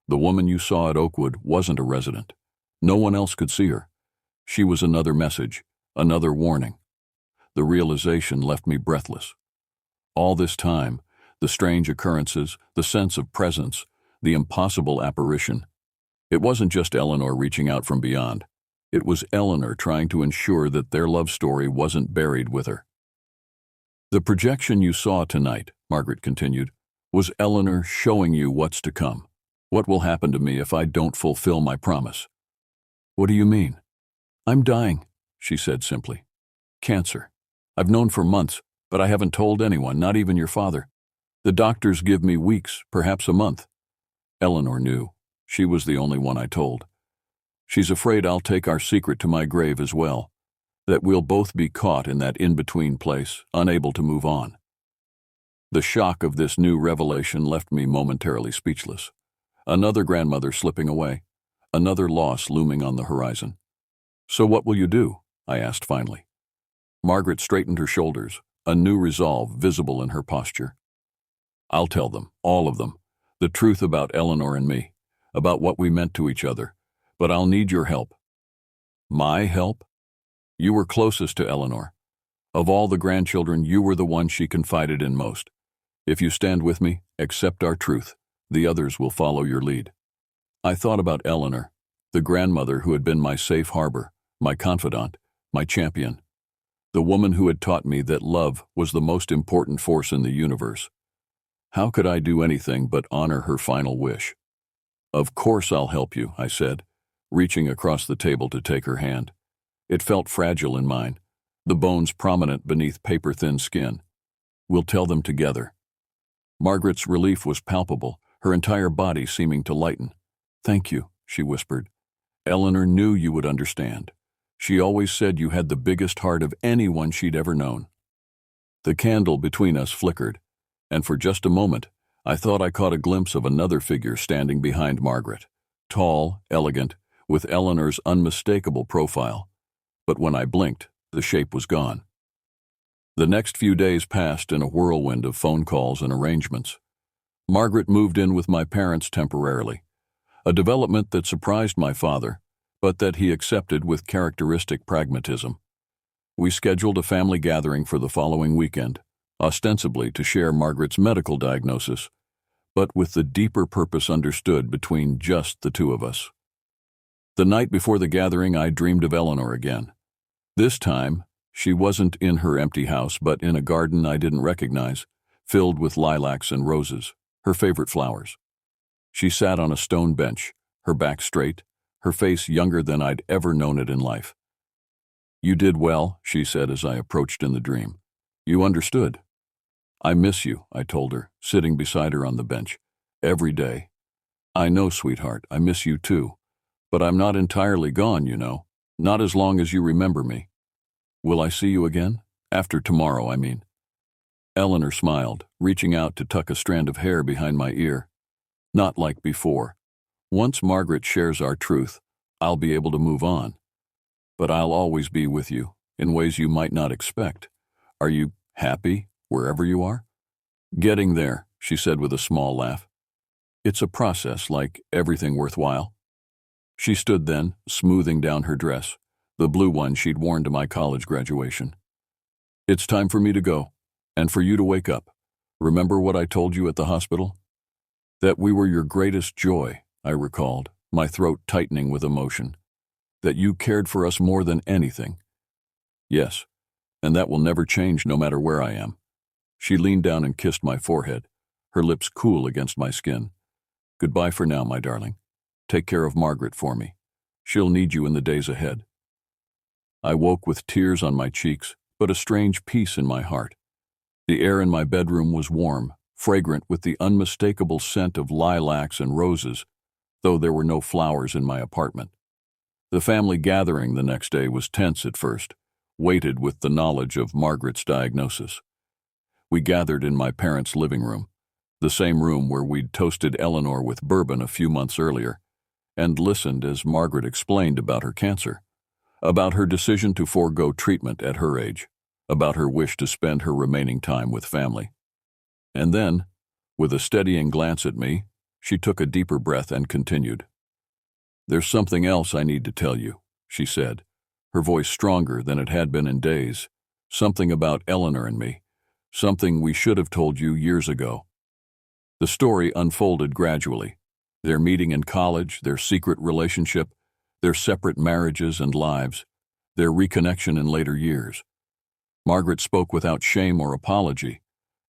The woman you saw at Oakwood wasn't a resident. No one else could see her. She was another message, another warning." The realization left me breathless. All this time, the strange occurrences, the sense of presence, the impossible apparition. It wasn't just Eleanor reaching out from beyond. It was Eleanor trying to ensure that their love story wasn't buried with her. "The projection you saw tonight," Margaret continued, "was Eleanor showing you what's to come. What will happen to me if I don't fulfill my promise?" "What do you mean?" "I'm dying," she said simply. "Cancer. I've known for months, but I haven't told anyone, not even your father. The doctors give me weeks, perhaps a month." Eleanor knew. She was the only one I told. "She's afraid I'll take our secret to my grave as well, that we'll both be caught in that in-between place, unable to move on." The shock of this new revelation left me momentarily speechless. Another grandmother slipping away, another loss looming on the horizon. "So what will you do?" I asked finally. Margaret straightened her shoulders, a new resolve visible in her posture. "I'll tell them, all of them, the truth about Eleanor and me, about what we meant to each other, but I'll need your help." "My help?" "You were closest to Eleanor. Of all the grandchildren, you were the one she confided in most. If you stand with me, accept our truth, the others will follow your lead." I thought about Eleanor, the grandmother who had been my safe harbor, my confidant, my champion, the woman who had taught me that love was the most important force in the universe. How could I do anything but honor her final wish? "Of course I'll help you," I said, reaching across the table to take her hand. It felt fragile in mine, the bones prominent beneath paper-thin skin. "We'll tell them together." Margaret's relief was palpable, her entire body seeming to lighten. "Thank you," she whispered. "Eleanor knew you would understand. She always said you had the biggest heart of anyone she'd ever known." The candle between us flickered, and for just a moment, I thought I caught a glimpse of another figure standing behind Margaret, tall, elegant, with Eleanor's unmistakable profile. But when I blinked, the shape was gone. The next few days passed in a whirlwind of phone calls and arrangements. Margaret moved in with my parents temporarily, a development that surprised my father, but that he accepted with characteristic pragmatism. We scheduled a family gathering for the following weekend, ostensibly to share Margaret's medical diagnosis, but with the deeper purpose understood between just the two of us. The night before the gathering, I dreamed of Eleanor again. This time, she wasn't in her empty house, but in a garden I didn't recognize, filled with lilacs and roses, her favorite flowers. She sat on a stone bench, her back straight, her face younger than I'd ever known it in life. "You did well," she said as I approached in the dream. "You understood." "I miss you," I told her, sitting beside her on the bench. "Every day." "I know, sweetheart, I miss you too. But I'm not entirely gone, you know. Not as long as you remember me." "Will I see you again? After tomorrow, I mean." Eleanor smiled, reaching out to tuck a strand of hair behind my ear. "Not like before. Once Margaret shares our truth, I'll be able to move on. But I'll always be with you, in ways you might not expect. Are you happy, wherever you are?" "Getting there," she said with a small laugh. "It's a process, like everything worthwhile." She stood then, smoothing down her dress, the blue one she'd worn to my college graduation. "It's time for me to go, and for you to wake up. Remember what I told you at the hospital? That we were your greatest joy," I recalled, my throat tightening with emotion. "That you cared for us more than anything." "Yes, and that will never change no matter where I am." She leaned down and kissed my forehead, her lips cool against my skin. "Goodbye for now, my darling. Take care of Margaret for me. She'll need you in the days ahead." I woke with tears on my cheeks, but a strange peace in my heart. The air in my bedroom was warm, fragrant with the unmistakable scent of lilacs and roses, though there were no flowers in my apartment. The family gathering the next day was tense at first, weighted with the knowledge of Margaret's diagnosis. We gathered in my parents' living room, the same room where we'd toasted Eleanor with bourbon a few months earlier, and listened as Margaret explained about her cancer, about her decision to forego treatment at her age, about her wish to spend her remaining time with family. And then, with a steadying glance at me, she took a deeper breath and continued. "There's something else I need to tell you," she said, her voice stronger than it had been in days. "Something about Eleanor and me. Something we should have told you years ago." The story unfolded gradually. Their meeting in college, their secret relationship, their separate marriages and lives, their reconnection in later years. Margaret spoke without shame or apology,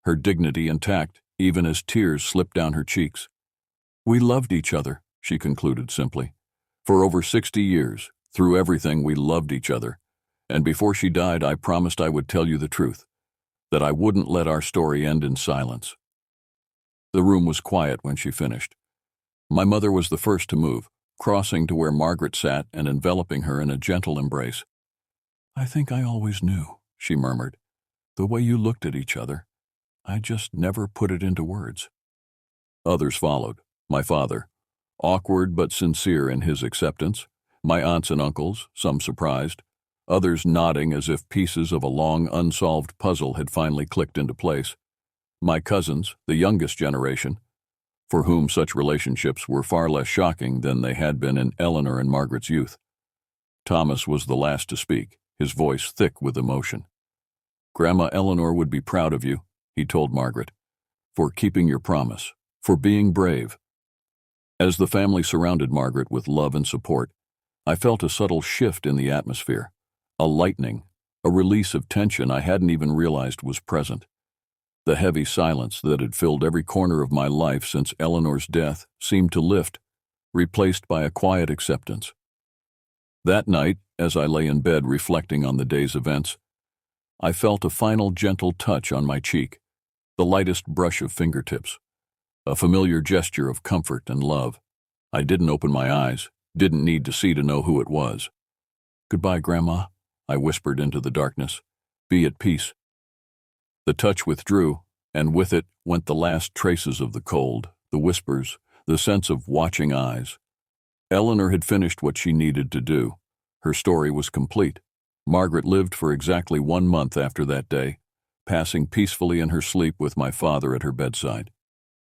her dignity intact, even as tears slipped down her cheeks. "We loved each other," she concluded simply. "For over 60 years, through everything we loved each other, and before she died I promised I would tell you the truth, that I wouldn't let our story end in silence." The room was quiet when she finished. My mother was the first to move, crossing to where Margaret sat and enveloping her in a gentle embrace. "I think I always knew," she murmured. "The way you looked at each other. I just never put it into words." Others followed. My father, awkward but sincere in his acceptance, my aunts and uncles, some surprised, others nodding as if pieces of a long unsolved puzzle had finally clicked into place. My cousins, the youngest generation, for whom such relationships were far less shocking than they had been in Eleanor and Margaret's youth. Thomas was the last to speak, his voice thick with emotion. "Grandma Eleanor would be proud of you," he told Margaret, "for keeping your promise, for being brave." As the family surrounded Margaret with love and support, I felt a subtle shift in the atmosphere, a lightening, a release of tension I hadn't even realized was present. The heavy silence that had filled every corner of my life since Eleanor's death seemed to lift, replaced by a quiet acceptance. That night, as I lay in bed reflecting on the day's events, I felt a final gentle touch on my cheek, the lightest brush of fingertips, a familiar gesture of comfort and love. I didn't open my eyes, didn't need to see to know who it was. "Goodbye, Grandma," I whispered into the darkness. "Be at peace." The touch withdrew, and with it went the last traces of the cold, the whispers, the sense of watching eyes. Eleanor had finished what she needed to do. Her story was complete. Margaret lived for exactly 1 month after that day, passing peacefully in her sleep with my father at her bedside.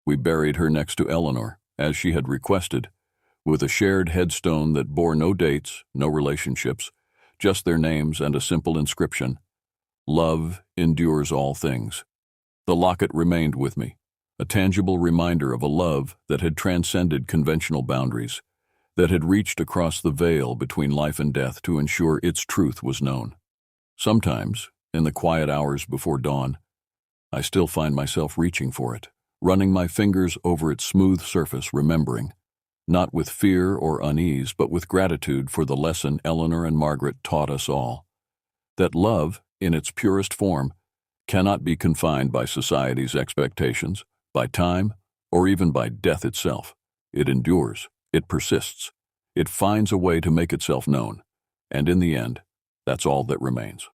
We buried her next to Eleanor, as she had requested, with a shared headstone that bore no dates, no relationships, just their names and a simple inscription: "Love endures all things." The locket remained with me, a tangible reminder of a love that had transcended conventional boundaries, that had reached across the veil between life and death to ensure its truth was known. Sometimes, in the quiet hours before dawn, I still find myself reaching for it, running my fingers over its smooth surface, remembering, not with fear or unease, but with gratitude for the lesson Eleanor and Margaret taught us all, that love, in its purest form, cannot be confined by society's expectations, by time, or even by death itself. It endures, it persists, it finds a way to make itself known, and in the end, that's all that remains.